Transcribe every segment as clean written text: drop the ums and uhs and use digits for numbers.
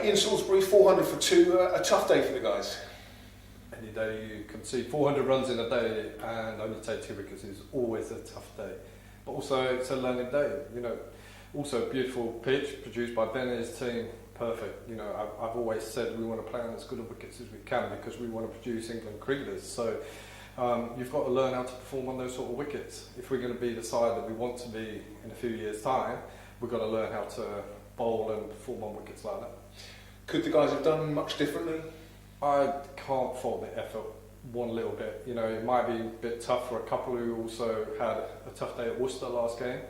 In Salisbury, 400 for two, a tough day for the guys. Any day you can see 400 runs in a day and only take 2 wickets is always a tough day. But also it's a learning day, you know. Also a beautiful pitch produced by Ben and his team, perfect. You know, I've always said we want to play on as good a wickets as we can because we want to produce England cricketers. So you've got to learn how to perform on those sort of wickets. If we're going to be the side that we want to be in a few years' time, we've got to learn how to bowl and perform on wickets like that. Could the guys have done much differently? I can't fault the effort one little bit. You know, it might be a bit tough for a couple who also had a tough day at Worcester last game.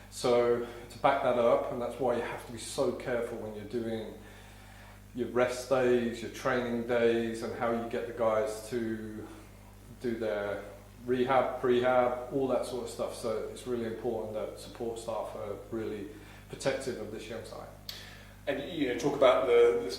So to back that up, and that's why you have to be so careful when you're doing your rest days, your training days, and how you get the guys to do their rehab, prehab, all that sort of stuff. So it's really important that support staff are really protective of this young side. And you know, talk about the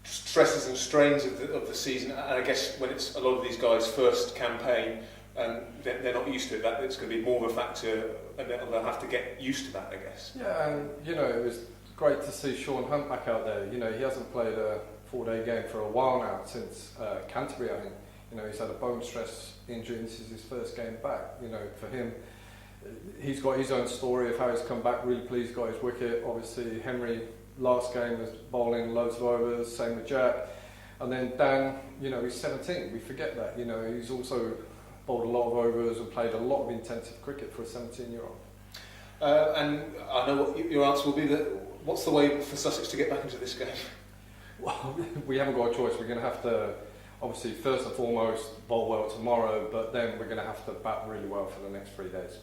stresses and strains of the season, and I guess when it's a lot of these guys' first campaign, they're not used to it. That it's going to be more of a factor, and they'll have to get used to that, I guess. Yeah, and you know, it was great to see Sean Hunt back out there. You know, he hasn't played a 4-day game for a while now, since Canterbury, I think. You know, he's had a bone stress injury, and this is his first game back. You know, for him, he's got his own story of how he's come back. Really pleased, got his wicket. Obviously, Henry last game was bowling loads of overs, same with Jack. And then Dan, you know, he's 17, we forget that. You know, he's also bowled a lot of overs and played a lot of intensive cricket for a 17-year-old. And I know what your answer will be, that what's the way for Sussex to get back into this game? Well, we haven't got a choice. We're going to have to, obviously, first and foremost, bowl well tomorrow, but then we're going to have to bat really well for the next 3 days.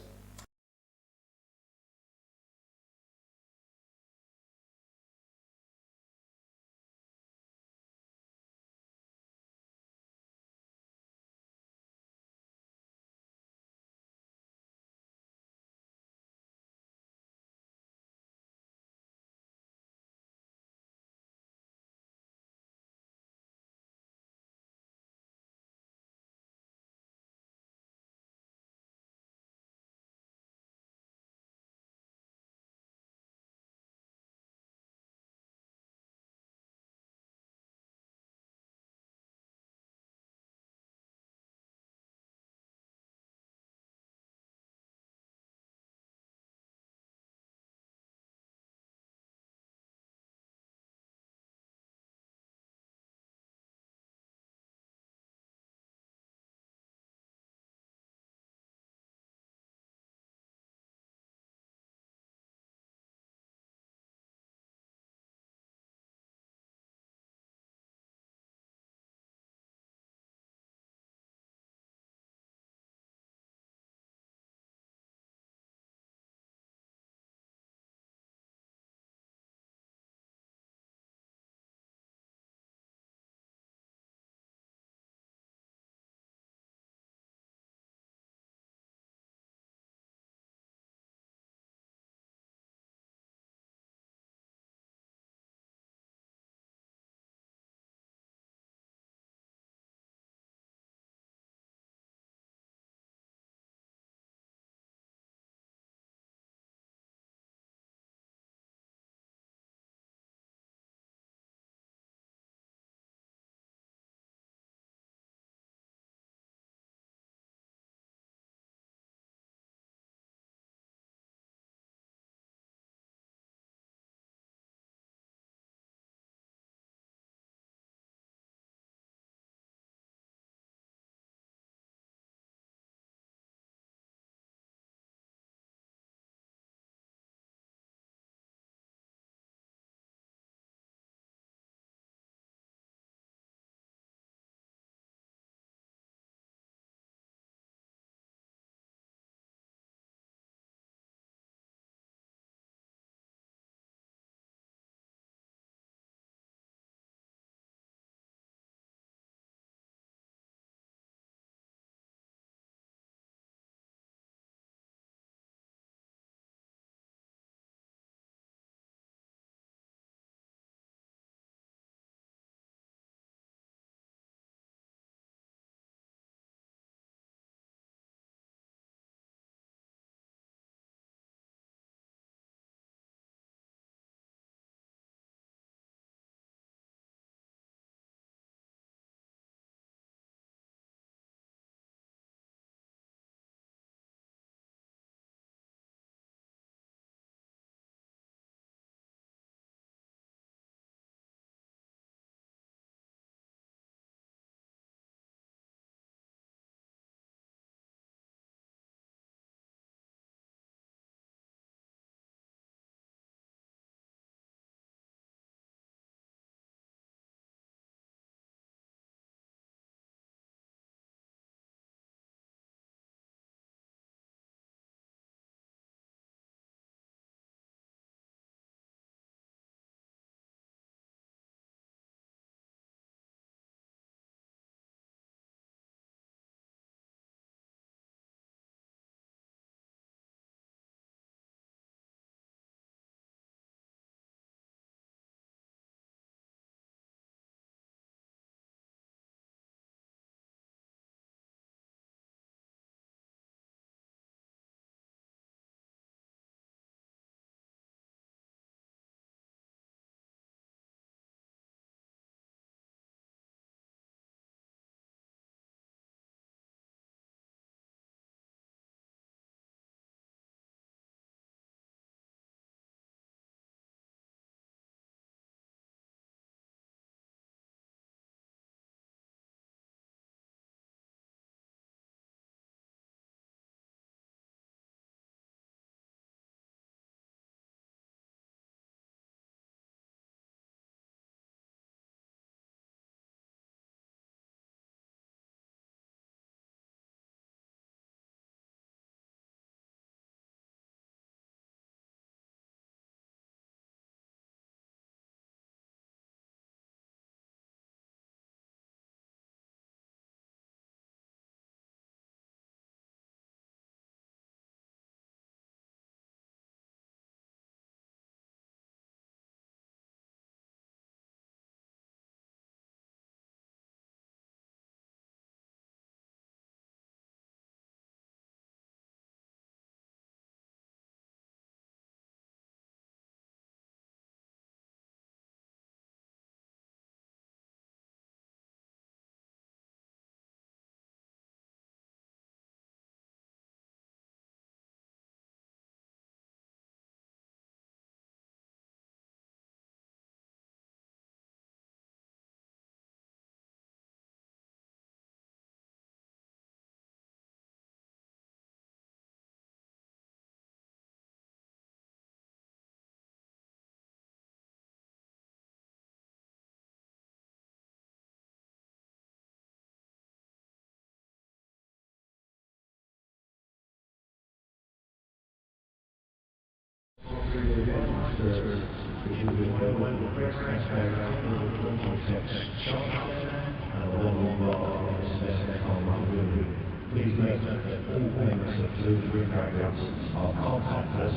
Please note that all payments of delivery credits are contactless,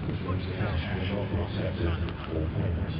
which means cash will not be accepted for payment.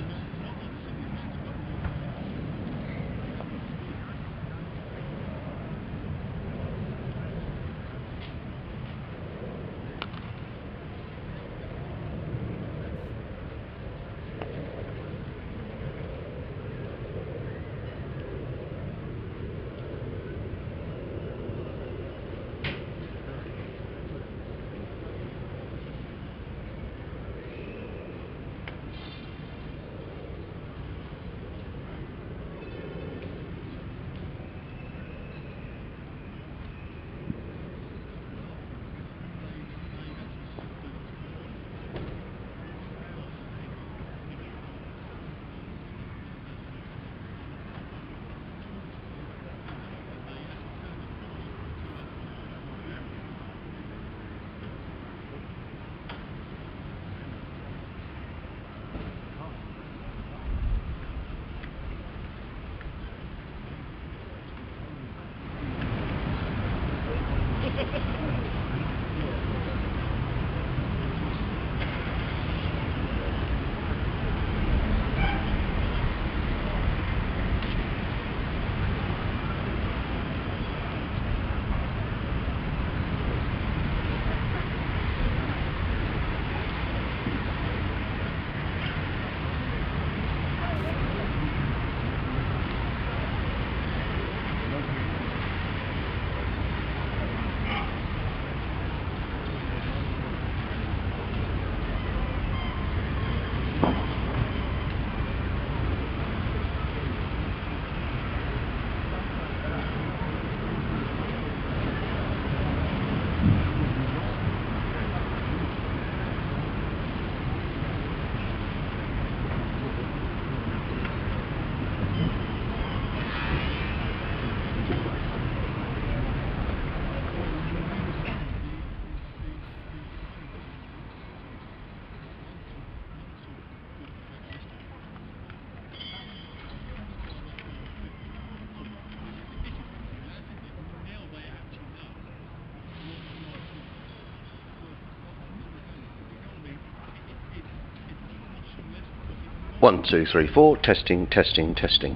One, two, three, four. Testing, testing, testing.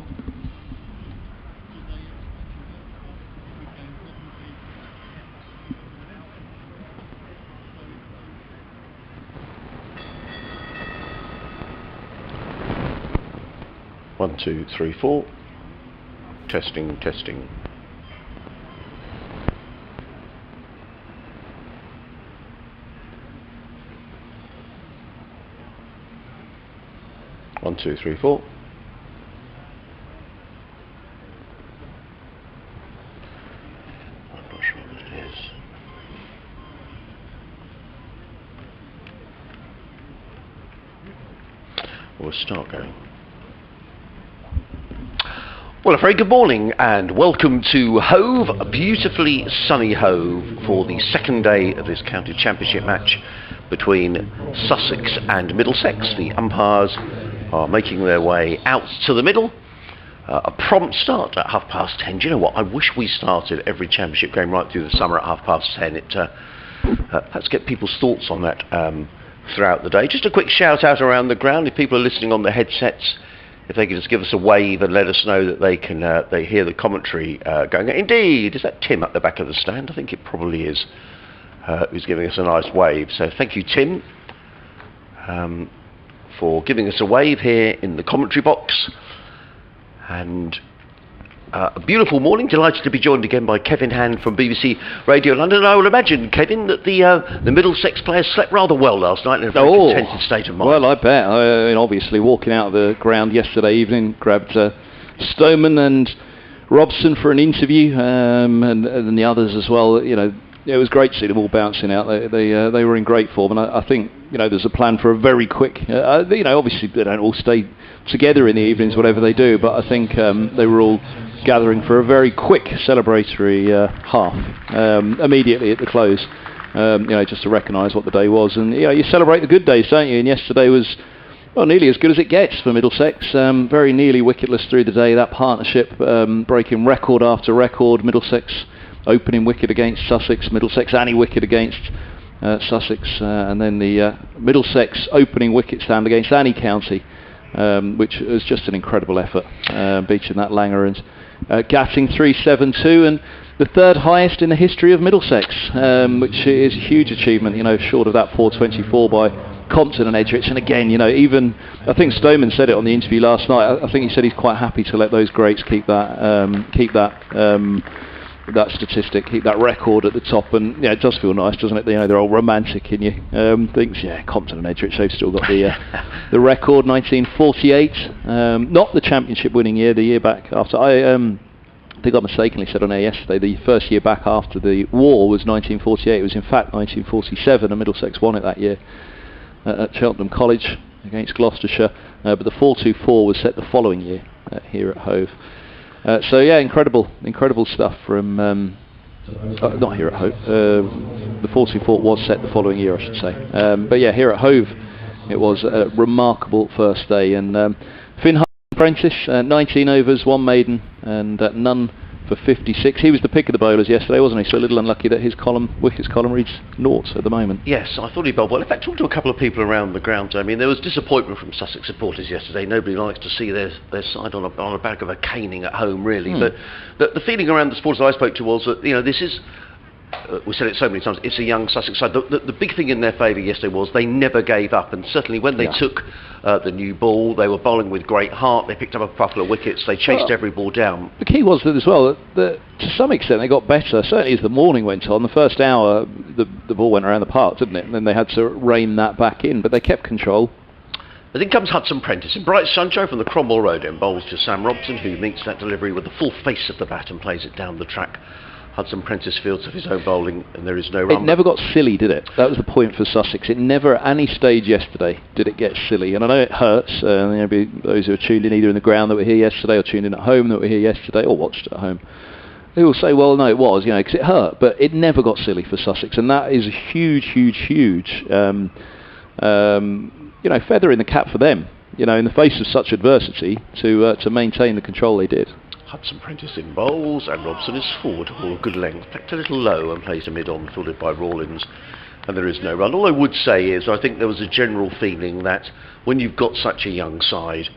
One, two, three, four. Testing, testing. One, two, three, four. I'm not sure what it is. We'll start going. Well, a very good morning and welcome to Hove, a beautifully sunny Hove, for the second day of this county championship match between Sussex and Middlesex. The umpires are making their way out to the middle. A prompt start at 10:30. Do you know what? I wish we started every championship game right through the summer at 10:30. Let's get people's thoughts on that throughout the day. Just a quick shout out around the ground. If people are listening on their headsets, if they could just give us a wave and let us know that they can they hear the commentary going. Indeed, is that Tim at the back of the stand? I think it probably is. Who's giving us a nice wave. So thank you, Tim, for giving us a wave here in the commentary box. And a beautiful morning. Delighted to be joined again by Kevin Hand from BBC Radio London. And I would imagine, Kevin, that the Middlesex players slept rather well last night in a very contented state of mind. Well, I bet. I mean, obviously, walking out of the ground yesterday evening, grabbed Stoneman and Robson for an interview, and the others as well. You know, it was great to see them all bouncing out. They were in great form, and I think, you know, there's a plan for a very quick. You know, obviously they don't all stay together in the evenings, whatever they do, but I think they were all gathering for a very quick celebratory half immediately at the close. You know, just to recognise what the day was, and you know, you celebrate the good days, don't you? And yesterday was Well, nearly as good as it gets for Middlesex. Very nearly wicketless through the day. That partnership breaking record after record. Middlesex opening wicket against Sussex. Middlesex anti-wicket against Sussex. And then the Middlesex opening wicket stand against Annie County, which was just an incredible effort. Beaching that Langer and Gatting 372. And the third highest in the history of Middlesex, which is a huge achievement, short of that 424 by Compton and Edrich. And again, even I think Stoneman said it on the interview last night. I think he said he's quite happy to let those greats keep that statistic, keep that record at the top. And it does feel nice, doesn't it? They're all romantic in you. Thinks Compton and Edrich, they've still got the record. 1948, not the championship winning year, the year back after. I think I mistakenly said on air yesterday the first year back after the war was 1948. It was in fact 1947, and Middlesex won it that year at Cheltenham College against Gloucestershire, but the 424 was set the following year here at Hove. So yeah, incredible stuff from not here at Hove. The 424 was set the following year, I should say. But yeah, here at Hove it was a remarkable first day. And Finn Hudson Prentice, 19 overs, 1 maiden and none for 56. He was the pick of the bowlers yesterday, wasn't he? So a little unlucky that his wickets column reads naught at the moment. Yes, I thought he bowled well. In fact, talked to a couple of people around the ground. I mean, there was disappointment from Sussex supporters yesterday. Nobody likes to see their side on the back of a caning at home, really. But the feeling around the supporters I spoke to was that this is. We said it so many times, it's a young Sussex side. The big thing in their favour yesterday was they never gave up, and certainly when they took the new ball, they were bowling with great heart. They picked up a couple of wickets, they chased every ball down. The key was that as well, that to some extent they got better, certainly as the morning went on. The first hour, the ball went around the park, didn't it? And then they had to rein that back in, but they kept control. But then comes Hudson Prentice in bright sunshine from the Cromwell Road end, bowls to Sam Robson, who meets that delivery with the full face of the bat and plays it down the track. Hudson Prentice fields of his own bowling, and there is no run. It never got silly, did it? That was the point for Sussex. It never, at any stage yesterday, did it get silly. And I know it hurts. Maybe those who are tuned in either in the ground that were here yesterday, or tuned in at home that were here yesterday, or watched at home, they will say, well, no, it was, because it hurt. But it never got silly for Sussex, and that is a huge feather in the cap for them. In the face of such adversity, to maintain the control they did. Hudson Prentice in bowls, and Robson is forward for a good length, packed a little low and plays a mid-on, fielded by Rawlins, and there is no run. All I would say is I think there was a general feeling that when you've got such a young side,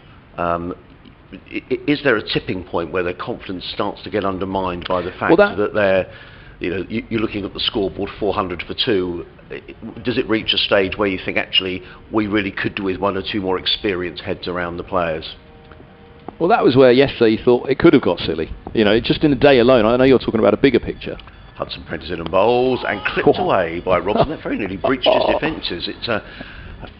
is there a tipping point where their confidence starts to get undermined by the fact that they're, you're looking at the scoreboard 400 for 2. Does it reach a stage where you think actually we really could do with 1 or 2 more experienced heads around the players? Well, that was where yesterday you thought it could have got silly. Just in the day alone. I know you're talking about a bigger picture. Hudson Prentice in and bowls and clipped away by Robson. That very nearly breached his defences. It's a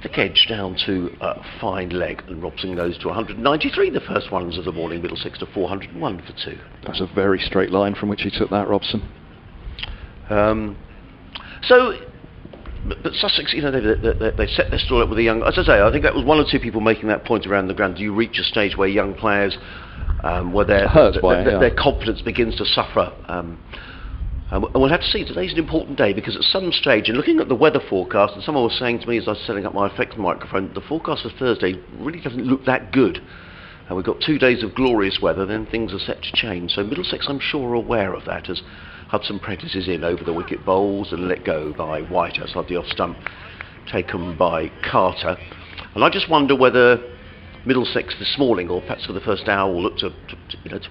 thick edge down to a fine leg, and Robson goes to 193. The first ones of the morning. Middlesex to 401 for 2. That's a very straight line from which he took that, Robson. But Sussex, they set their stall up with a young. As I say, I think that was 1 or 2 people making that point around the ground. Do you reach a stage where young players, where their confidence begins to suffer? And we'll have to see. Today's an important day because at some stage, and looking at the weather forecast, and someone was saying to me as I was setting up my effects microphone, the forecast for Thursday really doesn't look that good. And we've got 2 days of glorious weather, then things are set to change. So Middlesex, I'm sure, are aware of that as Hudson Prentice is in over the wicket, bowls and let go by White outside the off stump, taken by Carter. And I just wonder whether Middlesex this morning, or perhaps for the first hour, will look to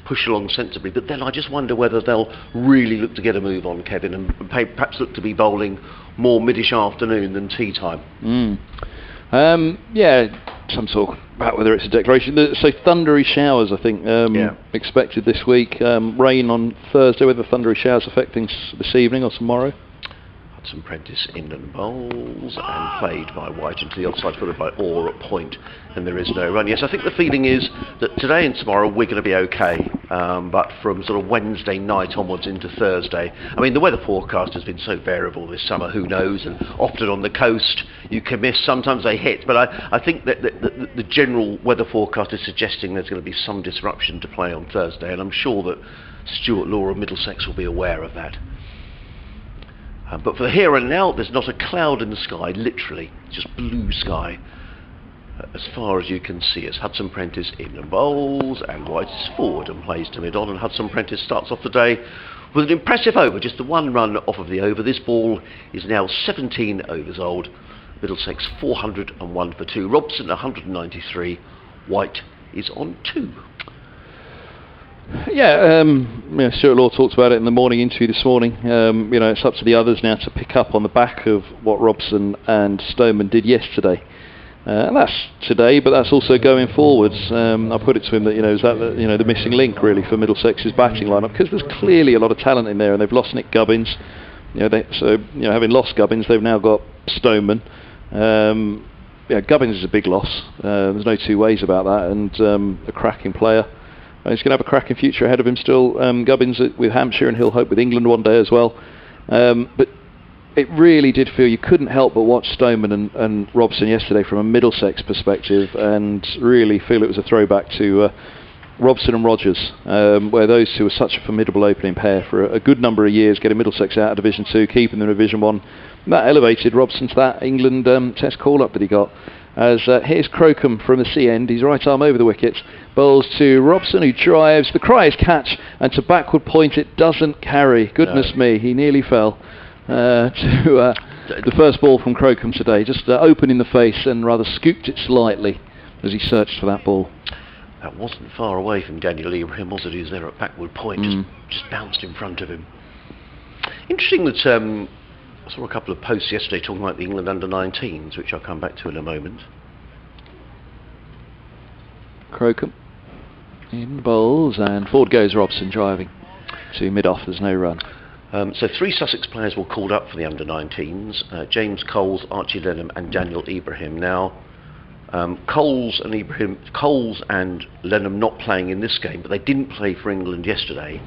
push along sensibly. But then I just wonder whether they'll really look to get a move on, Kevin, and perhaps look to be bowling more middish afternoon than tea time. Some talk about whether it's a declaration. So thundery showers, I think, expected this week. Rain on Thursday, whether thundery showers affecting this evening or tomorrow. Hudson Prentice in and bowls and played by White into the offside, followed by Orr at point, and there is no run. Yes, I think the feeling is that today and tomorrow we're going to be okay, but from sort of Wednesday night onwards into Thursday, I mean the weather forecast has been so variable this summer, who knows, and often on the coast you can miss, sometimes they hit, but I think that the general weather forecast is suggesting there's going to be some disruption to play on Thursday, and I'm sure that Stuart Law of Middlesex will be aware of that. But for the here and now, there's not a cloud in the sky, literally, just blue sky. as far as you can see, as Hudson Prentice in and bowls, and White is forward and plays to mid-on, and Hudson Prentice starts off the day with an impressive over, just the 1 run off of the over. This ball is now 17 overs old. Middlesex 401 for 2, Robson 193, White is on 2. Yeah, Stuart Law talked about it in the morning interview this morning. It's up to the others now to pick up on the back of what Robson and Stoneman did yesterday. And that's today, but that's also going forwards. I put it to him that is that the missing link really for Middlesex's batting lineup, because there's clearly a lot of talent in there, and they've lost Nick Gubbins. Having lost Gubbins, they've now got Stoneman. Gubbins is a big loss. There's no two ways about that, and a cracking player. He's going to have a cracking future ahead of him still. Gubbins with Hampshire, and he'll hope with England one day as well. But it really did feel you couldn't help but watch Stoneman and Robson yesterday from a Middlesex perspective, and really feel it was a throwback to Robson and Rogers, where those two were such a formidable opening pair for a good number of years, getting Middlesex out of Division 2, keeping them in Division 1. That elevated Robson to that England Test call-up that he got. As here's Crocombe from the sea end, he's right arm over the wickets, bowls to Robson, who drives, the cry is catch, and to backward point it doesn't carry. Goodness me, he nearly fell to the first ball from Crocombe today, just open in the face and rather scooped it slightly as he searched for that ball. That wasn't far away from Daniel Ibrahim, was it? He was there at backward point, just bounced in front of him. Interesting that I saw a couple of posts yesterday talking about the England under-19s, which I'll come back to in a moment. Crocombe in bowls, and forward goes Robson driving to mid-off. There's no run. So 3 Sussex players were called up for the under-19s, James Coles, Archie Lenham and Daniel Ibrahim. Now, Coles and Lenham not playing in this game, but they didn't play for England yesterday.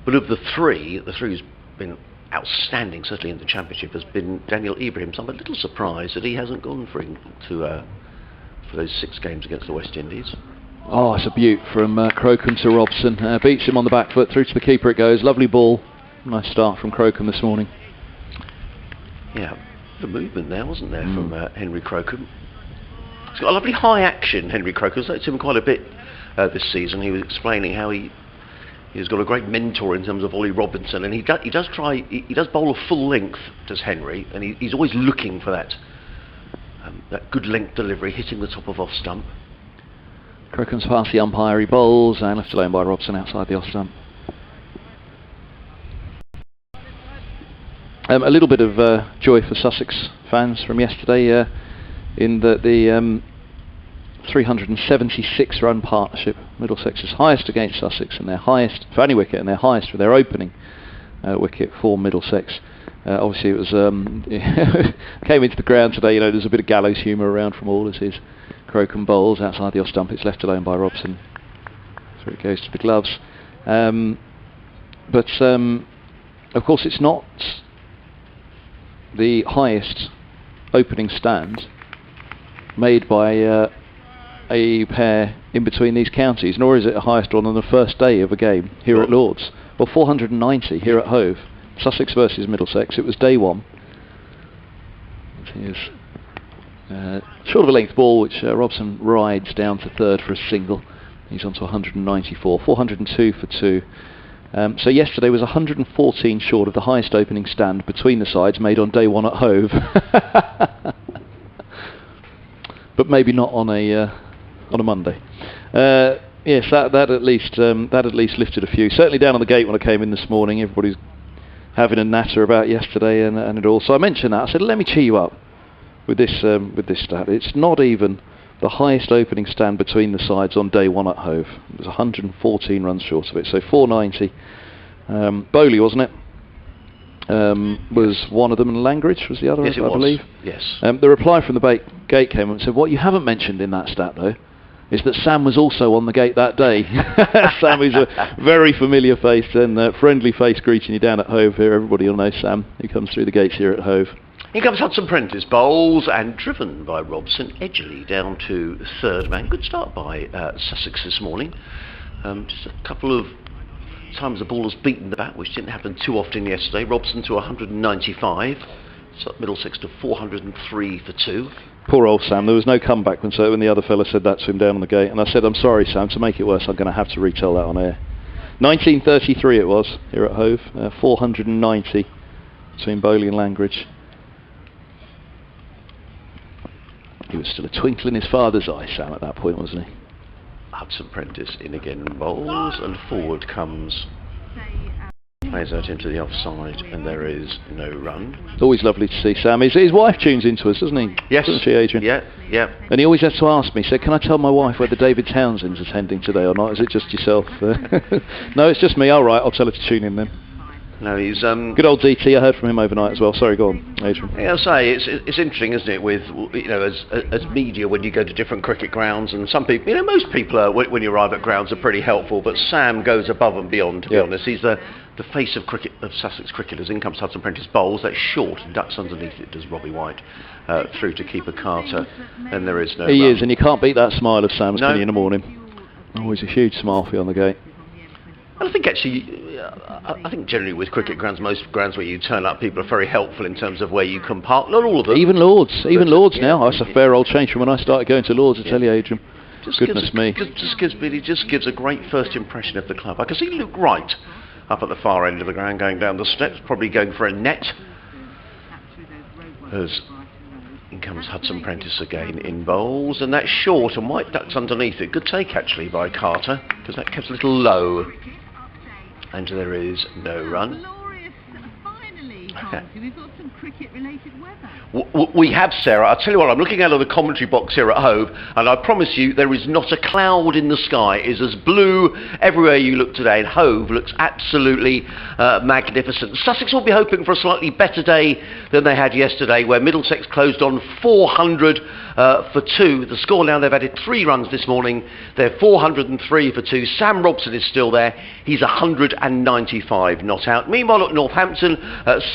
But of the three who's been outstanding, certainly in the Championship, has been Daniel Ibrahim. So I'm a little surprised that he hasn't gone for England for those 6 games against the West Indies. Oh, it's a beaut from Crocombe to Robson. Beats him on the back foot, through to the keeper it goes. Lovely ball. Nice start from Crocombe this morning. Yeah, the movement there, wasn't there, from Henry Crocombe. He's got a lovely high action, Henry Crocombe. I've seen him quite a bit this season. He was explaining how he's got a great mentor in terms of Ollie Robinson, and he does bowl a full length, does Henry, and he's always looking for that good length delivery, hitting the top of off stump. Crocombe's past the umpire, he bowls, and left alone by Robson outside the off stump. A little bit of joy for Sussex fans from yesterday, in that the 376 run partnership, Middlesex's highest against Sussex, and their highest for any wicket, and their highest for their opening wicket for Middlesex. Obviously it was came into the ground today, there's a bit of gallows humour around from all, as his Crocombe bowls outside the off stump. It's left alone by Robson, so it goes to the gloves. But of course it's not the highest opening stand made by a pair in between these counties, nor is it the highest one on the first day of a game here at Lord's. Well, 490 here at Hove, Sussex versus Middlesex. It was day 1. Here's short of a length ball, which Robson rides down to third for a single. He's on to 194, 402 for 2. So yesterday was 114 short of the highest opening stand between the sides made on day 1 at Hove. But maybe not on a Monday. Yes, that at least lifted a few. Certainly down on the gate when I came in this morning, everybody's having a natter about yesterday and it all. So I mentioned that. I said, let me cheer you up with this stat. It's not even the highest opening stand between the sides on day 1 at Hove. It was 114 runs short of it. So 490. Bowley, wasn't it? Was one of them, and Langridge was the other, yes, I believe. Yes. The reply from the gate came and said, what you haven't mentioned in that stat, though, is that Sam was also on the gate that day. Sam is a very familiar face and friendly face greeting you down at Hove here. Everybody will know Sam, who comes through the gates here at Hove. Here comes Hudson Prentice, bowls and driven by Robson, edgily down to third man. Good start by Sussex this morning. Just a couple of times the ball has beaten the bat, which didn't happen too often yesterday. Robson to 195, so Middlesex to 403 for 2. Poor old Sam. There was no comeback when the other fella said that to him down on the gate. And I said, I'm sorry, Sam, to make it worse, I'm going to have to retell that on air. 1933 it was, here at Hove. 490 between Bowley and Langridge. He was still a twinkle in his father's eye, Sam, at that point, wasn't he? Hudson Prentice in again, bowls, and forward comes. Plays out into the offside, and there is no run. Always lovely to see Sam. His wife tunes into us, doesn't he? Yes. Doesn't she, Adrian? Yeah. And he always has to ask me, so can I tell my wife whether David Townsend's attending today or not? Is it just yourself? No, it's just me. All right, I'll tell her to tune in then. No, he's good old DT. I heard from him overnight as well. Sorry, go on, Adrian. Yeah, I'll say it's interesting, isn't it? With as media, when you go to different cricket grounds, and some people, most people are, when you arrive at grounds, are pretty helpful. But Sam goes above and beyond. To be honest, he's the face of cricket of Sussex cricketers. In comes Hudson Prentice, bowls. That's short and ducks underneath it. Does Robbie White through to keeper Carter? And there is no. He run. is, and you can't beat that smile of Sam Spinney in the morning. Always a huge smile for you on the gate. I think actually, I think generally with cricket grounds, most grounds where you turn up, people are very helpful in terms of where you can park. Not all of them. Even Lords now. That's a fair old change from when I started going to Lords. I tell you, Adrian. Goodness me. Just gives a great first impression of the club. I can see Luke Wright up at the far end of the ground, going down the steps, probably going for a net. As in comes Hudson Prentice again in bowls, and that's short, and White ducks underneath it. Good take actually by Carter, because that kept a little low. And there is no run. We've got some cricket-related weather. We have, Sarah. I'll tell you what, I'm looking out of the commentary box here at Hove, and I promise you there is not a cloud in the sky. It is as blue everywhere you look today, and Hove looks absolutely magnificent. Sussex will be hoping for a slightly better day than they had yesterday, where Middlesex closed on 400 for 2. The score now, they've added 3 runs this morning. They're 403 for 2. Sam Robson is still there. He's 195 not out. Meanwhile at Northampton,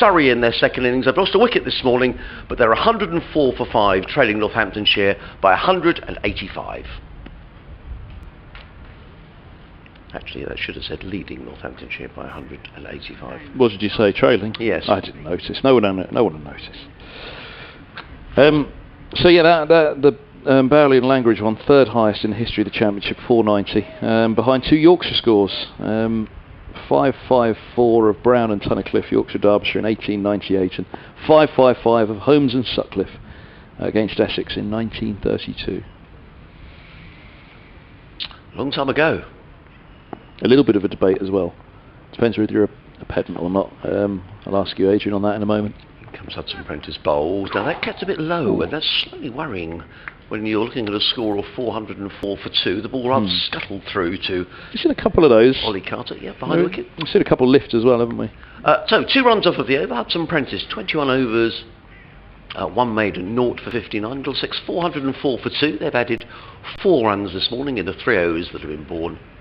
Surrey in their second innings. They've lost a wicket this morning, but they're 104 for 5, trailing Northamptonshire by 185. Actually, that should have said leading Northamptonshire by 185. What did you say, trailing? Yes. I didn't notice. No one will notice. So yeah, the Bowley and Langridge won, third highest in the history of the championship, 490, behind 2 Yorkshire scores. 554 of Brown and Tunnicliffe, Yorkshire, Derbyshire in 1898, and 555 of Holmes and Sutcliffe against Essex in 1932. Long time ago. A little bit of a debate as well. Depends whether you're a pedant or not. I'll ask you, Adrian, on that in a moment. Here comes Hudson Prentice bowls. Now that gets a bit low, and that's slightly worrying when you're looking at a score of 404 for 2. The ball rather scuttled through to... You've seen a couple of those. Ollie Carter, behind wicket. We've seen a couple lift as well, haven't we? So 2 runs off of the over. Hudson Prentice, 21 overs, 1 maiden, 0 for 59. Middlesex, 404 for 2. They've added 4 runs this morning in the 3 overs that have been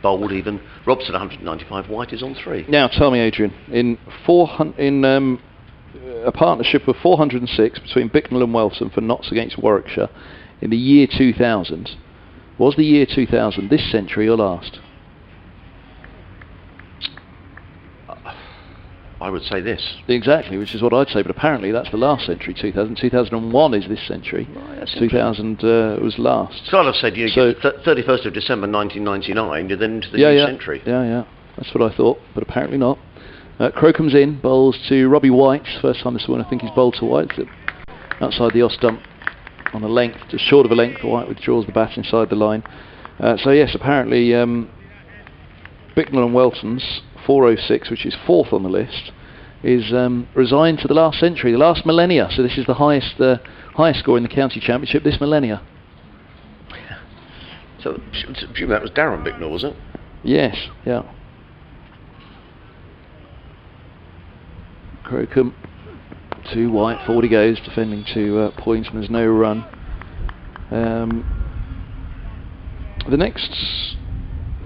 bowled even. Robson 195, White is on 3. Now tell me, Adrian, in a partnership of 406 between Bicknell and Welton for Notts against Warwickshire in the year 2000, was the year 2000 this century or last? I would say this. Exactly, which is what I'd say, but apparently that's the last century, 2000. 2001 is this century. Right, 2000 was last. So I'd have said, 31st of December 1999, and then into the new century. Yeah, that's what I thought, but apparently not. Crocom's in, bowls to Robbie White. First time this morning, I think he's bowled to White. Outside the off stump on a length, just short of a length. White withdraws the bat inside the line. So yes, apparently Bicknell and Welton's 406, which is 4th on the list, is resigned to the last century, the last millennia. So this is the highest score in the county championship this millennia. So presume that was Darren Bicknell, was it? Yes, yeah. Crocombe to White, forward he goes, defending to points, and there's no run. The next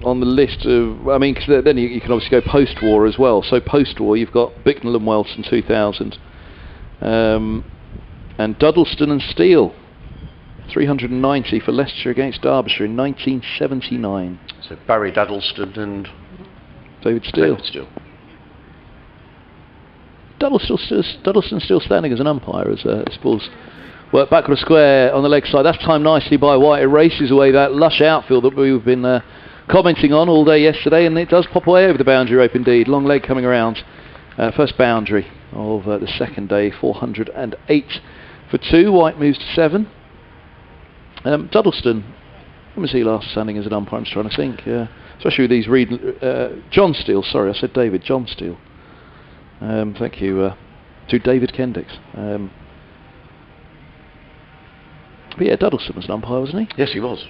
on the list of, because then you can obviously go post-war as well. So post-war you've got Bicknell and Welton 2000, and Duddleston and Steele 390 for Leicestershire against Derbyshire in 1979. So Barry Duddleston and David Steele. Duddleston's still standing as an umpire as ball's Work back on a square on the leg side. That's timed nicely by White. It races away that lush outfield that we've been commenting on all day yesterday, and it does pop away over the boundary rope indeed. Long leg coming around. First boundary of the second day, 408 for 2. White moves to 7. Duddleston, when was he last standing as an umpire? I'm just trying to think. Especially with these John Steele, sorry, I said David. John Steele. Thank you to David Kendricks. But yeah, Duddleston was an umpire, wasn't he? Yes, he was.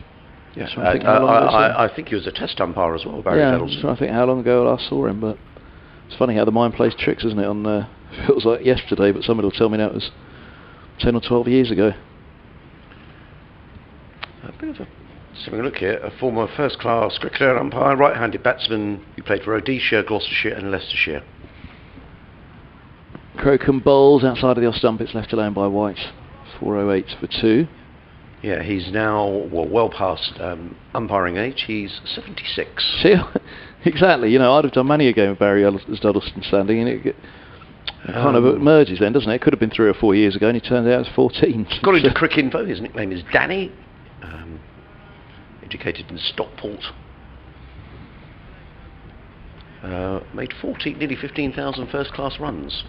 Yes, I think he was a test umpire as well, Barry Duddleston. I think how long ago I last saw him, but it's funny how the mind plays tricks, isn't it? On feels like yesterday, but somebody will tell me now it was 10 or 12 years ago. Let's have a look here. A former first-class cricketer, umpire, right-handed batsman who played for Rhodesia, Gloucestershire and Leicestershire. Crocombe bowls outside of the off stump. It's left alone by White. 408 for 2. Yeah, he's now well past umpiring age. He's 76. See, exactly. You know, I'd have done many a game with Barry as Duddleston standing, and it kind of merges then, doesn't it? It could have been 3 or 4 years ago, and he turned out as 14. Got into Crickinfo. His nickname is Danny. Educated in Stockport. Made nearly 15,000 first-class runs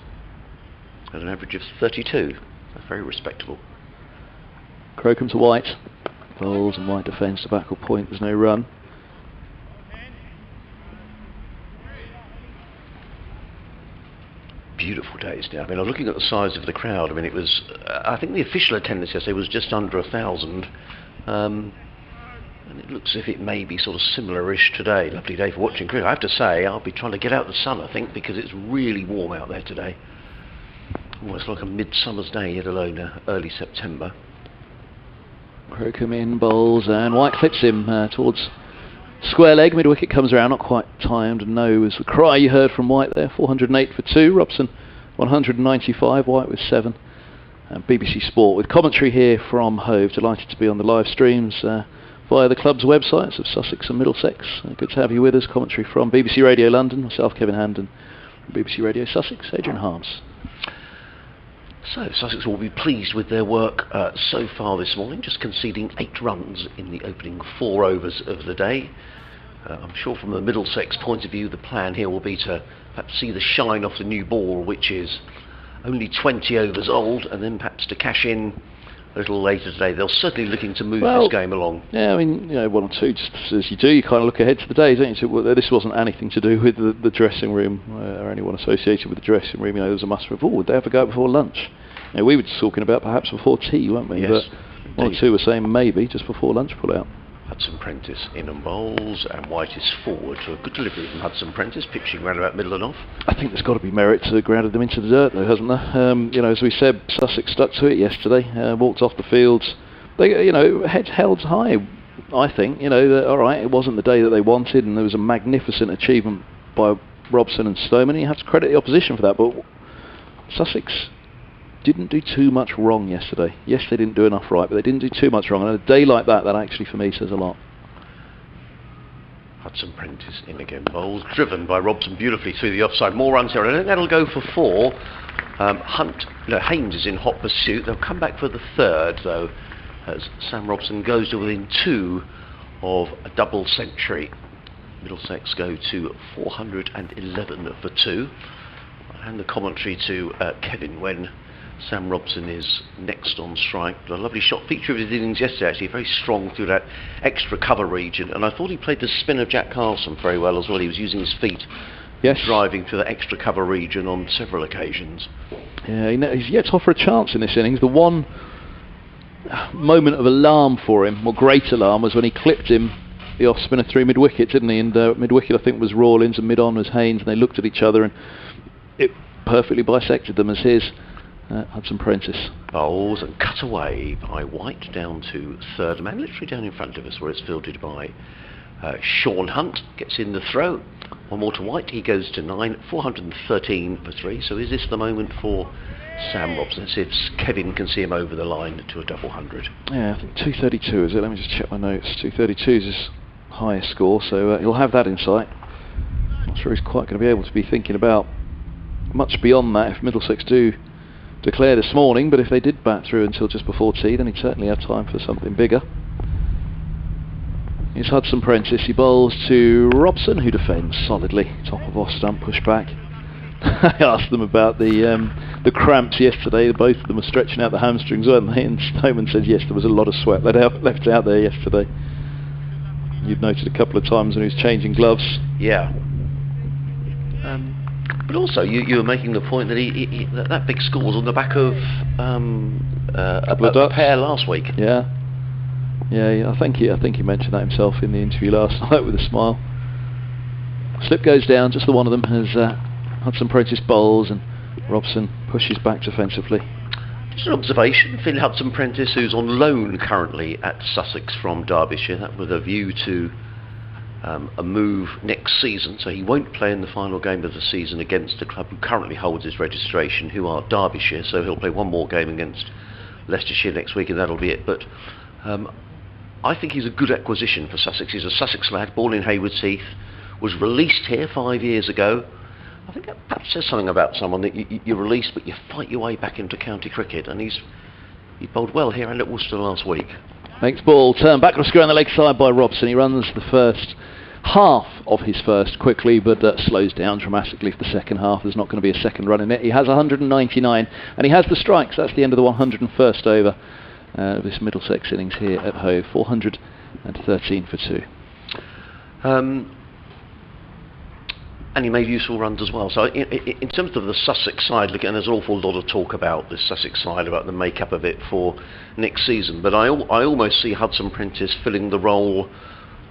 at an average of 32. That's very respectable. Crocombe to White. Bowls and White defends the backward point. There's no run. Beautiful days now. I mean, I'm looking at the size of the crowd. I mean, it was. I think the official attendance yesterday was just under 1,000. And it looks as if it may be sort of similar-ish today. Lovely day for watching cricket. I have to say, I'll be trying to get out the sun, I think, because it's really warm out there today. Almost like a midsummer's day, let alone early September. Crocombe in, bowls, and White clips him towards square leg. Mid-wicket comes around, not quite timed. No was the cry you heard from White there. 408 for 2. Robson 195. White with 7. And BBC Sport with commentary here from Hove. Delighted to be on the live streams via the club's websites of Sussex and Middlesex. Good to have you with us. Commentary from BBC Radio London, myself, Kevin Handon, BBC Radio Sussex, Adrian Harms. So Sussex will be pleased with their work so far this morning, just conceding 8 runs in the opening 4 overs of the day. I'm sure from the Middlesex point of view the plan here will be to perhaps see the shine off the new ball, which is only 20 overs old, and then perhaps to cash in a little later today. They're certainly looking to move this game along. Yeah, I mean, you know, 1 or 2, just as you do, you kind of look ahead to the day, don't you? So, well, this wasn't anything to do with the dressing room or anyone associated with the dressing room. You know, there was a must have. Would they ever go out before lunch? You know, we were just talking about perhaps before tea, weren't we? Yes, but 1 or 2 were saying maybe just before lunch pull out. Hudson Prentice in and bowls, and White is forward. So a good delivery from Hudson Prentice, pitching round about middle and off. I think there's got to be merit to grounded them into the dirt, though, hasn't there? You know, as we said, Sussex stuck to it yesterday. Walked off the fields. They, you know, heads held high. I think, you know, all right, it wasn't the day that they wanted, and there was a magnificent achievement by Robson and Stoneman. You have to credit the opposition for that, but Sussex didn't do too much wrong yesterday. Yes, they didn't do enough right, but they didn't do too much wrong. And a day like that actually, for me, says a lot. Hudson Prentice in again, bowls, driven by Robson beautifully through the offside. More runs here, and I think that'll go for 4. Haynes is in hot pursuit. They'll come back for the 3rd, though, as Sam Robson goes to within 2 of a double century. Middlesex go to 411 for 2. I'll hand the commentary to Kevin when Sam Robson is next on strike. A lovely shot, feature of his innings yesterday, actually, very strong through that extra cover region, and I thought he played the spin of Jack Carlson very well as well. He was using his feet, driving through the extra cover region on several occasions. Yeah, he's yet to offer a chance in this innings. The one moment of alarm for him, or great alarm, was when he clipped him, the off spinner, through mid-wicket, didn't he? And mid-wicket, I think, was Rawlins, and mid-on was Haynes, and they looked at each other, and it perfectly bisected them as his. Hudson Prentice. Bowls and cut away by White down to 3rd man, literally down in front of us, where it's fielded by Sean Hunt. Gets in the throw. 1 more to White. He goes to 9. 413 for 3. So is this the moment for Sam Robson? Let's see if Kevin can see him over the line to a double 100. Yeah, I think 232 is it? Let me just check my notes. 232 is his highest score, so he'll have that in sight. Not sure he's quite going to be able to be thinking about much beyond that if Middlesex do declare this morning, but if they did bat through until just before tea, then he'd certainly have time for something bigger. Here's Hudson Prentice. He bowls to Robson, who defends solidly. Top of off stump, push back. I asked them about the cramps yesterday. Both of them were stretching out the hamstrings, weren't they? And Stoneman says yes, there was a lot of sweat left out there yesterday. You'd noted a couple of times when he was changing gloves. Yeah. But also, you were making the point that that big score was on the back of a pair last week. Yeah. I think he mentioned that himself in the interview last night with a smile. Slip goes down, just the one of them has Hudson Prentice bowls and Robson pushes back defensively. Just an observation, Phil Hudson Prentice, who's on loan currently at Sussex from Derbyshire, that with a view to a move next season, so he won't play in the final game of the season against the club who currently holds his registration, who are Derbyshire, so he'll play one more game against Leicestershire next week and that'll be it. But I think he's a good acquisition for Sussex. He's a Sussex lad, born in Haywards Heath, was released here 5 years ago. I think that perhaps says something about someone that you're released but you fight your way back into county cricket, and he bowled well here and at Worcester last week. Makes ball, turn back to the square on the leg side by Robson. He runs the first half of his first quickly, but slows down dramatically for the second half. There's not going to be a second run in it. He has 199 and he has the strikes. That's the end of the 101st over of this Middlesex innings here at Hove. 413 for 2. And he made useful runs as well. So in terms of the Sussex side, look, and there's an awful lot of talk about this Sussex side, about the makeup of it for next season, but I almost see Hudson Prentice filling the role,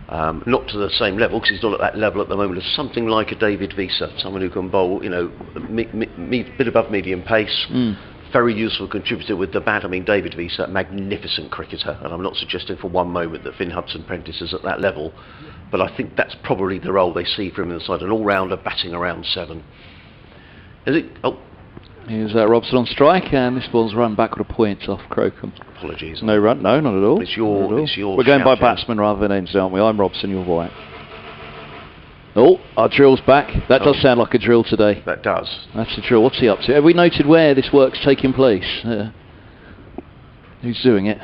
not to the same level, because he's not at that level at the moment, as something like a David Visa, someone who can bowl, bit above medium pace, very useful contributor with the bat. I mean, David Visa, magnificent cricketer, and I'm not suggesting for one moment that Finn Hudson Prentice is at that level, but I think that's probably the role they see for him inside, an all-rounder batting around 7. Is it? Oh. Here's Robson on strike, and this ball's run backward a point off Crocombe. Apologies. No run, no, not at all. It's your We're going by batsmen rather than ends, aren't we? I'm Robson, you're White. Oh, our drill's back. That does sound like a drill today. That does. That's a drill. What's he up to? Have we noted where this work's taking place? Who's doing it?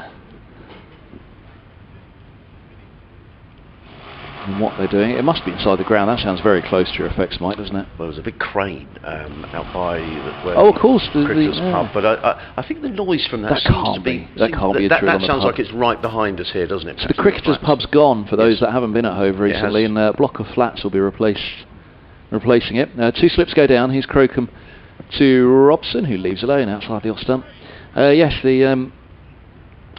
And what they're doing? It must be inside the ground. That sounds very close to your effects, Mike, doesn't it? Well, there's a big crane out by where of course, the Cricketers Pub, but I think the noise from that seems to be... That can't be a drill on the sounds pub. like it's right behind us here, doesn't it? So the Cricketers Pub's gone, for those that haven't been at Hove recently, and a block of flats will be replacing it. 2 slips go down. Here's Crocombe to Robson, who leaves alone outside the off stump. Yes, the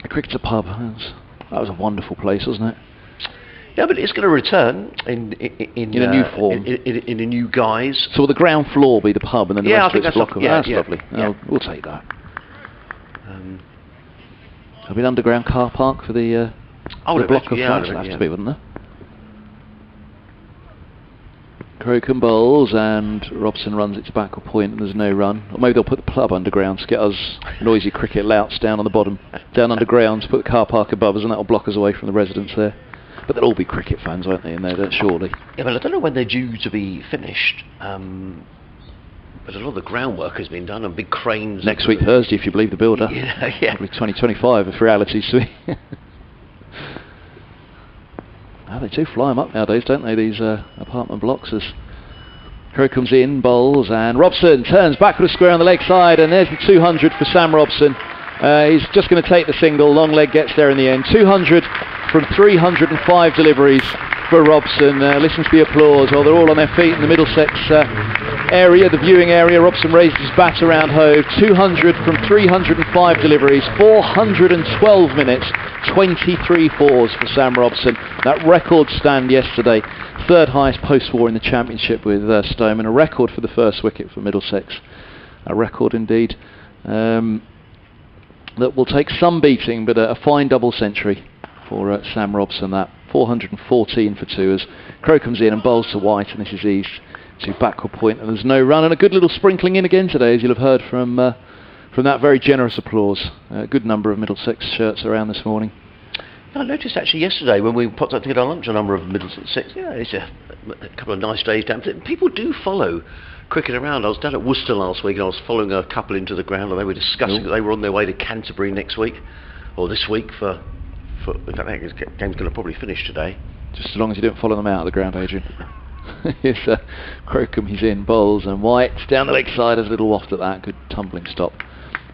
Cricketer Pub, that was a wonderful place, wasn't it? Yeah, but it's going to return in a new form, in a new guise. So will the ground floor be the pub, and then the rest of it's a block of... That's lovely. Yeah. We'll take that. There'll be an underground car park for the block of flats. That'll have to be, wouldn't there? Crocombe bowls, and Robson runs its backward point, and there's no run. Or maybe they'll put the club underground to get us noisy cricket louts down on the bottom, down underground to put the car park above us, and that'll block us away from the residents there. But they'll all be cricket fans, won't they, in there, surely? Yeah, well, I don't know when they're due to be finished. But a lot of the groundwork has been done, and big cranes... Next week, Thursday, if you believe the builder. Yeah. Probably 2025, if reality's to be. They do fly them up nowadays, don't they, these apartment blocks, as Crocombe's in, bowls, and Robson turns back to the square on the leg side, and there's the 200 for Sam Robson. He's just going to take the single. Long leg gets there in the end. 200 from 305 deliveries for Robson. Listen to the applause while they're all on their feet in the Middlesex area, the viewing area. Robson raised his bat around Hove. 200 from 305 deliveries. 412 minutes. 23 fours for Sam Robson. That record stand yesterday. Third highest post-war in the championship with Stoneman. A record for the first wicket for Middlesex. A record indeed. That will take some beating, but a fine double century for Sam Robson. That 414 for 2 as Crocombe's in and bowls to White, and this is eased to backward point, and there's no run, and a good little sprinkling in again today, as you'll have heard from that very generous applause. A good number of Middlesex shirts around this morning. I noticed actually yesterday when we popped up to get our lunch, a number of Middlesex, it's a couple of nice days down. People do follow cricket around. I was down at Worcester last week and I was following a couple into the ground and they were discussing that they were on their way to Canterbury next week, or this week for in fact, that game's going to probably finish today. Just as long as you don't follow them out of the ground, Adrian. It's Crocombe, he's in, bowls, and White down the leg side, has a little waft at that, good tumbling stop.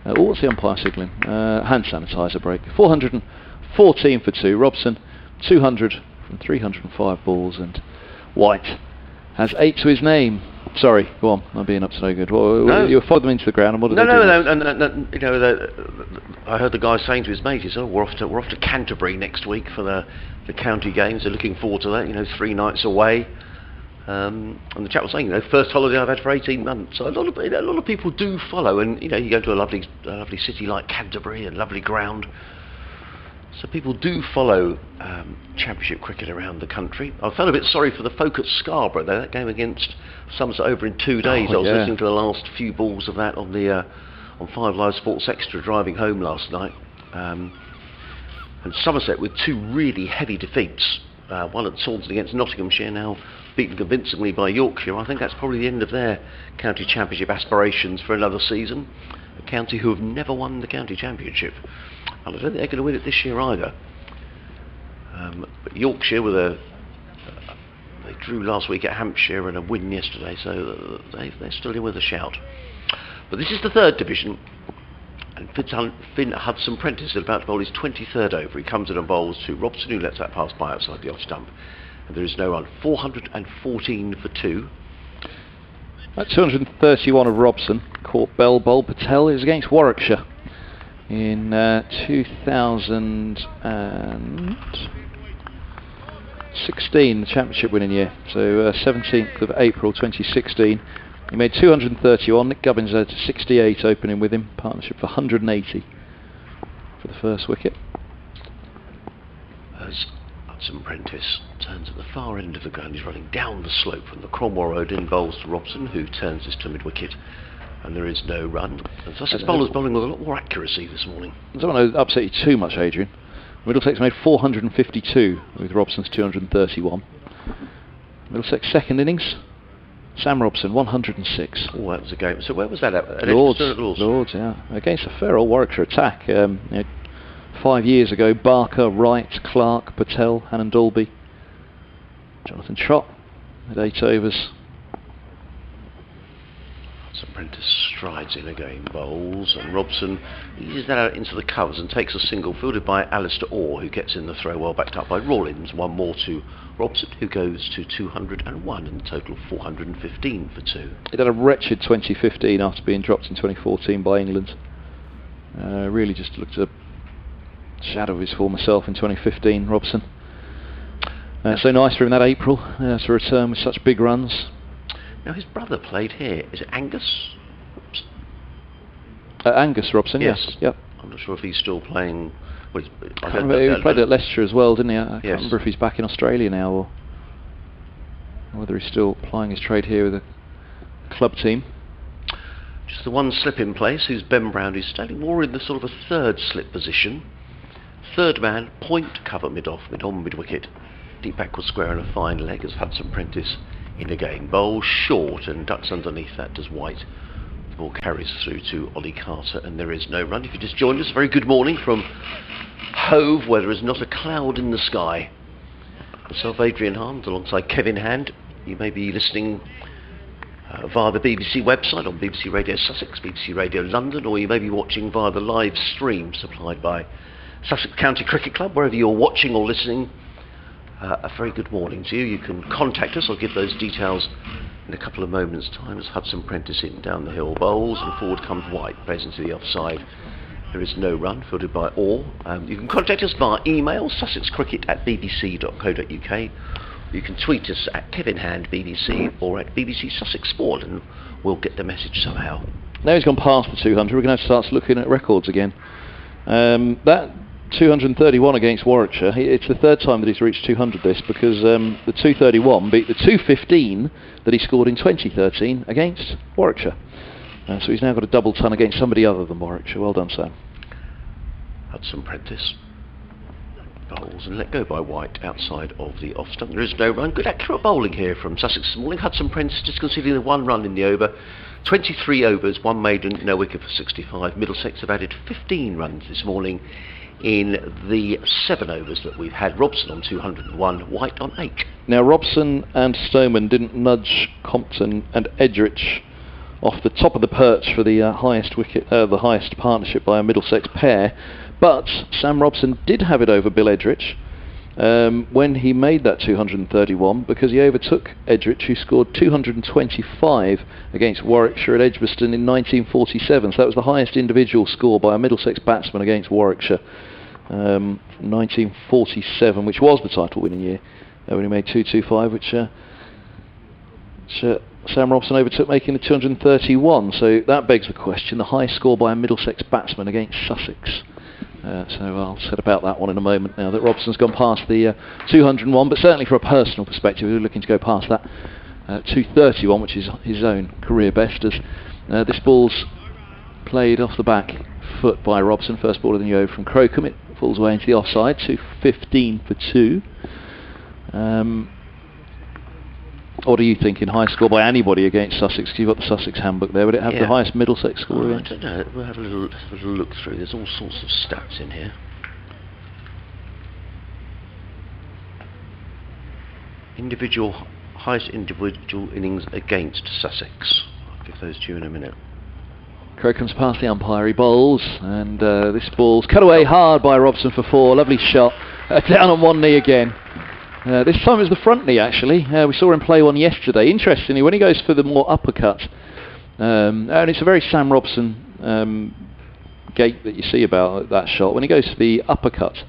What's the umpire signalling? Hand sanitizer break. 414 for 2. Robson, 200 from 305 balls, and White has 8 to his name. Sorry, go on, I'm being up to no good. Well, no. You followed them into the ground, and what did they do? No, you know, I heard the guy saying to his mate, he said, "Oh, we're off to Canterbury next week for the county games. They're looking forward to that. You know, 3 nights away." And the chap was saying, you know, first holiday I've had for 18 months. So a lot of people do follow, and you know, you go to a lovely city like Canterbury, a lovely ground. So people do follow Championship cricket around the country. I felt a bit sorry for the folk at Scarborough though. That game against Somerset over in 2 days. I was listening to the last few balls of that on the on 5 Live Sports Extra driving home last night. And Somerset with 2 really heavy defeats. One at Taunton against Nottinghamshire, now beaten convincingly by Yorkshire. I think that's probably the end of their county championship aspirations for another season. A county who have never won the county championship. And I don't think they're going to win it this year either. But Yorkshire with they drew last week at Hampshire and a win yesterday, so they're still in with a shout. But this is the 3rd division, and Finn Hudson-Prentice is about to bowl his 23rd over. He comes in and bowls to Robson, who lets that pass by outside the off stump, and there is no run. 414 for 2. At 231 of Robson, caught bell bowl. Patel is against Warwickshire in 2016, the championship winning year. So 17th of April 2016. He made 231. Nick Gubbins had 68 opening with him. Partnership for 180 for the first wicket. As Hudson-Prentice turns at the far end of the ground, he's running down the slope from the Cromwell Road in, bowls to Robson, who turns this to mid-wicket, and there is no run. And Sussex bowlers bowling with a lot more accuracy this morning. I don't want to upset you too much, Adrian. Middlesex made 452 with Robson's 231. Middlesex second innings, Sam Robson 106. Oh, that was a game. So where was that at? Lords, yeah. Against a fair old Warwickshire attack. 5 years ago, Barker, Wright, Clark, Patel, Hannon Dalby, Jonathan Trott at 8 overs. Hudson-Prentice strides in again, bowls, and Robson eases that out into the covers and takes a single fielded by Alistair Orr, who gets in the throw well, backed up by Rawlins. One more to Robson, who goes to 201 and a total of 415 for 2. He had a wretched 2015 after being dropped in 2014 by England. Really just looked a shadow of his former self in 2015, Robson. So nice for him that April to return with such big runs. Now his brother played here. Is it Angus? Angus Robson, yes. Yep. I'm not sure if he's still playing. Well, he played at Leicester as well, didn't he? I can't remember if he's back in Australia now or whether he's still plying his trade here with a club team. Just the one slip in place, who's Ben Brown, who's standing more in the sort of a 3rd slip position. 3rd man, point cover mid-off, mid-on, mid-wicket. Deep backward square and a fine leg as Hudson-Prentice in again. Bowl short and ducks underneath that does White. The ball carries through to Ollie Carter and there is no run. If you just joined us, very good morning from Hove, where there is not a cloud in the sky. Myself, Adrian Harms, alongside Kevin Hand. You may be listening via the BBC website on BBC Radio Sussex, BBC Radio London, or you may be watching via the live stream supplied by Sussex County Cricket Club. Wherever you're watching or listening, a very good morning to you. You can contact us. I'll give those details in a couple of moments' time as Hudson-Prentice in down the hill bowls and forward comes White, plays into the offside. There is no run, fielded by Orr. You can contact us via email, sussexcricket@bbc.co.uk. You can tweet us at Kevin Hand BBC or at BBC Sussex Sport, and we'll get the message somehow. Now he's gone past the 200, we're going to have to start looking at records again. That 231 against Warwickshire, it's the 3rd time that he's reached 200 this, because the 231 beat the 215 that he scored in 2013 against Warwickshire. So he's now got a double ton against somebody other than Warwickshire. Well done, Sam. Hudson-Prentice Bowls and let go by White outside of the off stump. There is no run. Good accurate bowling here from Sussex this morning. Hudson Prentice just conceding the 1 run in the over. 23 overs, 1 maiden, no wicket for 65. Middlesex have added 15 runs this morning in the 7 overs that we've had. Robson on 201, White on 8. Now Robson and Stoneman didn't nudge Compton and Edrich off the top of the perch for the highest wicket, the highest partnership by a Middlesex pair, but Sam Robson did have it over Bill Edrich when he made that 231, because he overtook Edrich, who scored 225 against Warwickshire at Edgbaston in 1947. So that was the highest individual score by a Middlesex batsman against Warwickshire, 1947, which was the title-winning year when he made 225, which Sam Robson overtook, making the 231. So that begs the question: the high score by a Middlesex batsman against Sussex. So I'll set about that one in a moment, now that Robson's gone past the 201, but certainly from a personal perspective, we're looking to go past that 231, which is his own career best, as this ball's played off the back foot by Robson. First ball of the new over from Crocombe. It falls away into the offside, 215 for 2. What do you think in high score by anybody against Sussex? You've got the Sussex handbook there. Would it have the highest Middlesex score? I don't know. We'll have a little look through. There's all sorts of stats in here. Highest individual innings against Sussex. I'll give those to you in a minute. Crocombe's past the umpire, he bowls, and this ball's cut away hard by Robson for 4. Lovely shot. Down on one knee again. This time it was the front knee, actually. We saw him play one yesterday. Interestingly, when he goes for the more uppercut, and it's a very Sam Robson gait that you see about that shot. When he goes for the uppercut,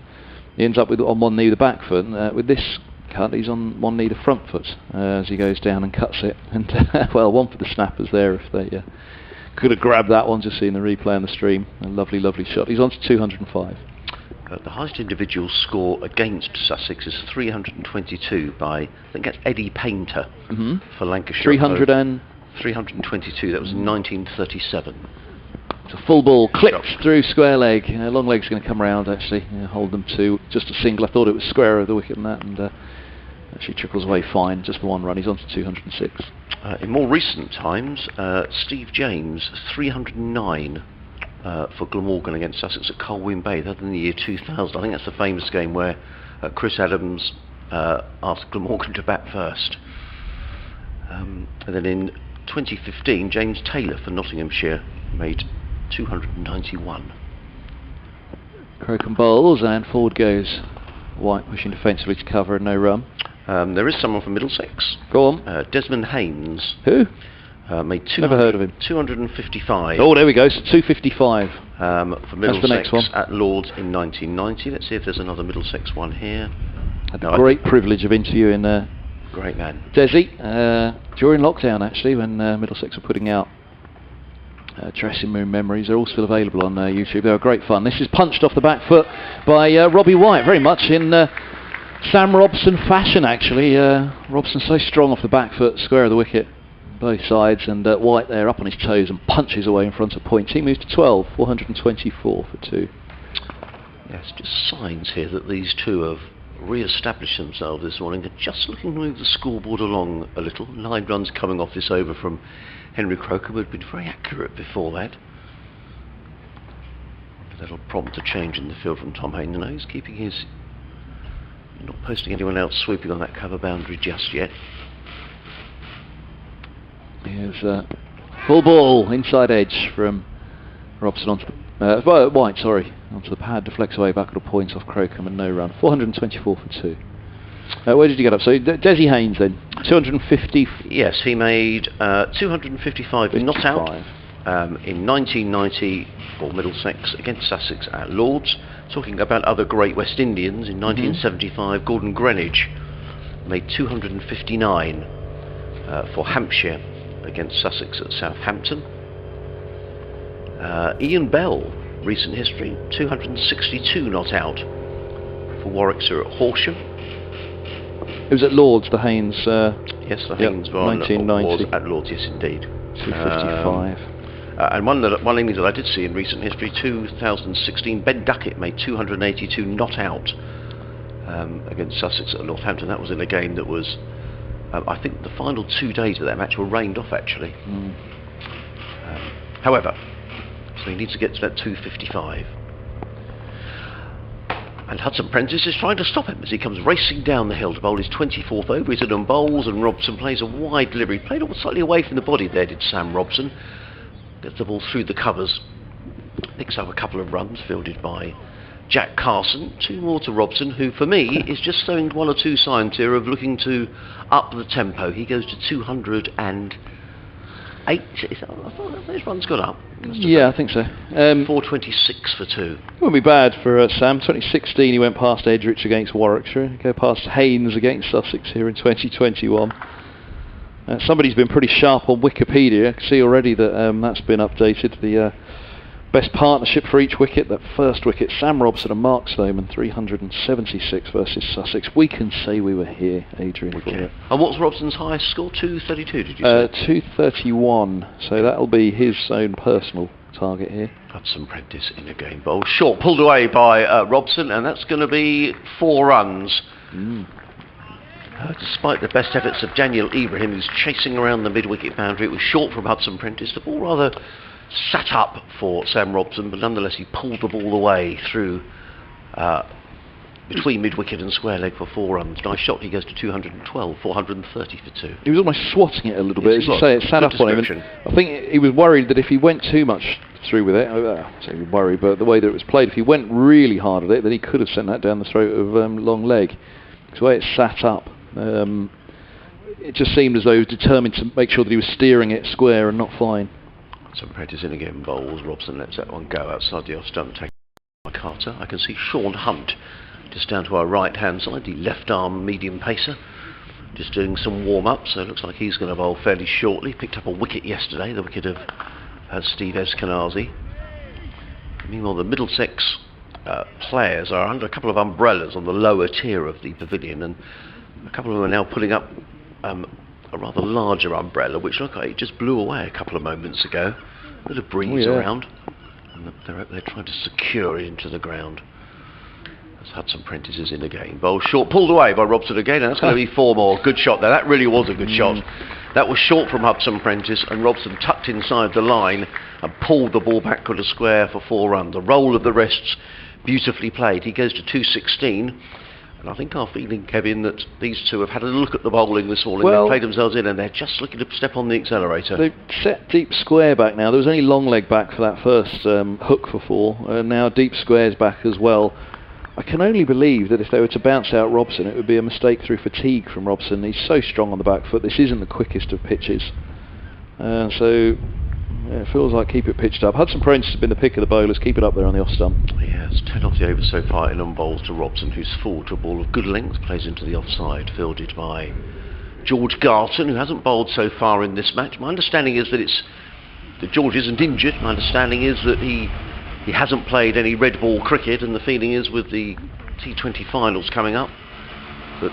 he ends up with on one knee the back foot. With this cut, he's on one knee the front foot as he goes down and cuts it. And well, one for the snappers there if they could have grabbed that one, just seeing the replay on the stream. A lovely, lovely shot. He's on to 205. The highest individual score against Sussex is 322 by, I think that's Eddie Painter for Lancashire. 322, that was in 1937. It's a full ball, clipped through square leg. Long leg's going to come round, actually. Hold them to just a single. I thought it was square of the wicket and that, and actually trickles away fine. Just the 1 run. He's on to 206. In more recent times, Steve James, 309 for Glamorgan against Sussex at Colwyn Bay. That in the year 2000. I think that's the famous game where Chris Adams asked Glamorgan to bat first. And then in 2015, James Taylor for Nottinghamshire made 291. Crocombe bowls and forward goes White, pushing defensively to cover and no run. There is someone from Middlesex. Go on. Desmond Haynes. Who? Made Never heard of him. 255. Oh, there we go. So 255. For Middlesex the next one. at Lords in 1990. Let's see if there's another Middlesex one here. Had the great privilege of interviewing great man Desi during lockdown, actually, when Middlesex were putting out dressing room memories. They're all still available on YouTube. They were great fun. This is punched off the back foot by Robbie White, very much in Sam Robson fashion, actually. Robson's so strong off the back foot, square of the wicket, both sides, and White there up on his toes and punches away in front of points. He moves to 12, 424 for 2. Yes, just signs here that these two have re-established themselves this morning. They're just looking to move the scoreboard along a little. 9 runs coming off this over from Henry Crocombe, who had been very accurate before that. That'll prompt a change in the field from Tom Hayden. No, he's keeping his... not posting anyone else swooping on that cover boundary just yet. Here's full ball, inside edge from Robson onto the... White, sorry, onto the pad, deflects away back at a point off Crocombe and no run. 424 for 2. Where did you get up? So Desi Haynes then, 250... Yes, he made 255 not out in 1990 for Middlesex against Sussex at Lords. Talking about other great West Indians, in 1975 Gordon Greenwich made 259 for Hampshire against Sussex at Southampton. Ian Bell, recent history, 262 not out for Warwickshire at Horsham. It was at Lords, the Haynes... yes, the Haynes one 1990. was at Lords, yes indeed. 255. And one innings that I did see in recent history, 2016, Ben Duckett made 282 not out against Sussex at Northampton. That was in a game that was, I think the final 2 days of that match were rained off actually. However, so he needs to get to that 255. And Hudson Prentice is trying to stop him as he comes racing down the hill to bowl his 24th over. He's in on bowls, and Robson plays a wide delivery. Played slightly away from the body there, did Sam Robson. Gets the ball through the covers. Picks up a couple of runs, fielded by Jack Carson. 2 more to Robson, who for me is just showing 1 or 2 signs here of looking to up the tempo. He goes to 208. I thought his run's gone up. Yeah, I think so. 426 for 2. Wouldn't be bad for Sam. 2016 he went past Edrich against Warwickshire. He go past Haynes against Sussex here in 2021. Somebody's been pretty sharp on Wikipedia. I can see already that that's been updated. The best partnership for each wicket, that first wicket, Sam Robson and Mark Stoneman, 376 versus Sussex. We can say we were here, Adrian. And what's Robson's highest score? 232, did you say? 231, so that'll be his own personal target here. Hudson Prentice in a game bowl. Short, pulled away by Robson, and that's going to be 4 runs. Despite the best efforts of Daniel Ibrahim, who's chasing around the mid-wicket boundary, it was short from Hudson Prentice. The ball rather sat up for Sam Robson, but nonetheless he pulled the ball away through between mid-wicket and square leg for 4 runs. Nice shot. He goes to 212, 430 for 2. He was almost swatting it a little bit, as you say. It sat Good up on him. And I think he was worried that if he went too much through with it, I say he was worried, but the way that it was played, if he went really hard at it, then he could have sent that down the throat of long leg. The way it sat up, it just seemed as though he was determined to make sure that he was steering it square and not flying. Some Prentice in again, bowls. Robson lets that one go outside the off stump, taken by Carter. I can see Sean Hunt just down to our right hand side, the left arm medium pacer, just doing some warm up, so it looks like he's going to bowl fairly shortly. Picked up a wicket yesterday, the wicket of Steve Eskenazi. Meanwhile, the Middlesex players are under a couple of umbrellas on the lower tier of the pavilion, and a couple of them are now pulling up a rather larger umbrella, which look like it just blew away a couple of moments ago. A bit of breeze around, and they're trying to secure it into the ground. As Hudson Prentice is in again. Bowl short, pulled away by Robson again, and that's going to be 4 more. Good shot there. That really was a good shot. That was short from Hudson Prentice, and Robson tucked inside the line and pulled the ball back to the square for 4 runs. The roll of the wrists, beautifully played. He goes to 216. And I think our feeling, Kevin, that these two have had a look at the bowling this morning. They've played themselves in, and they're just looking to step on the accelerator. They've set deep square back now. There was only long leg back for that first hook for 4, and now deep squares back as well. I can only believe that if they were to bounce out Robson, it would be a mistake through fatigue from Robson. He's so strong on the back foot. This isn't the quickest of pitches. So it feels like keep it pitched up. Hudson Prentice has been the pick of the bowlers. Keep it up there on the off stump. Yeah, it's 10 off the over so far in on bowls to Robson, who's full to a ball of good length, plays into the offside, fielded by George Garton, who hasn't bowled so far in this match. My understanding is that George isn't injured. My understanding is that he hasn't played any red ball cricket, and the feeling is with the T20 finals coming up that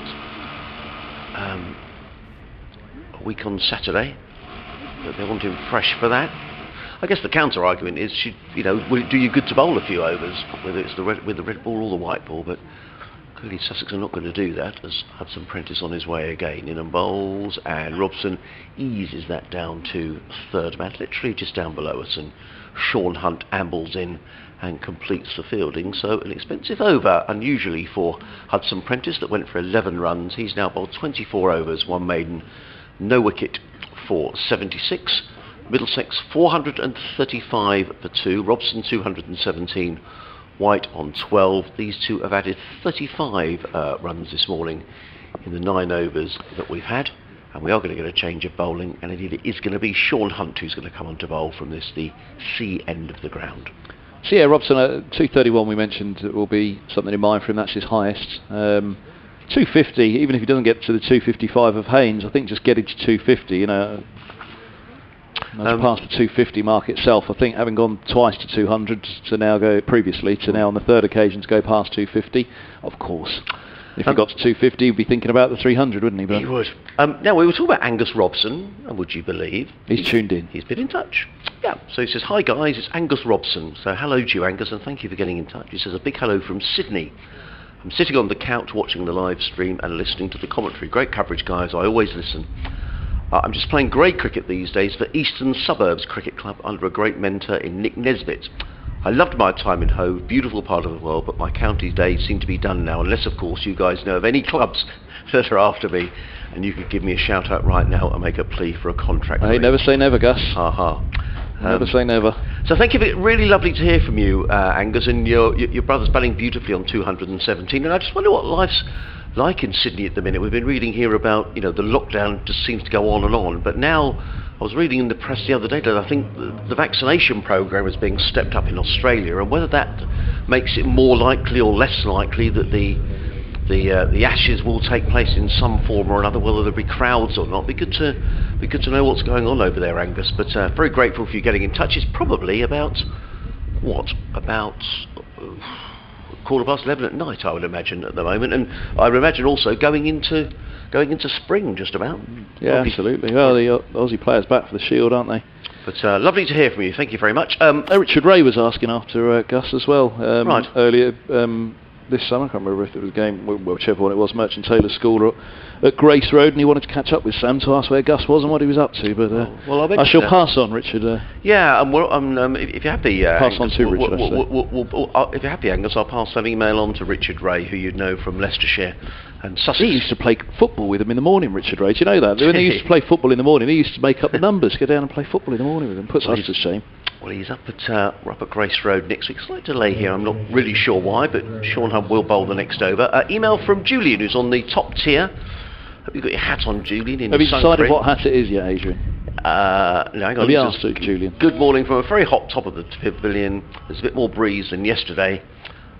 a week on Saturday, that they want him fresh for that. I guess the counter argument is, will it do you good to bowl a few overs, whether it's with the red ball or the white ball? But clearly Sussex are not going to do that, as Hudson Prentice on his way again in and bowls, and Robson eases that down to third man, literally just down below us, and Sean Hunt ambles in and completes the fielding. So an expensive over, unusually for Hudson Prentice, that went for 11 runs. He's now bowled 24 overs, 1 maiden, no wicket for 76. Middlesex 435 for 2, Robson 217, White on 12. These two have added 35 runs this morning in the 9 overs that we've had, and we are going to get a change of bowling, and indeed it is going to be Sean Hunt who's going to come on to bowl from the C end of the ground. So yeah, Robson 231 we mentioned will be something in mind for him. That's his highest. 250, even if he doesn't get to the 255 of Haynes, I think just getting to 250, past the 250 mark itself, I think having gone twice to 200 to now go previously to now on the third occasion to go past 250, of course. If he got to 250, he'd be thinking about the 300, wouldn't he? He would. Now, we were talking about Angus Robson, and would you believe? He's tuned in. He's been in touch. Yeah. So he says, "Hi guys, it's Angus Robson." So hello to you, Angus, and thank you for getting in touch. He says, "A big hello from Sydney." I'm sitting on the couch watching the live stream and listening to the commentary. Great coverage, guys. I always listen. I'm just playing grade cricket these days for Eastern Suburbs Cricket Club under a great mentor in Nick Nesbitt. I loved my time in Hove, beautiful part of the world, but my county days seem to be done now, unless, of course, you guys know of any clubs that are after me, and you could give me a shout out right now and make a plea for a contract. Hey, never say never, Gus. Ha ha. Never say never. So thank you. Really lovely to hear from you, Angus, and your brother's batting beautifully on 217. And I just wonder what life's like in Sydney at the minute. We've been reading here about, the lockdown just seems to go on and on. But now, I was reading in the press the other day that I think the vaccination program is being stepped up in Australia, and whether that makes it more likely or less likely that the Ashes will take place in some form or another, whether there'll be crowds or not. Be good to know what's going on over there, Angus. But very grateful for you getting in touch. It's probably about 11:15 at night, I would imagine, at the moment, and I would imagine also going into spring just about. Yeah, absolutely. Well, the Aussie players back for the Shield, aren't they? But lovely to hear from you. Thank you very much. Richard Ray was asking after Gus as well. Right. Earlier this summer, I can't remember if it was a game, whichever one it was, Merchant Taylor School or at Grace Road, and he wanted to catch up with Sam to ask where Gus was and what he was up to. But I shall pass on, Richard. Yeah, if you're happy, pass Angus, on to Richard. if you're happy, Angus, I'll pass that email on to Richard Ray, who you know from Leicestershire and Sussex. He used to play football with him in the morning, Richard Ray. Do you know that? When they used to play football in the morning, he used to make up the numbers, go down and play football in the morning with him. Puts us to shame. Well, he's up at Grace Road next week. Slight delay here. I'm not really sure why, but Sean Hunt will bowl the next over. Email from Julian, who's on the top tier. Hope you've got your hat on, Julian. Have you decided what hat it is yet, Adrian? No, hang on. Have you asked it, Julian? Good morning from a very hot top of the pavilion. There's a bit more breeze than yesterday.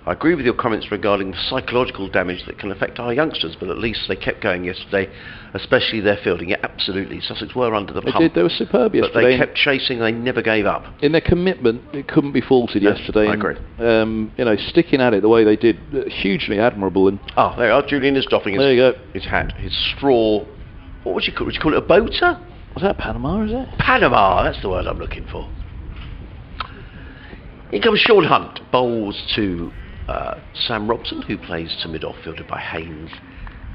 I agree with your comments regarding the psychological damage that can affect our youngsters, but at least they kept going yesterday, especially their fielding. Yeah, absolutely. Sussex were under the pump. They did. They were superb yesterday. But they kept chasing. They never gave up. In their commitment, it couldn't be faulted yesterday. I agree. Sticking at it the way they did, hugely admirable. And there you are. Julian is doffing his hat, his straw. What would you call it? Would you call it a boater? Was that Panama, is it? Panama, that's the word I'm looking for. Here comes Sean Hunt, bowls to Sam Robson, who plays to mid-off, fielded by Haynes,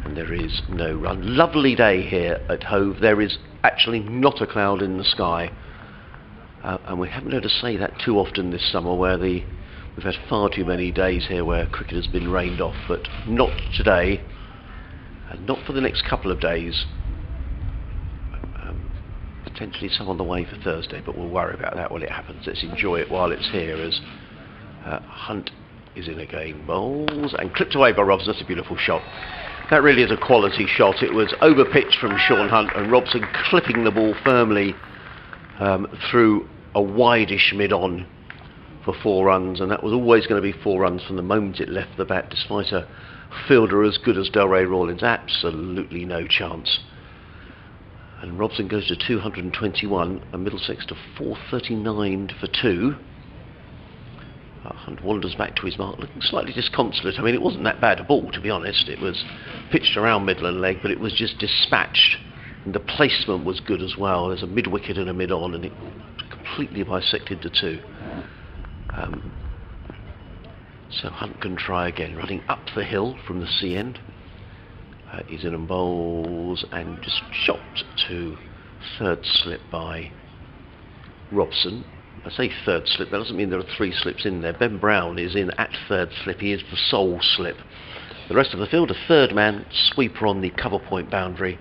and there is no run. Lovely day here at Hove. There is actually not a cloud in the sky, and we haven't heard us say that too often this summer, where we've had far too many days here where cricket has been rained off, but not today, and not for the next couple of days. Potentially some on the way for Thursday, but we'll worry about that when it happens. Let's enjoy it while it's here, as Hunt is in again, bowls and clipped away by Robson. That's a beautiful shot. That really is a quality shot. It was over pitched from Sean Hunt, and Robson clipping the ball firmly through a wide-ish mid-on for 4 runs, and that was always going to be 4 runs from the moment it left the bat, despite a fielder as good as Delray Rawlins. Absolutely no chance. And Robson goes to 221 and Middlesex to 439 for 2. Hunt wanders back to his mark, looking slightly disconsolate. I mean, it wasn't that bad a ball, to be honest. It was pitched around middle and leg, but it was just dispatched. And the placement was good as well. There's a mid-wicket and a mid-on, and it completely bisected the 2. So Hunt can try again, running up the hill from the sea end. He's in and bowls, and just shot to third slip by Robson. I say third slip, that doesn't mean there are 3 slips in there. Ben Brown is in at third slip. He is the sole slip. The rest of the field, a third man, sweeper on the cover point boundary,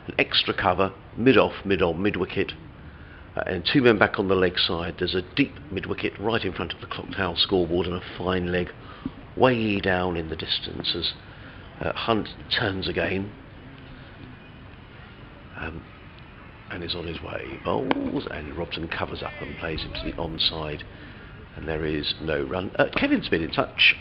an extra cover, mid-off, mid-on, mid-wicket, and 2 men back on the leg side. There's a deep mid-wicket right in front of the clock tower scoreboard, and a fine leg way down in the distance as Hunt turns again and is on his way. Bowls, and Robson covers up and plays him to the onside, and there is no run. Kevin's been in touch.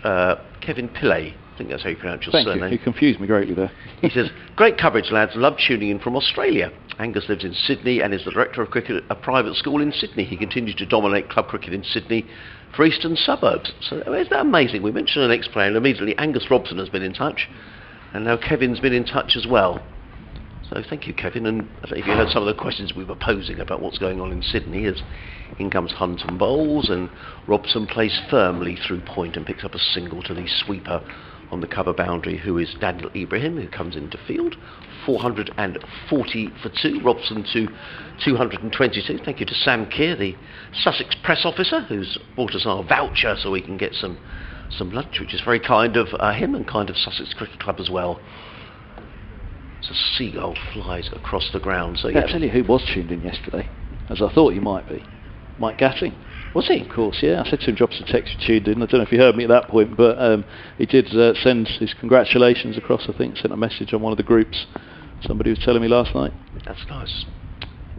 Kevin Pillay, I think that's how you pronounce your surname. Thank you. You confused me greatly there. He says, great coverage, lads. Love tuning in from Australia. Angus lives in Sydney and is the director of cricket at a private school in Sydney. He continues to dominate club cricket in Sydney for Eastern Suburbs. So isn't that amazing? We mentioned an ex-player, and immediately Angus Robson has been in touch, and now Kevin's been in touch as well. So thank you, Kevin. And I don't know if you heard some of the questions we were posing about what's going on in Sydney, as in comes Hunt and bowls, and Robson plays firmly through point and picks up a single to the sweeper on the cover boundary, who is Daniel Ibrahim, who comes into field. 440 for 2, Robson to 222. Thank you to Sam Keir, the Sussex press officer, who's bought us our voucher so we can get some lunch, which is very kind of him and kind of Sussex Cricket Club as well. So a seagull flies across the ground. So yeah, I'll tell you who was tuned in yesterday, as I thought you might be. Mike Gatting. Was he? Of course, yeah. I said to him, drops a text, you tuned in. I don't know if you heard me at that point, but he did send his congratulations across, I think, sent a message on one of the groups. Somebody was telling me last night. That's nice.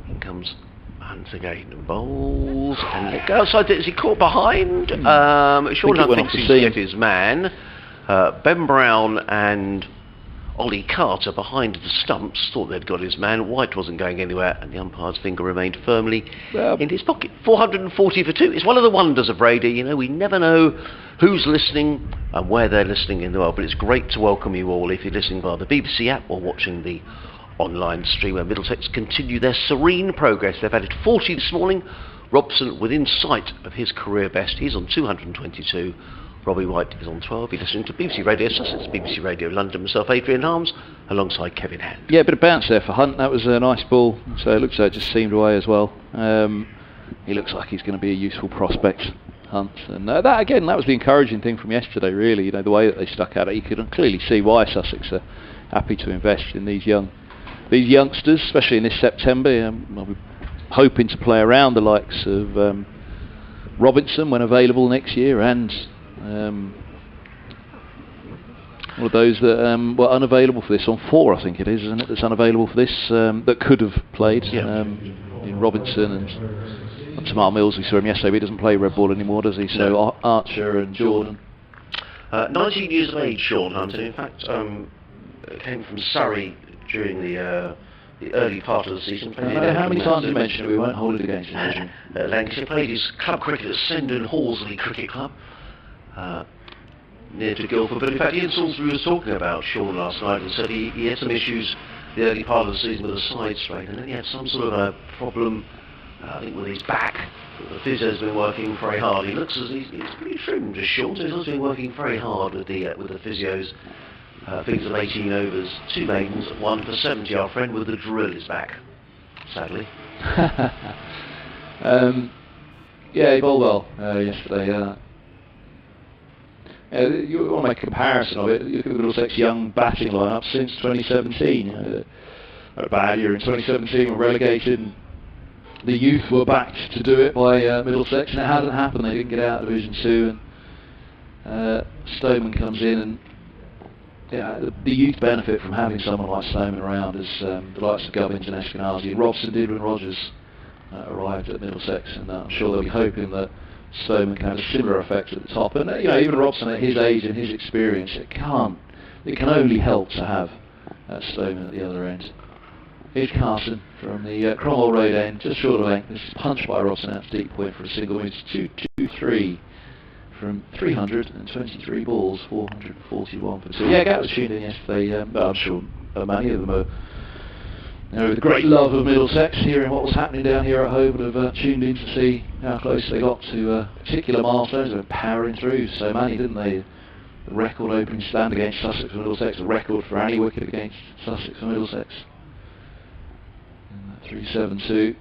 In comes Hunt again. Bowls. And let go outside. Is he caught behind? Sean Hunt thinks he's hit his man. Ben Brown and Ollie Carter behind the stumps thought they'd got his man. White wasn't going anywhere, and the umpire's finger remained firmly in his pocket. 440 for 2. It's one of the wonders of radio. You know, we never know who's listening and where they're listening in the world, but it's great to welcome you all if you're listening via the BBC app or watching the online stream, where Middlesex continue their serene progress. They've added 40 this morning. Robson within sight of his career best. He's on 222. Robbie White is on 12. You're listening to BBC Radio Sussex, BBC Radio London, myself, Adrian Harms, alongside Kevin Hand. Yeah, a bit of bounce there for Hunt. That was a nice ball. So it looks like it just seamed away as well. He looks like he's going to be a useful prospect, Hunt. And that was the encouraging thing from yesterday, really. You know, the way that they stuck at it, you could clearly see why Sussex are happy to invest in these youngsters, especially in this September. I'll be hoping to play around the likes of Robson when available next year, and all of those that were unavailable for this, on 4 I think it is, isn't it, that's unavailable for this, that could have played, in Robinson and Tamar Mills. We saw him yesterday, but he doesn't play red ball anymore, does he? So no. Archer and Jordan. 19 years of age, Sean Hunt, and in fact came from Surrey during the early part of the season. How many times you mentioned we won't hold it against him? Lancashire played his club cricket at Sendon Horsley Cricket Club, near to Guildford. But in fact, Ian Salisbury was talking about Sean last night and said he had some issues the early part of the season with a side strain, and then he had some sort of a problem, I think, with his back. The physio's been working very hard. He looks as he's pretty trimmed, just Sean, so he's also been working very hard with the physios. Figures of 18 overs, 2 maidens, 1 for 70. Our friend with the drill is back, sadly. Yeah, he bowled well yesterday. You want to make a comparison of it. You look at Middlesex young batting lineup since 2017. A bad year in 2017, were relegated. And the youth were backed to do it by Middlesex, and it hadn't happened. They didn't get out of Division 2, and Stoneman comes in, and the youth benefit from having someone like Stoneman around, as the likes of Gubbins and Eskenazi and Robson did when Rogers arrived at Middlesex, and I'm sure they'll be hoping that Stoneman can have a similar effect at the top. And even Robson at his age and his experience, it can only help to have Stoneman at the other end. Here's Carson from the Cromwell Road end, just short of length. This is punched by Robson out to deep point for a single. It's 2-2-3 from 323 balls, 441 for 2. Yeah, Gat was tuned in yesterday. I'm sure many of them are, with a great love of Middlesex, hearing what was happening down here at Hove, and have tuned in to see how close they got to particular milestones. They were powering through so many, didn't they? The record opening stand against Sussex and Middlesex, the record for any wicket against Sussex and Middlesex. 372.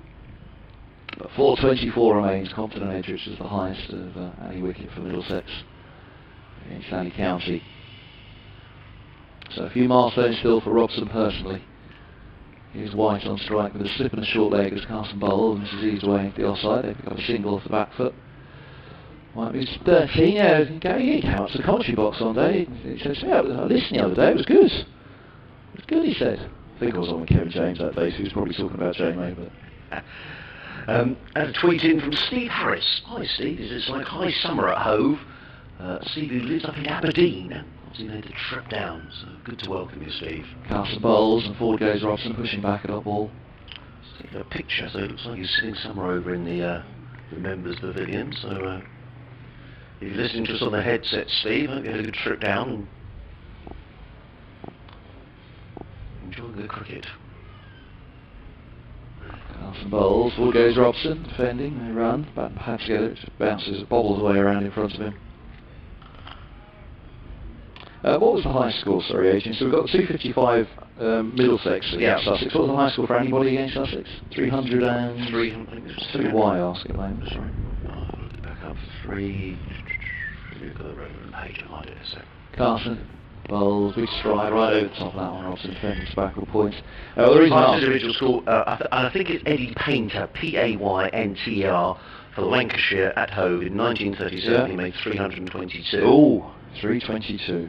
But 424 remains, Compton and Edge, which is the highest of any wicket for Middlesex against Stanley County. So a few milestones still for Robson personally. Here's White on strike with a slip and a short leg as Carson bowls, and this is eased away into the offside. They pick up a single off the back foot. White moves 13. He came up to the commentary box one day. He says, I listened the other day, it was good. It was good, he said. I think I was on with Kevin James that day, so he was probably talking about J-Mo, but... And a tweet in from Steve Harris. Hi Steve, it's like high summer at Hove. Steve, who lives up in Aberdeen, obviously made the trip down, so good to welcome you, Steve. Carson bowls and forward goes Robson, pushing back at up ball. Let's take a picture, so it looks like he's sitting somewhere over in the members' pavilion, so if you're listening to us on the headset, Steve, I hope you had a good trip down and enjoy the cricket. Carson bowls, forward goes Robson, defending, they run, bat and pad together, it just bounces, bobbles away around in front of him. What was the high score, sorry, Adrian? So we've got the 255 Middlesex against Sussex. What was the high score for anybody against Sussex? 300 and... 300. Why ask at the moment? Sorry. Back up 3. Look at the relevant page. I might do this. Carson. Bowles, big stride right over the top of that one. Robson defending his backward points. The reason I asked... individual score, I think it's Eddie Paynter, Payntr, for Lancashire at Hove in 1937. Yeah. He made 322. Oh, 322.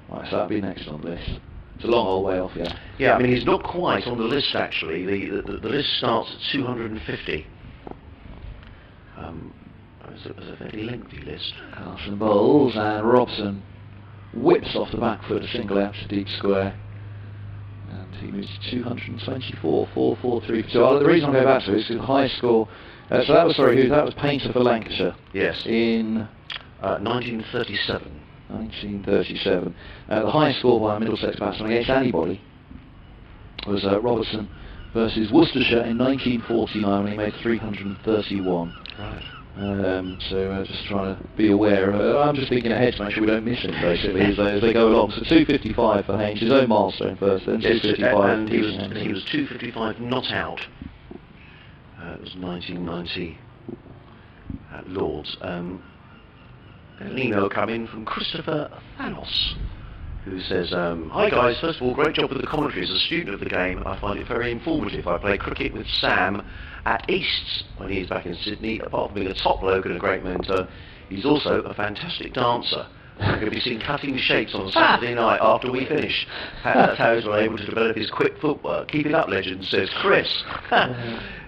Right, so that'll be next on the list. It's a long old way off, yeah. Yeah, I mean, he's not quite on the list, actually. The list starts at 250. It's a fairly lengthy list. Carson Bowles and Robson whips off the back foot a single out to deep square. And he moves to 224, 4, 4, 3. So the reason I go back to it is the high score. So that was, sorry, that was Paynter for Lancashire. Yes. In 1937. 1937. The highest score by a Middlesex batsman against anybody was Robertson versus Worcestershire in 1949 when he made 331. Right. So just trying to be aware. I'm just thinking ahead to make sure we don't miss him basically as they go along. So 255 for Haynes, his own milestone first, then 255. And he was 255 not out. It was 1990 at Lord's. An email come in from Christopher Thanos, who says, "Hi guys, first of all, great job with the commentary. As a student of the game, I find it very informative. I play cricket with Sam at Easts when he's back in Sydney. Apart from being a top bloke and a great mentor, he's also a fantastic dancer. I'm going to be seen cutting shapes on Saturday night after we finish. That's how he's been able to develop his quick footwork. Keep it up, legend," says Chris.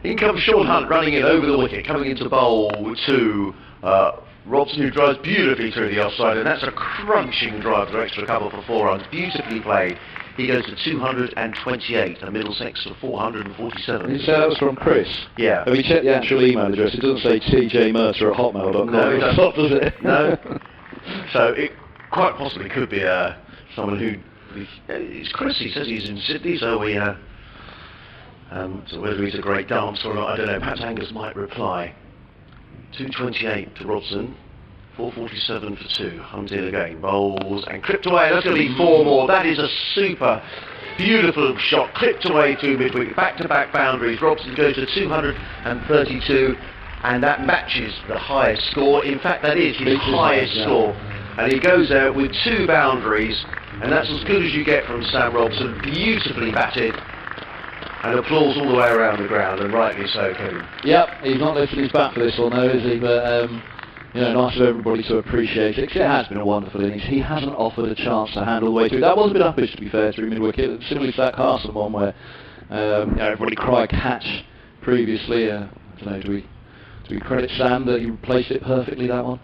In comes Sean Hunt running in over the wicket, coming into bowl to Robson, who drives beautifully through the offside, and that's a crunching drive for extra cover for 4 runs. Beautifully played. He goes to 228, and Middlesex to 447. You say that was from Chris? Yeah. Have you checked the actual email address? It doesn't say tjmerter@hotmail.com. No, it doesn't. Does it? No. So it quite possibly could be someone who... It's Chris, he says he's in Sydney, so we... so whether he's a great dancer or not, I don't know. Perhaps Angus might reply. 228 to Robson, 447 for 2. Hunt in again, bowls and clipped away. That's going to be 4 more. That is a super beautiful shot. Clipped away to midwicket, back-to-back boundaries. Robson goes to 232, and that matches the highest score. In fact, that is his highest score. And he goes out with 2 boundaries, and that's as good as you get from Sam Robson. Beautifully batted. And applause all the way around the ground, and rightly so, Kevin. Yep, he's not lifting his bat for this one though, is he? But, nice of everybody to appreciate it, 'cause it has been a wonderful innings. He hasn't offered a chance to handle the way through. That was a bit uppish, to be fair, through mid-wicket, similarly to that Carson one where everybody cried catch previously. I don't know, do we credit Sam that he replaced it perfectly, that one?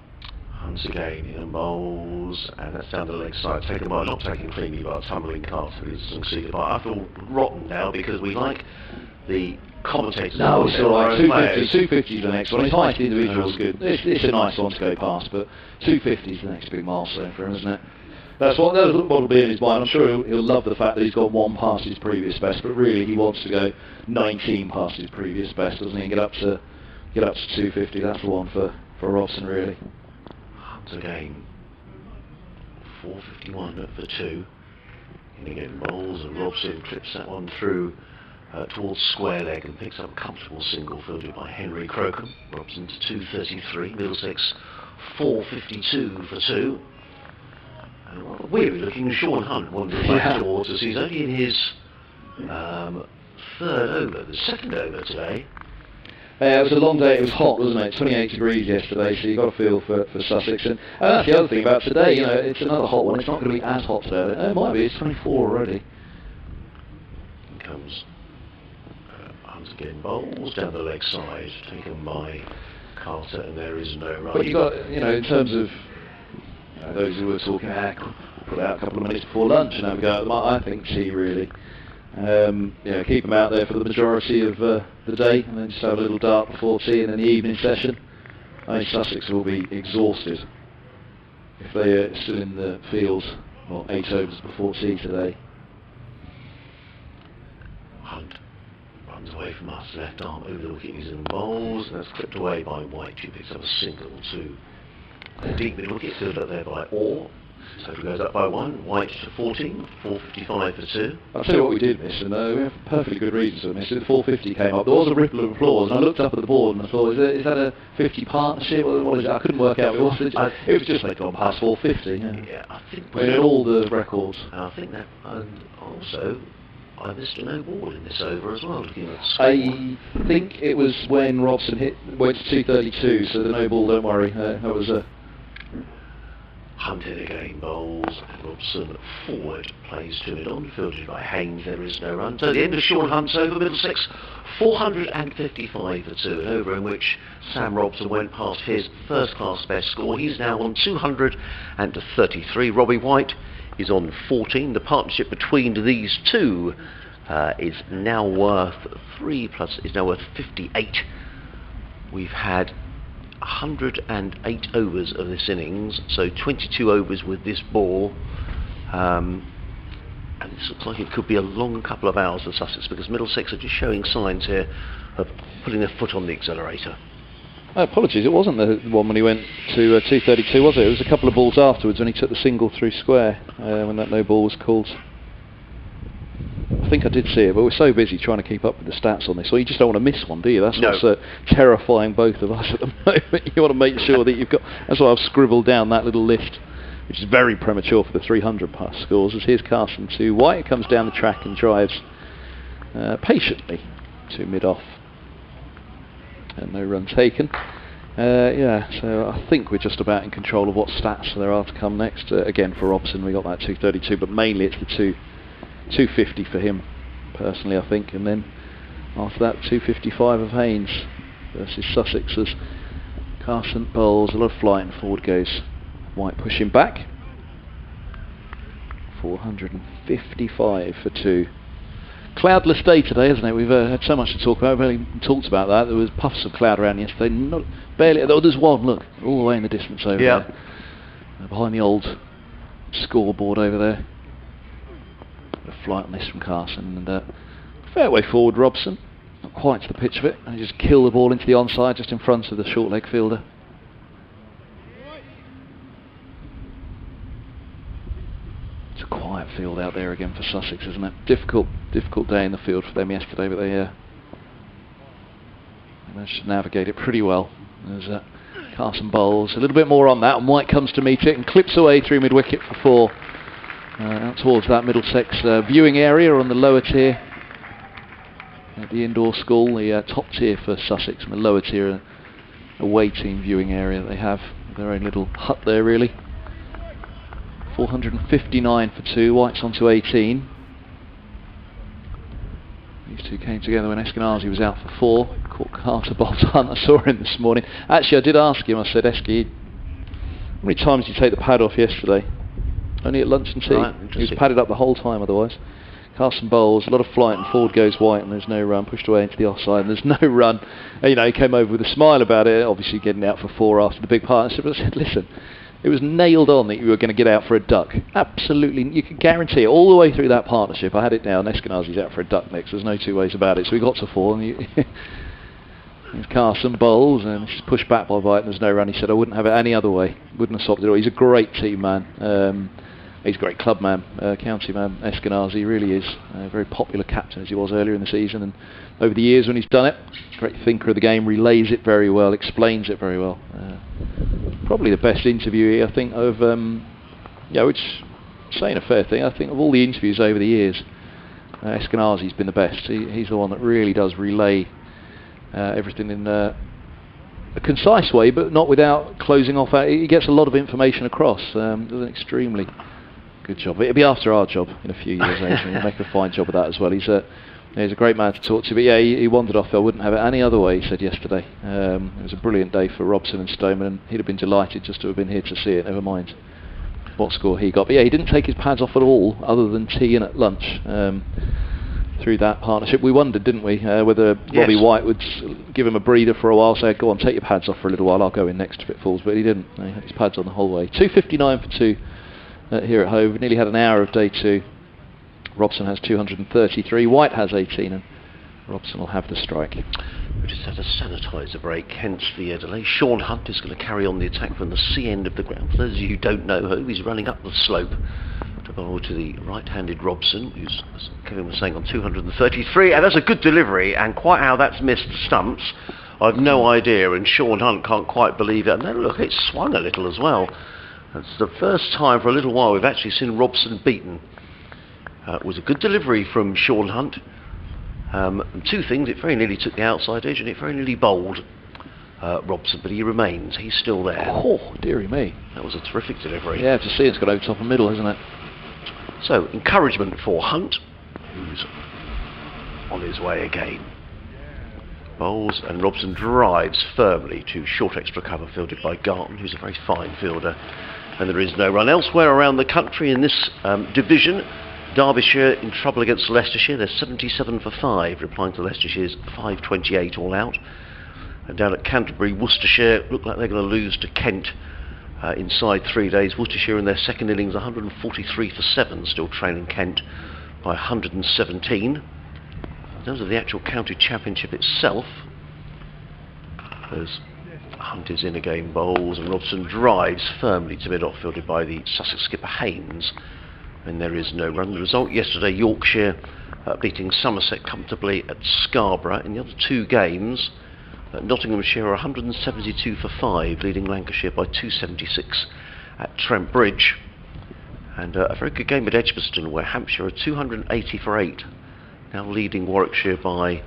Once again, in bowls, and that's down the leg side, taken by, not taken cleanly, but a tumbling cast, and he's succeeded by. I feel rotten now because we like the commentators. No, it's alright. 250 is the next one. His highest individual is good. It's a nice one to go past, but 250 is the next big milestone for him, isn't it? That was what will be in his mind. I'm sure he'll love the fact that he's got 1 past his previous best, but really he wants to go 19 past his previous best, doesn't he? And get up to 250. That's the one for Robson, really. Again, 451 for 2. And again, bowls and Robson clips that one through towards square leg and picks up a comfortable single fielded by Henry Crocombe. Robson to 233, Middlesex 452 for 2. And what a weary looking Sean Hunt wandering back towards us. He's only in his 3rd over, the 2nd over today. It was a long day, it was hot, wasn't it? 28 degrees yesterday, so you've got to feel for Sussex. And that's the other thing about today, it's another hot one. It's not going to be as hot today. It might be, it's 24 already. Here comes Hunt again, bowls down the leg side, taken by Carter, and there is no run. But you've got, in terms of those who were talking about, put out a couple of minutes before lunch and have a go at them, I think tea really. Keep them out there for the majority of the day, and then just have a little dart before tea, and then the evening session. I think Sussex will be exhausted if they are still in the field 8 overs before tea today. Hunt runs away from us, left arm over the wicket, he's in bowls, and that's clipped away by White, who picks up a single to a deep middle wicket, fielded up there by Orr. Total goes up by 1. White to 14, 455 for 2. I'll tell you what we did miss, and we have perfectly good reasons for missing. The 450 came up. There was a ripple of applause, and I looked up at the board and I thought, is that a 50 partnership? What is it? I couldn't work out. It was just they'd gone past 450. Yeah, I think we had all the records. I think that, and also I missed a no ball in this over as well. Looking at I think it was when Robson went to 232, so the no ball. Don't worry. That was a. Hunt in again, bowls, and Robson forward, plays to mid-on, fielded by Haynes, there is no run. So the end of Sean Hunt's over Middlesex, 455 for 2, an over in which Sam Robson went past his first-class best score. He's now on 233. Robbie White is on 14. The partnership between these two is now worth 58. We've had 108 overs of this innings, so 22 overs with this ball, and this looks like it could be a long couple of hours for Sussex, because Middlesex are just showing signs here of putting their foot on the accelerator. Apologies, it wasn't the one when he went to 232, was it? It was a couple of balls afterwards when he took the single through square, when that no ball was called. I think I did see it, but we're so busy trying to keep up with the stats on this. Well, you just don't want to miss one, do you? That's what's terrifying both of us at the moment. You want to make sure that you've got... That's why I've scribbled down that little list, which is very premature for the 300 plus scores. As here's Carson to White, comes down the track and drives patiently to mid-off. And no run taken. So I think we're just about in control of what stats there are to come next. Again, for Robson, we got that 232, but mainly it's the 250 for him, personally, I think, and then after that 255 of Haynes versus Sussex as Carson bowls, a lot of flight and forward goes White pushing back. 455 for 2. Cloudless day today, isn't it? We've had so much to talk about. We've only talked about that. There was puffs of cloud around yesterday. Barely. Oh, there's one. Look, all the way in the distance over there, behind the old scoreboard over there. A flight on this from Carson, and fairway forward Robson, not quite to the pitch of it, and he just kill the ball into the onside just in front of the short leg fielder. It's a quiet field out there again for Sussex, isn't it? Difficult day in the field for them yesterday, but they managed to navigate it pretty well. There's Carson bowls a little bit more on that, and White comes to meet it and clips away through mid-wicket for 4. Out towards that Middlesex viewing area on the lower tier at the indoor school, the top tier for Sussex, and the lower tier away team viewing area that they have, their own little hut there really. 459 for 2, White's on to 18. These two came together when Eskenazi was out for 4. Caught Carter bowls Hunt. I saw him this morning. Actually, I did ask him, I said, Esky, how many times did you take the pad off yesterday? Only at lunch and tea. Right, he was padded up the whole time otherwise. Carson bowls, a lot of flight, and forward goes White, and there's no run. Pushed away into the offside, and there's no run. And, he came over with a smile about it, obviously getting out for 4 after the big partnership. But I said, listen, it was nailed on that you were going to get out for a duck. Absolutely, you can guarantee it all the way through that partnership. I had it down. Eskenazi's out for a duck next. There's no two ways about it. So we got to 4, and Carson bowls, and he's pushed back by White, and there's no run. He said, I wouldn't have it any other way. Wouldn't have stopped it all. He's a great team man. He's a great club man, county man, Eskenazi. He really is a very popular captain as he was earlier in the season, and over the years when he's done it, great thinker of the game, relays it very well, explains it very well. Probably the best interviewee, I think, of, which saying a fair thing, I think of all the interviews over the years, Eskenazi's been the best. He's the one that really does relay everything in a concise way, but not without closing off. He gets a lot of information across. Does an extremely good job. It'll be after our job in a few years. He'll make a fine job of that as well. He's a great man to talk to. But yeah, he wandered off. I wouldn't have it any other way, he said yesterday. It was a brilliant day for Robson and Stoneman, and he'd have been delighted just to have been here to see it, never mind what score he got. But yeah, he didn't take his pads off at all, other than tea and at lunch. Through that partnership, we wondered, didn't we, whether Robbie White would give him a breather for a while, say, go on, take your pads off for a little while, I'll go in next if it falls, but he didn't. He had his pads on the whole way. 259 for 2 here at Hove. We nearly had an hour of day 2. Robson has 233, White has 18, and Robson will have the strike. We just had a sanitizer break, hence the delay. Sean Hunt is going to carry on the attack from the C end of the ground. For those of you who don't know Hove, he's running up the slope to bowl to the right-handed Robson, who's, as Kevin was saying, on 233, and that's a good delivery, and quite how that's missed the stumps, I've no idea, and Sean Hunt can't quite believe it. And then look, it's swung a little as well. It's the first time for a little while we've actually seen Robson beaten. It was a good delivery from Sean Hunt. And two things, it very nearly took the outside edge and it very nearly bowled Robson, but he remains, he's still there. Oh, dearie me. That was a terrific delivery. Yeah, to see it's got over top and middle, hasn't it? So, encouragement for Hunt, who's on his way again. Bowls and Robson drives firmly to short extra cover fielded by Garton, who's a very fine fielder. And there is no run elsewhere around the country in this division. Derbyshire in trouble against Leicestershire. They're 77 for 5, replying to Leicestershire's 528 all out. And down at Canterbury, Worcestershire look like they're going to lose to Kent inside 3 days. Worcestershire in their second innings 143 for 7, still trailing Kent by 117. In terms of the actual county championship itself, as Hunt is in again, bowls, and Robson drives firmly to mid-off, fielded by the Sussex skipper Haynes. And there is no run. The result yesterday, Yorkshire beating Somerset comfortably at Scarborough. In the other two games, Nottinghamshire are 172 for 5, leading Lancashire by 276 at Trent Bridge. And a very good game at Edgbaston, where Hampshire are 280 for 8, now leading Warwickshire by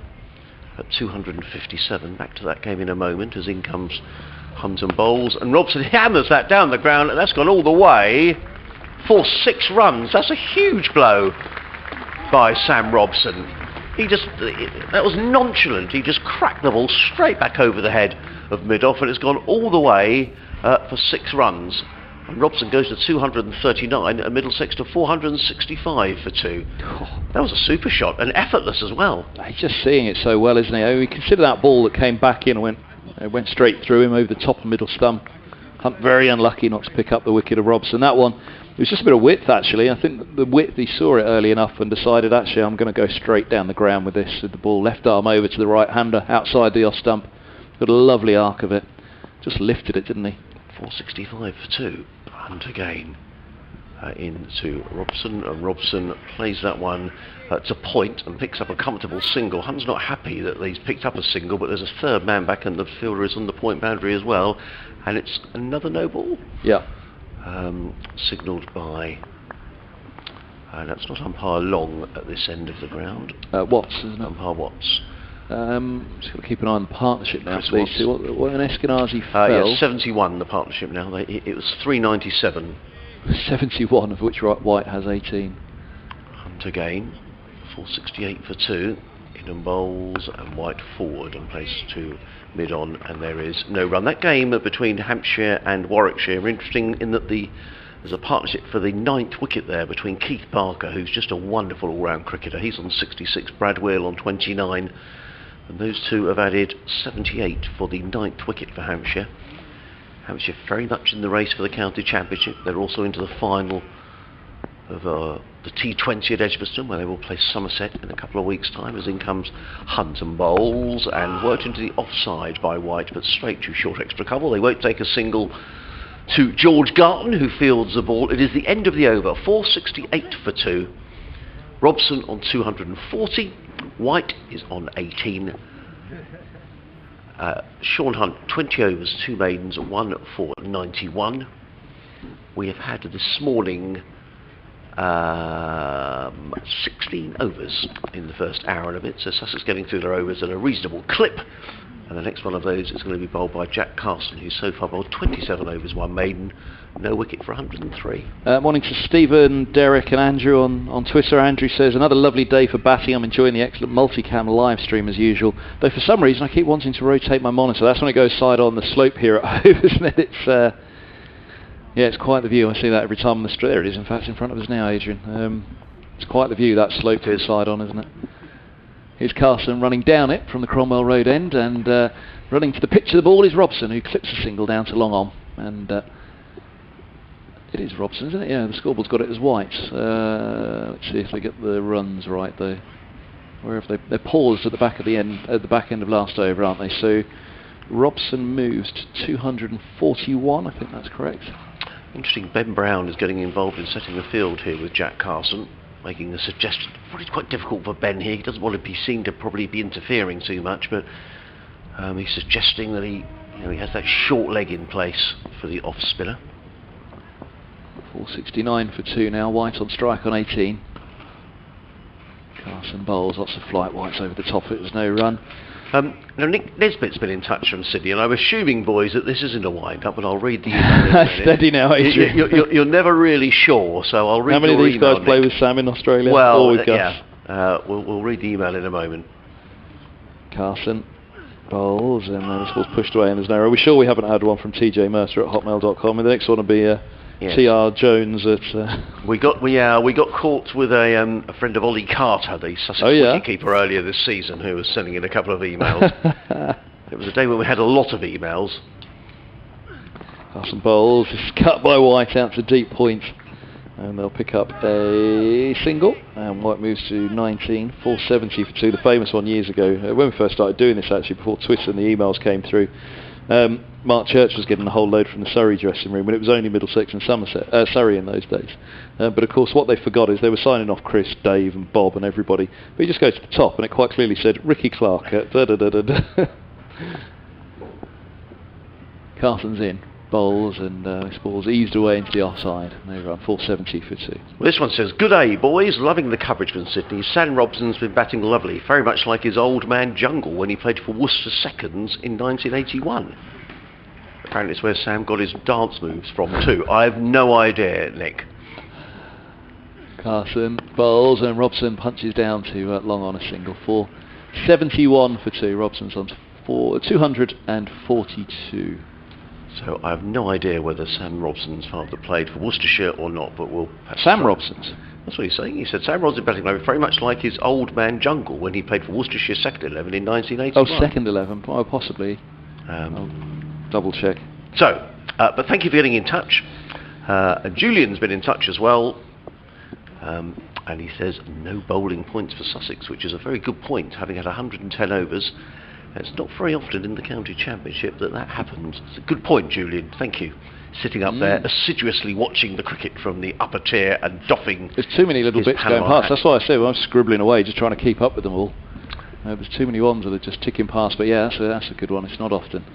257. Back to that game in a moment, as in comes Hunt and bowls, and Robson hammers that down the ground, and that's gone all the way for 6 runs. That's a huge blow by Sam Robson. That was nonchalant. He just cracked the ball straight back over the head of mid-off, and it's gone all the way for 6 runs. And Robson goes to 239 and Middlesex to 465 for 2. That was a super shot, and effortless as well. He's just seeing it so well, isn't he? I mean, consider that ball that came back in and went straight through him over the top of middle stump. Hunt very unlucky not to pick up the wicket of Robson. That one, it was just a bit of width actually. I think the width, he saw it early enough and decided, actually, I'm going to go straight down the ground with this, with the ball left arm over to the right hander outside the off stump. Got a lovely arc of it. Just lifted it, didn't he? 465 for 2. Hunt again into Robson, and Robson plays that one to point and picks up a comfortable single. Hunt's not happy that he's picked up a single, but there's a third man back and the fielder is on the point boundary as well, and it's another no ball. Yeah. Signalled by, that's not umpire Long at this end of the ground. Watts, isn't it? Umpire Watts. Just got to keep an eye on the partnership now. Chris Please see what an Eskenazi fell. Yeah, 71 the partnership now. It was 397. 71, of which White has 18. Hunt again, 468 for 2. In and bowls, and White forward and plays to mid-on, and there is no run. That game between Hampshire and Warwickshire, interesting in that there's a partnership for the 9th wicket there between Keith Parker, who's just a wonderful all-round cricketer. He's on 66, Brad Wheel on 29. And those two have added 78 for the 9th wicket for Hampshire. Hampshire very much in the race for the county championship. They're also into the final of the T20 at Edgbaston, where they will play Somerset in a couple of weeks' time, as in comes Hunt and bowls, and worked into the offside by White, but straight to short extra cover. They won't take a single to George Garton, who fields the ball. It is the end of the over, 468 for 2. Robson on 240. White is on 18. Sean Hunt, 20 overs, 2 maidens, 1 for 91. We have had this morning 16 overs in the first hour and a bit, so Sussex getting through their overs at a reasonable clip. And the next one of those is going to be bowled by Jack Carson, who's so far bowled 27 overs, 1 maiden, no wicket for 103. Morning to Stephen, Derek and Andrew on Twitter. Andrew says, another lovely day for batting. I'm enjoying the excellent multicam live stream as usual, though for some reason I keep wanting to rotate my monitor. That's when it goes side on the slope here at Hove, isn't it? Yeah, it's quite the view. I see that every time on the street. There it is, in fact, in front of us now, Adrian. It's quite the view, that slope to the side on, isn't it? Here's Carson running down it from the Cromwell Road end, and running to the pitch of the ball is Robson, who clips a single down to long on. And it is Robson, isn't it? Yeah, the scoreboard's got it as White. Let's see if they get the runs right, though. Where have they paused at the back end of last over, aren't they? So Robson moves to 241, I think that's correct. Interesting, Ben Brown is getting involved in setting the field here with Jack Carson, making a suggestion. Probably quite difficult for Ben here. He doesn't want to be seen to probably be interfering too much, but he's suggesting that he has that short leg in place for the off spinner. 469 for 2 now. White on strike on 18. Carson bowls, lots of flight. White's over the top. It was no run. Now Nick Nesbitt's been in touch from Sydney, and I'm assuming, boys, that this isn't a wind-up, but I'll read the email. Steady now, Adrian. You're never really sure, so I'll read. How many of these email, guys play Nick. with Sam in Australia? Well, with Gus? yeah. We'll read the email in a moment. Carson bowls, and then this ball's pushed away, and there's no error. We're sure we haven't had one from TJ Mercer at hotmail.com, and the next one will be TR Jones at. We got caught with a friend of Ollie Carter, the Sussex wicketkeeper, earlier this season, who was sending in a couple of emails. It was a day when we had a lot of emails. Carson bowls, is cut by White out to deep point, and they'll pick up a single, and White moves to 19, 470 for 2, the famous one years ago. When we first started doing this, actually, before Twitter and the emails came through, Mark Church was getting a whole load from the Surrey dressing room when it was only Middlesex and Surrey in those days. But of course what they forgot is they were signing off Chris, Dave and Bob and everybody. But you just go to the top and it quite clearly said Ricky Clark at da-da-da-da-da. Carson's in, bowls, and this ball's eased away into the offside. No run, 470 for 2. Well, this one says, "Good day, boys. Loving the coverage from Sydney. Sam Robson's been batting lovely, very much like his old man Jungle when he played for Worcester Seconds in 1981. Apparently it's where Sam got his dance moves from too. I have no idea, Nick." Carson bowls, and Robson punches down to long on a single. 471 for 2. Robson's on 242. So I have no idea whether Sam Robson's father played for Worcestershire or not, but we'll... Sam Robson's? That's what he's saying. He said Sam Robson batting very much like his old man Jungle when he played for Worcestershire second 11 in 1981. Oh, second 11, oh, possibly. I'll double check. So, but thank you for getting in touch. And Julian's been in touch as well. And he says no bowling points for Sussex, which is a very good point, having had 110 overs. It's not very often in the county championship that happens. It's a good point, Julian. Thank you. Sitting up there, assiduously watching the cricket from the upper tier and doffing. There's too many little bits going past. That's why I say I'm scribbling away, just trying to keep up with them all. There's too many ones that are just ticking past. But yeah, that's a good one. It's not often.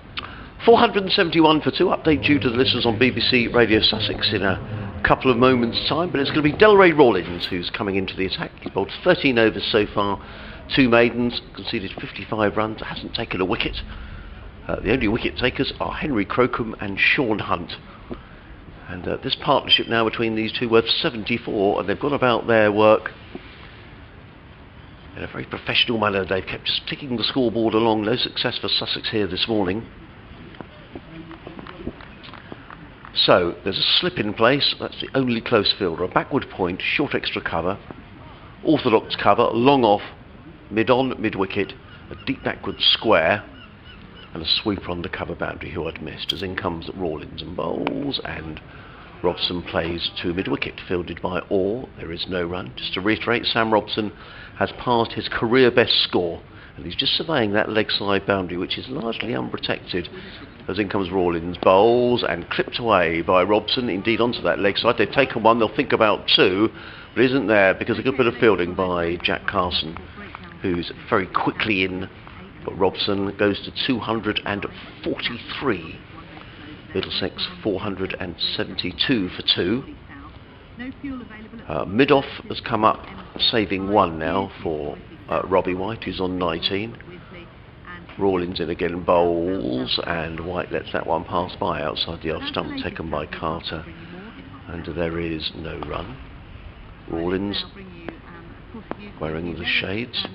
471 for 2. Update due to the listeners on BBC Radio Sussex in a couple of moments' time. But it's going to be Delray Rawlins who's coming into the attack. He's bowled 13 overs so far. 2 maidens, conceded 55 runs, hasn't taken a wicket. The only wicket takers are Henry Crocombe and Sean Hunt. And this partnership now between these two worth 74, and they've gone about their work in a very professional manner. They've kept just ticking the scoreboard along. No success for Sussex here this morning. So there's a slip in place. That's the only close fielder. A backward point, short extra cover, orthodox cover, long off, mid-on, mid-wicket, a deep backward square, and a sweeper on the cover boundary who I'd missed. As in comes Rawlins and bowls, and Robson plays to mid-wicket, fielded by Orr. There is no run. Just to reiterate, Sam Robson has passed his career best score, and he's just surveying that leg side boundary, which is largely unprotected. As in comes Rawlins, bowls, and clipped away by Robson, indeed onto that leg side. They've taken one, they'll think about 2, but isn't there because a good bit of fielding by Jack Carson, who's very quickly in, but Robson goes to 243. Middlesex 472 for 2. Mid-off has come up, saving 1 now for Robbie White, who's on 19. Rawlins in again, bowls, and White lets that one pass by outside the off stump, taken by Carter, and there is no run. Rawlins wearing the shades.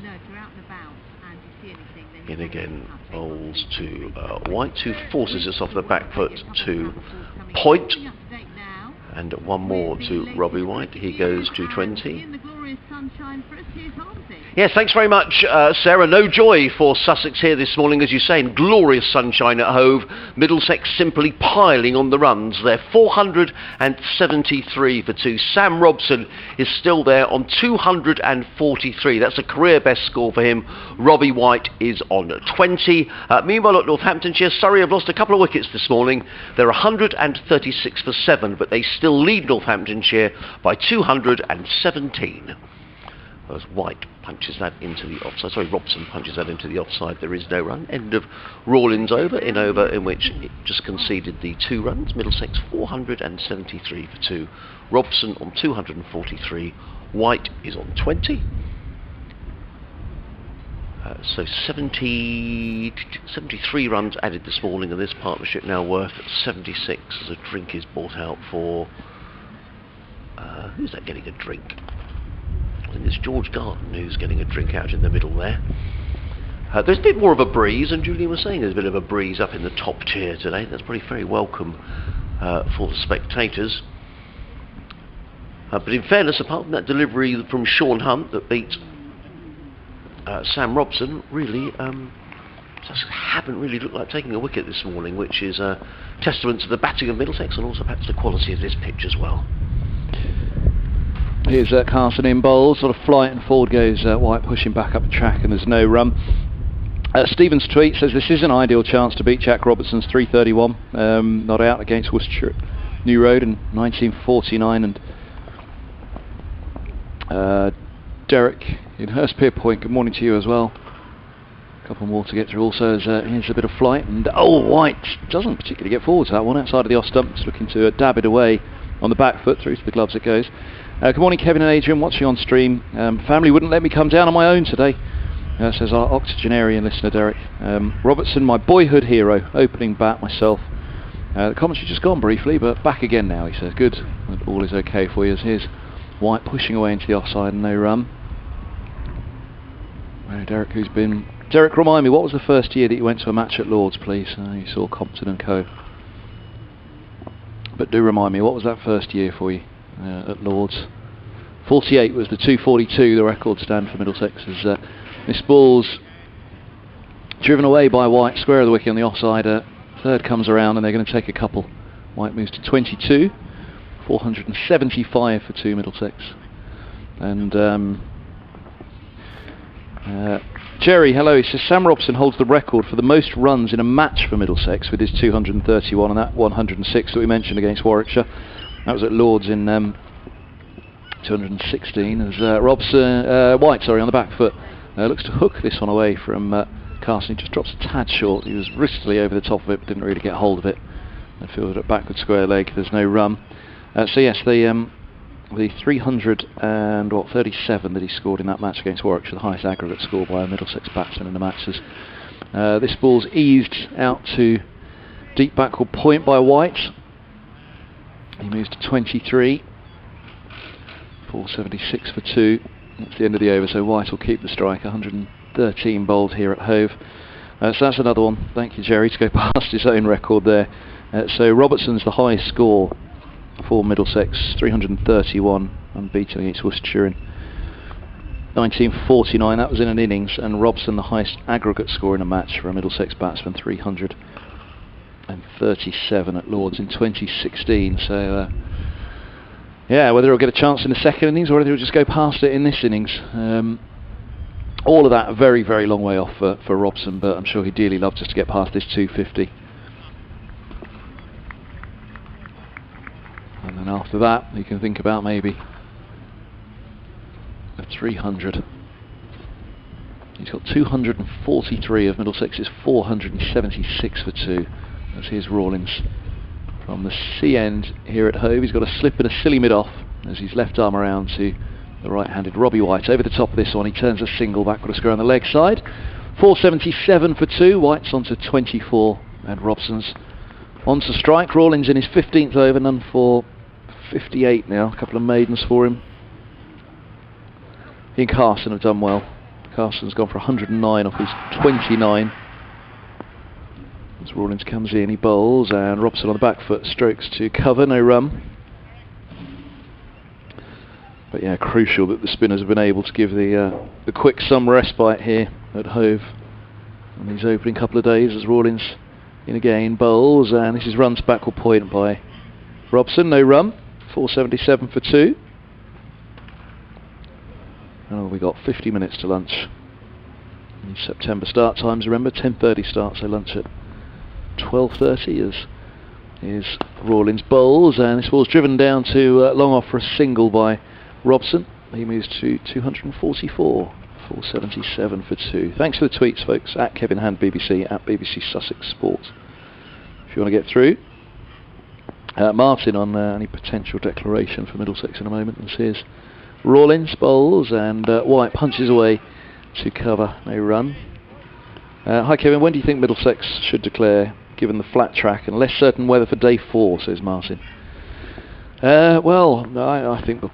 In again, bowls to White, who forces us off the back foot to point, and 1 more to Robbie White. He goes to 20. Yes, thanks very much, Sarah. No joy for Sussex here this morning, as you say, in glorious sunshine at Hove. Middlesex simply piling on the runs. They're 473 for 2. Sam Robson is still there on 243. That's a career best score for him. Robbie White is on 20. Meanwhile, at Northamptonshire, Surrey have lost a couple of wickets this morning. They're 136 for 7, but they still lead Northamptonshire by 217. As White punches that into the offside. Sorry, Robson punches that into the offside. There is no run. End of Rawlins over in which it just conceded the 2 runs. Middlesex 473 for 2. Robson on 243. White is on 20. So 73 runs added this morning, and this partnership now worth 76 as a drink is bought out for... who's that getting a drink? I think it's George Garden who's getting a drink out in the middle there. There's a bit more of a breeze, and Julian was saying there's a bit of a breeze up in the top tier today. That's probably very welcome for the spectators. But in fairness, apart from that delivery from Sean Hunt that beat Sam Robson, really just haven't really looked like taking a wicket this morning, which is a testament to the batting of Middlesex and also perhaps the quality of this pitch as well. Here's Carson in bowls, sort of flight, and forward goes White, pushing back up the track, and there's no run. Stephen's tweet says this is an ideal chance to beat Jack Robertson's 331, not out against Worcestershire at New Road in 1949. And Derek in Hurstpierpoint, good morning to you as well. A couple more to get through also, as here's a bit of flight, and White doesn't particularly get forward to that one, outside of the off stump, just looking to dab it away on the back foot, through to the gloves it goes. Good morning, Kevin and Adrian, watching on stream. Family wouldn't let me come down on my own today, says our octogenarian listener Derek. Robertson, my boyhood hero, opening bat myself. The commentary just gone briefly, but back again now, he says. Good, and all is okay for you. Here's White pushing away into the offside and no run. Derek, Derek, remind me, what was the first year that you went to a match at Lord's, please? You saw Compton and Co. But do remind me, what was that first year for you at Lord's? 48 was the 242, the record stand for Middlesex, as this ball's driven away by White, square of the wicket on the offside. Third comes around and they're going to take a couple. White moves to 22, 475 for 2 Middlesex. And Jerry, hello, he says Sam Robson holds the record for the most runs in a match for Middlesex with his 231, and that 106 that we mentioned against Warwickshire. That was at Lord's in 216, as White on the back foot looks to hook this one away from Carson. He just drops a tad short. He was wristily over the top of it, but didn't really get hold of it. And fielded it backward square leg. There's no run. So yes, the 337 that he scored in that match against Warwickshire, the highest aggregate score by a Middlesex batsman in the matches. This ball's eased out to deep backward point by White. He moves to 23, 476 for 2. That's the end of the over, so White will keep the strike. 113 bowled here at Hove. So that's another one. Thank you, Jerry, to go past his own record there. So Robertson's the highest score for Middlesex, 331, unbeaten against Worcestershire in 1949. That was in an innings, and Robson the highest aggregate score in a match for a Middlesex batsman, 337 at Lord's in 2016. So yeah, whether he'll get a chance in the second innings or whether he'll just go past it in this innings, all of that a very, very long way off for Robson, but I'm sure he'd dearly love just to get past this 250. And then after that, you can think about maybe a 300. He's got 243 of Middlesex's 476 for 2. That's his Rawlins from the C end here at Hove. He's got a slip and a silly mid-off as he's left arm around to the right-handed Robbie White. Over the top of this one, he turns a single backward a square on the leg side. 477 for 2. White's onto 24, and Robson's onto strike. Rawlins in his 15th over, none for 58 now. A couple of maidens for him. He and Carson have done well. Carson's gone for 109 off his 29. As Rawlins comes in, he bowls, and Robson on the back foot strokes to cover, no run. But yeah, crucial that the spinners have been able to give the quick some respite here at Hove on these opening couple of days as Rawlins in again, bowls, and this is run to backward point by Robson, no run, 477 for 2. Oh, we got 50 minutes to lunch. In September start times, remember, 10:30 start, so lunch at 12:30 is Rawlins bowls, and this ball's driven down to long off for a single by Robson. He moves to 244, 477 for 2. Thanks for the tweets, folks, at Kevin Hand BBC, at BBC Sussex Sport. If you want to get through. Martin on any potential declaration for Middlesex in a moment. This is Rawlins bowls, and White punches away to cover, no run. Hi Kevin, when do you think Middlesex should declare, given the flat track and less certain weather for day 4, says Martin? Well, I think all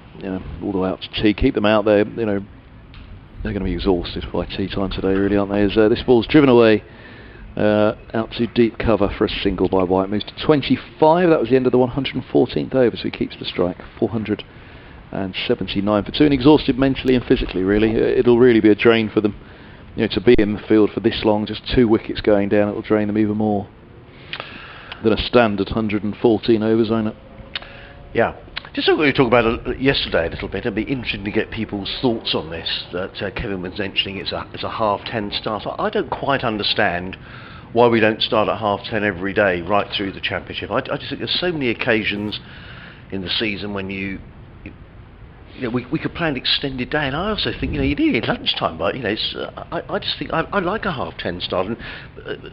the way up to tea, keep them out there. They're going to be exhausted by tea time today, really, aren't they? As this ball's driven away out to deep cover for a single by White. Moves to 25. That was the end of the 114th over, so he keeps the strike. 479 for 2, and exhausted mentally and physically. Really, it'll really be a drain for them. To be in the field for this long, just 2 wickets going down, it'll drain them even more than a standard 114 overs, won't it? Yeah. Just what we were talking about yesterday a little bit. It'd be interesting to get people's thoughts on this. That Kevin was mentioning it's a 10:30 start. I don't quite understand why we don't start at 10:30 every day right through the championship. I just think there's so many occasions in the season when we could plan an extended day, and I also think you need lunchtime, but it's, I just think I like a 10:30 start, and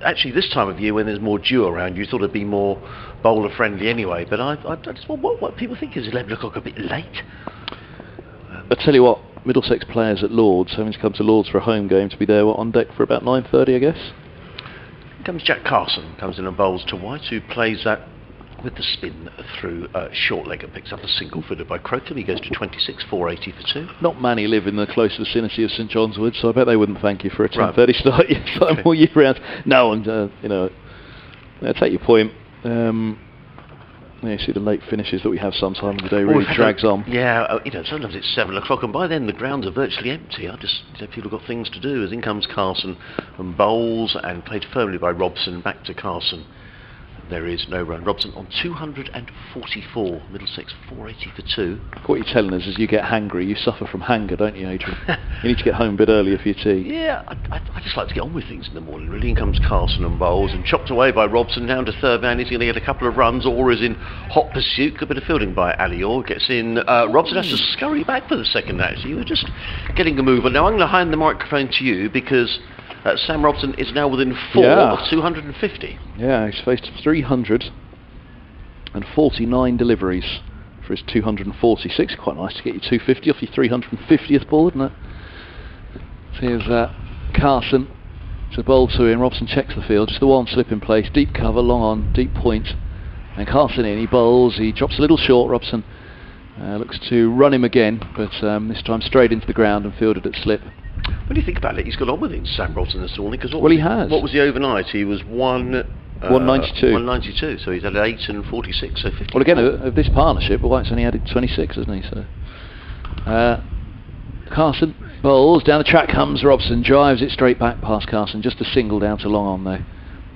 actually this time of year when there's more dew around, you thought it'd be more bowler friendly anyway. But I just what people think is 11 o'clock a bit late. I tell you what, Middlesex players at Lords having to come to Lords for a home game to be there on deck for about 9:30, I guess. Comes Jack Carson, comes in and bowls to White, who plays that with the spin through short leg and picks up a single footed by Crocombe. He goes to 26, 480 for 2. Not many live in the close vicinity of St John's Wood, so I bet they wouldn't thank you for a 10:30 start all year round. No, and I take your point. You see the late finishes that we have sometime in the day really drags on. Yeah, sometimes it's 7 o'clock, and by then the grounds are virtually empty. People have got things to do. As in comes Carson and bowls, and played firmly by Robson. Back to Carson. There is no run. Robson on 244. Middlesex 480 for 2. What you're telling us is you get hangry. You suffer from hanger, don't you, Adrian? You need to get home a bit earlier for your tea. Yeah, I just like to get on with things in the morning. Really, in comes Carson and bowls, and chopped away by Robson down to third man. He's going to get a couple of runs, or is in hot pursuit. Good bit of fielding by Ali Orr. Gets in. Robson has to scurry back for the second. Actually, you were just getting a move. And now I'm going to hand the microphone to you because Sam Robson is now within 4 of 250. Yeah, he's faced 349 deliveries for his 246. Quite nice to get you 250 off your 350th ball, isn't it? So here's Carson to bowl to him. Robson checks the field, just the one slip in place, deep cover, long on, deep point. And Carson in, he bowls, he drops a little short. Robson looks to run him again, but this time straight into the ground and fielded at slip. When you think about it, he's got on with it, Sam Robson, this morning. Cause he has. What was the overnight? He was 192. 192, so he's had 8 and 46, so 50. Well, again, of this partnership, White's only added 26, hasn't he? So, Carson bowls, down the track comes Robson, drives it straight back past Carson, just a single down to long on though.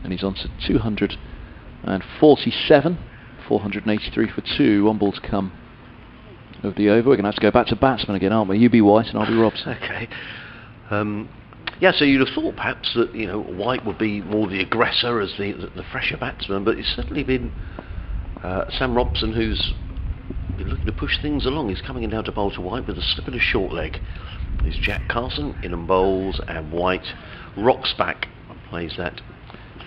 And he's on to 247, 483 for 2, 1 ball to come of the over. We're going to have to go back to batsman again, aren't we? You be White and I'll be Robson. Okay. So you'd have thought perhaps that White would be more the aggressor as the fresher batsman, but it's certainly been Sam Robson who's been looking to push things along. He's coming in down to bowl to White with a slip and a short leg. There's Jack Carson in and bowls, and White rocks back and plays that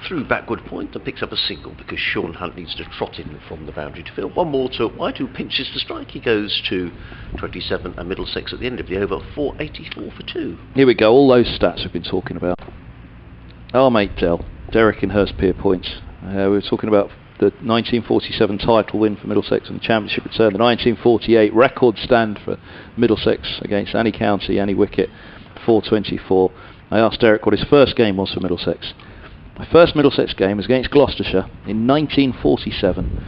through backward point and picks up a single because Sean Hunt needs to trot in from the boundary to field. 1 more to White, who pinches the strike. He goes to 27, and Middlesex at the end of the over, 484 for 2. Here we go, all those stats we've been talking about. Our mate Derek in Hurstpier points. We were talking about the 1947 title win for Middlesex and the championship return, the 1948 record stand for Middlesex against any county, any wicket, 424. I asked Derek what his first game was for Middlesex. My first Middlesex game was against Gloucestershire in 1947,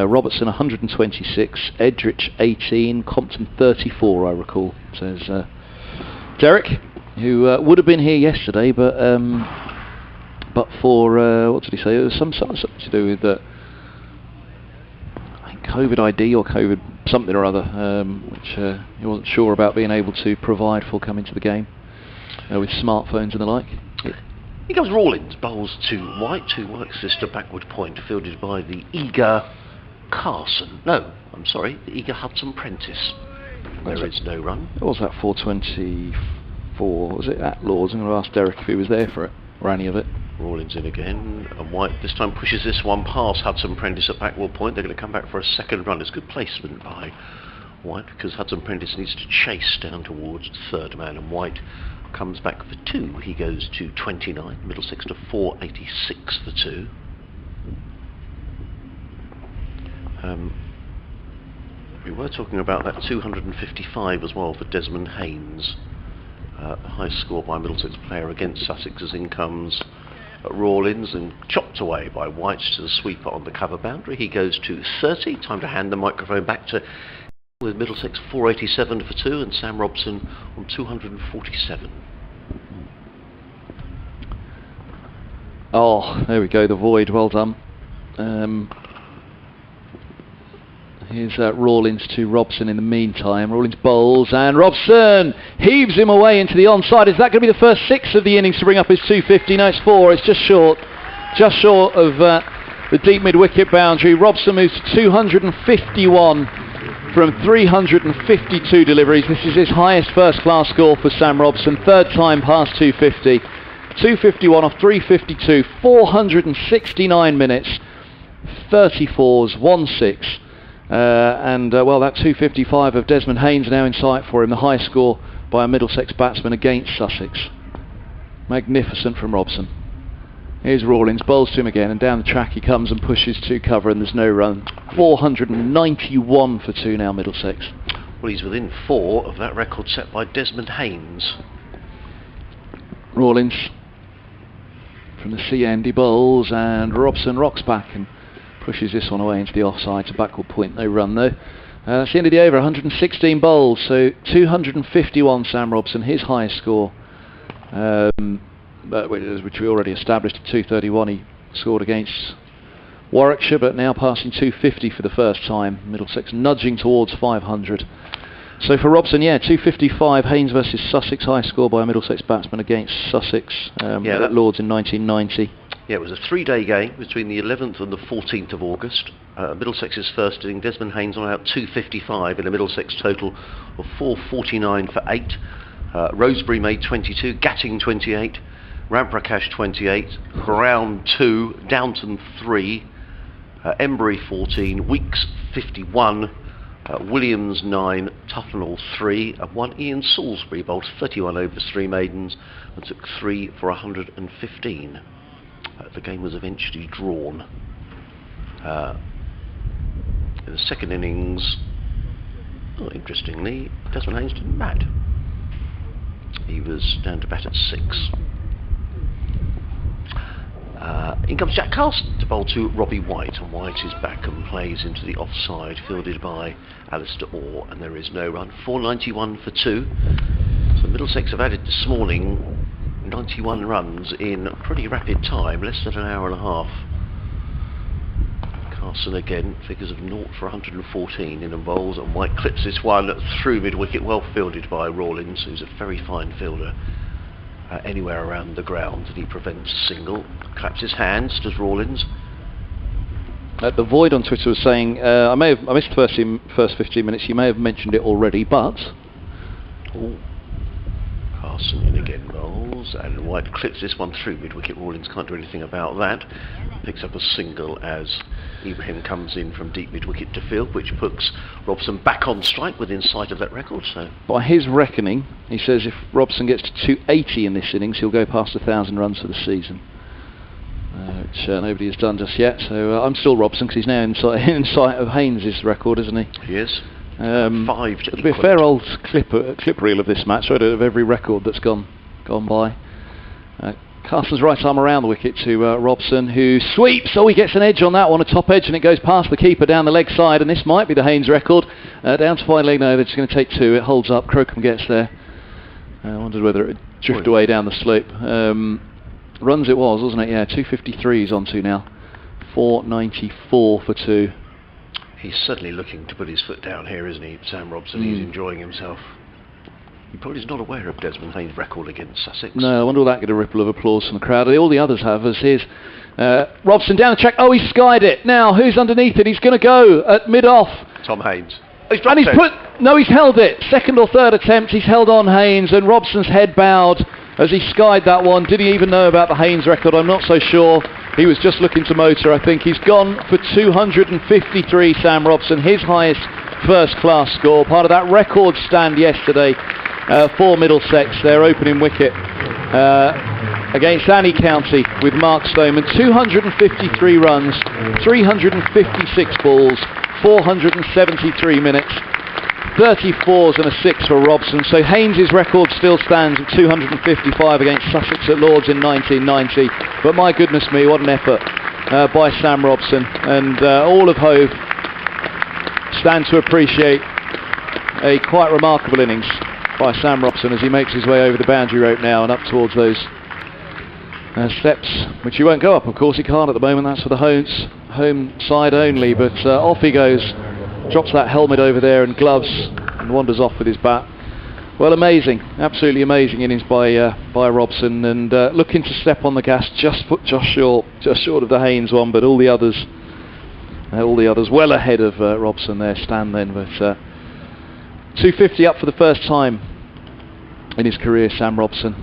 Robertson 126, Edrich 18, Compton 34, I recall, says Derek, who would have been here yesterday, but for what did he say? It was something to do with I think COVID ID or COVID something or other, which he wasn't sure about being able to provide for coming to the game with smartphones and the like. Here comes Rawlins, bowls to White, who works this to backward point, fielded by the eager Carson. No, I'm sorry, the eager Hudson Prentice. There is no run. What was that, 424? Was it at Lords? I'm going to ask Derek if he was there for it, or any of it. Rawlins in again, and White this time pushes this one past Hudson Prentice at backward point. They're going to come back for a second run. It's good placement by White, because Hudson Prentice needs to chase down towards the third man, and White comes back for 2. He goes to 29, Middlesex to 486 for 2. We were talking about that 255 as well for Desmond Haynes. The high score by Middlesex player against Sussex, as in comes Rawlins and chopped away by White to the sweeper on the cover boundary. He goes to 30. Time to hand the microphone back to with Middlesex 487 for 2 and Sam Robson on 247. Oh, there we go, the void, well done. Here's Rawlins to Robson in the meantime. Rawlins bowls and Robson heaves him away into the onside. Is that going to be the first 6 of the innings to bring up his 250? No, it's 4. It's just short of the deep mid-wicket boundary. Robson moves to 251 from 352 deliveries. This is his highest first-class score for Sam Robson. Third time past 250. 251 off 352. 469 minutes. 34s, 1-6. Well, that 255 of Desmond Haynes now in sight for him, the high score by a Middlesex batsman against Sussex. Magnificent from Robson. Here's Rawlins, bowls to him again, and down the track he comes and pushes to cover, and there's no run. 491 for 2 now, Middlesex. Well, he's within 4 of that record set by Desmond Haynes. Rawlins from the sea end, he bowls, and Robson rocks back and pushes this one away into the offside to backward point. No run though. That's the end of the over. 116 bowls, so 251 Sam Robson, his highest score, which we already established at 231. He scored against Warwickshire, but now passing 250 for the first time. Middlesex nudging towards 500. So for Robson, 255. Haynes versus Sussex, high score by a Middlesex batsman against Sussex at Lords in 1990. Yeah, it was a 3-day game between the 11th and the 14th of August. Middlesex's first inning, Desmond Haynes on out 255 in a Middlesex total of 449 for 8. Rosebery made 22, Gatting 28, Ramprakash 28, Brown 2, Downton 3, Embury 14, Weeks 51, Williams 9, Tufnell 3, and 1 Ian Salisbury bowled 31 overs, 3 maidens, and took 3 for 115. The game was eventually drawn. In the second innings, interestingly, Desmond Haynes didn't bat. He was down to bat at 6. In comes Jack Carson to bowl to Robbie White, and White is back and plays into the offside, fielded by Alistair Orr, and there is no run. 491 for 2. So Middlesex have added this morning 91 runs in pretty rapid time, less than an hour and a half. Carson again, figures of 0 for 114 in and bowls, and White clips this one through mid-wicket, well fielded by Rawlins, who's a very fine fielder anywhere around the ground, and he prevents a single. Claps his hands, does Rawlins. The Void on Twitter was saying, I missed the first 15 minutes, you may have mentioned it already, but... Ooh. Carson in again, bowls, and White clips this one through mid-wicket. Rawlins can't do anything about that. Picks up a single as Ibrahim comes in from deep mid-wicket to field, which puts Robson back on strike within sight of that record. So, by his reckoning, he says if Robson gets to 280 in this innings, he'll go past 1,000 runs for the season, which nobody has done just yet. So I'm still Robson, because he's now in sight of Haynes' record, isn't he? He is. 5 to it'll be a fair old clip reel of this match, right, of every record that's gone by. Carson's right arm around the wicket to Robson, who sweeps. Oh, he gets an edge on that one, a top edge, and it goes past the keeper down the leg side, and this might be the Haynes record. Down to fine leg, no, they're just going to take 2. It holds up. Crocombe gets there. I wondered whether it would drift away down the slope. Runs it was, wasn't it? Yeah, 253 he's on to now. 494 for 2. He's certainly looking to put his foot down here, isn't he, Sam Robson? He's enjoying himself. He probably is not aware of Desmond Haynes' record against Sussex. No, I wonder will that get a ripple of applause from the crowd. All the others have as his. Robson down the track. Oh, he's skied it. Now, who's underneath it? He's going to go at mid-off. Tom Haynes. He's held it. Second or third attempt, he's held on Haynes, and Robson's head bowed as he skied that one. Did he even know about the Haynes record? I'm not so sure. He was just looking to motor, I think. He's gone for 253, Sam Robson, his highest first-class score. Part of that record stand yesterday for Middlesex, their opening wicket against Annie County with Mark Stoneman. 253 runs, 356 balls, 473 minutes. 34s and a 6 for Robson. So Haynes' record still stands at 255 against Sussex at Lords in 1990. But my goodness me, what an effort by Sam Robson. And all of Hove stand to appreciate a quite remarkable innings by Sam Robson as he makes his way over the boundary rope now and up towards those steps, which he won't go up, of course. He can't at the moment. That's for the home side only. But off he goes. Drops that helmet over there and gloves and wanders off with his bat. Well, amazing, absolutely amazing innings by Robson, and looking to step on the gas just short of the Haynes one, but all the others well ahead of Robson there. Stand then, but 250 up for the first time in his career, Sam Robson.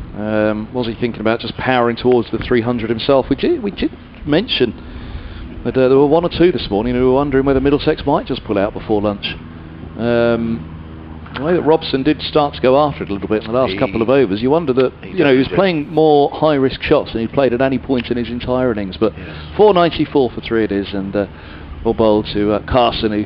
Was he thinking about just powering towards the 300 himself? We did mention. But there were 1 or 2 this morning who were wondering whether Middlesex might just pull out before lunch. The way that Robson did start to go after it a little bit in the last couple of overs, you wonder that he was playing more high-risk shots than he'd played at any point in his entire innings. But 494 for 3 it is, and well bowled to Carson,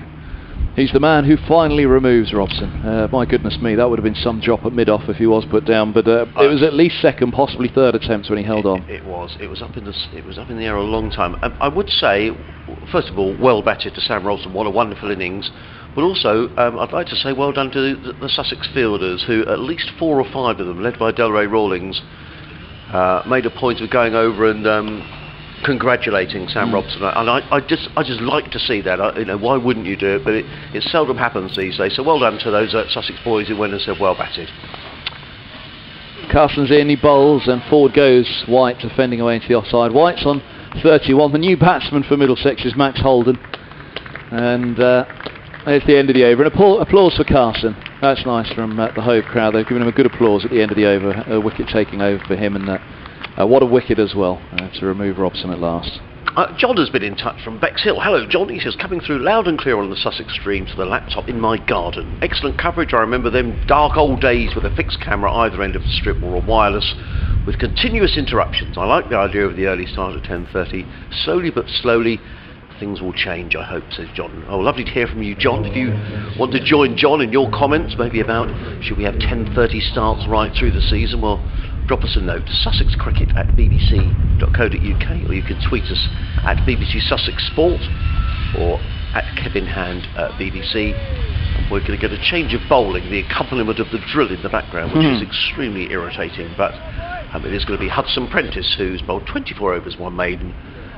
he's the man who finally removes Robson. My goodness me, that would have been some drop at mid-off if he was put down, but it was at least second, possibly third attempts when he held on. It was up in the air a long time. I would say, first of all, well batted to Sam Robson. What a wonderful innings. But also, I'd like to say well done to the Sussex fielders, who at least 4 or 5 of them, led by Delray Rawlings, made a point of going over and congratulating Sam Robson, and I just like to see that. Why wouldn't you do it? But it seldom happens these days. So well done to those Sussex boys who went and said well batted. Carson's in, he bowls, and forward goes White, defending away into the offside. White's on 31. The new batsman for Middlesex is Max Holden, and there's the end of the over. And applause for Carson. That's nice from the Hove crowd. They've given him a good applause at the end of the over. A wicket taking over for him, and what a wicket as well to remove Robson at last. John has been in touch from Bexhill. Hello, John. He says, coming through loud and clear on the Sussex stream to the laptop in my garden. Excellent coverage. I remember them dark old days with a fixed camera either end of the strip or a wireless with continuous interruptions. I like the idea of the early start at 10:30. Slowly but slowly, things will change, I hope, says John. Oh, lovely to hear from you, John. If you want to join John in your comments, maybe about should we have 10:30 starts right through the season, well, drop us a note, sussexcricket@bbc.co.uk, or you can tweet us at BBC Sussex Sport or at Kevin Hand at BBC. We're going to get a change of bowling, the accompaniment of the drill in the background, which is extremely irritating, but it is going to be Hudson Prentice, who's bowled 24 overs, 1 maiden,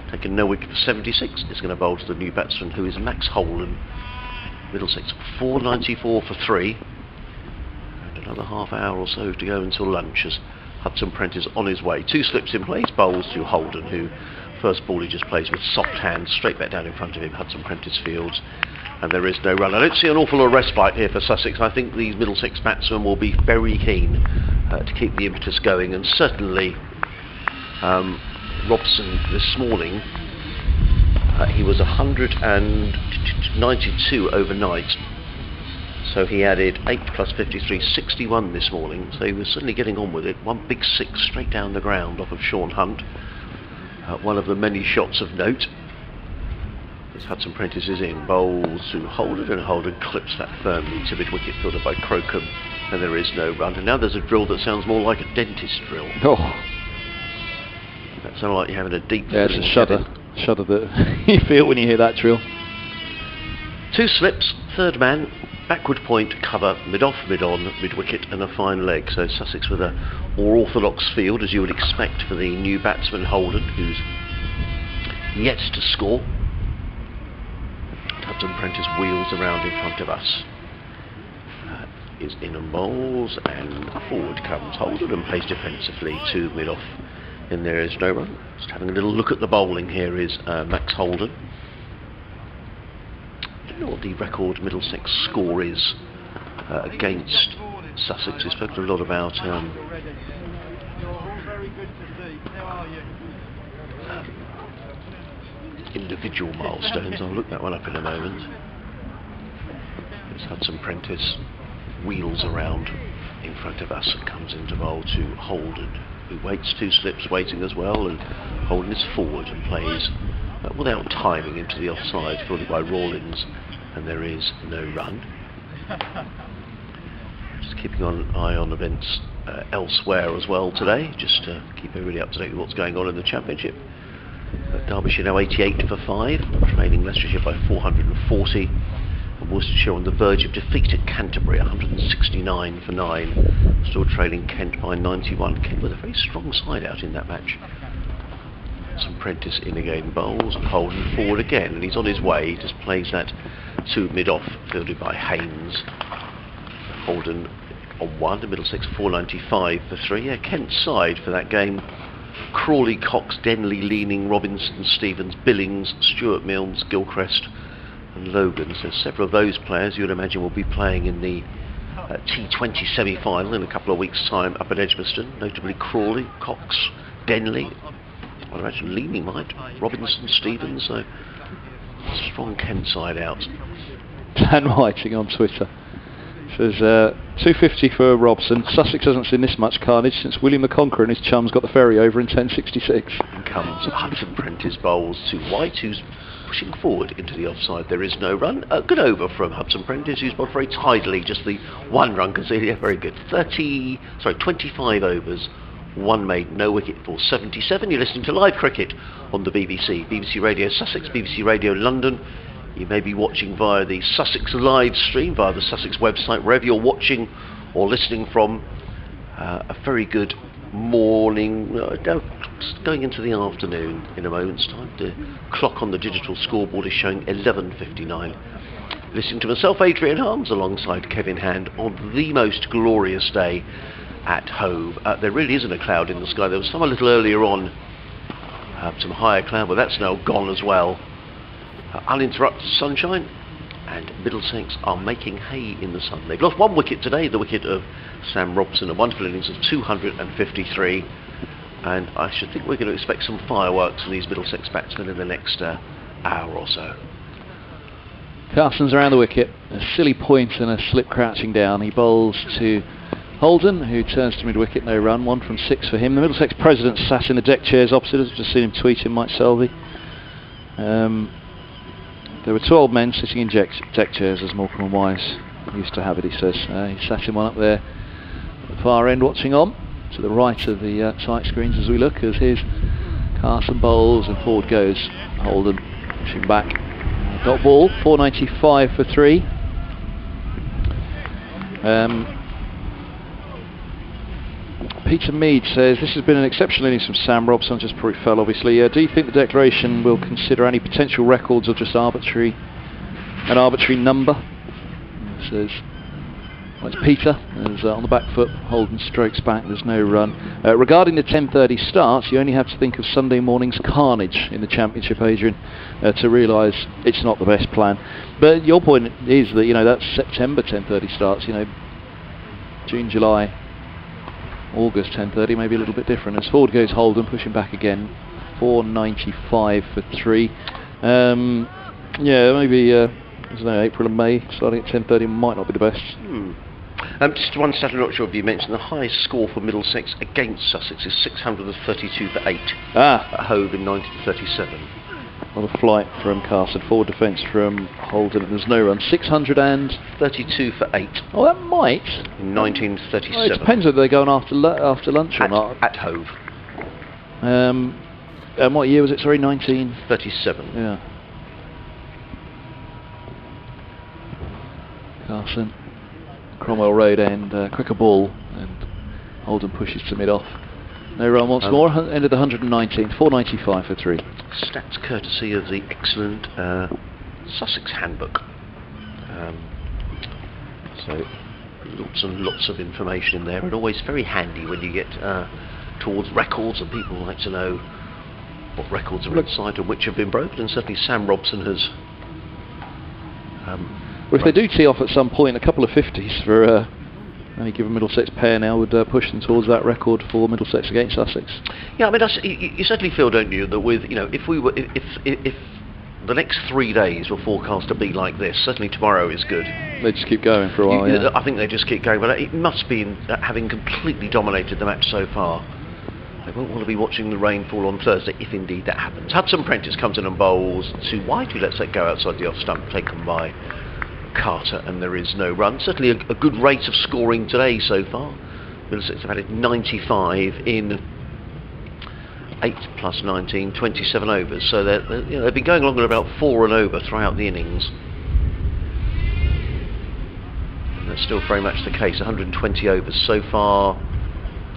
taken no wicket for 76. Is going to bowl to the new batsman, who is Max Holden. Middlesex 494 for 3, and another half hour or so to go until lunch as Hudson Prentice on his way. 2 slips in place, bowls to Holden, who first ball he just plays with soft hands, straight back down in front of him. Hudson Prentice fields, and there is no run. I don't see an awful lot of respite here for Sussex. I think these Middlesex batsmen will be very keen to keep the impetus going, and certainly Robson this morning, he was 192 overnight. So he added 8 plus 53, 61 this morning. So he was certainly getting on with it. 1 big 6 straight down the ground off of Sean Hunt. One of the many shots of note. As Hudson Prentice is in, bowls to Holden, and Holden clips that firmly to mid-wicket fielded by Crocombe, and there is no run. And now there's a drill that sounds more like a dentist drill. Oh. Sound like you're having a deep... Yeah, it's a shudder that you feel when you hear that drill. 2 slips, third man, backward point, cover, mid-off, mid-on, mid-wicket and a fine leg. So Sussex with a more orthodox field, as you would expect for the new batsman Holden, who's yet to score. Hudson Prentice wheels around in front of us. Is in and bowls, and forward comes Holden and plays defensively to mid-off. And there is no run. Just having a little look at the bowling here is Max Holden. I don't know what the record Middlesex score is against Sussex. We've spoken a lot about individual milestones. I'll look that one up in a moment. It's Hudson Prentice wheels around in front of us and comes into bowl to Holden, who waits 2 slips, waiting as well, and Holden is forward and plays without timing into the offside, fielded by Rawlins, and there is no run. Just keeping an eye on events elsewhere as well today, just to keep everybody up to date with what's going on in the Championship. Derbyshire now 88 for 5, trailing Leicestershire by 440. And Worcestershire on the verge of defeat at Canterbury, 169 for 9, still trailing Kent by 91. Kent with a very strong side out in that match. Some Prentice in again, bowls, and Holden forward again, and he's on his way. He just plays that to mid-off, fielded by Haynes. Holden on 1, Middlesex 495 for 3. Yeah, Kent's side for that game: Crawley, Cox, Denley, Leaning, Robinson, Stevens, Billings, Stuart Milnes, Gilchrist and Logan. So several of those players you would imagine will be playing in the T20 semi-final in a couple of weeks' time up at Edgbaston, notably Crawley, Cox, Denley, I'd imagine Leaning might, Robinson, Stevens. So strong Kent side out. Dan Whiting on Twitter says 250 for Robson. Sussex hasn't seen this much carnage since William the Conqueror and his chums got the ferry over in 1066. And comes Hudson Prentice bowls to White, who's pushing forward into the offside. There is no run. Good over from Hudson Prentice, who's bowled very tidily, just the 1 run conceded. Yeah, very good. 25 overs, 1 made, no wicket for 77. You're listening to live cricket on the BBC. BBC Radio Sussex, BBC Radio London. You may be watching via the Sussex live stream, via the Sussex website, wherever you're watching or listening from. A very good morning, going into the afternoon in a moment's time. The clock on the digital scoreboard is showing 11:59. Listening to myself, Adrian Harms, alongside Kevin Hand on the most glorious day at Hove. There really isn't a cloud in the sky. There was some a little earlier on, some higher cloud, but that's now gone as well. Uninterrupted sunshine, and Middlesex are making hay in the sun. They've lost 1 wicket today, the wicket of Sam Robson, a wonderful innings of 253, and I should think we're going to expect some fireworks from these Middlesex batsmen in the next hour or so. Carson's around the wicket, a silly point and a slip crouching down. He bowls to Holden, who turns to mid-wicket, no run, 1 from 6 for him. The Middlesex president sat in the deck chairs opposite us. I've just seen him tweeting Mike Selvey. There were 12 men sitting in deck chairs, as Morecambe and Wise used to have it, he says. He sat in one up there at the far end watching on, to the right of the sight screens as we look, as here's Carson bowls and forward goes Holden, pushing back. Dot ball, 495 for 3. Peter Mead says, this has been an exceptional innings from Sam Robson, just before he fell obviously. Do you think the declaration will consider any potential records or just an arbitrary number? He says, well, it's Peter, as on the back foot, Holden strokes back, there's no run. Regarding the 10:30 starts, you only have to think of Sunday morning's carnage in the Championship, Adrian, to realise it's not the best plan. But your point is that, that's September 10:30 starts, June, July, August 10:30, maybe a little bit different. As forward goes Holden, pushing back again, 495 for 3. Maybe I don't know, April and May starting at 10:30 might not be the best. Just one stat, I'm not sure if you mentioned, the highest score for Middlesex against Sussex is 632 for 8 at Hove in 1937. On a flight from Carson, forward defence from Holden, and there's no run. 632 for 8. Oh, that might. In 1937. Well, it depends whether they're going after lunch or not. At Hove. And what year was it? Sorry, 1937. Yeah. Carson, Cromwell Road end, quicker ball, and Holden pushes to mid-off. No run once more, end of the 119th, 495 for 3. Stats courtesy of the excellent Sussex handbook. So lots and lots of information in there, and always very handy when you get towards records, and people like to know what records are inside and which have been broken, and certainly Sam Robson has. Well, if they do tee off at some point, a couple of 50s for any given Middlesex pair now would push them towards that record for Middlesex against Sussex. Yeah, I mean, you certainly feel, don't you, that with, you know, if the next 3 days were forecast to be like this, certainly tomorrow is good. They just keep going for a while. Yeah. I think they just keep going, but it must be having completely dominated the match so far. They won't want to be watching the rainfall on Thursday, if indeed that happens. Hudson Prentice comes in and bowls to White, who lets that go outside the off stump, taken by Carter, and there is no run. Certainly a good rate of scoring today so far. Middlesex have had it 95 in 8 plus 19, 27 overs. So they've been going along at about 4 and over throughout the innings. And that's still very much the case. 120 overs so far.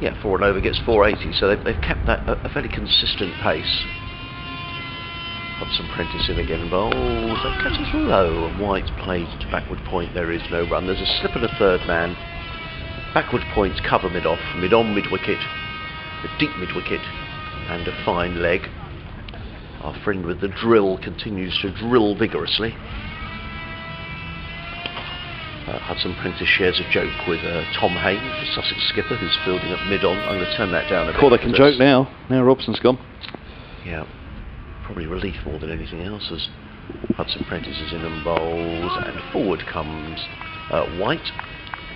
Yeah, 4 and over gets 480. So they've kept that a fairly consistent pace. Hudson Prentice in again, bowls, that catches low, and White plays to backward point, there is no run. There's a slip and a third man. Backward points cover mid-off, mid-on, mid-wicket, a deep mid-wicket, and a fine leg. Our friend with the drill continues to drill vigorously. Hudson Prentice shares a joke with Tom Haynes, the Sussex skipper, who's fielding at mid-on. I'm going to turn that down a bit. Cool, they can joke now. Now Robson's gone. Yeah. Probably relief more than anything else, as Hudson Prentice is in and bowls, and forward comes White,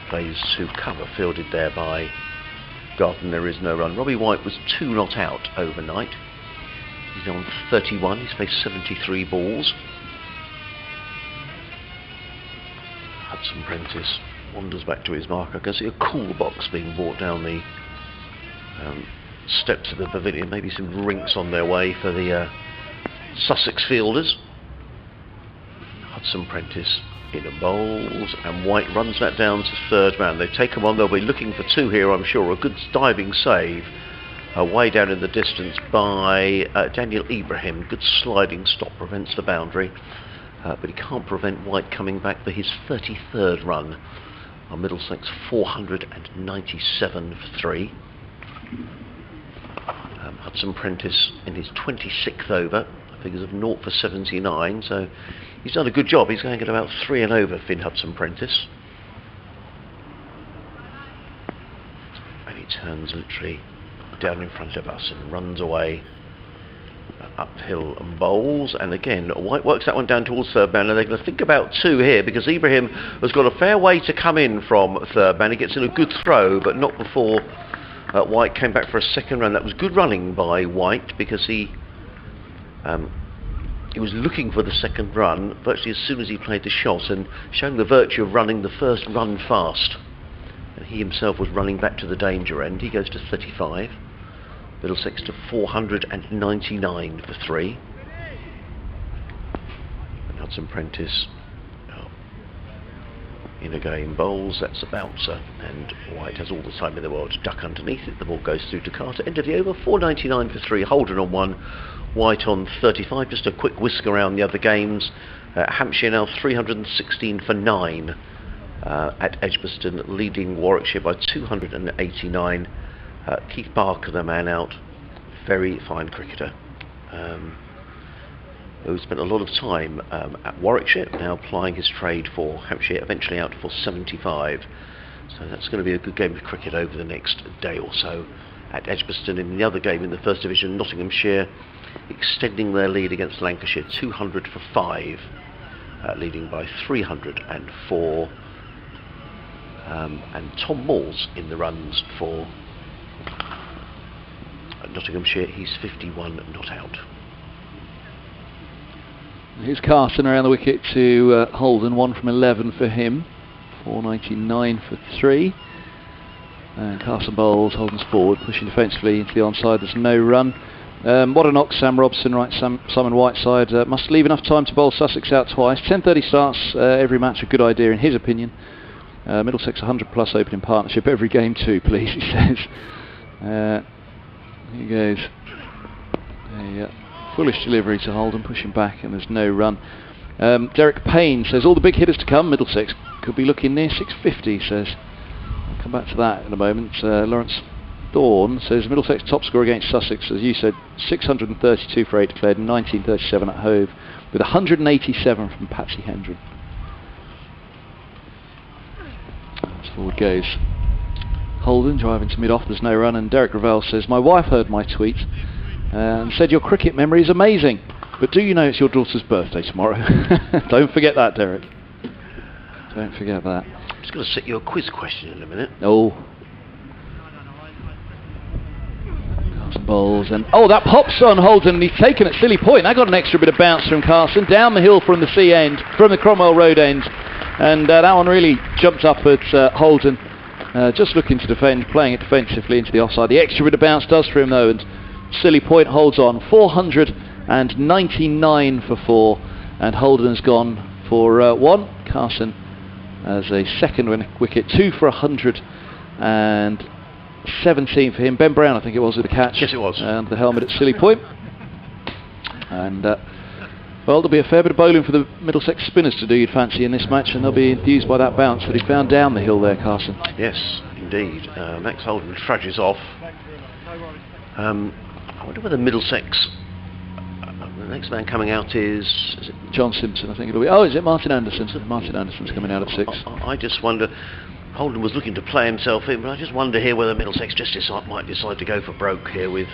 plays to cover, fielded there by Garton. There is no run. Robbie White was 2 not out overnight. He's on 31. He's faced 73 balls. Hudson Prentice wanders back to his mark. I can see a cool box being brought down the steps of the pavilion. Maybe some drinks on their way for the Sussex fielders. Hudson Prentice in and bowls, and White runs that down to third man. They take him on. They'll be looking for 2 here, I'm sure. A good diving save way down in the distance by Daniel Ibrahim. Good sliding stop prevents the boundary, but he can't prevent White coming back for his 33rd run on Middlesex 497 for 3. Hudson Prentice in his 26th over, figures of 0 for 79, so he's done a good job. He's going at about 3 and over, Finn Hudson Prentice. And he turns literally down in front of us and runs away uphill and bowls, and again White works that one down towards third man, and they're going to think about 2 here, because Ibrahim has got a fair way to come in from third man. He gets in a good throw, but not before White came back for a second run. That was good running by White, because he was looking for the second run virtually as soon as he played the shot, and showing the virtue of running the first run fast. And he himself was running back to the danger end. He goes to 35. Middlesex to 499 for 3. And Hudson Prentice in again, bowls, that's a bouncer, and White has all the time in the world to duck underneath it. The ball goes through to Carter. End of the over, 499 for 3. Holden on 1, White on 35. Just a quick whisk around the other games. Hampshire now 316 for 9 at Edgbaston, leading Warwickshire by 289. Keith Barker, the man out, very fine cricketer, who spent a lot of time at Warwickshire, now plying his trade for Hampshire, eventually out for 75. So that's going to be a good game of cricket over the next day or so at Edgbaston. In the other game in the First Division, Nottinghamshire extending their lead against Lancashire, 200 for 5, leading by 304. And Tom Moores in the runs for Nottinghamshire. He's 51 not out. Here's Carson around the wicket to Holden, 1 from 11 for him, 499 for 3. And Carson bowls, Holden's forward, pushing defensively into the onside. There's no run. What a knock, Sam Robson, right? Simon Whiteside must leave enough time to bowl Sussex out twice. 10:30 starts every match, a good idea in his opinion. Middlesex 100 plus opening partnership every game too, please, he says. Here he goes. Foolish delivery to Holden, pushing back, and there's no run. Derek Payne says all the big hitters to come. Middlesex could be looking near 650, he says. I'll come back to that in a moment. Lawrence Dawn says Middlesex top score against Sussex, as you said, 632 for 8 declared and 1937 at Hove, with 187 from Patsy Hendren. As forward goes Holden, driving to mid-off, there's no run, and Derek Ravel says, my wife heard my tweet and said your cricket memory is amazing, but do you know it's your daughter's birthday tomorrow? Don't forget that, Derek. Don't forget that. I'm just going to set you a quiz question in a minute. Oh. Bowls, and that pops on Holden, and he's taken at silly point. That got an extra bit of bounce from Carson, down the hill from the sea end, from the Cromwell Road end, and that one really jumped up at Holden, just looking to defend, playing it defensively into the offside. The extra bit of bounce does for him though, and silly point holds on. 499 for 4, and Holden has gone for 1. Carson as a second wicket, 2 for 117 for him. Ben Brown, I think it was, with the catch. Yes, it was. And the helmet at silly point. And well, there'll be a fair bit of bowling for the Middlesex spinners to do, you'd fancy, in this match, and they'll be enthused by that bounce that he found down the hill there, Carson. Yes, indeed. Max Holden trudges off. I wonder whether Middlesex, the next man coming out is it John Simpson, I think it'll be. Oh, is it Martin Anderson? Martin Anderson's coming out at 6. I just wonder. Holden was looking to play himself in, but I just wonder here whether Middlesex might decide to go for broke here with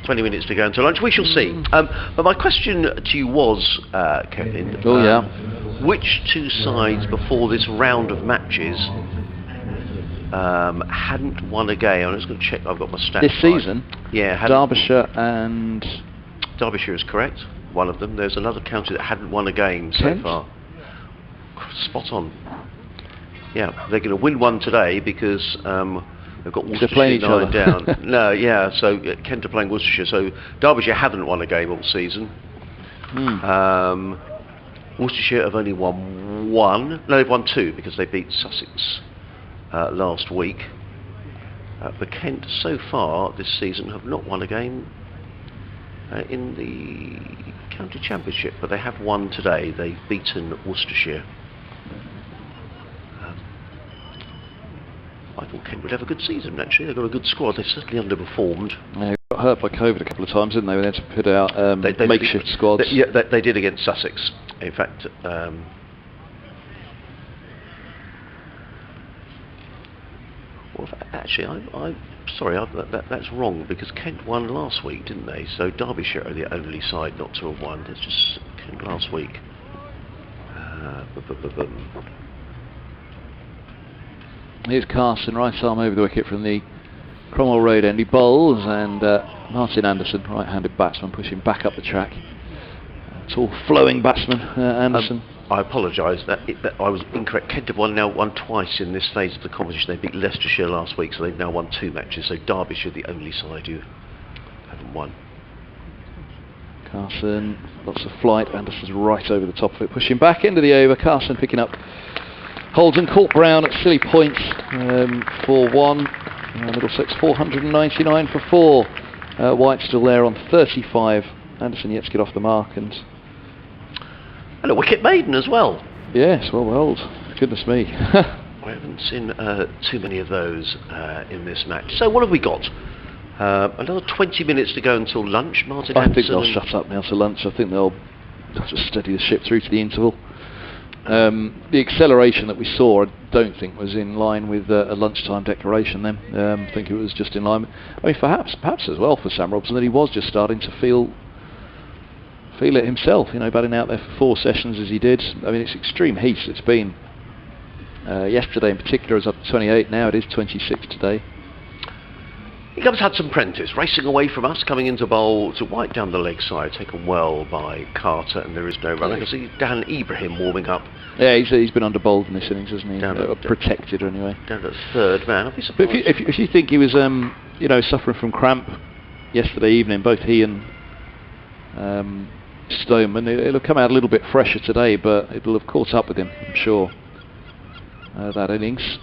20 minutes to go until lunch. We shall see. But my question to you was, Kevin, which two sides before this round of matches hadn't won a game? I'm just going to check. I've got my stats. This season? Yeah. Derbyshire and... Derbyshire is correct. One of them. There's another county that hadn't won a game so far. Spot on. Yeah, they're going to win one today because they've got Worcestershire 9 down. No, yeah, so Kent are playing Worcestershire. So Derbyshire haven't won a game all season. Worcestershire have only won 1. No, they've won 2 because they beat Sussex last week. But Kent, so far this season, have not won a game in the county championship. But they have won today. They've beaten Worcestershire. I thought Kent would have a good season, actually. They've got a good squad. They've certainly underperformed. Yeah, got hurt by COVID a couple of times, didn't they? They had to put out makeshift squads. They did against Sussex. In fact, actually, I'm sorry, that's wrong, because Kent won last week, didn't they? So Derbyshire are the only side not to have won. It's just Kent last week. Here's Carson, right arm over the wicket from the Cromwell Road end. He bowls, and Martin Anderson, right-handed batsman, pushing back up the track. Tall, flowing batsman, Anderson. I apologise, that I was incorrect. Kent have now won twice in this phase of the competition. They beat Leicestershire last week, so they've now won 2 matches. So Derbyshire, the only side who haven't won. Carson, lots of flight. Anderson's right over the top of it, pushing back into the over. Carson picking up Holden, caught Brown at silly points for 1. Middlesex 499 for 4. White still there on 35. Anderson yet to get off the mark, and a wicket maiden as well. Yes, well bowled. Goodness me. I haven't seen too many of those in this match. So what have we got? Another 20 minutes to go until lunch. Martin Anderson. I think they'll shut up now to lunch. I think they'll just steady the ship through to the interval. The acceleration that we saw, I don't think was in line with a lunchtime declaration then. I think it was just in line. I mean, perhaps as well for Sam Robson, that he was just starting to feel it himself, batting out there for 4 sessions as he did. I mean, it's extreme heat. It's been yesterday in particular, it was up to 28. Now it is 26 today. Here comes Hudson Prentice, racing away from us, coming into bowl to White down the leg side, taken well by Carter, and there is no run. I can see Dan Ibrahim warming up. Yeah, he's been under bowled in this innings, hasn't he? Protected anyway. Down at 3rd man. I'll be surprised. But if you think he was, suffering from cramp yesterday evening, both he and Stoneman. It'll have come out a little bit fresher today, but it'll have caught up with him, I'm sure, that innings.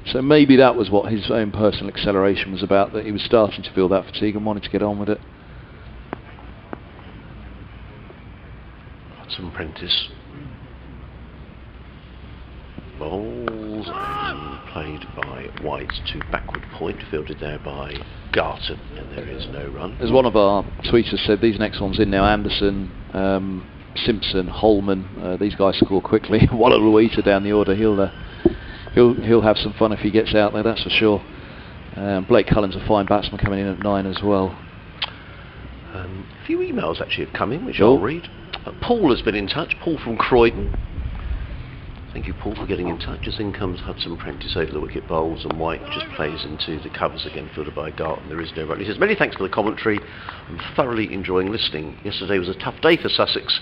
So maybe that was what his own personal acceleration was about, that he was starting to feel that fatigue and wanted to get on with it. Hudson Prentice bowls and played by White to backward point, fielded there by Garton, and there is no run. As one of our tweeters said, these next ones in now: Anderson, Simpson, Holman. These guys score quickly. Wallaluita down the order. He'll have some fun if he gets out there, that's for sure. Blake Cullen's a fine batsman coming in at 9 as well. A few emails actually have come in, which I'll read. Paul has been in touch. Paul from Croydon. Thank you, Paul, for getting in touch. Just in comes Hudson Prentice over the wicket, bowls, and White just plays into the covers again, fielded by Garton. There is no run. He says, many thanks for the commentary. I'm thoroughly enjoying listening. Yesterday was a tough day for Sussex.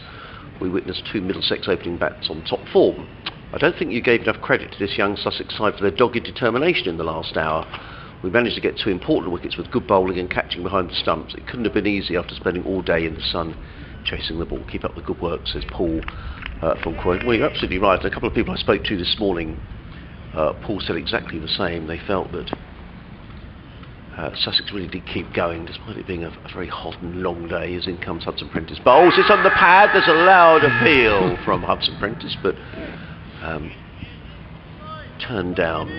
We witnessed 2 Middlesex opening bats on top form. I don't think you gave enough credit to this young Sussex side for their dogged determination in the last hour. We managed to get 2 important wickets with good bowling and catching behind the stumps. It couldn't have been easy after spending all day in the sun chasing the ball. Keep up the good work, says Paul from Croydon. Well, you're absolutely right. A couple of people I spoke to this morning, Paul said exactly the same. They felt that Sussex really did keep going despite it being a very hot and long day. As in comes Hudson Prentice. Bowls, it's on the pad. There's a loud appeal from Hudson Prentice, but turned down.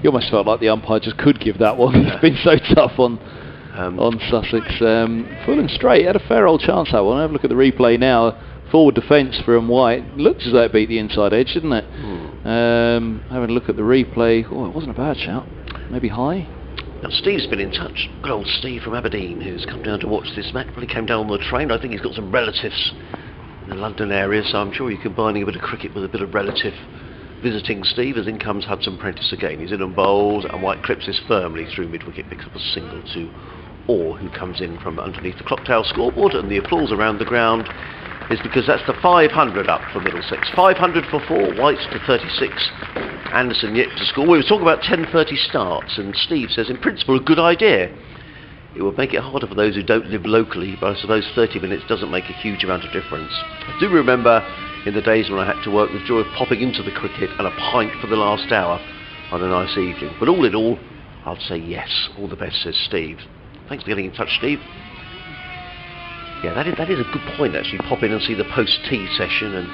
You almost felt like the umpire just could give that one. It's been so tough on Sussex. Full and straight. Had a fair old chance, that one. Have a look at the replay now. Forward defence from White. Looks as though it beat the inside edge, didn't it? Having a look at the replay. Oh, it wasn't a bad shout. Maybe high. Now Steve's been in touch. Good old Steve from Aberdeen, who's come down to watch this match. Probably came down on the train. I think he's got some relatives in the London area, so I'm sure you're combining a bit of cricket with a bit of relative visiting Steve. As in comes Hudson Prentice again. He's in and bowls, and White clips this firmly through mid-wicket, picks up a single to Orr, who comes in from underneath the clock tower scoreboard, and the applause around the ground is because that's the 500 up for Middlesex. 500 for 4, White's to 36. Anderson yet to score. We were talking about 10:30 starts, and Steve says, in principle, a good idea. It would make it harder for those who don't live locally, but I suppose 30 minutes doesn't make a huge amount of difference. I do remember in the days when I had to work, the joy of popping into the cricket and a pint for the last hour on a nice evening. But all in all, I'd say yes. All the best, says Steve. Thanks for getting in touch, Steve. Yeah, that is a good point, actually. Pop in and see the post-tea session and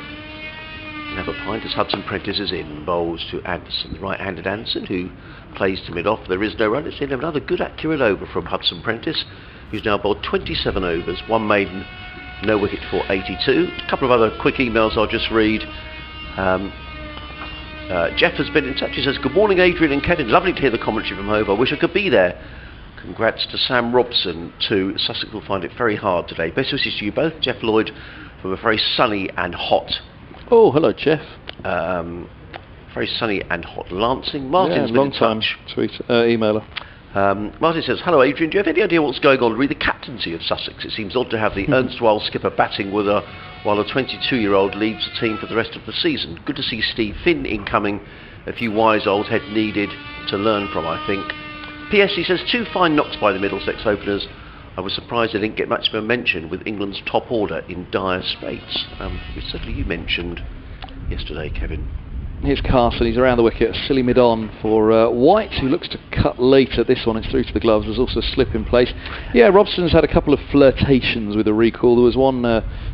have a pint as Hudson Prentice is in. Bowls to Anderson, the right-handed Anderson, who plays to mid-off. There is no run. It's in another good, accurate over from Hudson Prentice, who's now bowled 27 overs, 1 maiden, no wicket for 82. A couple of other quick emails I'll just read. Jeff has been in touch. He says, good morning, Adrian and Kevin. Lovely to hear the commentary from Hove. I wish I could be there. Congrats to Sam Robson too. Sussex will find it very hard today. Best wishes to you both. Jeff Lloyd from a very sunny and hot. Oh, hello, Jeff. Very sunny and hot Lancing. Martin's been long in time touch. Emailer. Martin says, hello Adrian, do you have any idea what's going on with the captaincy of Sussex? It seems odd to have the erstwhile skipper batting with her while a 22-year-old leaves the team for the rest of the season. Good to see Steve Finn incoming. A few wise old head needed to learn from, I think. P.S. he says, 2 fine knocks by the Middlesex openers. I was surprised they didn't get much of a mention with England's top order in dire straits. Which certainly you mentioned yesterday, Kevin. Here's Carson, he's around the wicket, a silly mid-on for White, who looks to cut later. This one, it's through to the gloves. There's also a slip in place. Yeah, Robson's had a couple of flirtations with a recall. There was one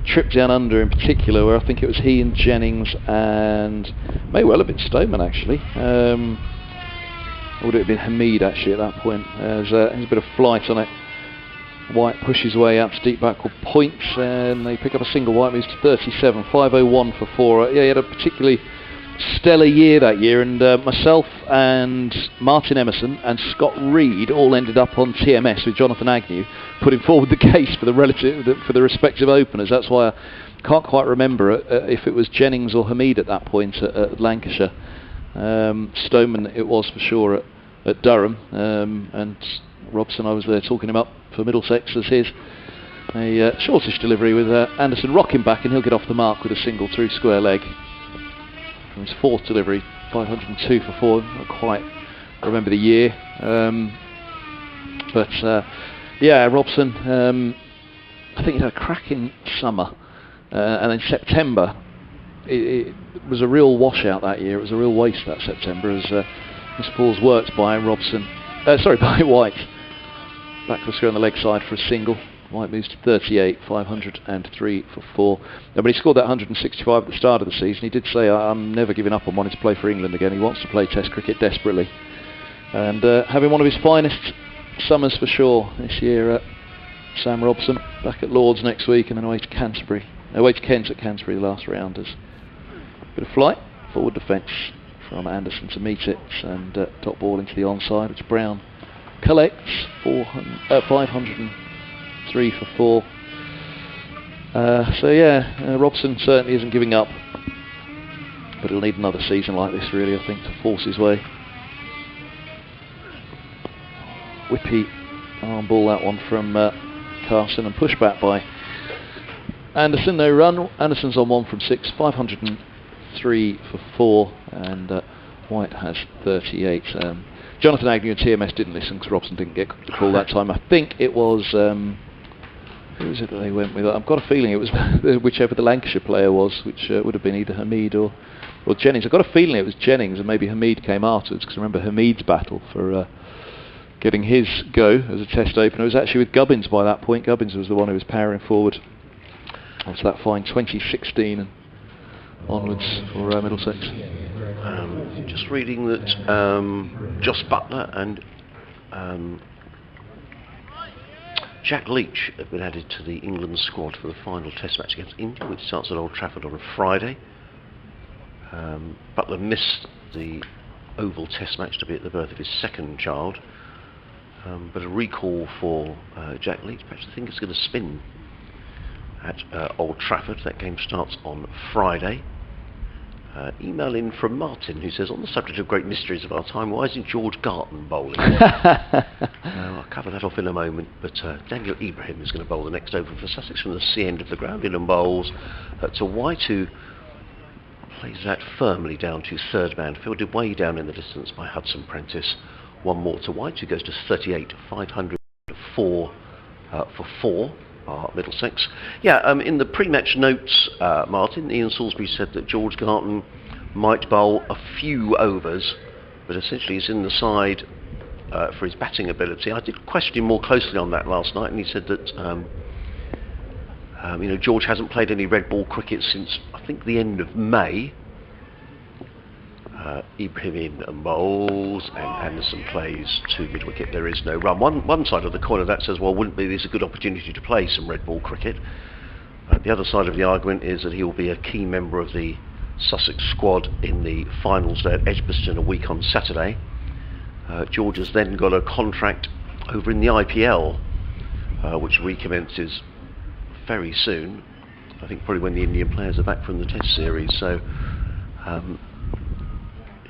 trip down under in particular where I think it was he and Jennings and may well have been Stoneman actually. Or would it have been Hamid actually at that point? There's a bit of flight on it. White pushes way out to deep backward points and they pick up a single. White moves to 37, 501 for 4. Yeah, he had a particularly stellar year that year, and myself and Martin Emerson and Scott Reed all ended up on TMS with Jonathan Agnew, putting forward the case for the respective openers. That's why I can't quite remember if it was Jennings or Hamid at that point at Lancashire. Stoneman it was for sure at Durham, and Robson I was there talking him up for Middlesex as his. A shortish delivery with Anderson rocking back, and he'll get off the mark with a single through square leg. From his 4th delivery, 502 for 4. Not quite remember the year, but Yeah, Robson. I think he had a cracking summer, and then September. It was a real washout that year. It was a real waste that September, as Mr. Paul's worked by Robson. By White. Back to the square on the leg side for a single. White moves to 38, 503 for 4. But he scored that 165 at the start of the season. He did say, I'm never giving up on wanting to play for England again. He wants to play Test cricket desperately. And having one of his finest summers for sure this year, Sam Robson, back at Lord's next week and then away to Kent at Canterbury the last rounders. Bit of flight, forward defence from Anderson to meet it, and top ball into the onside, which Brown collects. 503 for 4. Robson certainly isn't giving up, but he'll need another season like this really, I think, to force his way. Whippy arm ball, that one from Carson, and push back by Anderson. No run. Anderson's on 1 from 6, 503 for 4, and White has 38. Jonathan Agnew and TMS didn't listen because Robson didn't get the call that time. I think it was who was it that they went with? I've got a feeling it was whichever the Lancashire player was, which would have been either Hamid or Jennings. I've got a feeling it was Jennings, and maybe Hamid came afterwards, because I remember Hamid's battle for getting his go as a Test opener. It was actually with Gubbins by that point. Gubbins was the one who was powering forward onto that fine 2016 and onwards for Middlesex. Just reading that Joss Butler and Jack Leach have been added to the England squad for the final Test match against India, which starts at Old Trafford on a Friday. Butler missed the Oval Test match to be at the birth of his second child, but a recall for Jack Leach. Perhaps I think it's going to spin at Old Trafford. That game starts on Friday. Email in from Martin, who says, on the subject of great mysteries of our time, why isn't George Garton bowling? I'll cover that off in a moment, but Daniel Ibrahim is going to bowl the next over for Sussex from the C end of the ground, in and bowls to White, who plays that firmly down to third man, fielded way down in the distance by Hudson Prentice. One more to White, who goes to 38, 504 for 4. Middlesex. In the pre-match notes, Martin, Ian Salisbury said that George Garton might bowl a few overs, but essentially he's in the side for his batting ability. I did question him more closely on that last night, and he said that George hasn't played any red ball cricket since I think the end of May. Ibrahim in and bowls, and Anderson plays to mid-wicket. There is no run. One side of the coin of that says, well, wouldn't be this a good opportunity to play some red ball cricket? The other side of the argument is that he will be a key member of the Sussex squad in the finals there at Edgbaston a week on Saturday. George has then got a contract over in the IPL, which recommences very soon. I think probably when the Indian players are back from the Test series. So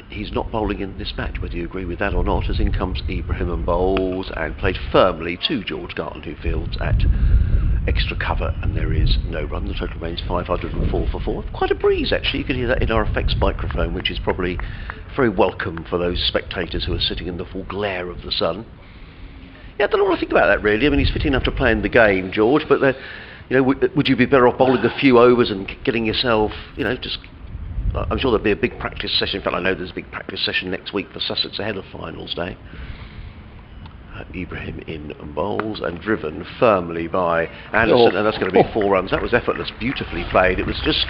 he's not bowling in this match, whether you agree with that or not, as in comes Ibrahim and bowls, and played firmly to George Garton, who fields at extra cover, and there is no run. The total remains 504 for 4. Quite a breeze, actually. You can hear that in our effects microphone, which is probably very welcome for those spectators who are sitting in the full glare of the sun. I don't know what I think about that, really. I mean, he's fit enough to play in the game, George, but would you be better off bowling a few overs and getting yourself, just... I'm sure there'll be a big practice session. In fact, I know there's a big practice session next week for Sussex ahead of finals day. Ibrahim in and bowls, and driven firmly by Anderson, and that's going to be 4 runs. That was effortless, beautifully played. It was just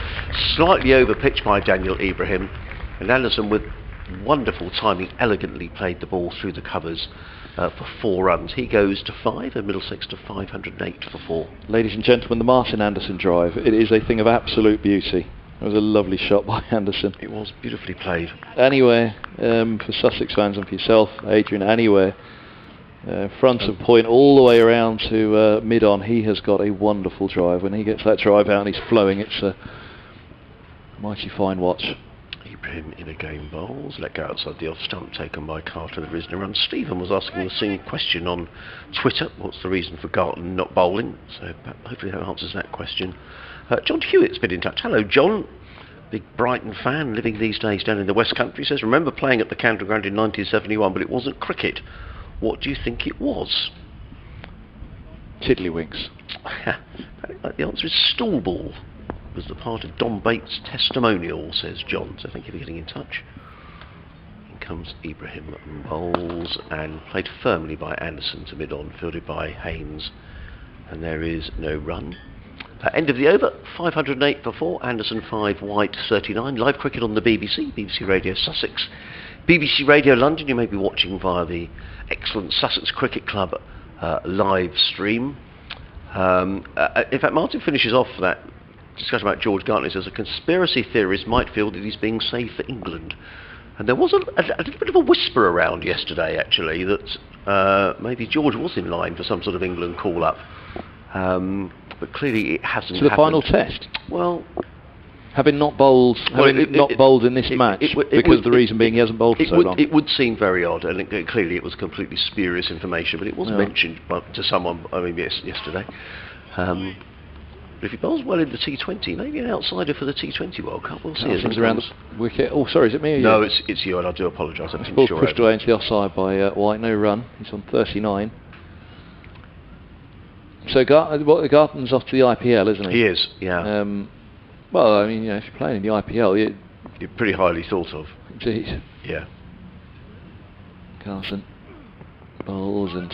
slightly over pitched by Daniel Ibrahim, and Anderson, with wonderful timing, elegantly played the ball through the covers for 4 runs. He goes to 5, and Middlesex to 508 for 4. Ladies and gentlemen, the Martin Anderson drive. It is a thing of absolute beauty. It was a lovely shot by Anderson. It was beautifully played. Anywhere for Sussex fans and for yourself, Adrian, anywhere. Front of point all the way around to mid-on. He has got a wonderful drive. When he gets that drive out and he's flowing, it's a mighty fine watch. Ibrahim in again bowls, let go outside the off stump, taken by Carter. There is no run. Stephen was asking the same question on Twitter. What's the reason for Garton not bowling? So hopefully that answers that question. John Hewitt's been in touch. Hello, John. Big Brighton fan, living these days down in the West Country. Says, remember playing at the Canterbury Ground in 1971, but it wasn't cricket. What do you think it was? Tiddlywinks. The answer is Stallball. Was the part of Don Bates' testimonial, says John. So thank you for getting in touch. In comes Ibrahim Bowles and played firmly by Anderson to mid-on, fielded by Haynes. And there is no run. End of the over, 508 for 4, Anderson 5, White 39. Live cricket on the BBC, BBC Radio Sussex. BBC Radio London, you may be watching via the excellent Sussex Cricket Club live stream. In fact, Martin finishes off that discussion about George Gartley. Says a conspiracy theorist might feel that he's being saved for England. And there was a little bit of a whisper around yesterday, actually, that maybe George was in line for some sort of England call-up. But clearly it hasn't To the happened. final test? Well, having not bowled in this match, because the reason being he hasn't bowled for so long. It would seem very odd, and clearly it was completely spurious information, but it was mentioned to someone, yesterday. But if he bowls well in the T20, maybe an outsider for the T20 World Cup, we'll see. Things around the wicket. Oh, sorry, is it me or you? No, it's you, and I do apologise. It's ball pushed away into the offside by White, no run. He's on 39. So Garton's off to the IPL, isn't he? He is, yeah. Well, I mean, if you're playing in the IPL, you're pretty highly thought of. Indeed. Yeah. Carson bowls and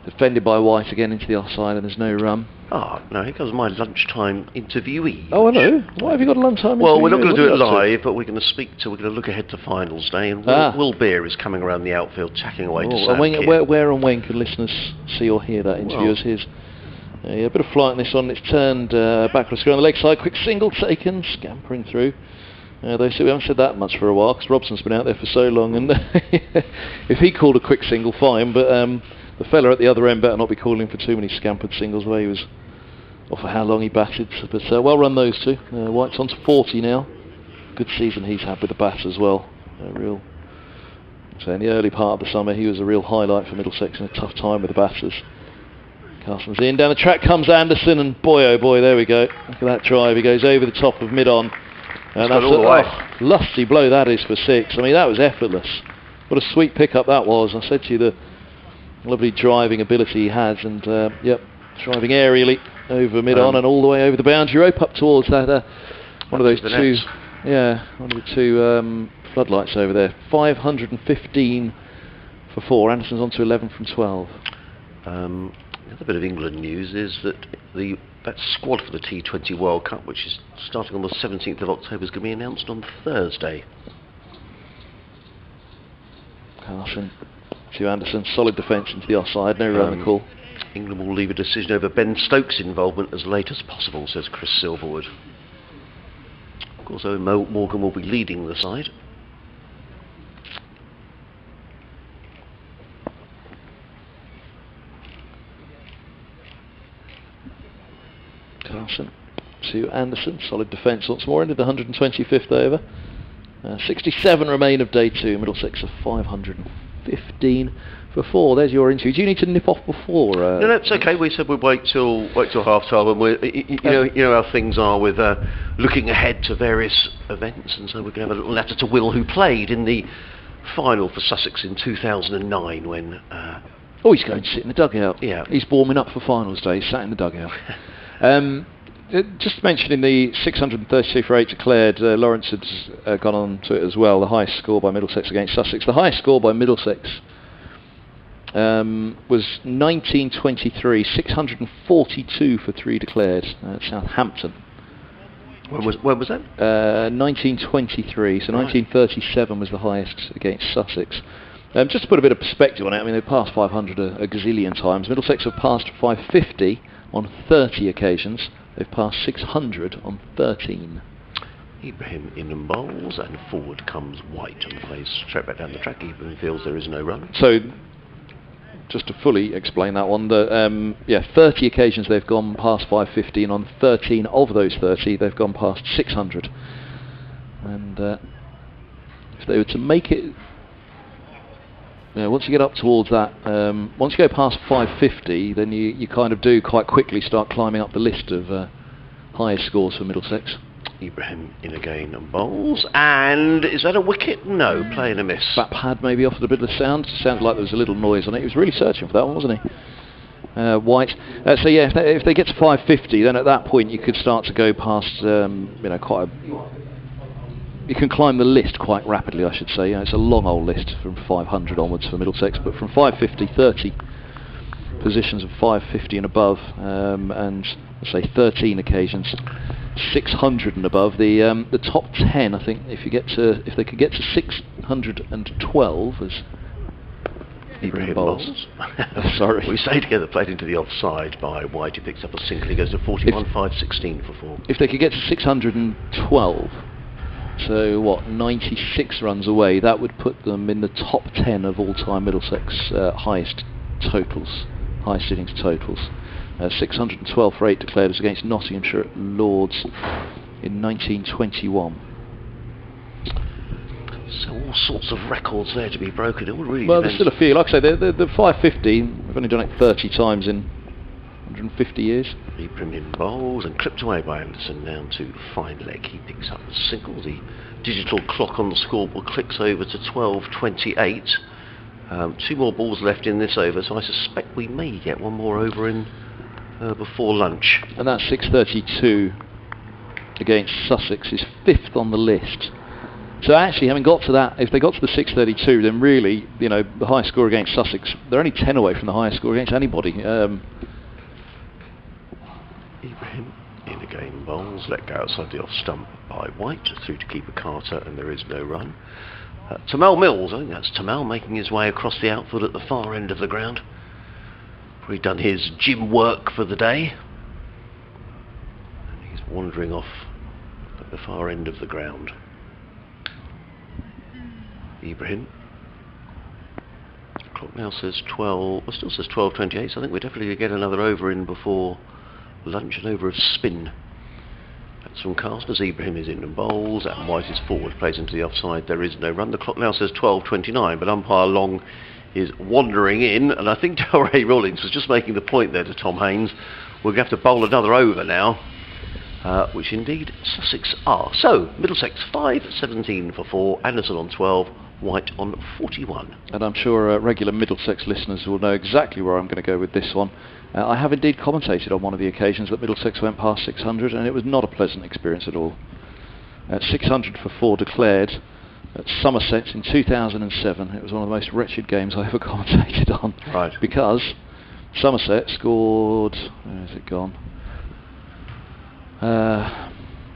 defended by White again into the offside, and there's no run. No, here comes my lunchtime interviewee. Oh, I know. Why have you got a lunchtime interviewee? Well, we're not going to do it live, but we're going to look ahead to finals day, and Will Beer is coming around the outfield, tacking away to Sam Kidd. Where and when can listeners see or hear that interview as his? A bit of flight on this one. It's turned back to the screen on the leg side. Quick single taken, scampering through. They say we haven't said that much for a while because Robson's been out there for so long, and if he called a quick single, fine. But the fella at the other end better not be calling for too many scampered singles where he was off for how long he batted. But well run those two. White's on to 40 now. Good season he's had with the bats as well. So in the early part of the summer, he was a real highlight for Middlesex and a tough time with the batters. Carson's in, down the track comes Anderson, and boy oh boy, there we go. Look at that drive, he goes over the top of mid-on. And that's all the way. Lusty blow that is for 6. I mean, that was effortless. What a sweet pickup that was. I said to you the lovely driving ability he has, and driving aerially over mid-on and all the way over the boundary rope up towards that one of those two floodlights over there. 515 for 4. Anderson's on to 11 from 12. Another bit of England news is that that squad for the T20 World Cup, which is starting on the 17th of October, is going to be announced on Thursday. Carson to Anderson, solid defence into the offside, no run call. England will leave a decision over Ben Stokes' involvement as late as possible, says Chris Silverwood. Of course, Owen Morgan will be leading the side. Carson to Anderson, solid defence once more into the 125th over. 67 remain of day 2. Middlesex are 515 for 4. There's your interview. Do you need to nip off before? No, it's okay. We said we'd wait till half time, and you know how things are with looking ahead to various events, and so we're going to have a little letter to Will, who played in the final for Sussex in 2009 when. He's going to sit in the dugout. Yeah, he's warming up for finals day. He's sat in the dugout. Just mentioning the 632 for 8 declared, Lawrence had gone on to it as well, the highest score by Middlesex against Sussex. The highest score by Middlesex was 1923, 642 for 3 declared at Southampton. When was that? 1923, so 1937 was the highest against Sussex. Just to put a bit of perspective on it, I mean, they've passed 500 a gazillion times. Middlesex have passed 550 on 30 occasions. They've passed 600 on 13. Ibrahim in bowls, and forward comes White and plays straight back down the track. Ibrahim feels there is no run. So, just to fully explain that one, 30 occasions they've gone past 550, and on 13 of those 30 they've gone past 600. And if they were to make it, once you get up towards that, once you go past 550, then you kind of do quite quickly start climbing up the list of highest scores for Middlesex. Ibrahim in again and bowls, and is that a wicket? No, playing a miss. Bat pad maybe offered a bit of sound. Sounded like there was a little noise on it. He was really searching for that one, wasn't he? White. So yeah, if they get to 550, then at that point you could start to go past, you can climb the list quite rapidly, I should say. It's a long old list from 500 onwards for Middlesex, but from 550, 30 positions of 550 and above, and let's say 13 occasions 600 and above. The top 10, I think, if they could get to 612 as Ibrahim bowls. Sorry. We say together, played into the offside by White. He picks up a single. He goes to 41-5-16 for 4. If they could get to 612, so what, 96 runs away, that would put them in the top 10 of all-time Middlesex highest innings totals. 612 for 8 declared was against Nottinghamshire at Lords in 1921. So all sorts of records there to be broken. It would really well, depends. there's still a few. Like I say, the 550, we've only done it 30 times in 150 years. Ibrahim bowls and clipped away by Anderson down to fine leg. He picks up the single. The digital clock on the scoreboard clicks over to 12:28. 2 more balls left in this over, so I suspect we may get one more over in before lunch. And that's 632 against Sussex, is 5th on the list. So actually, having got to that, if they got to the 632, then really, the highest score against Sussex, they're only 10 away from the highest score against anybody. Ibrahim in the game bowls, let go outside the off stump by White, through to keeper Carter, and there is no run. Tamal Mills, I think that's Tamal making his way across the outfield at the far end of the ground. Probably done his gym work for the day. And he's wandering off at the far end of the ground. Ibrahim. The clock now says 12, well, still says 12:28, so I think we're definitely going to get another over in before lunch, an over of spin. That's from Casters. Ibrahim is in and bowls, and White is forward, plays into the offside. There is no run. The clock now says 12:29, but umpire Long is wandering in, and I think Delray Rawlings was just making the point there to Tom Haynes. We're going to have to bowl another over now, which indeed Sussex are. So, Middlesex 5-17 for 4, Anderson on 12, White on 41. And I'm sure regular Middlesex listeners will know exactly where I'm going to go with this one. I have indeed commentated on one of the occasions that Middlesex went past 600, and it was not a pleasant experience at all. 600 for 4 declared at Somerset in 2007. It was one of the most wretched games I ever commentated on. Right. Because Somerset scored... where has it gone?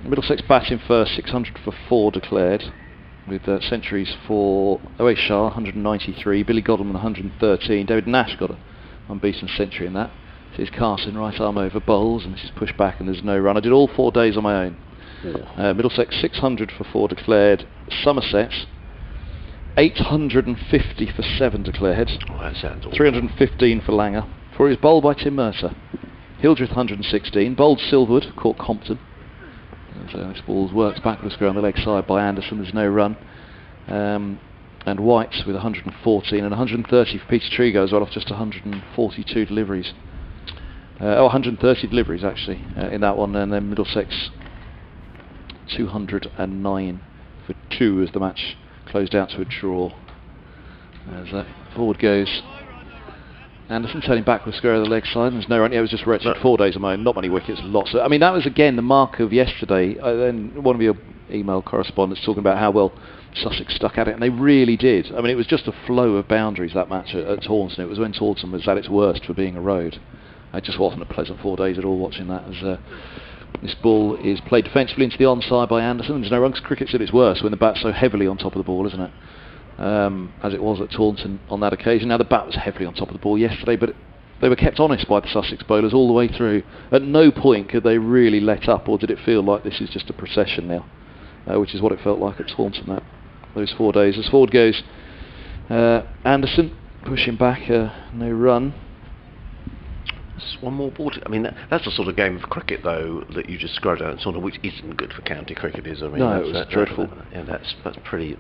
Middlesex batting first, 600 for 4 declared, with centuries for Owe Shah, 193, Billy Godalming 113, David Nash got an unbeaten century in that. This is Carson, right arm over bowls, and this is pushed back and there's no run. I did all 4 days on my own. Yeah. Middlesex 600 for 4 declared, Somerset 850 for 7 declared, that sounds awful. 315 for Langer, for he was bowled by Tim Mercer. Hildreth 116, bowled Silverwood, caught Compton. So this ball works backwards on the leg side by Anderson, there's no run. And White with 114 and 130 for Peter Trigo as well, off just 142 deliveries. 130 deliveries actually in that one, and then Middlesex 209 for 2 as the match closed out to a draw. As forward goes Anderson, turning back with square of the leg side, and there's no run. It was just wretched. 4 days of mine, not many wickets, lots. I mean, that was again the mark of yesterday. Then one of your email correspondents talking about how well Sussex stuck at it, and they really did. I mean, it was just a flow of boundaries, that match at Taunton. It was when Taunton was at its worst for being a road. It just wasn't a pleasant 4 days at all watching that. As this ball is played defensively into the onside by Anderson. There's no runs. Cricket's at its worst when the bat's so heavily on top of the ball, isn't it? As it was at Taunton on that occasion. Now the bat was heavily on top of the ball yesterday, but they were kept honest by the Sussex bowlers all the way through. At no point could they really let up, or did it feel like this is just a procession now, which is what it felt like at Taunton those 4 days. As forward goes Anderson, pushing back, no run. Just one more ball. I mean, that's the sort of game of cricket, though, that you just described out, sort of, which isn't good for county cricket, is. I mean, no, it was dreadful. That's pretty.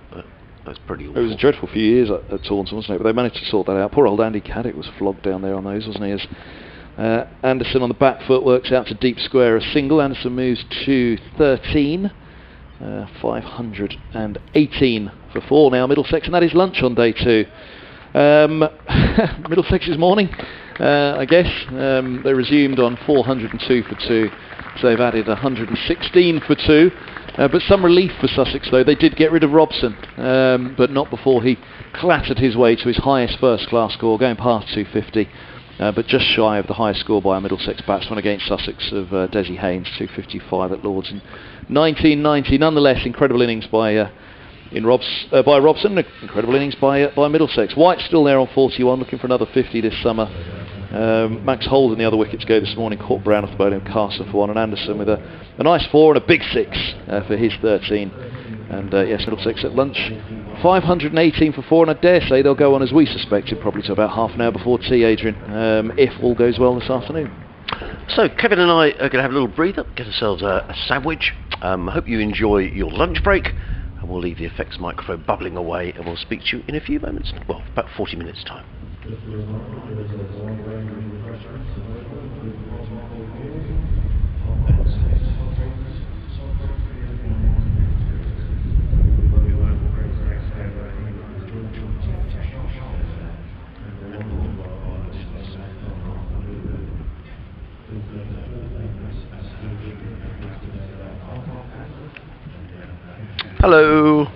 That's pretty awful. It was a dreadful few years at Taunton, wasn't it? But they managed to sort that out. Poor old Andy Caddick was flogged down there on those, wasn't he? As Anderson on the back foot works out to deep square, a single. Anderson moves to 13. 518 for 4 now, Middlesex, and that is lunch on day 2. Middlesex's morning I guess. They resumed on 402 for 2, so they've added 116 for 2. But some relief for Sussex though. They did get rid of Robson, but not before he clattered his way to his highest first-class score, going past 250. But just shy of the highest score by a Middlesex batsman against Sussex of Desi Haynes, 255 at Lords in 1990. Nonetheless, incredible innings by Robson, incredible innings by Middlesex. White's still there on 41, looking for another 50 this summer. Max Holden, the other wicket to go this morning, caught Brown off the bowling of Carson for 1, and Anderson with a nice 4 and a big 6 for his 13. And yes, Middlesex at lunch, 518 for 4, and I dare say they'll go on as we suspected, probably to about half an hour before tea, Adrian, if all goes well this afternoon. So Kevin and I are going to have a little breather, get ourselves a sandwich. Hope you enjoy your lunch break, and we'll leave the effects microphone bubbling away, and we'll speak to you in a few moments, well, about 40 minutes time. Hello.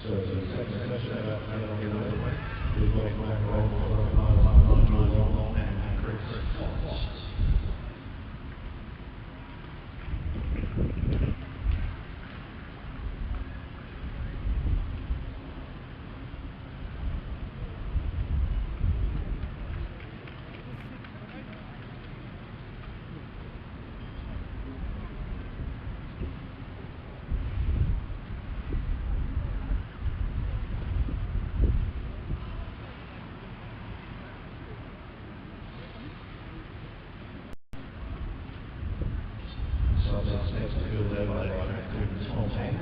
So the second session is going on and Chris Fox. Sussex next to field there by Tom Hank.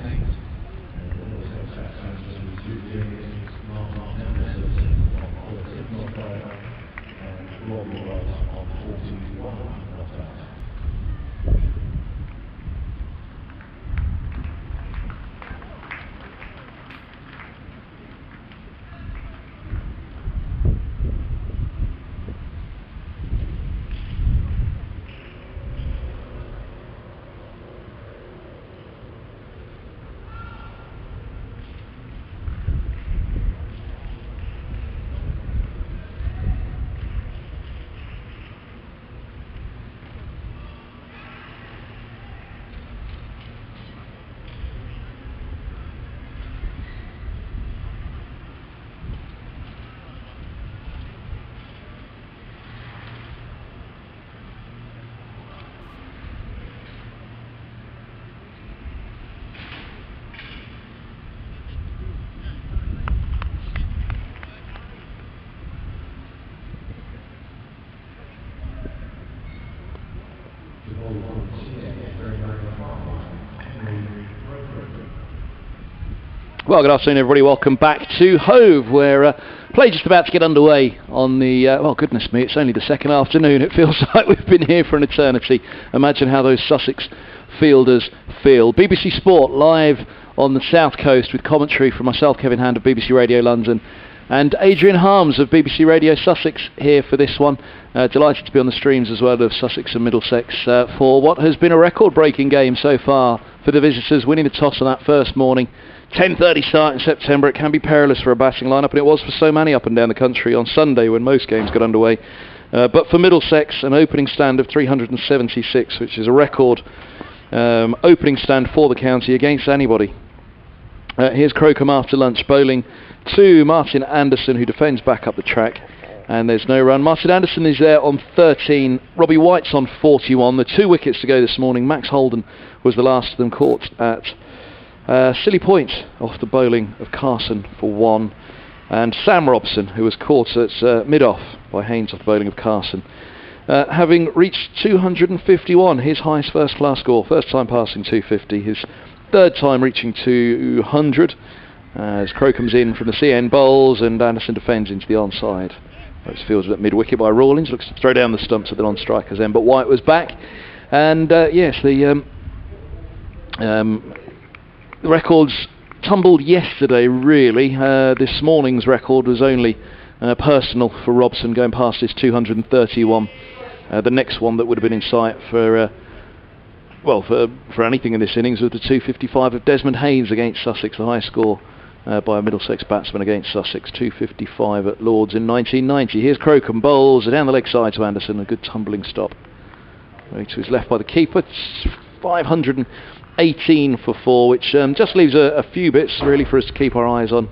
And Middlesex batsman to James Martin Anderson on 46 not out. And Robbie Rice on 41 not out. Well, good afternoon, everybody. Welcome back to Hove, where play just about to get underway on the, well, goodness me, it's only the second afternoon. It feels like we've been here for an eternity. Imagine how those Sussex fielders feel. BBC Sport live on the South Coast with commentary from myself, Kevin Hand of BBC Radio London, and Adrian Harms of BBC Radio Sussex here for this one. Delighted to be on the streams as well of Sussex and Middlesex for what has been a record-breaking game so far for the visitors, winning the toss on that first morning. 10:30 start in September. It can be perilous for a batting lineup, and it was for so many up and down the country on Sunday when most games got underway. But for Middlesex, an opening stand of 376, which is a record opening stand for the county against anybody. Here's Crocombe after lunch, bowling to Martin Anderson, who defends back up the track, and there's no run. Martin Anderson is there on 13. Robbie White's on 41. The 2 wickets to go this morning. Max Holden was the last of them, caught at silly point off the bowling of Carson for 1, and Sam Robson, who was caught at mid-off by Haynes off the bowling of Carson, having reached 251, his highest first-class score, first time passing 250, his third time reaching 200, as Crocombe's in from the CN bowls and Anderson defends into the onside. It's fielded at mid-wicket by Rawlins, looks to throw down the stumps at the non-strikers end, but White was back, and yes, the records tumbled yesterday, really. This morning's record was only personal for Robson, going past his 231. The next one that would have been in sight for for anything in this innings was the 255 of Desmond Haynes against Sussex, the high score by a Middlesex batsman against Sussex, 255 at Lords in 1990. Here's Crocombe, bowls down the leg side to Anderson, a good tumbling stop. To his left by the keeper, 518 for 4, which just leaves a few bits really for us to keep our eyes on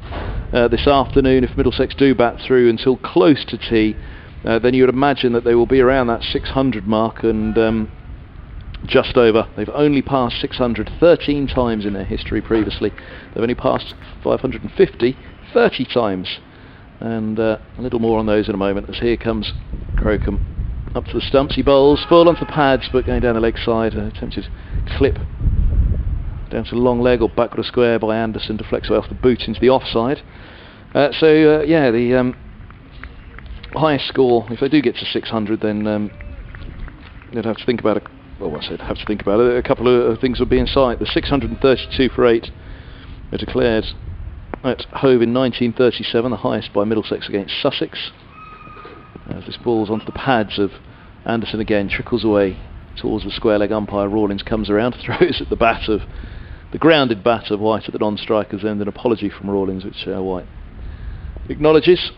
this afternoon. If Middlesex do bat through until close to tea, then you would imagine that they will be around that 600 mark and just over. They've only passed 600 13 times in their history previously. They've only passed 550 30 times, and a little more on those in a moment, as here comes Crocombe up to the stumps. He bowls full onto the pads, but going down the leg side, attempted clip down to the long leg or backward a square by Anderson, deflects away off the boot into the offside. Yeah, the highest score, if they do get to 600, then they'd have to think about a couple of things would be in sight. The 632 for 8 were declared at Hove in 1937, the highest by Middlesex against Sussex. As this ball's onto the pads of Anderson again, trickles away towards the square leg umpire. Rawlins comes around, throws at the bat of the grounded bat of White at the non-strikers end, an apology from Rawlins, which White acknowledges.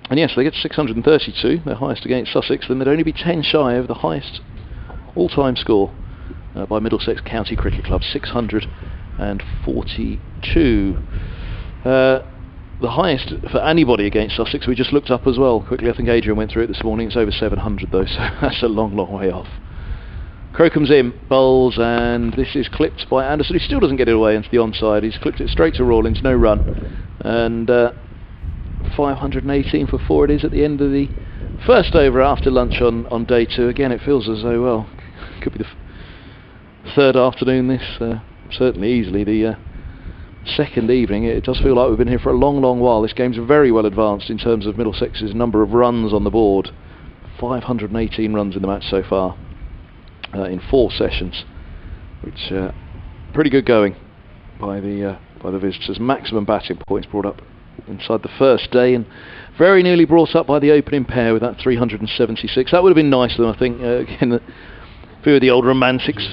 And yes, they get 632, their highest against Sussex, then they'd only be 10 shy of the highest all-time score by Middlesex County Cricket Club, 642. The highest for anybody against Sussex, we just looked up as well quickly. I think Adrian went through it this morning. It's over 700 though, so that's a long, long way off. Crocom's in, bowls, and this is clipped by Anderson. He still doesn't get it away into the onside. He's clipped it straight to Rawlins, no run. And 518 for 4 it is at the end of the first over after lunch on day 2. Again, it feels as though, well, could be the third afternoon this, certainly easily the second evening. It does feel like we've been here for a long, long while. This game's very well advanced in terms of Middlesex's number of runs on the board. 518 runs in the match so far in 4 sessions, which pretty good going by the visitors. Maximum batting points brought up inside the first day, and very nearly brought up by the opening pair with that 376. That would have been nice, though, I think. Again, a few of the old romantics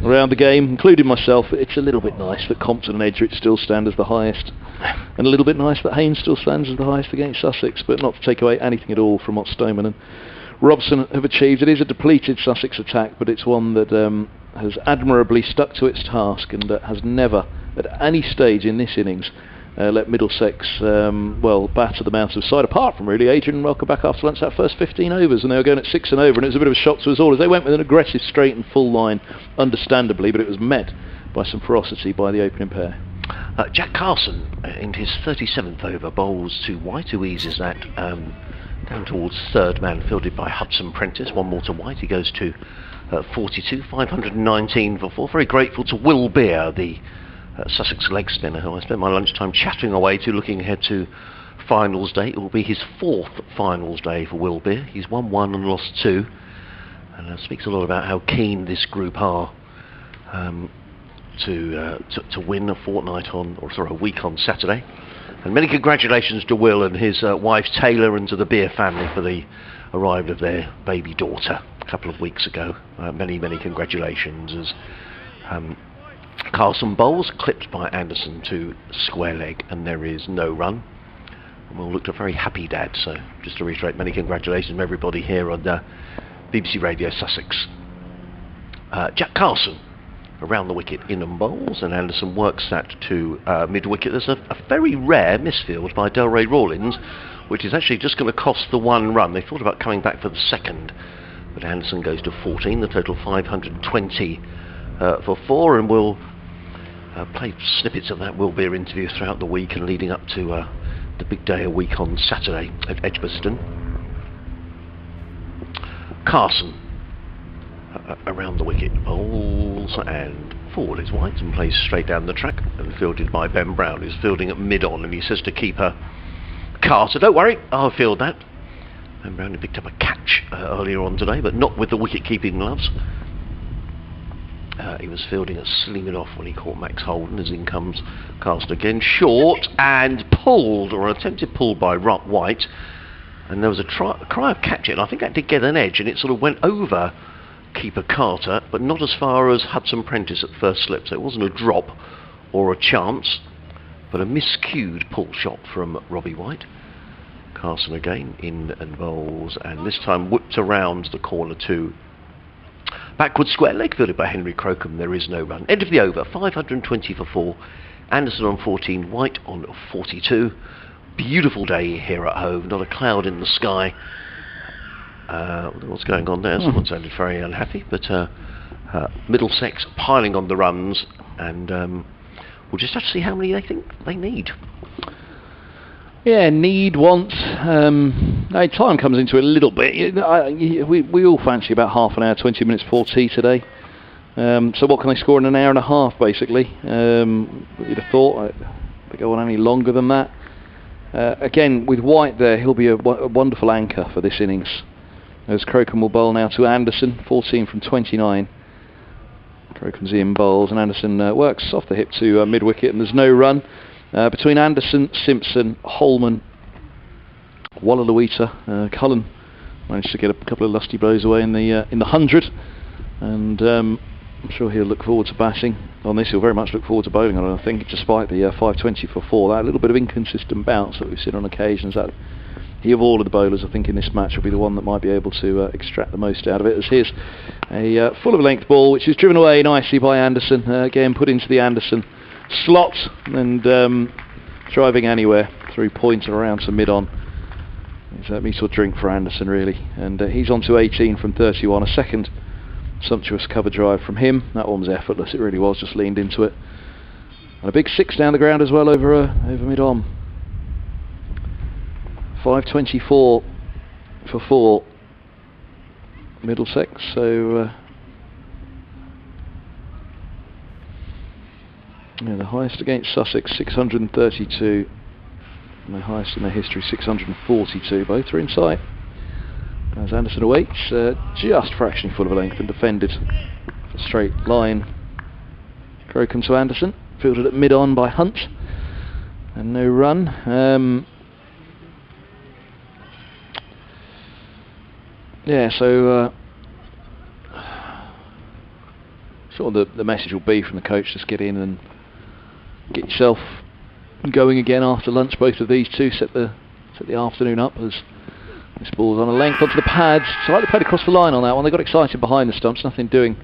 around the game, including myself. It's a little bit nice that Compton and Edgerich still stand as the highest, and a little bit nice that Haynes still stands as the highest against Sussex, but not to take away anything at all from what Stoneman and Robson have achieved. It is a depleted Sussex attack, but it's one that has admirably stuck to its task and has never, at any stage in this innings, let Middlesex batter them out of sight, apart from really Adrian. Welcome back after lunch. That first 15 overs, and they were going at 6 and over, and it was a bit of a shock to us all as they went with an aggressive straight and full line, understandably, but it was met by some ferocity by the opening pair. Jack Carson in his 37th over bowls to White, who eases that down towards third man, fielded by Hudson Prentice. One more to White. He goes to 42, 519 for 4. Very grateful to Will Beer, the Sussex leg spinner, who I spent my lunchtime chattering away to, looking ahead to finals day. It will be his 4th finals day for Will Beer. He's won 1 and lost 2, and speaks a lot about how keen this group are to win a week on Saturday. And many congratulations to Will and his wife Taylor, and to the Beer family for the arrival of their baby daughter a couple of weeks ago. Many congratulations as Carson bowls, clipped by Anderson to square leg, and there is no run. And Will looked a very happy dad, so just to reiterate, many congratulations from everybody here on BBC Radio Sussex. Jack Carson around the wicket in and bowls, and Anderson works that to mid-wicket. There's a very rare misfield by Delray Rawlins, which is actually just going to cost the 1 run. They thought about coming back for the second, but Anderson goes to 14, the total 520 for 4, and we'll play snippets of that Will Beer interview throughout the week and leading up to the big day a week on Saturday at Edgbaston. Carson around the wicket, bowls and forward is White and plays straight down the track, and fielded by Ben Brown, who's fielding at mid-on, and he says to keeper Carter, don't worry, I'll field that. Ben Brown had picked up a catch earlier on today, but not with the wicket-keeping gloves. He was fielding at slinging off when he caught Max Holden, as in comes Carson again, short and pulled, or attempted pull by White, and there was a cry of catch it, and I think that did get an edge, and it sort of went over keeper Carter, but not as far as Hudson Prentice at first slip, so it wasn't a drop or a chance, but a miscued pull shot from Robbie White. Carson again in and bowls, and this time whipped around the corner to backward square leg, fielded by Henry Crocombe. There is no run. End of the over, 520 for 4. Anderson on 14, White on 42. Beautiful day here at Hove, not a cloud in the sky. What's going on there? Someone sounded very unhappy, but Middlesex piling on the runs, and we'll just have to see how many they think they need. Yeah, want. Time comes into it a little bit. We all fancy about half an hour, 20 minutes before tea today. So what can they score in an hour and a half, basically? You'd have thought they go on any longer than that. Again, with White there, he'll be a wonderful anchor for this innings. As Crocombe will bowl now to Anderson, 14 from 29. Crocombe's in bowls, and Anderson works off the hip to mid-wicket, and there's no run. Between Anderson, Simpson, Holman, Wallaluita, Cullen managed to get a couple of lusty blows away in the 100, and I'm sure he'll look forward to batting on this. He'll very much look forward to bowling on it, I think, despite the 520 for 4. That little bit of inconsistent bounce that we've seen on occasions, that he of all of the bowlers, I think, in this match will be the one that might be able to extract the most out of it. As here's a full of length ball, which is driven away nicely by Anderson. Again, put into the Anderson slot and driving anywhere through point around to mid-on. It's a meat or drink for Anderson, really. And he's on to 18 from 31. A second sumptuous cover drive from him. That one was effortless, it really was, just leaned into it. And a big 6 down the ground as well over mid-on. 524 for 4 Middlesex, so the highest against Sussex 632, and the highest in their history 642. Both are in sight as Anderson awaits, just fractionally full of a length and defended for straight line. Crocombe to Anderson, fielded at mid-on by Hunt, and no run. Yeah, so sort of the message will be from the coach, just get in and get yourself going again after lunch. Both of these two set the afternoon up as this ball's on a length onto the pads, slightly played across the line on that one. They got excited behind the stumps, nothing doing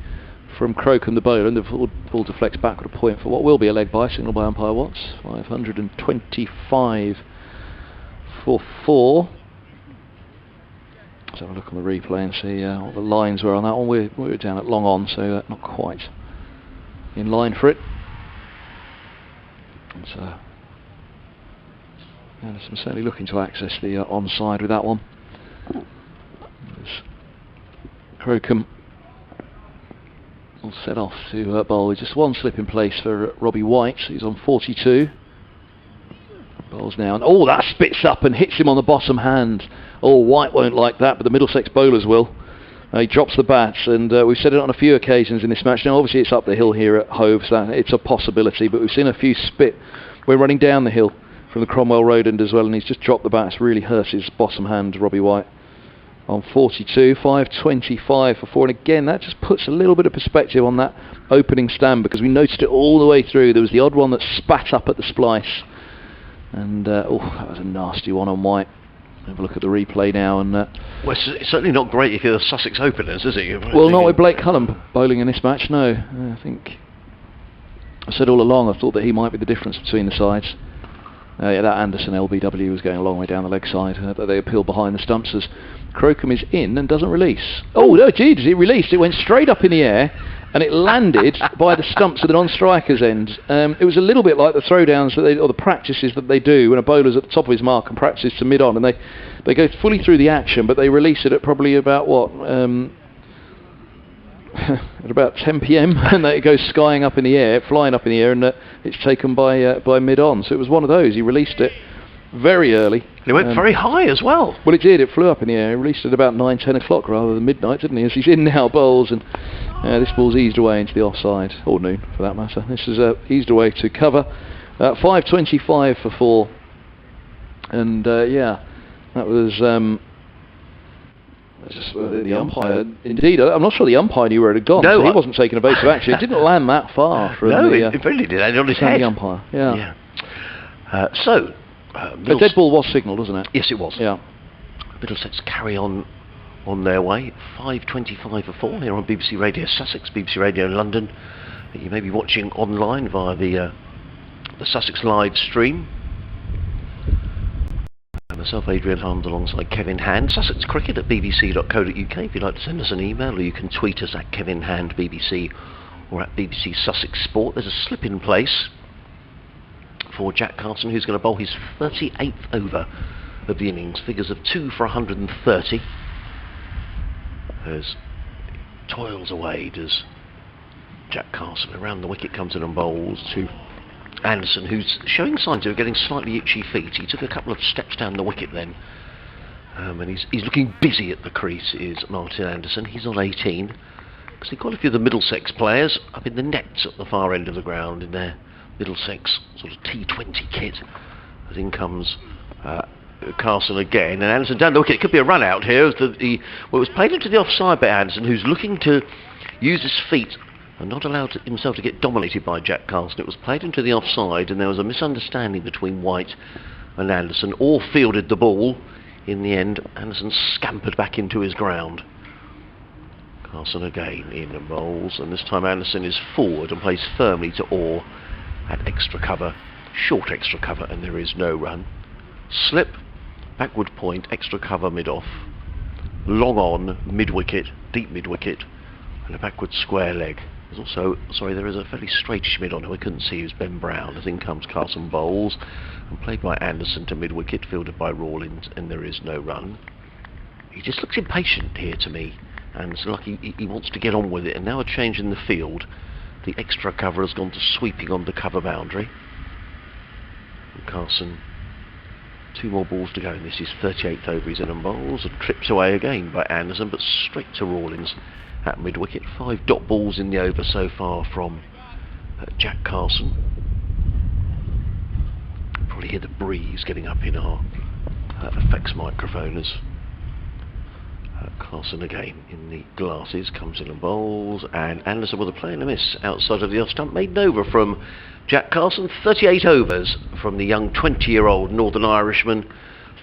from Crocombe the bowler, and the ball deflects backward a point for what will be a leg by, signal by umpire Watts. 525 for 4. Let's have a look on the replay and see what the lines were on that one. We were down at long on, so not quite in line for it. And so Anderson certainly looking to access the onside with that one. Crocombe will set off to bowl with just one slip in place for Robbie White. He's on 42. Bowls now, and that spits up and hits him on the bottom hand. White won't like that, but the Middlesex bowlers will. He drops the bats, and we've said it on a few occasions in this match. Now, obviously, it's up the hill here at Hove, so it's a possibility, but we've seen a few spit. We're running down the hill from the Cromwell Road end as well, and he's just dropped the bats. Really hurts his bottom hand, Robbie White. On 42, 525 for 4, and again, that just puts a little bit of perspective on that opening stand, because we noticed it all the way through. There was the odd one that spat up at the splice, and that was a nasty one on White. Have a look at the replay now, and well, it's certainly not great if you're the Sussex openers, is it? Well, not with Blake Cullen bowling in this match, no. I think I said all along I thought that he might be the difference between the sides. That Anderson LBW was going a long way down the leg side, but they appealed behind the stumps as Crocombe is in and doesn't release. Oh no, gee, it released. It went straight up in the air and it landed by the stumps at the non-striker's end. It was a little bit like the throwdowns that or the practices that they do when a bowler's at the top of his mark and practices to mid-on, and they go fully through the action, but they release it at probably about at about 10 p.m. and it goes flying up in the air, and it's taken by mid-on. So it was one of those. He released it very early. And it went very high as well. Well, it did. It flew up in the air. He released it about 9-10 o'clock rather than midnight, didn't he? As he's in now, bowls, and this ball's eased away into the offside, or noon for that matter. This is eased away to cover. 525 for 4, and that was just the umpire. Indeed, I'm not sure the umpire knew where it had gone. No, so he wasn't taking evasive action. It didn't land that far from it really did. It on his head. The umpire. Yeah. The dead ball was signalled, wasn't it? Yes, it was. Yeah. Middlesex carry on their way. 525 for 4 here on BBC Radio Sussex, BBC Radio London. You may be watching online via the Sussex live stream. Myself, Adrian Hunt, alongside Kevin Hand. Sussex Cricket at bbc.co.uk if you'd like to send us an email, or you can tweet us at Kevin Hand BBC or at BBC Sussex Sport. There's a slip in place for Jack Carson, who's going to bowl his 38th over of the innings. Figures of 2 for 130. As toils away does Jack Carson. Around the wicket comes in and bowls to Anderson, who's showing signs of getting slightly itchy feet. He took a couple of steps down the wicket then, and he's looking busy at the crease, is Martin Anderson. He's on 18, because they've got a few of the Middlesex players up in the nets at the far end of the ground in their Middlesex sort of T20 kit. As in comes Carson again, and Anderson down the wicket. It could be a run out here. It was played into the offside by Anderson, who's looking to use his feet and not allowed himself to get dominated by Jack Carson. It was played into the offside, and there was a misunderstanding between White and Anderson. All fielded the ball. In the end, Anderson scampered back into his ground. Carson again in and bowls, and this time Anderson is forward and plays firmly to Orr at extra cover, short extra cover, and there is no run. Slip, backward point, extra cover mid-off, long on, mid-wicket, deep mid-wicket, and a backward square leg. There's also, there is a fairly straightish mid on who I couldn't see, who's Ben Brown. As in comes Carson bowls, and played by Anderson to mid-wicket, fielded by Rawlins, and there is no run. He just looks impatient here to me, and it's like he wants to get on with it, and now a change in the field. The extra cover has gone to sweeping on the cover boundary. And Carson, 2 more balls to go, and this is 38th over. He's in and bowls, and trips away again by Anderson, but straight to Rawlins at mid-wicket. 5 dot balls in the over so far from Jack Carson. Probably hear the breeze getting up in our effects microphone as Carson again in the glasses comes in and bowls, and Anderson with a play and a miss outside of the off stump, made over from Jack Carson. 38 overs from the young 20-year-old Northern Irishman.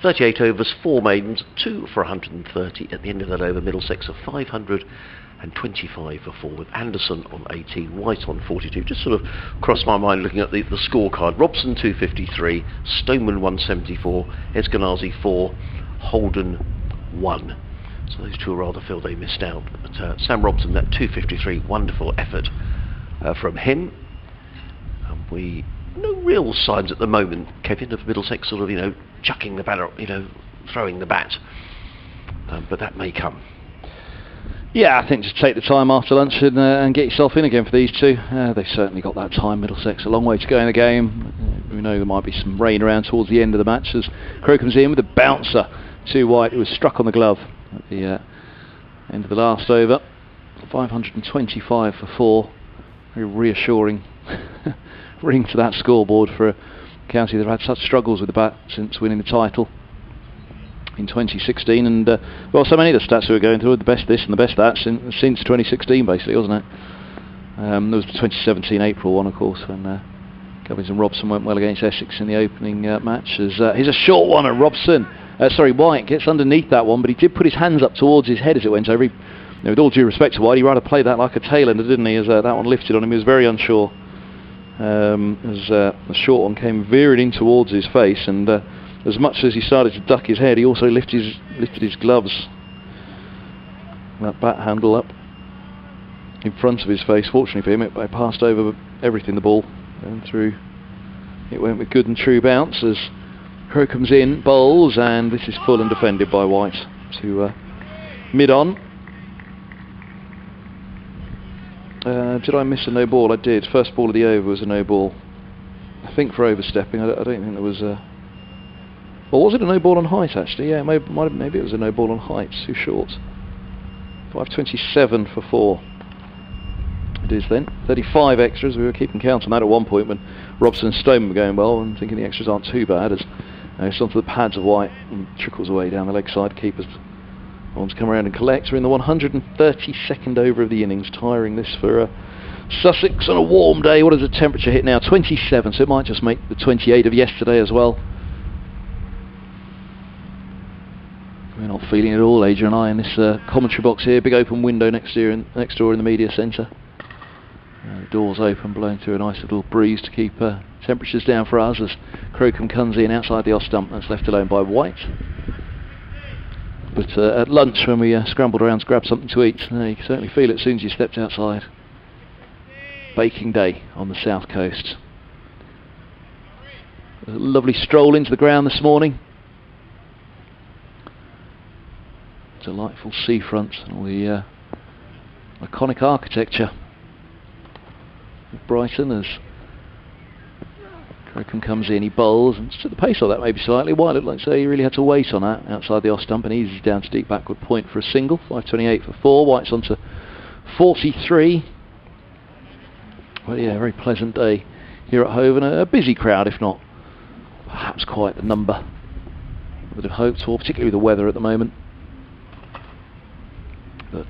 38 overs, 4 maidens, 2 for 130. At the end of that over, Middlesex are 525 for 4, with Anderson on 18, White on 42. Just sort of crossed my mind looking at the scorecard. Robson 253, Stoneman 174, Eskenazi 4, Holden 1. So those two rather feel they missed out. But Sam Robson, that 253, wonderful effort from him. We no real signs at the moment, Kevin, of Middlesex sort of, chucking the bat, throwing the bat. But that may come. Yeah, I think just take the time after lunch and get yourself in again for these two. They've certainly got that time, Middlesex. A long way to go in the game. We know there might be some rain around towards the end of the match as Crow comes in with a bouncer to White, who was struck on the glove at the end of the last over. 525 for 4. Very reassuring ring to that scoreboard for a county that have had such struggles with the bat since winning the title in 2016, and so many of the stats we were going through, the best this and the best that since 2016 basically, wasn't it? There was the 2017 April one, of course, when Cummins and Robson went well against Essex in the opening match. Here's a short one, and White gets underneath that one, but he did put his hands up towards his head as it went over. With all due respect to White, he rather played that like a tail-ender, didn't he, as that one lifted on him. He was very unsure as the short one came veering in towards his face, and as much as he started to duck his head, he also lifted his gloves, that bat handle up in front of his face. Fortunately for him, it passed over everything, the ball, and through. It went with good and true bounce as Crow comes in, bowls, and this is full and defended by White to mid-on. Did I miss a no ball? I did. First ball of the over was a no ball. I think for overstepping. I don't think there was a... Well, was it a no ball on height actually? Yeah, maybe it was a no ball on height. Too short. 527 for 4. It is then. 35 extras. We were keeping count on that at one point when Robson and Stoneman were going well, and thinking the extras aren't too bad as it's onto the pads of White and trickles away down the leg side. Keepers want to come around and collect. We're in the 132nd over of the innings, tiring this for Sussex on a warm day. What is the temperature hit now? 27, so it might just make the 28 of yesterday as well. We're not feeling it at all, Adrian and I, in this commentary box here. Big open window next door in the media centre. The doors open, blowing through a nice little breeze to keep temperatures down for us as Crocombe comes in outside the off stump. That's left alone by White. But at lunch, when we scrambled around to grab something to eat, you can certainly feel it as soon as you stepped outside. Baking day on the south coast. A lovely stroll into the ground this morning. Delightful seafront and all the iconic architecture of Brighton as Crocombe comes in, he bowls and to the pace of that maybe slightly. White looked like he really had to wait on that outside the off stump and eases down to deep backward point for a single. 528 for 4. White's on to 43. Well, yeah, a very pleasant day here at Hove and a busy crowd, if not perhaps quite the number I would have hoped for, particularly with the weather at the moment. But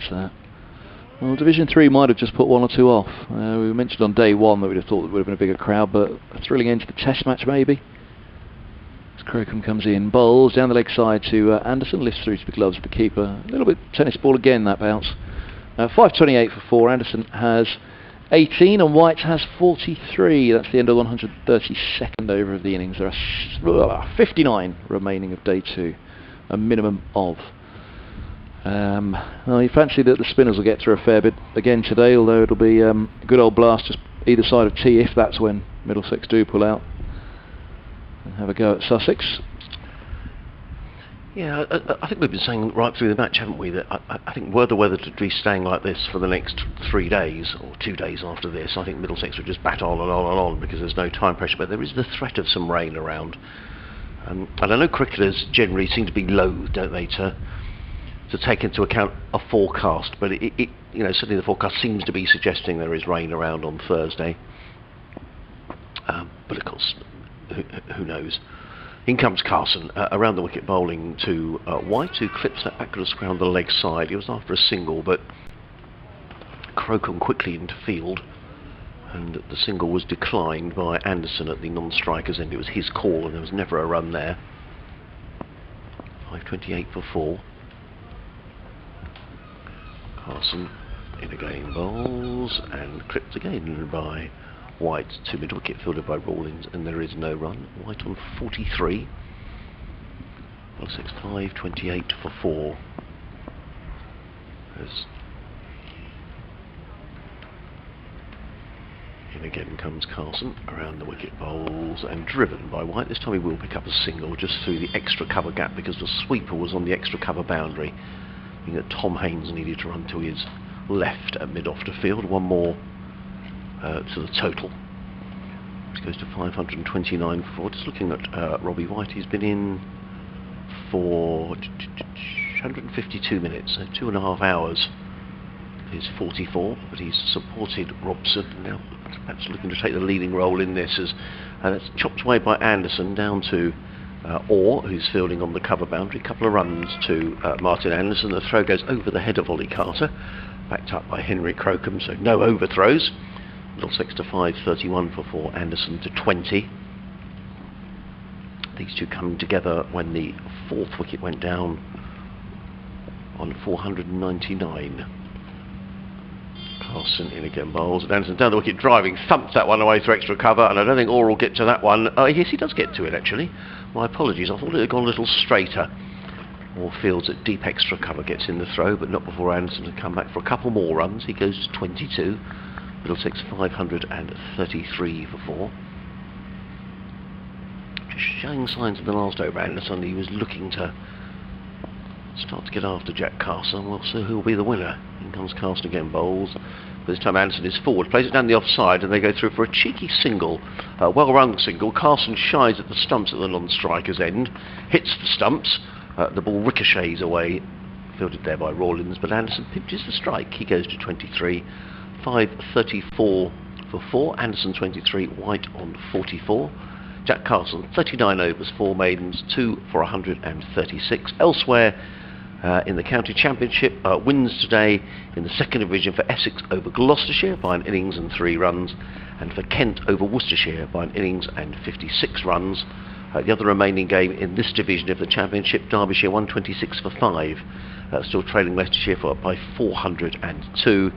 Well, Division 3 might have just put one or two off. We mentioned on day one that we'd have thought it would have been a bigger crowd, but a thrilling end to the test match maybe. As Crocombe comes in, bowls down the leg side to Anderson, lifts through to the gloves of the keeper. A little bit tennis ball again, that bounce. 5.28 for 4. Anderson has 18 and White has 43. That's the end of the 132nd over of the innings. There are 59 remaining of day 2, a minimum of. Well, you fancy that the spinners will get through a fair bit again today, although it'll be a good old blast just either side of tee if that's when Middlesex do pull out and have a go at Sussex. Yeah, I think we've been saying right through the match, haven't we, that I think were the weather to be staying like this for the next 3 days, or 2 days after this, I think Middlesex would just bat on and on and on because there's no time pressure, but there is the threat of some rain around. And I know cricketers generally seem to be loath, don't they, to take into account a forecast, but it you know, certainly the forecast seems to be suggesting there is rain around on Thursday. But of course, who knows? In comes Carson, around the wicket bowling to White, who clips that backwards around the leg side. He was after a single, but Crocombe quickly into field, and the single was declined by Anderson at the non-striker's end. It was his call, and there was never a run there. 5.28 for 4. Carson in again, bowls, and clipped again by White to mid-wicket, fielded by Rawlins, and there is no run. White on 43. 5.28 for 4. As in again comes Carson, around the wicket, bowls, and driven by White. This time he will pick up a single just through the extra cover gap because the sweeper was on the extra cover boundary. Meaning that Tom Haynes needed to run to his left at mid-off to field. One more to the total, which goes to 529 for 4. Just looking at Robbie White, he's been in for 152 minutes, so 2.5 hours. He's 44, but he's supported Robson, now perhaps looking to take the leading role in this, as that's chopped away by Anderson down to Orr, who's fielding on the cover boundary. Couple of runs to Martin Anderson. The throw goes over the head of Ollie Carter, backed up by Henry Crocombe, so no overthrows. Middlesex to 5.31 for 4, Anderson to 20. These two coming together when the 4th wicket went down on 499. Carson in again, bowls, and Anderson down the wicket, driving, thumps that one away through extra cover, and I don't think Orr will get to that one. Yes, he does get to it actually. My apologies, I thought it had gone a little straighter. Orr fields at deep extra cover, gets in the throw, but not before Anderson had come back for a couple more runs. He goes to 22. Middlesex 533 for 4. Just showing signs of the last over, Anderson. He was looking to start to get after Jack Carson. We'll see who will be the winner. In comes Carson again, bowls. This time Anderson is forward, plays it down the offside, and they go through for a cheeky single, well-run single. Carson shies at the stumps at the non-striker's end, hits the stumps, the ball ricochets away, fielded there by Rawlins, but Anderson pinches the strike. He goes to 23, 5.34 for 4, Anderson 23, White on 44. Jack Carson 39 overs, 4 maidens, 2 for 136. Elsewhere in the county championship, wins today in the 2nd division for Essex over Gloucestershire by an innings and 3 runs, and for Kent over Worcestershire by an innings and 56 runs. The other remaining game in this division of the championship, Derbyshire 126 for 5, still trailing Leicestershire by 402.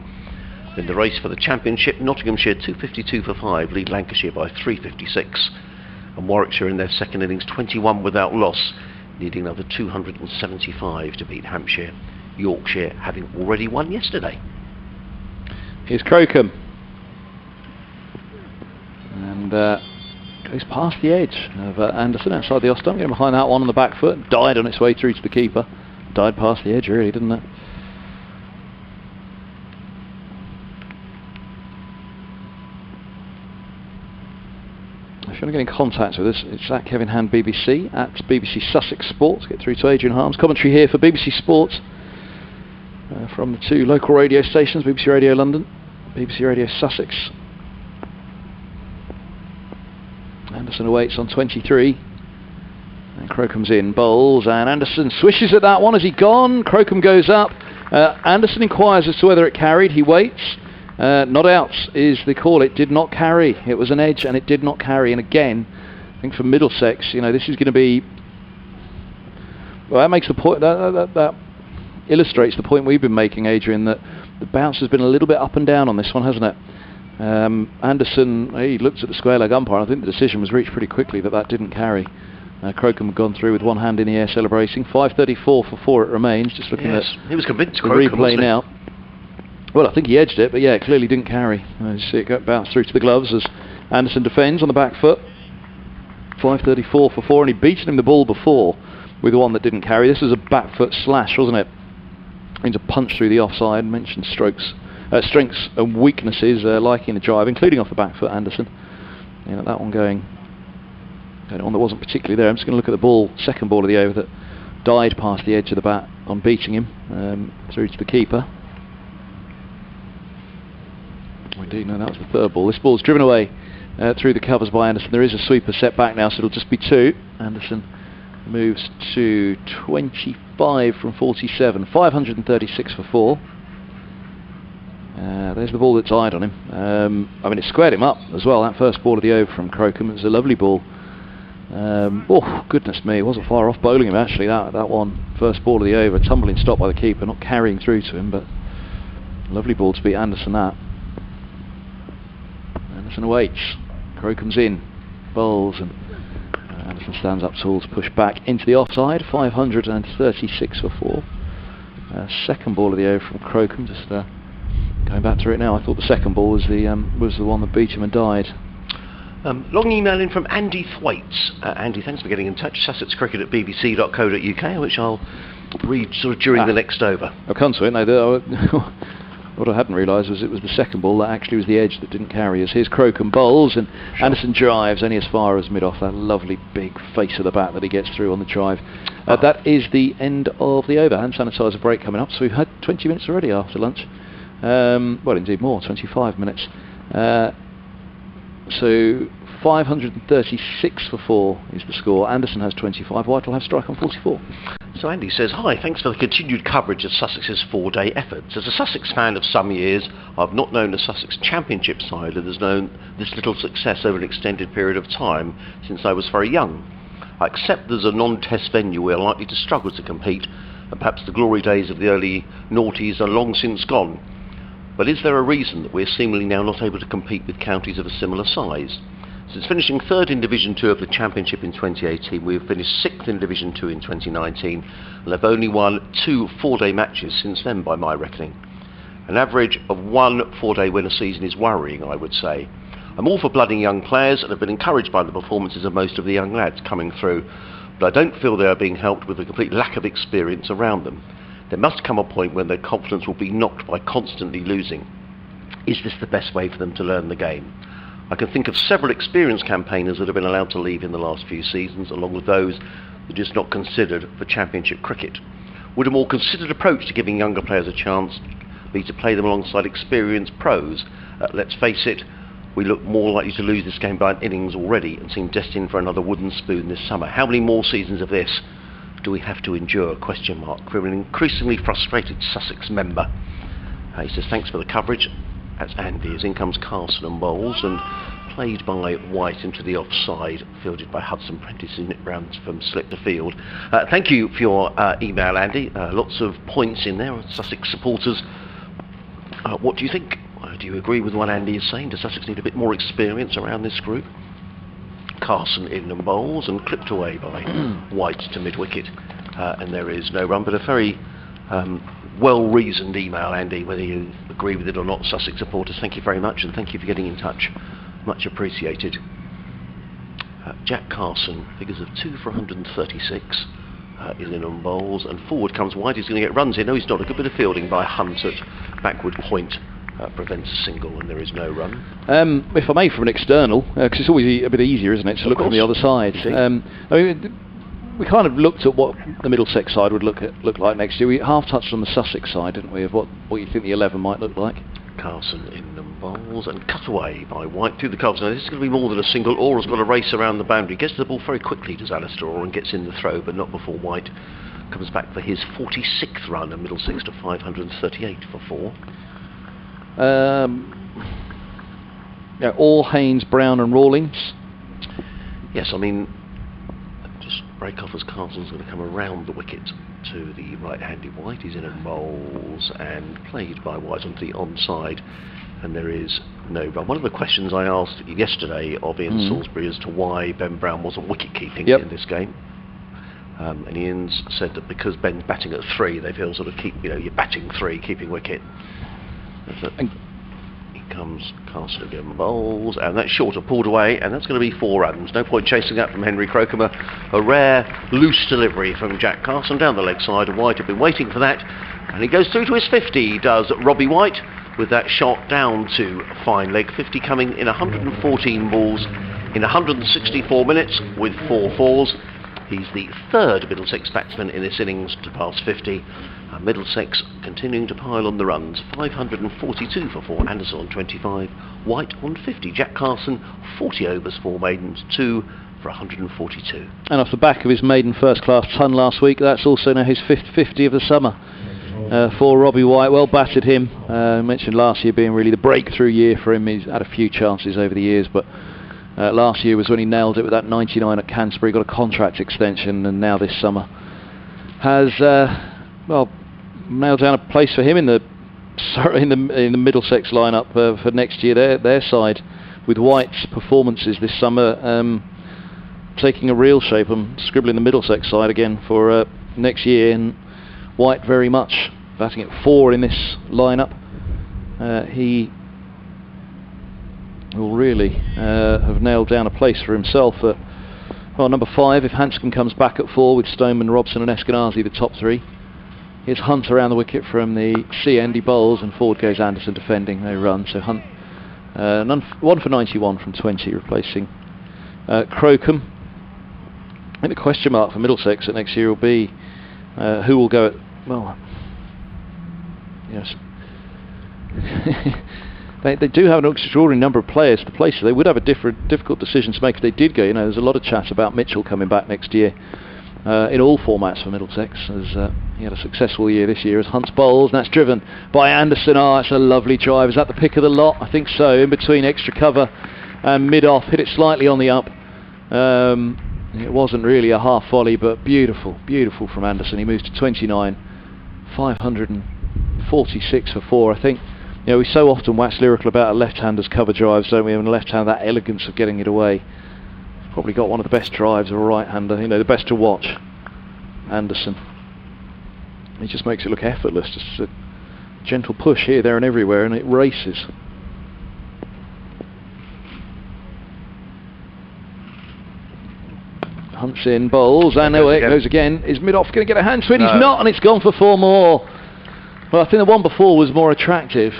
In the race for the championship, Nottinghamshire 252 for 5 lead Lancashire by 356, and Warwickshire in their 2nd innings 21 without loss, needing another 275 to beat Hampshire. Yorkshire having already won yesterday. Here's Crocombe, and goes past the edge of Anderson outside the off stump, getting behind that one on the back foot, died on its way through to the keeper. Died past the edge really, didn't it? If you want to get in contact with us, it's at Kevin Hand BBC, at BBC Sussex Sports. Get through to Adrian Harms. Commentary here for BBC Sports from the 2 local radio stations, BBC Radio London, BBC Radio Sussex. Anderson awaits on 23. And Crocombe's in, bowls, and Anderson swishes at that one. Has he gone? Crocombe goes up, Anderson inquires as to whether it carried. He waits. Not out is the call. It did not carry. It was an edge and it did not carry. And again, I think for Middlesex, this is going to be... Well, that makes the point. That illustrates the point we've been making, Adrian, that the bounce has been a little bit up and down on this one, hasn't it? Anderson, he looked at the square leg umpire. I think the decision was reached pretty quickly that didn't carry. Crocombe had gone through with one hand in the air celebrating. 5:34 for 4 it remains. Just looking at he was convinced the Crocombe, replay now. Well, I think he edged it, but yeah, it clearly didn't carry. You see it bounce through to the gloves as Anderson defends on the back foot. 5:34 for 4, and he'd beaten him the ball before with the one that didn't carry. This was a back foot slash, wasn't it? Means a punch through the offside. Mentioned strengths and weaknesses liking the drive, including off the back foot. Anderson, that one going on that wasn't particularly there. I'm just going to look at the ball, second ball of the over that died past the edge of the bat on beating him through to the keeper. We do know that was the third ball. This ball's driven away through the covers by Anderson. There is a sweeper set back now, so it'll just be 2. Anderson moves to 25 from 47. 536 for 4. There's the ball that died on him. It squared him up as well. That first ball of the over from Crocombe, it was a lovely ball. Oh, goodness me, it wasn't far off bowling him actually, that one. First ball of the over, tumbling stop by the keeper, not carrying through to him, but lovely ball to beat Anderson that. Anderson awaits. Crocombe's in, bowls, and Anderson stands up tall to push back into the offside. 536 for 4. Second ball of the over from Crocombe. Just going back to it now, I thought the second ball was the one that beat him and died. Long email in from Andy Thwaites. Andy, thanks for getting in touch. Sussex Cricket at bbc.co.uk, which I'll read sort of during the next over. I'll come to it. No, what I hadn't realised was it was the second ball that actually was the edge that didn't carry us. Here's Crocombe bowls, and Anderson drives only as far as mid-off. That lovely big face of the bat that he gets through on the drive. That is the end of the over. Hand sanitizer break coming up, so we've had 20 minutes already after lunch. Well, indeed more, 25 minutes. So 536 for 4 is the score. Anderson has 25. White will have strike on 44. So Andy says, hi, thanks for the continued coverage of Sussex's 4-day efforts. As a Sussex fan of some years, I've not known a Sussex Championship side that has known this little success over an extended period of time since I was very young. I accept there's a non-test venue we're likely to struggle to compete, and perhaps the glory days of the early noughties are long since gone. But is there a reason that we're seemingly now not able to compete with counties of a similar size? Since finishing 3rd in Division 2 of the Championship in 2018, we have finished 6th in Division 2 in 2019 and have only won 2 4-day matches since then by my reckoning. An average of 1 4-day win a season is worrying, I would say. I'm all for blooding young players and have been encouraged by the performances of most of the young lads coming through, but I don't feel they are being helped with the complete lack of experience around them. There must come a point when their confidence will be knocked by constantly losing. Is this the best way for them to learn the game? I can think of several experienced campaigners that have been allowed to leave in the last few seasons, along with those that are just not considered for Championship cricket. Would a more considered approach to giving younger players a chance be to play them alongside experienced pros? Let's face it, we look more likely to lose this game by an innings already and seem destined for another wooden spoon this summer. How many more seasons of this do we have to endure? Question mark. For an increasingly frustrated Sussex member. He says thanks for the coverage. That's Andy. As in comes Carson and bowls and played by White into the offside, fielded by Hudson Prentice in it round from slip to field. Thank you for your email, Andy. Lots of points in there. Sussex supporters, what do you think? Do you agree with what Andy is saying? Does Sussex need a bit more experience around this group? Carson in and bowls and clipped away by White to mid-wicket, and there is no run, but a very well-reasoned email, Andy, whether you agree with it or not. Sussex supporters, thank you very much, and thank you for getting in touch. Much appreciated. Jack Carson, figures of 2 for 136, is in on bowls, and forward comes White. He's going to get runs in. No, he's not. A good bit of fielding by Hunt at backward point. Prevents a single, and there is no run. If I may, from an external, because it's always a bit easier, isn't it, to look from the other side. We kind of looked at what the Middlesex side would look like next year. We half touched on the Sussex side, didn't we, of what you think the 11 might look like. Carson in the bowls and cut away by White through the covers. Now this is going to be more than a single. Orr's got a race around the boundary. Gets the ball very quickly, does Alistair Orr, and gets in the throw, but not before White comes back for his 46th run, and Middlesex to 538 for 4. All Haynes, Brown and Rawlings. Yes, I mean, just break off as Carson's going to come around the wicket to the right-handed White. He's in at Moles and played by White onto the onside, and there is no run. One of the questions I asked yesterday of Ian Salisbury as to why Ben Brown wasn't wicket-keeping in this game. And Ian's said that because Ben's batting at 3, they feel sort of you're batting 3, keeping wicket. And here comes Carson again, bowls, and that's shorter, pulled away, and that's going to be 4 runs. No point chasing that from Henry Crocombe. A rare loose delivery from Jack Carson down the leg side, and White had been waiting for that, and he goes through to his 50, does Robbie White, with that shot down to fine leg. 50 coming in 114 balls in 164 minutes with 4 fours. He's the 3rd Middlesex batsman in this innings to pass 50. Middlesex continuing to pile on the runs. 542 for 4. Anderson on 25. White on 50. Jack Carson 40 overs, 4 maidens, 2 for 142. And off the back of his maiden first-class ton last week, that's also now his 5th 50 of the summer. For Robbie White, well batted him. Mentioned last year being really the breakthrough year for him. He's had a few chances over the years, but last year was when he nailed it with that 99 at Canterbury, got a contract extension, and now this summer has nailed down a place for him in the Middlesex lineup for next year. Their side, with White's performances this summer taking a real shape. I'm scribbling the Middlesex side again for next year, and White very much batting at 4 in this lineup. He will really have nailed down a place for himself at number 5 if Hanscom comes back at 4 with Stoneman, Robson and Eskenazi the top 3. Here's Hunt around the wicket from the C end. He bowls, and forward goes Anderson defending. No run, so Hunt 1 for 91 from 20, replacing Crocombe. I think the question mark for Middlesex at next year will be who will go at, yes. They do have an extraordinary number of players to play, so they would have a difficult decision to make if they did go. There's a lot of chat about Mitchell coming back next year in all formats for Middlesex, as he had a successful year this year as Hunt's bowls, and that's driven by Anderson. It's a lovely drive. Is that the pick of the lot? I think so. In between extra cover and mid-off, hit it slightly on the up. It wasn't really a half volley, but beautiful from Anderson. He moves to 29, 546 for 4. I think we so often wax lyrical about a left-hander's cover drives, don't we? And a left-hander, that elegance of getting it away. Probably got one of the best drives of a right-hander, the best to watch. Anderson. He just makes it look effortless. Just a gentle push here, there and everywhere, and it races. Hunts in, bowls, and there it goes again. Is mid-off going to get a hand to it? No. He's not, and it's gone for 4 more. Well, I think the one before was more attractive.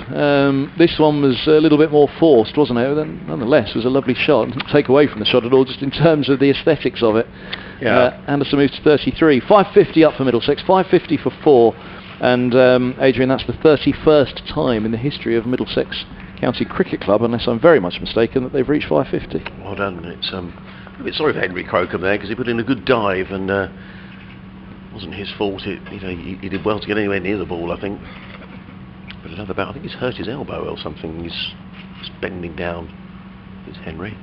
This one was a little bit more forced, wasn't it? But nonetheless, it was a lovely shot. Didn't take away from the shot at all, just in terms of the aesthetics of it. Yeah. Anderson moves to 33. 550 up for Middlesex, 550 for 4. And Adrian, that's the 31st time in the history of Middlesex County Cricket Club, unless I'm very much mistaken, that they've reached 550. Well done. It's a bit sorry for Henry Crocombe there, because he put in a good dive, and wasn't his fault. He did well to get anywhere near the ball, I think. But another bout, I think he's hurt his elbow or something. He's bending down. It's Henry.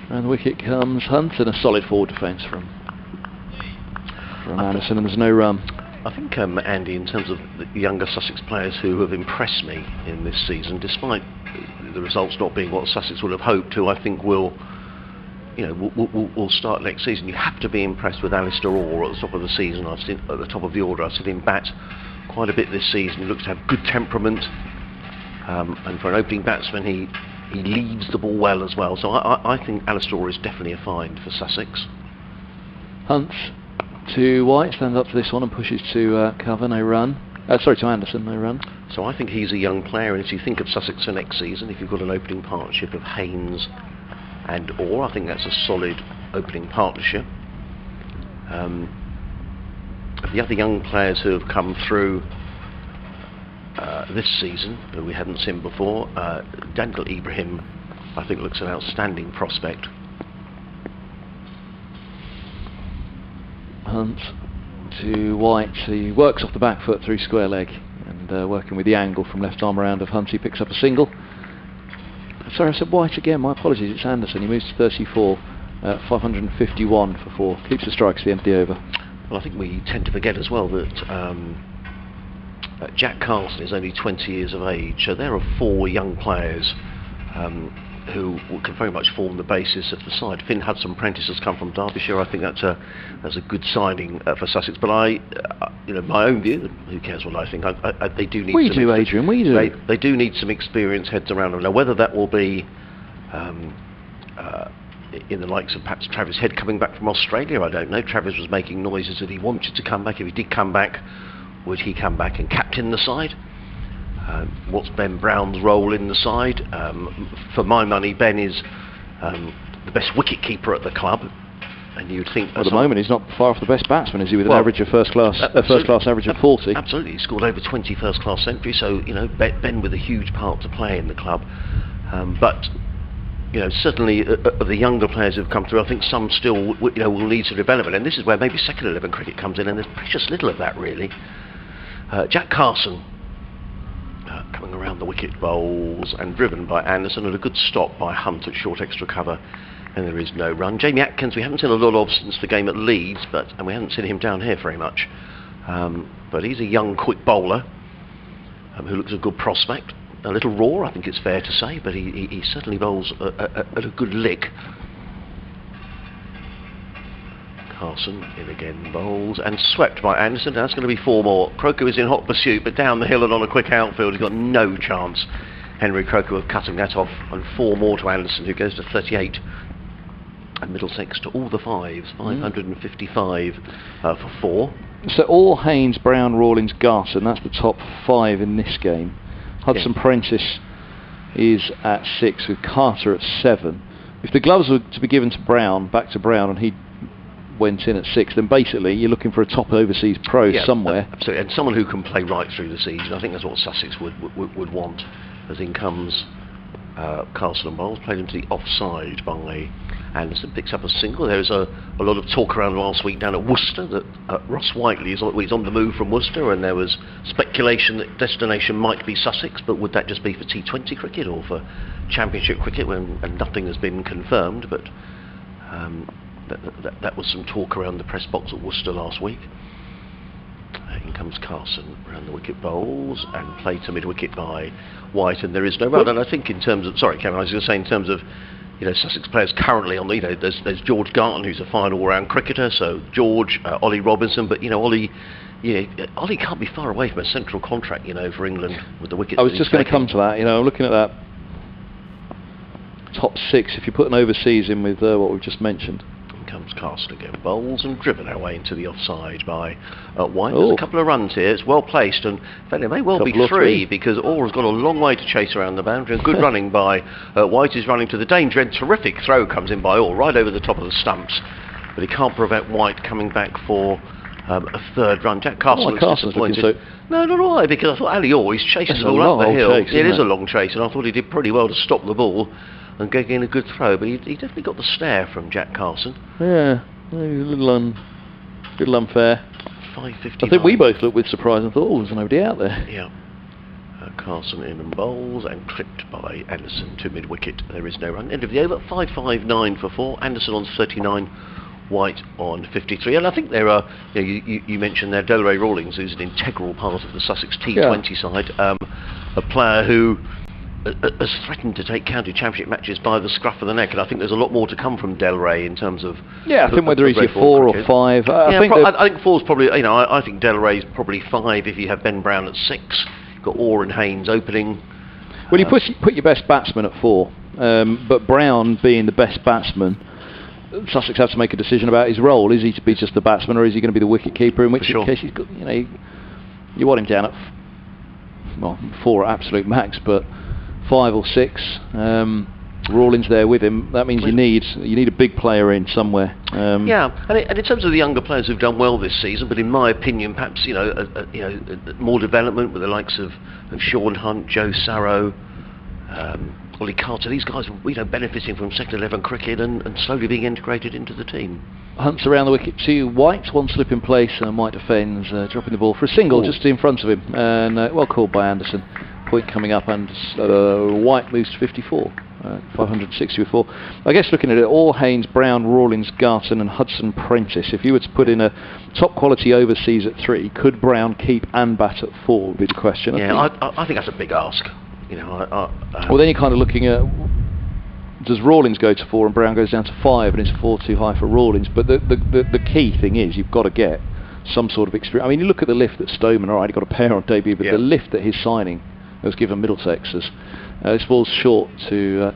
And the wicket comes Hunt, and a solid forward defence from Anderson, and there's no run. I think, Andy, in terms of the younger Sussex players who have impressed me in this season, despite the results not being what Sussex would have hoped to, I think will start next season. You have to be impressed with Alistair Orr at the top of the season. I've seen at the top of the order. I've seen him bat quite a bit this season. He looks to have good temperament, and for an opening batsman, he leads the ball well as well. So I think Alistair Orr is definitely a find for Sussex. Hunt to White, stands up to this one and pushes to cover. No run. To Anderson. No run. So I think he's a young player, and if you think of Sussex for next season, if you've got an opening partnership of Haynes and Orr, I think that's a solid opening partnership. The other young players who have come through this season, who we hadn't seen before, Daniel Ibrahim, I think, looks an outstanding prospect. Hunt to White. He works off the back foot through square leg, and working with the angle from left arm around of Hunt, he picks up a single. Sorry, I said White again, my apologies, it's Anderson. He moves to 34, 551 for 4. Keeps the strikes at the end of the over. Well, I think we tend to forget as well that Jack Carlson is only 20 years of age, so there are 4 young players who can very much form the basis of the side. Finn Hudson-Prentice has come from Derbyshire. I think that's a good signing for Sussex. But my own view, who cares what I think? They do need. We do, Adrian. We do. They do need some experienced heads around them. Now, whether that will be in the likes of perhaps Travis Head coming back from Australia, I don't know. Travis was making noises that he wanted to come back. If he did come back, would he come back and captain the side? What's Ben Brown's role in the side? For my money, Ben is the best wicket keeper at the club, and you'd think at the moment he's not far off the best batsman, is he? With an average of first class average of 40. Absolutely, he scored over 20 first class centuries. So Ben with a huge part to play in the club. But certainly of the younger players who've come through, I think some still will need some development, and this is where maybe second 11 cricket comes in, and there's precious little of that really. Jack Carson. Coming around the wicket, bowls and driven by Anderson, and a good stop by Hunt at short extra cover, and there is no run. Jamie Atkins we haven't seen a lot of since the game at Leeds, and we haven't seen him down here very much, but he's a young quick bowler who looks a good prospect. A little raw, I think it's fair to say, but he certainly bowls at a good lick. Carson in again, bowls and swept by Anderson. That's going to be 4 more. Croker is in hot pursuit, but down the hill and on a quick outfield, he's got no chance. Henry Croker of cutting that off, and 4 more to Anderson, who goes to 38. And Middlesex to all the 5s, 555 for 4. So all Haynes, Brown, Rawlings, Garson, that's the top 5 in this game. Hudson-Prentice is at 6 with Carter at 7. If the gloves were to be given to Brown, back to Brown, and he went in at 6, then basically you're looking for a top overseas pro somewhere. Absolutely, and someone who can play right through the season. I think that's what Sussex would want. As in comes Carson and Bowles, played into the offside by Anderson, picks up a single. There was a lot of talk around last week down at Worcester that Ross Whiteley is on the move from Worcester, and there was speculation that destination might be Sussex, but would that just be for T20 cricket or for Championship cricket, and nothing has been confirmed, but that was some talk around the press box at Worcester last week. In comes Carson around the wicket, bowls and play to mid-wicket by White, and there is no run. And I think in terms of, sorry Kevin, I was going to say in terms of Sussex players currently on the, there's George Garton, who's a fine all-round cricketer, so George, Ollie Robinson, but Ollie can't be far away from a central contract for England with the wickets. I was just going to come to that. I'm looking at that top 6 if you put an overseas in with what we've just mentioned. Comes Carson again, bowls and driven our way into the offside by White. There's a couple of runs here, it's well placed, and in fact it may well be 3 because Orr's got a long way to chase around the boundary, and good running by White is running to the danger end. Terrific throw comes in by Orr right over the top of the stumps, but he can't prevent White coming back for a 3rd run. Jack Carson looks disappointed. No, not all, because I thought Ali Orr, he's chasing the ball up the hill. It is a long chase, and I thought he did pretty well to stop the ball and getting a good throw, but he definitely got the stare from Jack Carson. Yeah, a little unfair. 5:59. I think we both looked with surprise and thought, there's nobody out there. Yeah. Carson in and bowls and clipped by Anderson to mid-wicket. There is no run. End of the over, 5:59 for 4. Anderson on 39, White on 53. And I think there are, you mentioned there, Delray Rawlings, who's an integral part of the Sussex T20 side, a player who has threatened to take county championship matches by the scruff of the neck, and I think there's a lot more to come from Delray in terms of. I think whether he's your 4 or 5. I think 4's probably. I think Delray's probably 5 if you have Ben Brown at 6. You've got Orr and Haynes opening. Well, you put your best batsman at 4, but Brown being the best batsman, Sussex have to make a decision about his role. Is he to be just the batsman, or is he going to be the wicket keeper? In which case, he's got. You want him down at 4 at absolute max, but 5 or 6. Rawlings there with him. That means you need a big player in somewhere. And in terms of the younger players who've done well this season, but in my opinion, perhaps more development with the likes of Sean Hunt, Joe Sarrow, Ollie Carter, these guys are benefiting from second 11 cricket and slowly being integrated into the team. Hunts around the wicket to White, one slip in place, and White defends, dropping the ball for a single just in front of him, and well called by Anderson. Point coming up, and White moves to 54, 560 with 4. I guess looking at it, all Haynes, Brown, Rawlings, Garton and Hudson Prentice. If you were to put in a top quality overseas at 3, could Brown keep and bat at 4 would be the question. I think that's a big ask. Well, then you're kind of looking at, does Rawlings go to 4 and Brown goes down to 5, and is 4 too high for Rawlings? But the key thing is you've got to get some sort of experience. I mean, you look at the lift that Stoneman, alright, he got a pair on debut, but the lift that he's signing was given Middlesex. This ball's short to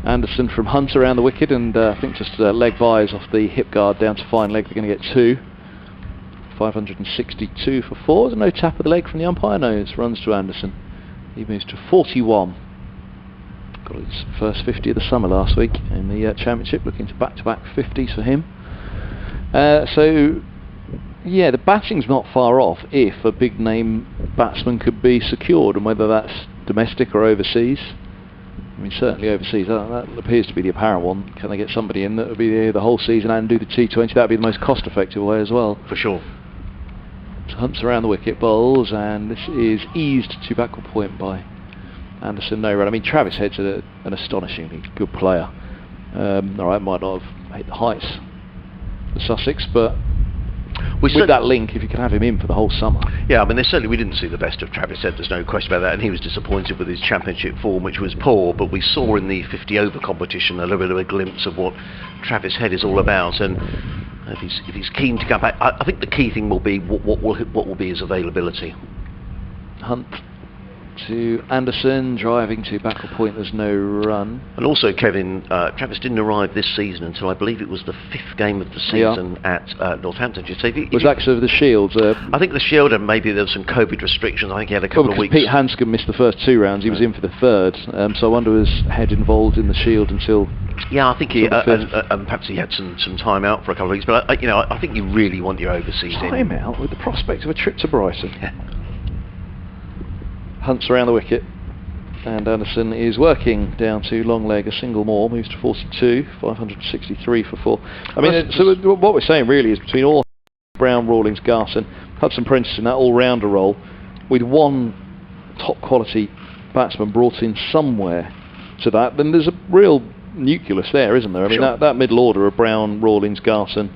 Anderson from Hunt around the wicket, and I think just leg buys off the hip guard down to fine leg. They're going to get 2. 562 for 4. There's no tap of the leg from the umpire. No, it's runs to Anderson. He moves to 41. Got his first 50 of the summer last week in the championship, looking to back-to-back 50s for him. So, yeah, the batting's not far off if a big name batsman could be secured, and whether that's domestic or overseas. I mean, certainly overseas, that appears to be the apparent one. Can they get somebody in that will be there the whole season and do the T20? That would be the most cost-effective way as well. For sure. Hunts around the wicket, bowls, and this is eased to backward point by Anderson. No run. I mean, Travis Head's an astonishingly good player. Alright, might not have hit the heights for Sussex, but with that link, if you can have him in for the whole summer. Yeah, I mean, we didn't see the best of Travis Head, there's no question about that, and he was disappointed with his championship form, which was poor, but we saw in the 50 over competition a little bit of a glimpse of what Travis Head is all about, and if he's keen to come back, I think the key thing will be what will be his availability. Hunt to Anderson, driving to backward point, there's no run. And also, Kevin, Travis didn't arrive this season until I believe it was the 5th game of the season at Northampton. Was that because of the Shield? I think the Shield, and maybe there were some COVID restrictions. I think he had a couple of weeks. Pete Hanscom missed the first 2 rounds, he was in for the 3rd, so I wonder was Head involved in the Shield until... Yeah, I think he, and perhaps he had some time out for a couple of weeks, but I think you really want your overseas time out with the prospect of a trip to Brighton. Hunts around the wicket, and Anderson is working down to long leg, a single more, moves to 42, 563 for 4. I mean, so what we're saying really is between all Brown, Rawlings, Garson, Hudson Prentice in that all-rounder role, with one top quality batsman brought in somewhere to that, then there's a real nucleus there, isn't there? I mean, that middle order of Brown, Rawlings, Garson,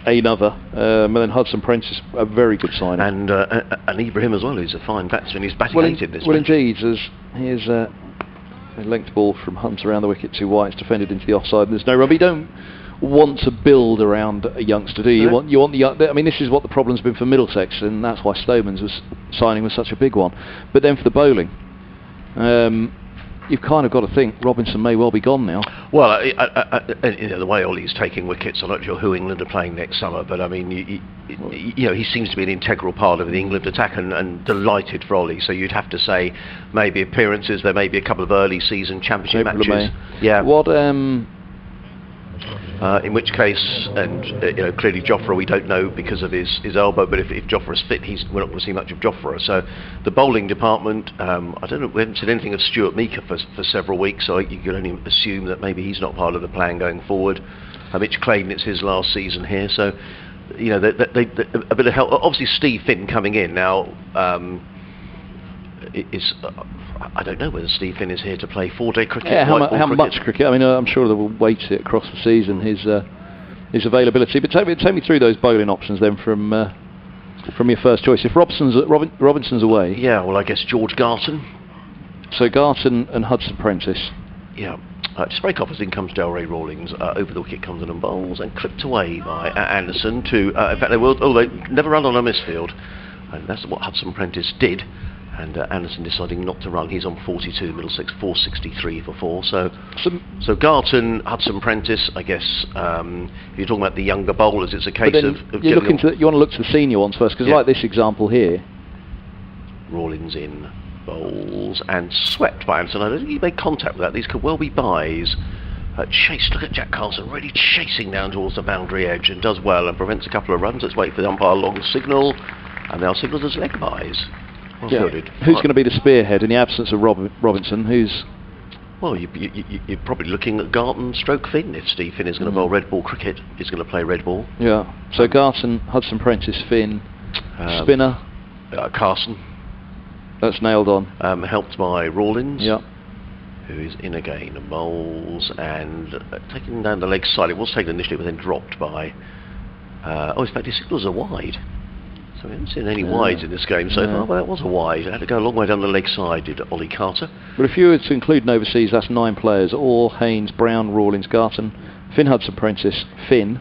another, and then Hudson Prentice, a very good signing. And Ibrahim as well, who's a fine batsman. He's batting 8 this match. Indeed, here's a length ball from Hunt around the wicket to White, it's defended into the offside, and there's no run. You don't want to build around a youngster, do you? You want the. I mean, this is what the problem's been for Middlesex, and that's why Stoneman's signing was such a big one. But then for the bowling, you've kind of got to think Robinson may well be gone now. Well, the way Ollie's taking wickets, I'm not sure who England are playing next summer, but I mean, he seems to be an integral part of the England attack, and delighted for Ollie. So you'd have to say maybe appearances, there may be a couple of early season championship matches. Yeah. What? In which case, and clearly Jofra we don't know because of his elbow, but if Jofra's fit, we're not going to see much of Jofra. So the bowling department, I don't know, we haven't seen anything of Stuart Meeker for several weeks, so you can only assume that maybe he's not part of the plan going forward. Mitch Clayton, it's his last season here, so a bit of help. Obviously Steve Finn coming in now I don't know whether Steve Finn is here to play 4-day cricket. Yeah, how much cricket? I mean, I'm sure they will weight it across the season, his availability. But take me through those bowling options then from your first choice. If Robinson's away, yeah, well, I guess George Garton. So Garton and Hudson Prentice. Yeah. To break off as in comes Delray Rawlings, over the wicket comes in and bowls, and clipped away by Anderson to. In fact, they never run on a misfield, and that's what Hudson Prentice did. And Anderson deciding not to run. He's on 42, Middlesex 463 for 4. So Garton, Hudson Prentice, I guess. If you're talking about the younger bowlers, it's a case of you want to look to the senior ones first, because like this example here, Rawlings in, bowls and swept by Anderson. I don't think he made contact with that. These could well be buys. Chase. Look at Jack Carlson really chasing down towards the boundary edge and does well and prevents a couple of runs. Let's wait for the umpire long signal, and they'll signal as leg buys. Well fielded. Who's going to be the spearhead in the absence of Robinson? Who's... Well, you're probably looking at Garton stroke Finn. If Steve Finn is going to bowl red ball cricket, he's going to play red ball. Yeah. So Garton, Hudson Prentice, Finn, spinner. Carson. That's nailed on. Helped by Rawlins. Yeah. Who is in again and bowls and taking down the leg side. It was taken initially, but then dropped by. In fact, his signals are wide. So we haven't seen any wides in this game so far. Well, that was a wide. It had to go a long way down the leg side, did Ollie Carter. But if you were to include an overseas, that's 9 players. Orr, Haynes, Brown, Rawlins, Garton, Finn Hudson Prentice, Finn,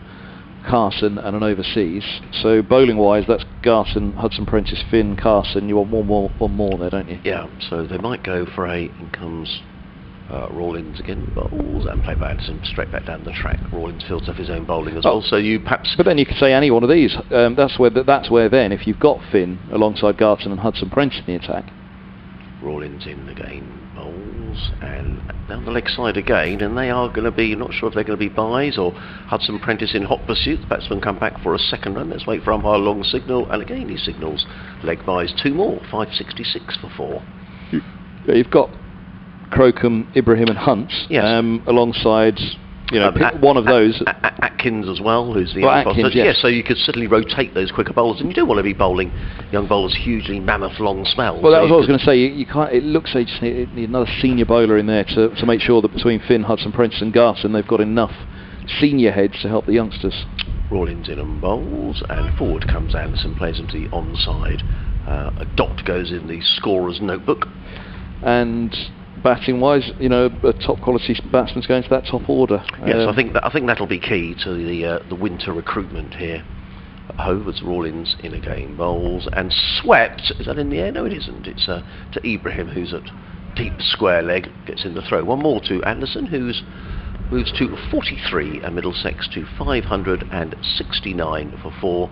Carson and an overseas. So bowling-wise, that's Garton, Hudson Prentice, Finn, Carson. You want one more there, don't you? Yeah, so they might go for a... In comes Rawlins again, bowls and play by Anderson straight back down the track. Rawlins fields up his own bowling as well, so you perhaps... But then you could say any one of these. That's where then, if you've got Finn alongside Garton and Hudson Prentice in the attack. Rawlins in again, bowls and down the leg side again, and they are going to be, not sure if they're going to be byes or Hudson Prentice in hot pursuit. The batsman come back for a second run. Let's wait for umpire long signal, and again he signals leg byes 2 more, 566 for 4. You've got Crocombe, Ibrahim and Hunt alongside, pick one of those. Atkins as well, who's the young bowler. Yes, so you could certainly rotate those quicker bowlers, and you do want to be bowling young bowlers hugely mammoth long spells. Well, that was what I was going to say. You can't. It looks like you just need another senior bowler in there to make sure that between Finn, Hudson Prentice and Garton, they've got enough senior heads to help the youngsters. Rawlins in and bowls, and forward comes Anderson, plays him to the onside. A dot goes in the scorer's notebook. And batting wise, a top quality batsman's going to that top order. Yes, I think that'll be key to the winter recruitment here. Hove as Rawlins in again, bowls and swept. Is that in the air? No, it isn't. It's to Ibrahim, who's at deep square leg, gets in the throw. One more to Anderson, who's moves to 43, and Middlesex to 569 for 4.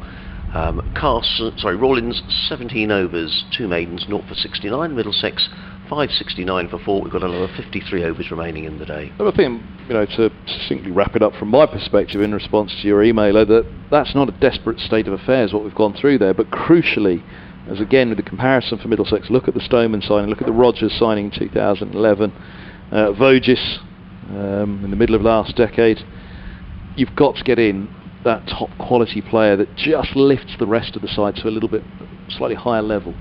Rawlins 17 overs, 2 maidens, 0 for 69. Middlesex 569 for 4. We've got another 53 overs remaining in the day. I think, to succinctly wrap it up from my perspective in response to your emailer, that's not a desperate state of affairs what we've gone through there, but crucially, as again with the comparison for Middlesex, look at the Stoneman signing, look at the Rogers signing in 2011, Vogis in the middle of last decade. You've got to get in that top quality player that just lifts the rest of the side to a little bit slightly higher level.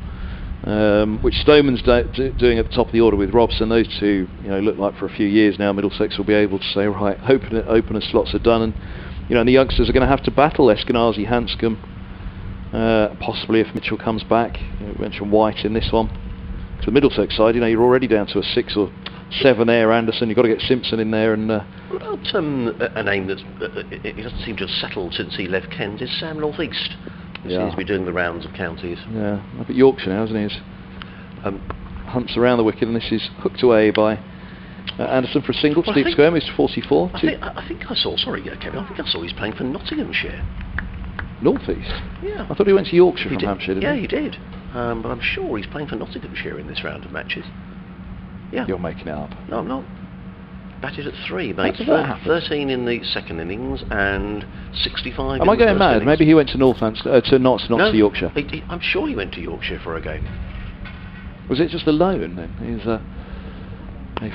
Which Stoneman's doing at the top of the order with Robson. Those two, look like for a few years now Middlesex will be able to say, right, opener slots are done, and the youngsters are going to have to battle Eskenazi, Hanscom, possibly if Mitchell comes back. We mentioned White in this one. To the Middlesex side, you're already down to a 6 or 7 there. Anderson, you've got to get Simpson in there. And what about a name that it doesn't seem to have settled since he left Kent is Sam North East. He seems to be doing the rounds of counties. Yeah, up at Yorkshire now, isn't he? Hunts around the wicket, and this is hooked away by Anderson for a single. Well, Steve Square moves to 44. I think I saw. Sorry, Kevin. I think I saw he's playing for Nottinghamshire. North East. Yeah. I thought he went to Yorkshire from Hampshire. Yeah, he did. But I'm sure he's playing for Nottinghamshire in this round of matches. Yeah. You're making it up. No, I'm not. Batted at 3, made 13 in the second innings and 65. Am I going mad? Innings. Maybe he went to not to Yorkshire. I'm sure he went to Yorkshire for a game. Was it just a loan then? He's a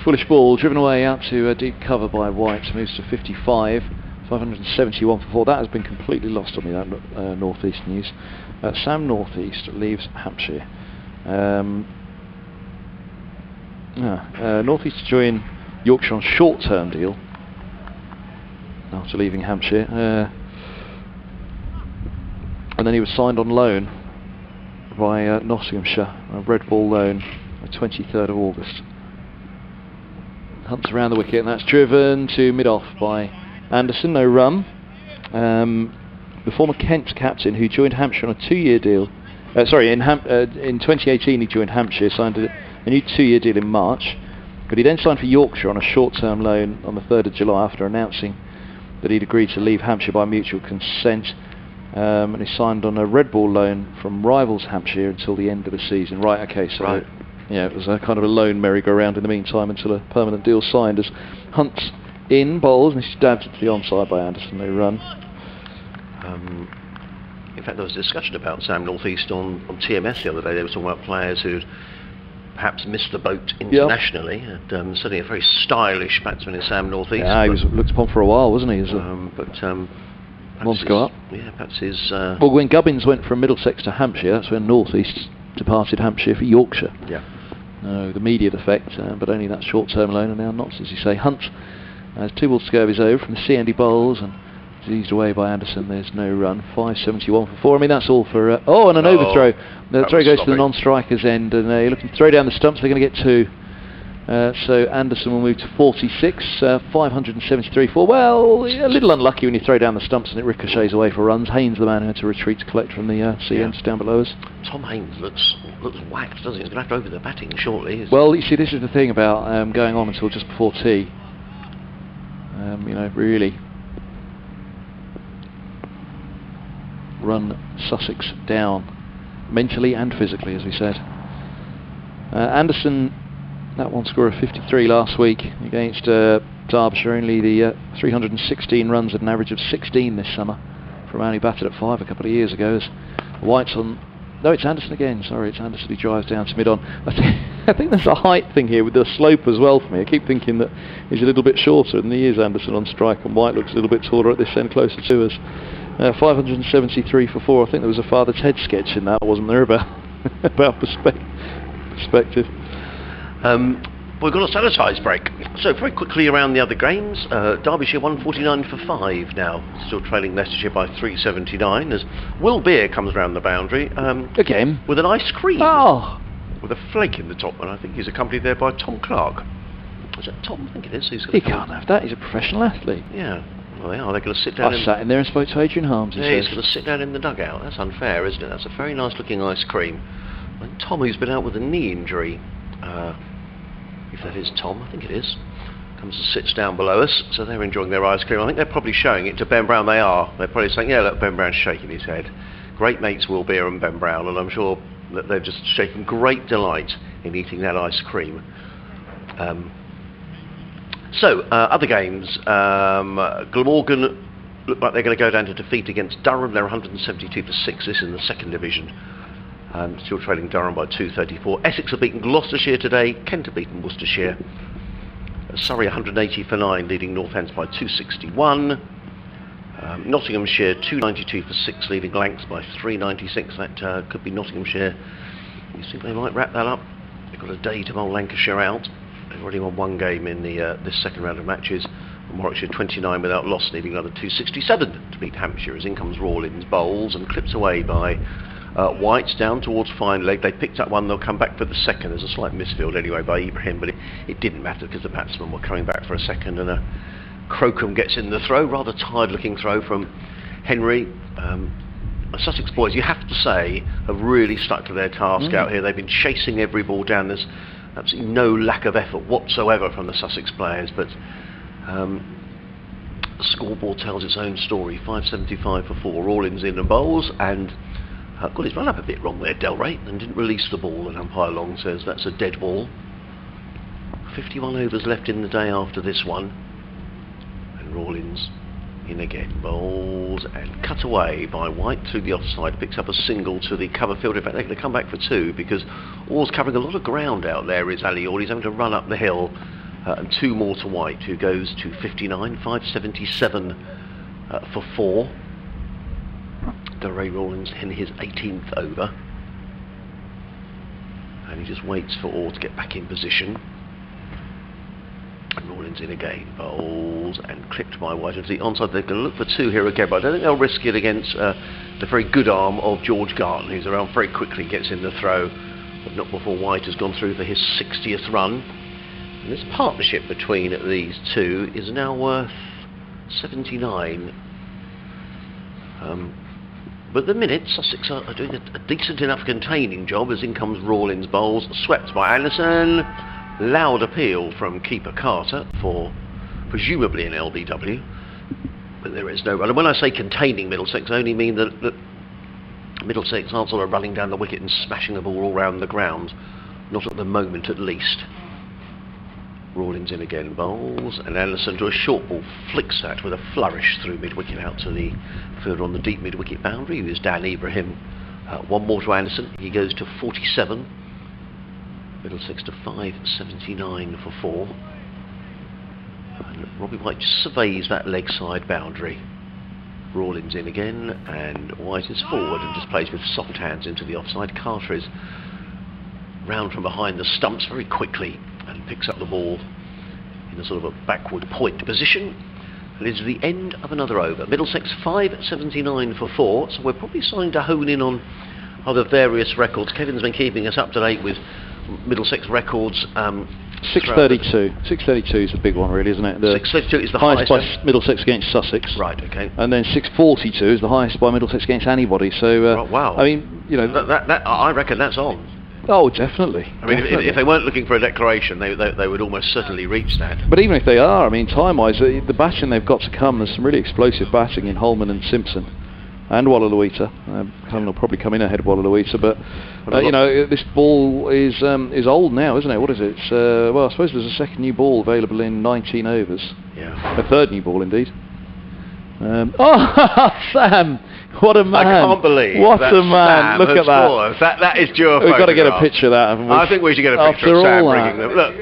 foolish ball driven away out to deep cover by White. Moves to 55, 571 for 4. That has been completely lost on me. That North East news. Sam North East leaves Hampshire. North East to join Yorkshire on short-term deal after leaving Hampshire, and then he was signed on loan by Nottinghamshire, a red ball loan, the 23rd of August. Hunts around the wicket, and that's driven to mid-off by Anderson, no run. The former Kent captain who joined Hampshire on a 2-year deal, in 2018 he joined Hampshire, signed a new 2-year deal in March. But he then signed for Yorkshire on a short-term loan on the 3rd of July after announcing that he'd agreed to leave Hampshire by mutual consent. And he signed on a red ball loan from rivals Hampshire until the end of the season. Right, okay, so it was a kind of a loan merry-go-round in the meantime until a permanent deal signed. As Hunt's in, bowls, and he stabs it to the onside by Anderson, no run. In fact, there was a discussion about Sam North East on TMS the other day. They were talking about players who'd perhaps missed the boat internationally. And, certainly a very stylish batsman in Sam North East. Yeah, he was looked upon for a while, wasn't he? Wants to go up. Yeah, perhaps his... Well, when Gubbins went from Middlesex to Hampshire, that's when North East departed Hampshire for Yorkshire. Yeah. The immediate effect, but only that short-term loan, and now not, as you say. Hunt has 2 balls to go of his over from the Andy Bowles, and eased away by Anderson. There's no run. 571 for 4. I mean, that's all for... and an overthrow. The throw goes to the non-striker's end, and you're looking to throw down the stumps. They're going to get 2. So Anderson will move to 46, 573 for. Well, a little unlucky when you throw down the stumps and it ricochets away for runs. Haynes, the man who had to retreat to collect from the ends down below us. Tom Haynes looks whacked, doesn't he? He's going to have to open the batting shortly. Well, you see, this is the thing about going on until just before tea. Really run Sussex down, mentally and physically, as we said. Anderson, that one score of 53 last week against Derbyshire, only the 316 runs at an average of 16 this summer from only batted at 5 a couple of years ago. As White's on... No, it's Anderson again. Sorry, it's Anderson who drives down to mid-on. I think there's a height thing here with the slope as well for me. I keep thinking that he's a little bit shorter than he is, Anderson, on strike, and White looks a little bit taller at this end, closer to us. 573 for 4. I think there was a father's head sketch in that, wasn't there, about perspective. We've got a sanitised break. So very quickly around the other games. Derbyshire 149 for 5 now, still trailing Leicestershire by 379 as Will Beer comes round the boundary. Again? With an ice cream. Oh! With a flake in the top, and I think he's accompanied there by Tom Clark. Is that Tom? I think it is. He can't have that, he's a professional athlete. Yeah. Well, they are. They're going to sit down. I sat in there and spoke to Adrian Harms. Yeah, he's going to sit down in the dugout. That's unfair, isn't it? That's a very nice looking ice cream. And Tom, who's been out with a knee injury, if that is Tom, I think it is, comes and sits down below us. So they're enjoying their ice cream. I think they're probably showing it to Ben Brown. They are. They're probably saying, yeah, look, Ben Brown's shaking his head. Great mates Will Beer and Ben Brown, and I'm sure that they're just shaking great delight in eating that ice cream. Other games. Glamorgan look like they're going to go down to defeat against Durham. They're 172 for 6. This is in the 2nd division. Still trailing Durham by 234. Essex have beaten Gloucestershire today. Kent have beaten Worcestershire. Surrey 180 for 9, leading Northants by 261. Nottinghamshire 292 for 6, leading Lancs by 396. That could be Nottinghamshire. You think they might wrap that up? They've got a day to bowl Lancashire out. They've already won 1 game in this second round of matches. Warwickshire 29 without loss, needing another 267 to beat Hampshire, as in comes Rawlins bowls and clips away by White down towards fine leg. They picked up 1, they'll come back for the second. There's a slight misfield anyway by Ibrahim, but it didn't matter because the batsmen were coming back for a second, and Crocombe gets in the throw, rather tired looking throw from Henry. Sussex boys, you have to say, have really stuck to their task out here. They've been chasing every ball down. There's absolutely no lack of effort whatsoever from the Sussex players, but the scoreboard tells its own story. 575 for 4. Rawlins in and bowls, and got his run up a bit wrong there, Delray, and didn't release the ball, and umpire Long says that's a dead ball. 51 overs left in the day after this one, and Rawlins in again, bowls and cut away by White through the offside, picks up a single to the cover field. In fact, they're going to come back for 2 because Orr's covering a lot of ground out there. Is Ali Orr. He's having to run up the hill, and 2 more to White, who goes to 59. 577 for 4. Delray Rawlins in his 18th over, and he just waits for Orr to get back in position. And Rawlins in again, bowls and clipped by White into the onside. They're going to look for 2 here again, but I don't think they'll risk it against the very good arm of George Garton, who's around very quickly, gets in the throw, but not before White has gone through for his 60th run. And this partnership between these 2 is now worth 79. But at the minute, Sussex are doing a decent enough containing job, as in comes Rawlins bowls, swept by Anderson. Loud appeal from keeper Carter for presumably an LBW, but there is no run. And when I say containing Middlesex, I only mean that Middlesex aren't sort of running down the wicket and smashing the ball all round the ground, not at the moment at least. Rawlins in again, bowls, and Anderson to a short ball, flicks that with a flourish through mid-wicket out to the fielder on the deep mid-wicket boundary, who is Dan Ibrahim. One more to Anderson, he goes to 47. Middlesex to 579 for 4. And Robbie White just surveys that leg side boundary. Rawlins in again, and White is forward and just plays with soft hands into the offside. Carter is round from behind the stumps very quickly and picks up the ball in a sort of a backward point position. And it's the end of another over. Middlesex 579 for 4, so we're probably starting to hone in on other various records. Kevin's been keeping us up to date with Middlesex records. 632. 632 is the big one, really, isn't it? 632 is the highest highest by Middlesex against Sussex. Right, okay. And then 642 is the highest by Middlesex against anybody. So, right, wow. I mean, you know, that I reckon that's on. Oh, definitely. I mean, definitely. if they weren't looking for a declaration, they would almost certainly reach that. But even if they are, I mean, time-wise, the batting they've got to come, there's some really explosive batting in Holman and Simpson. And Wallaluita. Holman will probably come in ahead of Wallaluita, but you know, this ball is old now, isn't it? What is it? Well, I suppose there's a second new ball available in 19 overs. Yeah. A third new ball, indeed. Oh, Sam! What a man! I can't believe what that a man! Sam Look at that. scored. That is your We've got to get a picture of that. I think we should get a picture of Sam bringing them. Look.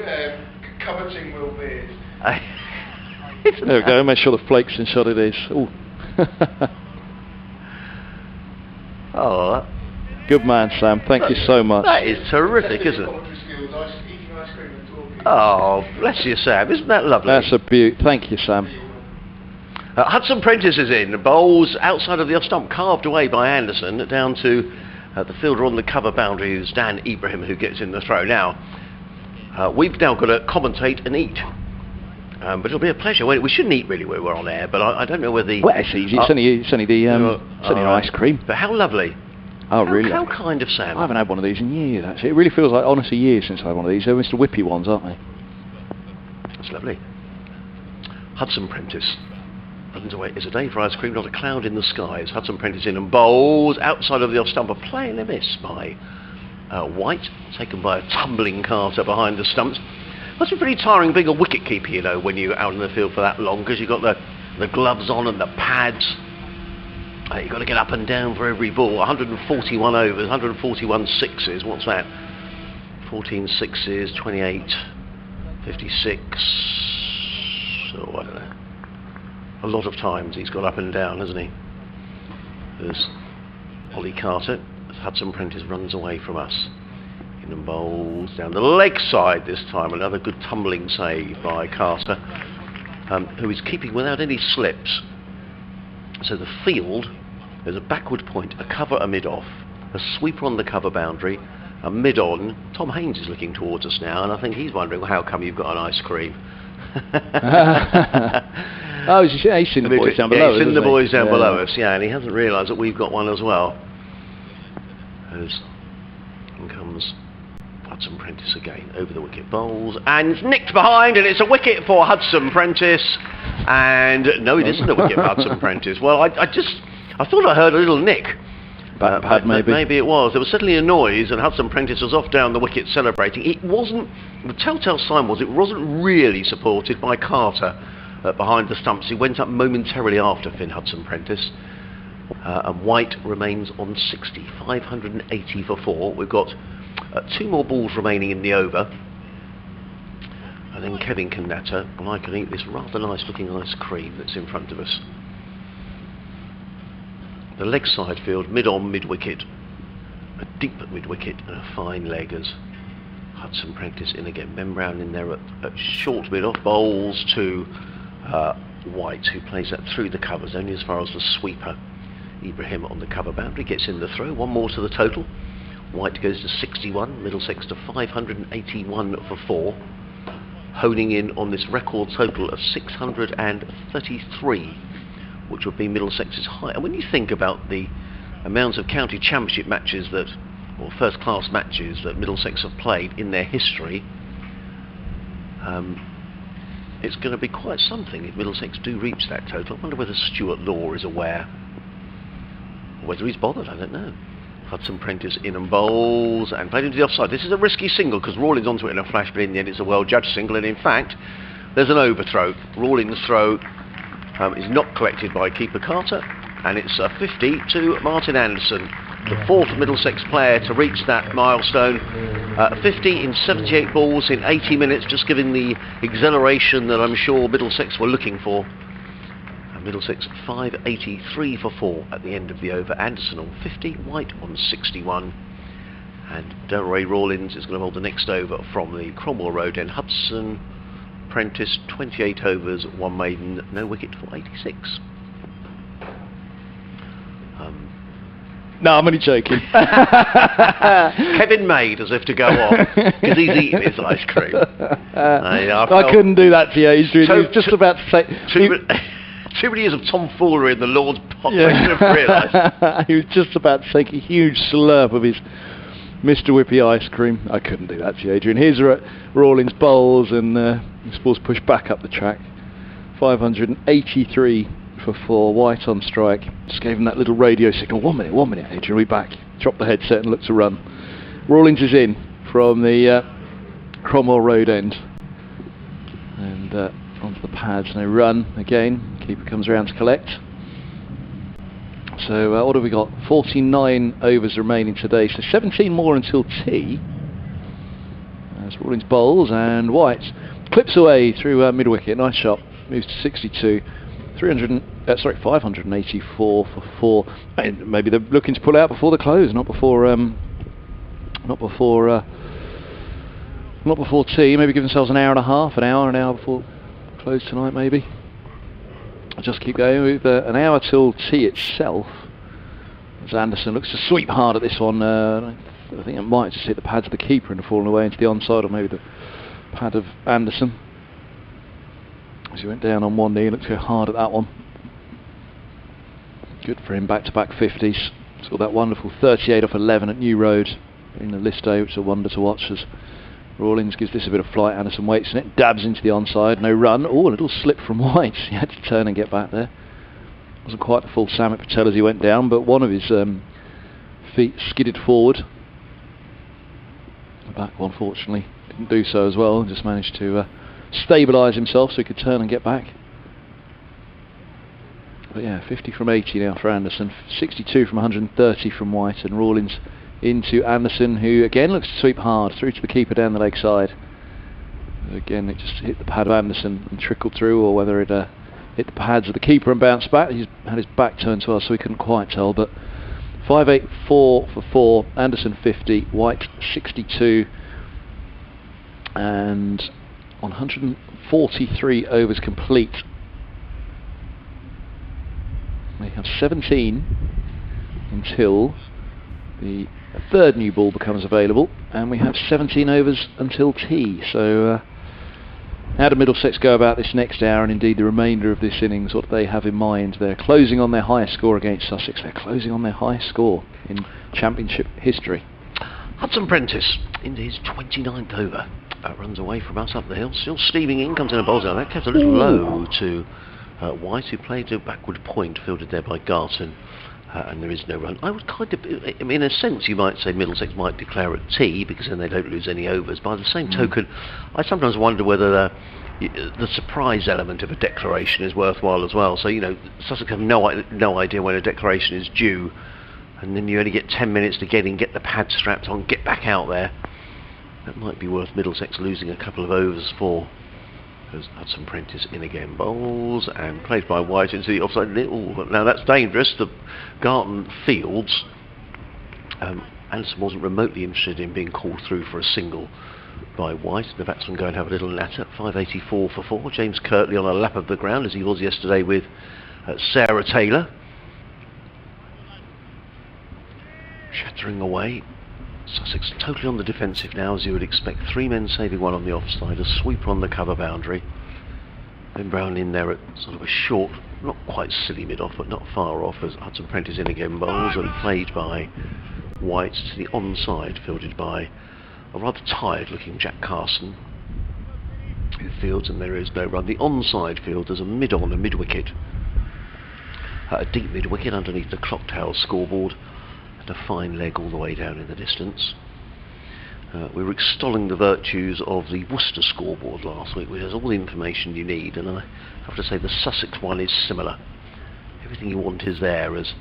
Coveting Will Beard. There we go. Make sure the flakes in shot it is. Ooh. Oh, good man, Sam. Thank you so much. that is terrific, isn't it? Oh, bless you, Sam. Isn't that lovely? That's a beaut. Thank you, Sam. Hudson Prentice is in. Bowls outside of the off stump, carved away by Anderson, down to the fielder on the cover boundary, who's Dan Ibrahim, who gets in the throw. Now, we've now got to commentate and eat. But it'll be a pleasure. We shouldn't eat really when we're on air, but I don't know whether the... Well, it's easy. It's only the ice cream. But how lovely. Oh, really? How kind of Sam. I haven't had one of these in years, actually. It really feels like, honestly, years since I had one of these. They're Mr. Whippy ones, aren't they? That's lovely. Hudson Prentice runs away. It's a day for ice cream, not a cloud in the skies. Hudson Prentice in and bowls outside of the off stump. A play and a miss by White, taken by a tumbling Carter behind the stumps. Must be pretty tiring being a wicket keeper, you know, when you're out in the field for that long, because you've got the gloves on and the pads. You've got to get up and down for every ball. 141 overs, 141 sixes. What's that? 14 sixes, 28, 56. Oh, I don't know. A lot of times he's got up and down, hasn't he? There's Ollie Carter. Hudson Prentice runs away from us. And bowls down the leg side this time. Another good tumbling save by Carter, who is keeping without any slips. So the field, there's a backward point, a cover, a mid-off, a sweeper on the cover boundary, a mid-on. Tom Haynes is looking towards us now, and I think he's wondering, well, how come you've got an ice cream? Oh, he's seen the boys down below us. He's seen the boys down below Yeah. us, yeah, and he hasn't realised that we've got one as well. As in comes Hudson Prentice again, over the wicket, bowls, and it's nicked behind, and it's a wicket for Hudson Prentice. And no, it isn't a wicket for Hudson Prentice. Well, I thought I heard a little nick. Pad maybe. Maybe it was. There was certainly a noise, and Hudson Prentice was off down the wicket celebrating. It wasn't, the telltale sign was, it wasn't really supported by Carter behind the stumps. He went up momentarily after Finn Hudson Prentice. And White remains on 60, 580 for 4. We've got 2 more balls remaining in the over, and then Kevin can natter, and I can eat this rather nice looking ice cream that's in front of us. The leg side field, mid-on, mid-wicket, a deep mid-wicket and a fine leg as Hudson Prentice in again. Ben Brown in there at short mid-off, bowls to White, who plays that through the covers only as far as the sweeper. Ibrahim on the cover boundary gets in the throw. 1 more to the total. White goes to 61, Middlesex to 581 for 4, honing in on this record total of 633, which would be Middlesex's high. And when you think about the amounts of county championship matches that, or first class matches that Middlesex have played in their history, it's going to be quite something if Middlesex do reach that total. I wonder whether Stuart Law is aware, or whether he's bothered, I don't know. Hudson Prentice in and bowls and played into the offside. This is a risky single because Rawlins onto it in a flash, but in the end it's a well-judged single, and in fact there's an overthrow. Rawlins' throw is not collected by keeper Carter, and it's a 50 to Martin Anderson, the fourth Middlesex player to reach that milestone. 50 in 78 balls in 80 minutes, just giving the exhilaration that I'm sure Middlesex were looking for. Middlesex 583 for 4 at the end of the over. Anderson on 50, White on 61, and Delray Rawlins is going to hold the next over from the Cromwell Road end. Hudson Prentice 28 overs, 1 maiden, no wicket for 86. No, I'm only joking. Kevin made as if to go on because he's eating his ice cream. I couldn't do that to you, Adrian. He was just about to say... Too many years of tomfoolery in the Lord's pot. I should have realised. He was just about to take a huge slurp of his Mr. Whippy ice cream. I couldn't do that to you, Adrian. Here's Rawlins bowls, and he's supposed to push back up the track. 583 for 4. White on strike. Just gave him that little radio signal. 1 minute, Adrian. We'll be back. Dropped the headset and looked to run. Rawlins is in from the Cromwell Road end, and onto the pads. No run again. Keeper comes around to collect. So what have we got? 49 overs remaining today, so 17 more until tea. As Rawlins bowls, and White clips away through mid-wicket. Nice shot. Moves to 62. 584 for 4. Maybe they're looking to pull out before the close, not before tea. Maybe give themselves an hour and a half, an hour before close tonight, maybe. I'll just keep going with an hour till tea itself. As Anderson looks to sweep hard at this one. I think it might just hit the pads of the keeper and fallen away into the onside, or maybe the pad of Anderson. As he went down on one knee, he looked to go hard at that one. Good for him, back-to-back 50s. Saw that wonderful 38 off 11 at New Road in the list day, which is a wonder to watch as Rawlins gives this a bit of flight. Anderson waits and it dabs into the onside. No run. Oh, a little slip from White. He had to turn and get back there. Wasn't quite the full Samit Patel as he went down, but one of his feet skidded forward. The back one, fortunately, didn't do so as well. Just managed to stabilise himself so he could turn and get back. But yeah, 50 from 80 now for Anderson. 62 from 130 from White, and Rawlins into Anderson, who again looks to sweep hard through to the keeper down the leg side. Again, it just hit the pad of Anderson and trickled through, or whether it hit the pads of the keeper and bounced back. He's had his back turned to us, so we couldn't quite tell. But 584 for 4. Anderson 50, White 62, and 143 overs complete. They have 17 until the third new ball becomes available, and we have 17 overs until tea. So how do Middlesex go about this next hour, and indeed the remainder of this innings? What do they have in mind? They're closing on their highest score against Sussex. They're closing on their highest score in Championship history. Hudson Prentice into his 29th over. Runs away from us up the hill, still steaming in, comes in a bowls out. That kept a little low to White, who played a backward point, fielded there by Garton. And there is no run. I would kind of, in a sense, you might say Middlesex might declare at tea because then they don't lose any overs. By the same token, I sometimes wonder whether the surprise element of a declaration is worthwhile as well. So, you know, Sussex have no idea when a declaration is due, and then you only get 10 minutes to get in, get the pad strapped on, get back out there. That might be worth Middlesex losing a couple of overs for. There's Hudson Prentice in again, bowls, and played by White into the offside. Now that's dangerous. The Garton fields. Anderson wasn't remotely interested in being called through for a single by White. The batsman go and have a little natter. 584 for 4. James Kirtley on a lap of the ground, as he was yesterday with Sarah Taylor. Shattering away. Sussex totally on the defensive now, as you would expect. 3 men saving 1 on the offside, a sweeper on the cover boundary. Ben Brown in there at sort of a short, not quite silly mid-off, but not far off, as Hudson Prentice in again, bowls, and played by White to the onside, fielded by a rather tired looking Jack Carson, who fields, and there is no run. The onside field is a mid-on, a mid-wicket, a deep mid-wicket underneath the clock tower scoreboard. a fine leg all the way down in the distance. We were extolling the virtues of the Worcester scoreboard last week, which has all the information you need, and I have to say the Sussex one is similar. Everything you want is there, as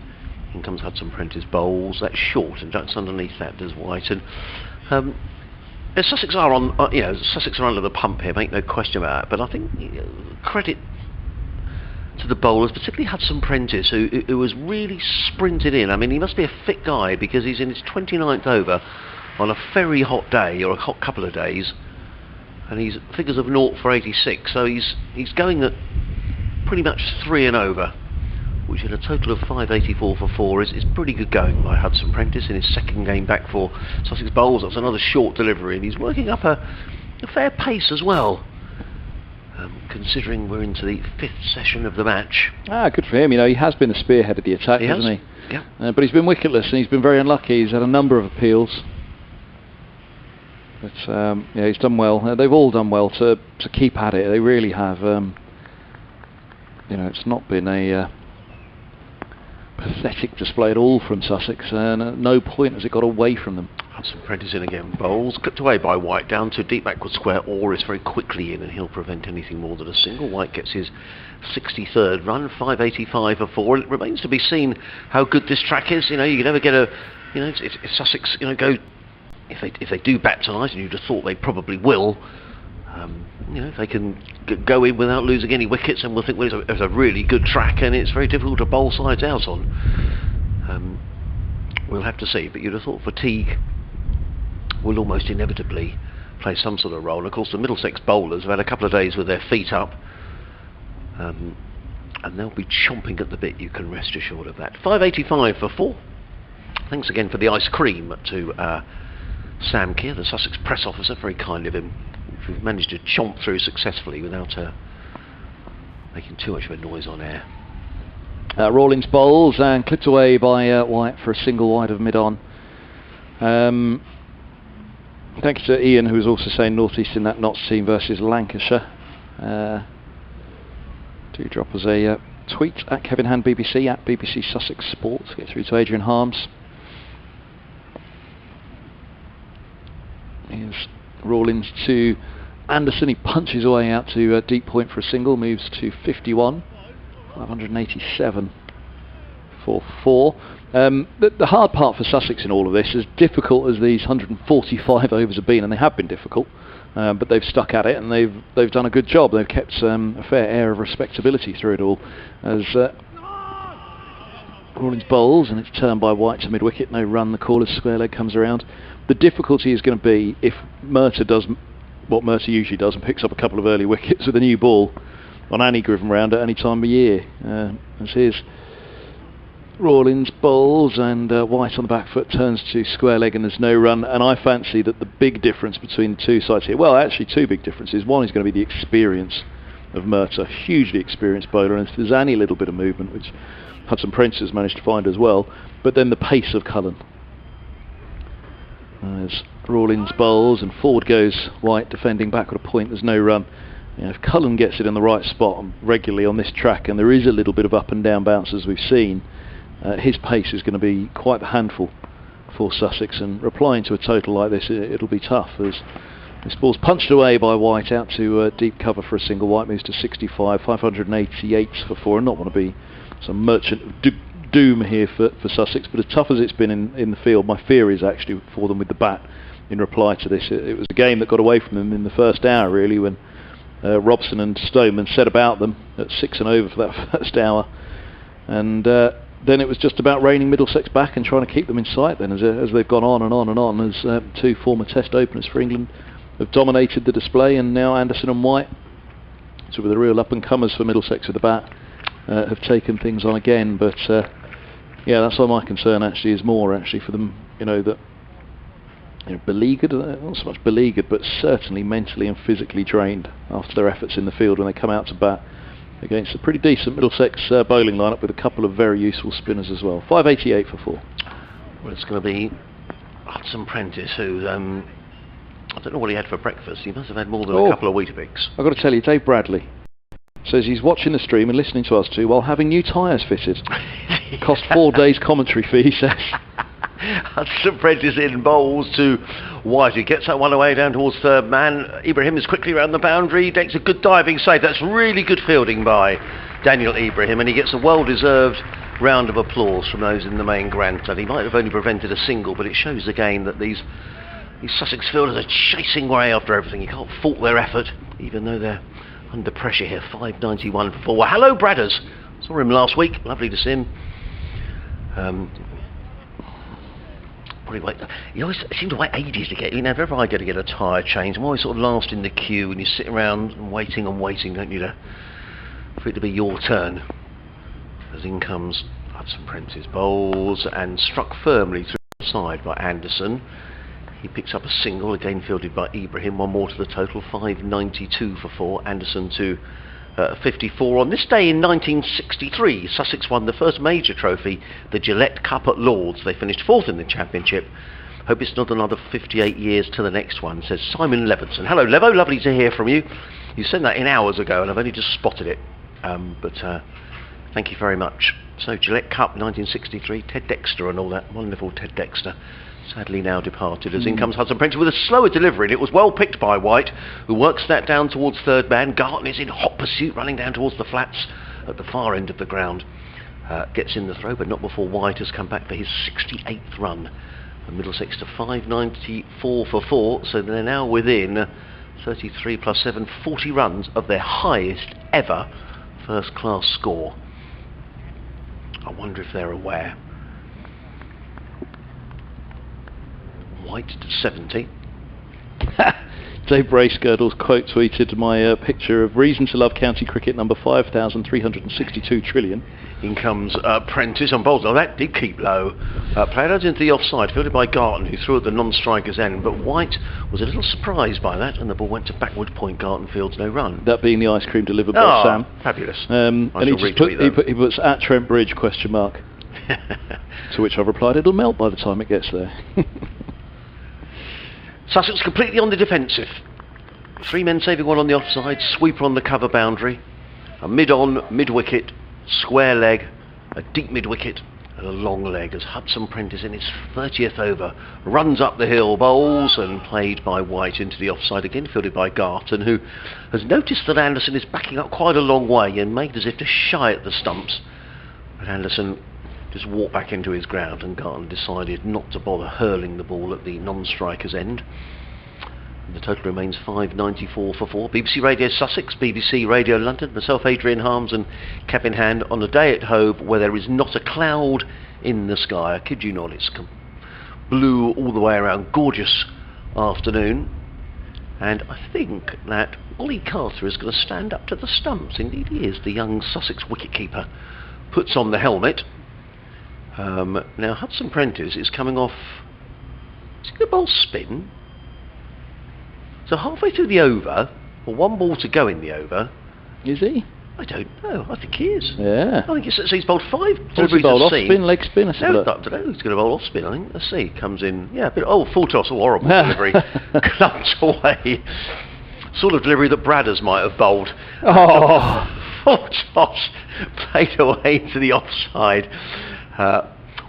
in comes Hudson Prentice bowls. That's short, and just underneath that does White. And Sussex are on, Sussex are under the pump here, make no question about it. But I think credit to the bowlers, particularly Hudson Prentice, who was really sprinted in. I mean, he must be a fit guy, because he's in his 29th over on a very hot day, or a hot couple of days, and he's figures of 0 for 86. So he's going at pretty much 3 and over, which in a total of 584 for 4 is pretty good going by Hudson Prentice in his second game back for Sussex bowls. That's another short delivery, and he's working up a fair pace as well, considering we're into the 5th session of the match. Good for him. He has been the spearhead of the attack, hasn't he? Yeah. But he's been wicketless, and he's been very unlucky. He's had a number of appeals. But he's done well. They've all done well to keep at it. They really have. It's not been a pathetic display at all from Sussex, and at no point has it got away from them. Hudson Prentice in again. Bowls clipped away by White down to deep backward square. Orr is very quickly in, and he'll prevent anything more than a single. White gets his 63rd run, 585 for 4, and it remains to be seen how good this track is. You can never get if Sussex go. If they do bat tonight, and you'd have thought they probably will, if they can go in without losing any wickets, and we'll think, well, it's a really good track, and it's very difficult to bowl sides out on. We'll have to see, but you'd have thought fatigue will almost inevitably play some sort of role. And of course, the Middlesex bowlers have had a couple of days with their feet up, and they'll be chomping at the bit, you can rest assured of that. 585 for 4. Thanks again for the ice cream to Sam Keir, the Sussex press officer, very kind of him. We've managed to chomp through successfully without making too much of a noise on air. Rawlings bowls and clipped away by White for a single wide of mid-on. Thank you to Ian, who was also saying North East in that Notts team versus Lancashire. Do drop us a tweet at Kevin Hand BBC, at BBC Sussex Sports. Get through to Adrian Harms. Here's Rawlings to Anderson. He punches away out to deep point for a single, moves to 51, 587 for 4. The hard part for Sussex in all of this, as difficult as these 145 overs have been, and they have been difficult, but they've stuck at it, and they've done a good job. They've kept a fair air of respectability through it all. As Rawlings bowls, and it's turned by White to mid-wicket, no run, the caller's square leg comes around. The difficulty is going to be if Murtagh does what Murtagh usually does and picks up a couple of early wickets with a new ball on any given round at any time of year. As here's Rawlings bowls, and White on the back foot turns to square leg, and there's no run. And I fancy that the big difference between the two sides here, well, actually two big differences. One is going to be the experience of Murtagh, hugely experienced bowler, and if there's any little bit of movement, which Hudson Prentice has managed to find as well, but then the pace of Cullen. As Rawlings bowls and forward goes White, defending back at a point, there's no run. If Cullen gets it in the right spot regularly on this track, and there is a little bit of up and down bounce as we've seen, his pace is going to be quite the handful for Sussex, and replying to a total like this, it'll be tough. As this ball's punched away by White out to deep cover for a single. White moves to 65, 588 for 4, and not want to be some merchant of doom here for Sussex, but as tough as it's been in the field, my fear is actually for them with the bat in reply to this. It was a game that got away from them in the first hour, really, when Robson and Stoneman set about them at 6 and over for that first hour, and then it was just about reining Middlesex back and trying to keep them in sight then, as they've gone on and on and on, as two former test openers for England have dominated the display, and now Anderson and White, so with the real up-and-comers for Middlesex with the bat, have taken things on again. But yeah, that's why my concern actually is more actually for them, that beleaguered, not so much beleaguered, but certainly mentally and physically drained after their efforts in the field when they come out to bat against a pretty decent Middlesex bowling lineup with a couple of very useful spinners as well. 588 for 4. Well, it's going to be Hudson Prentice, who I don't know what he had for breakfast. He must have had more than a couple of Weetabix. I've got to tell you, Dave Bradley says he's watching the stream and listening to us too while having new tyres fitted. Cost 4 days commentary fee, he says. Hudson Prentice in bowls to White, who gets that one away down towards third man. Ibrahim is quickly around the boundary, takes a good diving save. That's really good fielding by Daniel Ibrahim, and he gets a well-deserved round of applause from those in the main grandstand. He might have only prevented a single, but it shows again that these Sussex fielders are chasing away after everything. You can't fault their effort, even though they're under pressure here. 591 for 4. Well, hello, Bradders. Saw him last week. Lovely to see him. You always seem to wait ages to get. You know, if ever I go to get a tyre change, I'm always sort of last in the queue, and you sit around and waiting, don't you, for it to be your turn. As in comes Hudson Prentice, bowls and struck firmly through the side by Anderson. He picks up a single, again fielded by Ibrahim. One more to the total, 592 for 4. Anderson to 54. On this day in 1963, Sussex won the first major trophy, the Gillette Cup at Lord's. They finished 4th in the championship. Hope it's not another 58 years to the next one, says Simon Levinson. Hello, Levo, lovely to hear from you. You sent that in hours ago, and I've only just spotted it. But thank you very much. So, Gillette Cup 1963, Ted Dexter and all that. Wonderful Ted Dexter. Sadly now departed, as in comes Hudson Prentice with a slower delivery, and it was well picked by White, who works that down towards third man. Garton is in hot pursuit, running down towards the flats at the far end of the ground. Gets in the throw, but not before White has come back for his 68th run. And Middlesex to 594 for 4, so they're now within 33 plus 7, 40 runs of their highest ever first class score. I wonder if they're aware. White to 70. Dave Bracegirdle's quote tweeted my picture of reason to love county cricket number 5,362 trillion. In comes Prentice on bowls. Oh, that did keep low. Played out into the offside, fielded by Garton, who threw at the non-striker's end, but White was a little surprised by that, and the ball went to backward point. Garton fields no run. That being the ice cream delivered by Sam. Fabulous. And he puts at Trent Bridge ? To which I've replied, it'll melt by the time it gets there. Sussex completely on the defensive. 3 men saving one on the offside, sweeper on the cover boundary, a mid-on, mid-wicket, square leg, a deep mid-wicket, and a long leg as Hudson Prentice in his 30th over runs up the hill, bowls, and played by White into the offside again, fielded by Garton, who has noticed that Anderson is backing up quite a long way and made as if to shy at the stumps. But Anderson just walked back into his ground, and Garton decided not to bother hurling the ball at the non-striker's end. And the total remains 594 for 4. BBC Radio Sussex, BBC Radio London, myself Adrian Harms and Kevin Hand on a day at Hove where there is not a cloud in the sky. I kid you not, it's blue all the way around. Gorgeous afternoon. And I think that Ollie Carter is going to stand up to the stumps. Indeed he is. The young Sussex wicketkeeper puts on the helmet. Now Hudson Prentice is coming off. Is he going to bowl spin? So halfway through the over, or 1 ball to go in the over. Is he? I don't know. I think he is. Yeah. I think he's bowled 5 Has he bowled off spin, leg spin? No, I don't know. He's going to bowl off spin. I think. Let's see. Comes in. Yeah. Full toss. Horrible delivery. Clumped away. Sort of delivery that Bradders might have bowled. Oh. Full toss. Played away to the offside.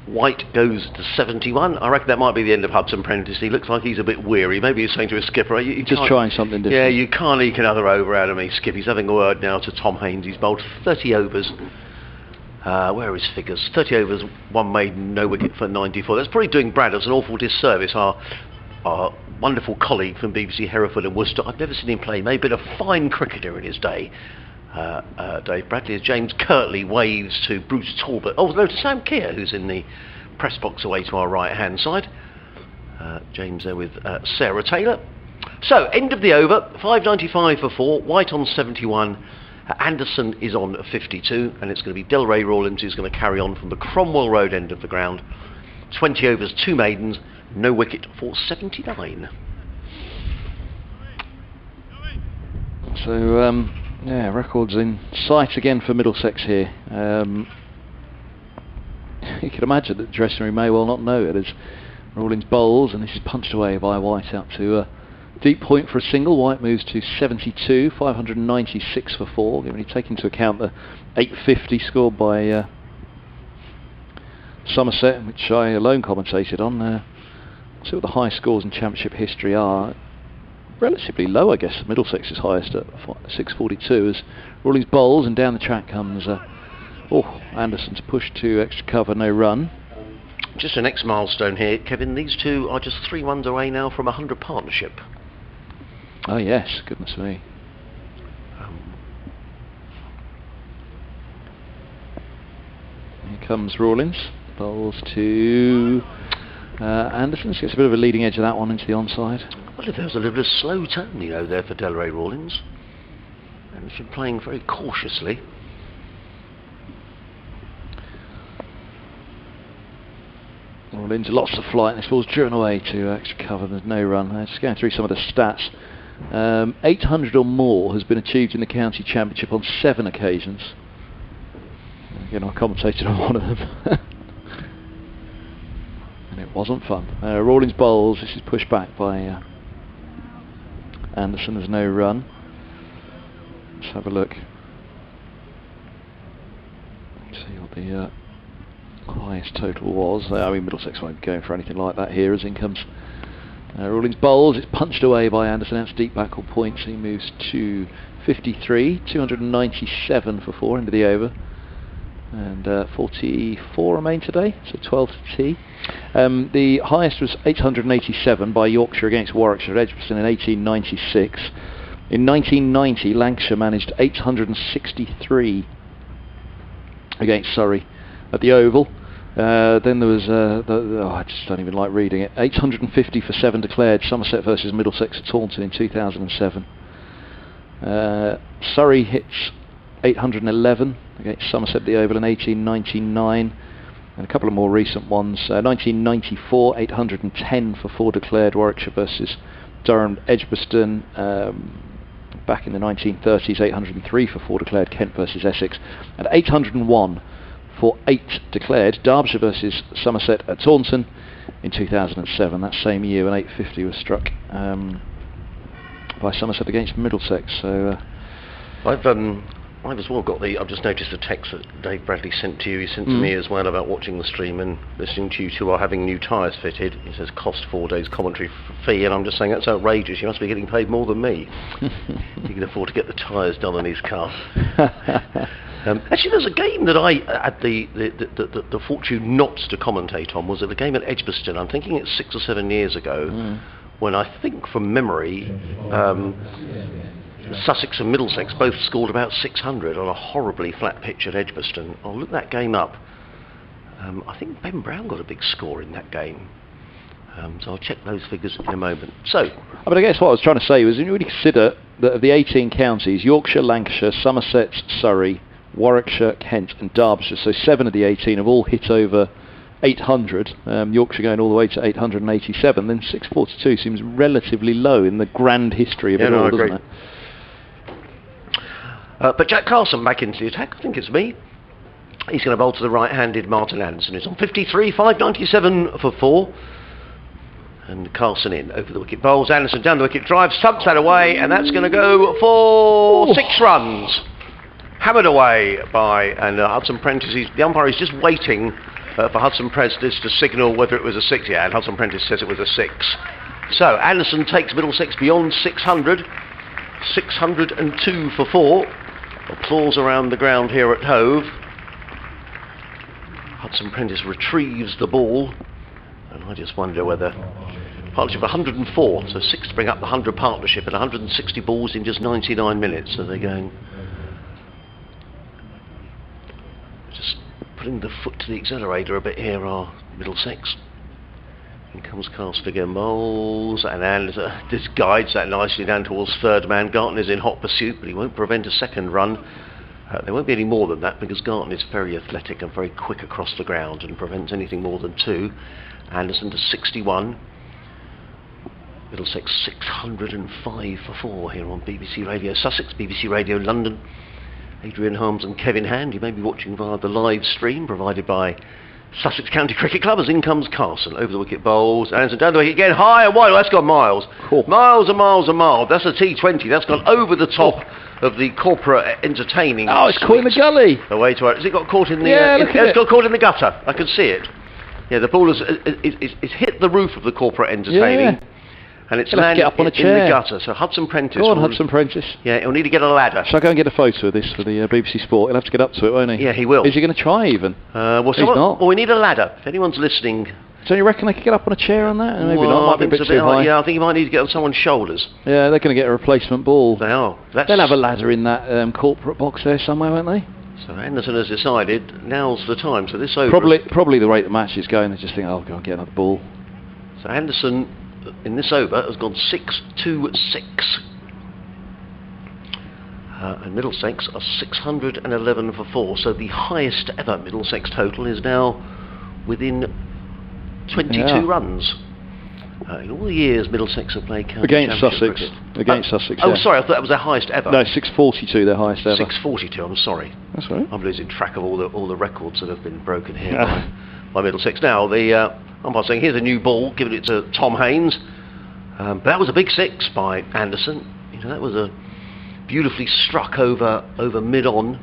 White goes to 71. I reckon that might be the end of Hudson Prentice. He looks like he's a bit weary. Maybe he's saying to his skipper, just trying something different. Yeah, you can't eke another over out of me, Skip. He's having a word now to Tom Haynes. He's bowled 30 overs. Where are his figures? 30 overs, 1 maiden, no wicket for 94. That's probably doing Bradders an awful disservice. Our wonderful colleague from BBC Hereford and Worcester. I've never seen him play. He may have been a fine cricketer in his day. Dave Bradley, as James Kirtley waves to Bruce Talbot. Oh no, to Sam Keir, who's in the press box away to our right hand side. James there with Sarah Taylor. So end of the over, 595 for 4. White on 71. Anderson is on 52, and it's going to be Delray Rawlins who's going to carry on from the Cromwell Road end of the ground. 20 overs, 2 maidens, no wicket for 79. So yeah, records in sight again for Middlesex here. You can imagine that the dressing room may well not know it as Rawlins bowls, and this is punched away by White out to a deep point for a single. White moves to 72, 596 for 4, when you take into account the 850 scored by Somerset, which I alone commentated on. See what the high scores in Championship history are. Relatively low, I guess. Middlesex's highest at 642 as Rawlings bowls, and down the track comes Anderson's push to extra cover, no run. Just a next milestone here, Kevin. These two are just 3 runs away now from 100 partnership. Oh yes, goodness me. Here comes Rawlings, bowls to Anderson. Gets a bit of a leading edge of that one into the onside. Well, if there was a little bit of slow turn, there for Delray Rawlings, and he's been playing very cautiously. Rawlings, lots of flight, and this ball's driven away to extra cover. There's no run. Just going through some of the stats. 800 or more has been achieved in the county championship on 7 occasions. Again, I commentated on one of them. And it wasn't fun. Rawlings bowls. This is pushed back by Anderson. There's no run. Let's have a look. Let's see what the highest total was. I mean, Middlesex won't be going for anything like that here as in comes Rawlings bowls. It's punched away by Anderson. That's deep back on points. He moves to 53, 297 for 4 into the over, and 44 remain today, so 12 to tee. The highest was 887 by Yorkshire against Warwickshire at Edgbaston in 1896. In 1990, Lancashire managed 863 against Surrey at the Oval. Then there was, I just don't even like reading it, 850 for 7 declared, Somerset versus Middlesex at Taunton in 2007. Surrey hits 811 against Somerset at the Oval in 1899. And a couple of more recent ones. 1994, 810 for 4 declared, Warwickshire versus Durham Edgbaston. Back in the 1930s, 803 for 4 declared, Kent versus Essex. And 801 for 8 declared, Derbyshire versus Somerset at Taunton in 2007. That same year when 850 was struck by Somerset against Middlesex. So I've as well got I've just noticed the text that Dave Bradley sent to you. He sent to me as well about watching the stream and listening to you two are having new tyres fitted. He says cost 4 days commentary fee, and I'm just saying that's outrageous. You must be getting paid more than me. You can afford to get the tyres done on his car. Actually, there's a game that I had the fortune not to commentate on. Was it a game at Edgbaston? I'm thinking it's 6 or 7 years ago, when I think from memory Sussex and Middlesex both scored about 600 on a horribly flat pitch at Edgbaston. I'll look that game up. I think Ben Brown got a big score in that game. So I'll check those figures in a moment. So, but I guess what I was trying to say was, when you really consider that of the 18 counties, Yorkshire, Lancashire, Somerset, Surrey, Warwickshire, Kent and Derbyshire, so 7 of the 18 have all hit over 800, Yorkshire going all the way to 887, then 642 seems relatively low in the grand history of it all, doesn't it? But Jack Carson back into the attack. I think it's me. He's going to bowl to the right-handed Martin Anderson. He's on 53, 597 for 4. And Carson in over the wicket bowls. Anderson down the wicket, drives, stumps that away, and that's going to go for 6 runs. Hammered away by Hudson Prentice. The umpire is just waiting for Hudson Prentice to signal whether it was a 6. Yeah, and Hudson Prentice says it was a 6. So Anderson takes Middlesex beyond 600. 602 for 4. Applause around the ground here at Hove. Hudson Prentice retrieves the ball, and I just wonder whether partnership 104, so 6 to bring up the 100 partnership, and 160 balls in just 99 minutes. So they're going, just putting the foot to the accelerator a bit here are Middlesex. In comes Carsford again, bowls, and this guides that nicely down towards third man. Gartner's in hot pursuit, but he won't prevent a second run. There won't be any more than that, because Gartner is very athletic and very quick across the ground and prevents anything more than 2. Anderson to 61. Middlesex 605 for 4 here on BBC Radio Sussex, BBC Radio London. Adrian Harms and Kevin Hand. You may be watching via the live stream provided by Sussex County Cricket Club, as in comes Carson over the wicket bowls. Anderson down the wicket again, high and wide. Oh, that's gone miles. Cool. Miles and miles and miles. That's a T20. That's gone over the top of the corporate entertaining. Oh, it's caught in the gully. Away to it. Has it got caught in the? Yeah, it's got caught in the gutter. I can see it. Yeah, the ball has hit the roof of the corporate entertaining. Yeah. And it's He'll have to landed get up on a in chair. the gutter. So Hudson Prentice. Go on, Hudson Prentice. Yeah, he'll need to get a ladder. Shall I go and get a photo of this for the BBC Sport? He'll have to get up to it, won't he? Yeah, he will. Is he going to try even? Well, He's not. Well, we need a ladder. If anyone's listening. So you reckon they could get up on a chair on that? Maybe well, not. Might be a bit too high. Yeah, I think he might need to get on someone's shoulders. Yeah, they're going to get a replacement ball. They are. They'll have a ladder in that corporate box there somewhere, won't they? So Anderson has decided now's the time. So this over. Probably the rate the match is going, they just think, oh, go and get another ball. So Anderson in this over has gone 6-2-6. And Middlesex are 611 for 4. So the highest ever Middlesex total is now within 22 runs. In all the years Middlesex have played county against championship Sussex. cricket. Against Sussex. Oh, yeah. sorry, I thought that was their highest ever. No, 642, their highest ever. 642. I'm sorry. That's all right. I'm losing track of all the records that have been broken here by Middlesex. Now the umpire saying here's a new ball, giving it to Tom Haynes. But that was a big 6 by Anderson. You know, that was a beautifully struck over mid-on.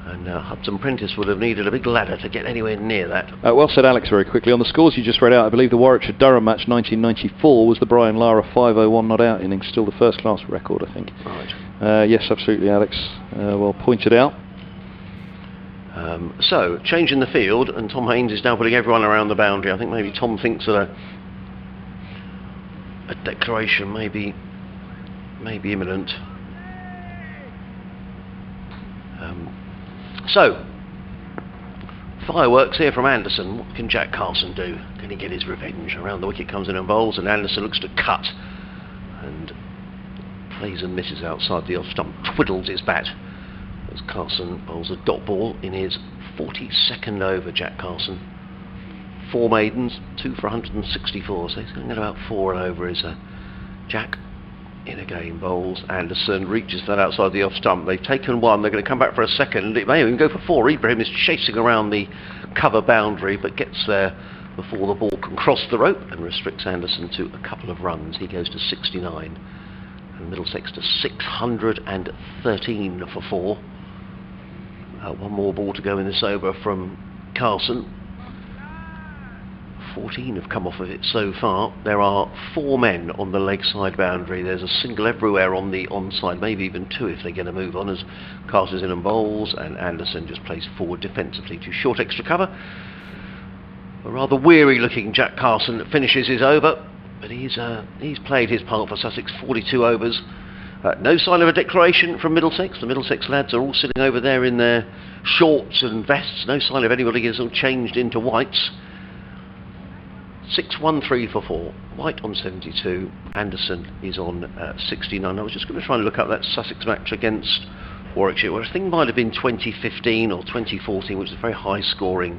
And Hudson Prentice would have needed a big ladder to get anywhere near that. Well said, Alex, very quickly. On the scores you just read out, I believe the Warwickshire-Durham match 1994 was the Brian Lara 501 not out innings, still the first-class record, I think. Right. Yes, absolutely, Alex. Well pointed out. So, change in the field, and Tom Haynes is now putting everyone around the boundary. I think maybe Tom thinks that a declaration may be imminent. So, fireworks here from Anderson. What can Jack Carson do? Can he get his revenge? Around the wicket comes in and bowls, and Anderson looks to cut and plays and misses outside the off stump, twiddles his bat as Carson bowls a dot ball in his 42nd over. Jack Carson, 4 maidens, 2 for 164, so he's going to get about 4 and over is Jack. In again bowls. Anderson reaches that outside the off stump. They've taken 1. They're going to come back for a second. It may even go for 4. Ibrahim is chasing around the cover boundary, but gets there before the ball can cross the rope and restricts Anderson to a couple of runs. He goes to 69, and Middlesex to 613 for 4. 1 more ball to go in this over from Carson. 14 have come off of it so far. There are 4 men on the leg side boundary. There's a single everywhere on the onside, maybe even 2 if they're going to move on, as Carson's in and bowls, and Anderson just plays forward defensively to short extra cover. A rather weary looking Jack Carson finishes his over, but he's played his part for Sussex, 42 overs. No sign of a declaration from Middlesex. The Middlesex lads are all sitting over there in their shorts and vests. No sign of anybody has all changed into whites. 6-1-3 for 4. White on 72. Anderson is on 69. I was just going to try and look up that Sussex match against Warwickshire, where I think it might have been 2015 or 2014, which is a very high scoring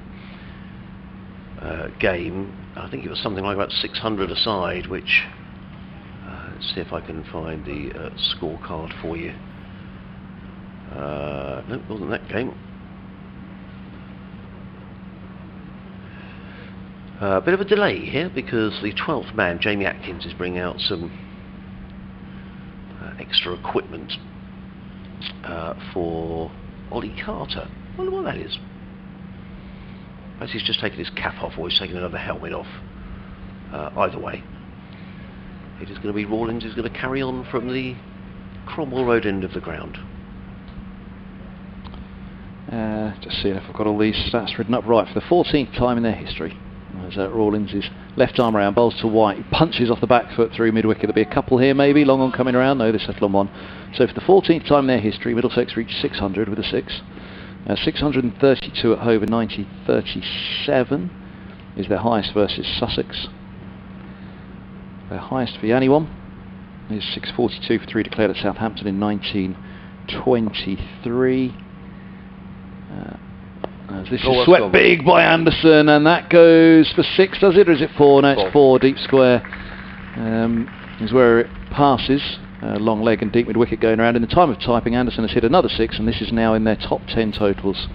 game. I think it was something like about 600 aside, which let's see if I can find the scorecard for you. No, it wasn't that game. A bit of a delay here because the 12th man, Jamie Atkins, is bringing out some extra equipment for Ollie Carter. I wonder what that is. Perhaps he's just taken his cap off, or he's taken another helmet off. Either way, it is going to be Rawlins who's going to carry on from the Cromwell Road end of the ground. Just seeing if I've got all these stats written up right for the 14th time in their history. As Rawlins is left arm around, bowls to White, he punches off the back foot through mid-wicket. There'll be a couple here maybe, long on coming around, no, they settle on 1. So for the 14th time in their history, Middlesex reached 600 with a 6. 632 at Hove in 1937 is their highest versus Sussex. Their highest for anyone is 642 for 3 declared at Southampton in 1923. This is swept big by Anderson, and that goes for 6, does it, or is it 4? No, it's 4. Deep square is where it passes. Long leg and deep mid-wicket going around. In the time of typing, Anderson has hit another 6, and this is now in their top 10 totals,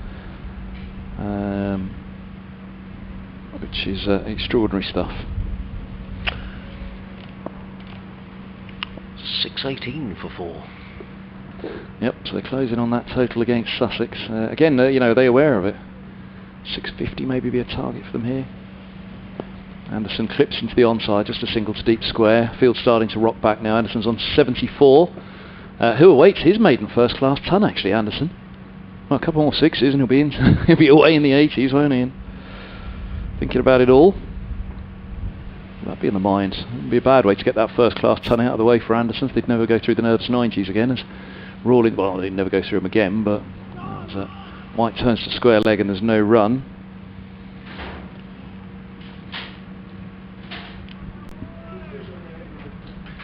which is extraordinary stuff. 618 for 4. Yep, so they're closing on that total against Sussex. Again, you know, are they aware of it? 650 maybe be a target for them here. Anderson clips into the onside, just a single to deep square. Field starting to rock back now. Anderson's on 74. Who awaits his maiden first-class ton, actually, Anderson. Well, a couple more sixes and he'll be in. He'll be away in the 80s, won't he? And thinking about it all. That'd be in the mind. It'd be a bad way to get that first-class ton out of the way for Anderson. They'd never go through the nerves 90s again. As Rawlins, well, they'd never go through them again, but as White turns to square leg and there's no run.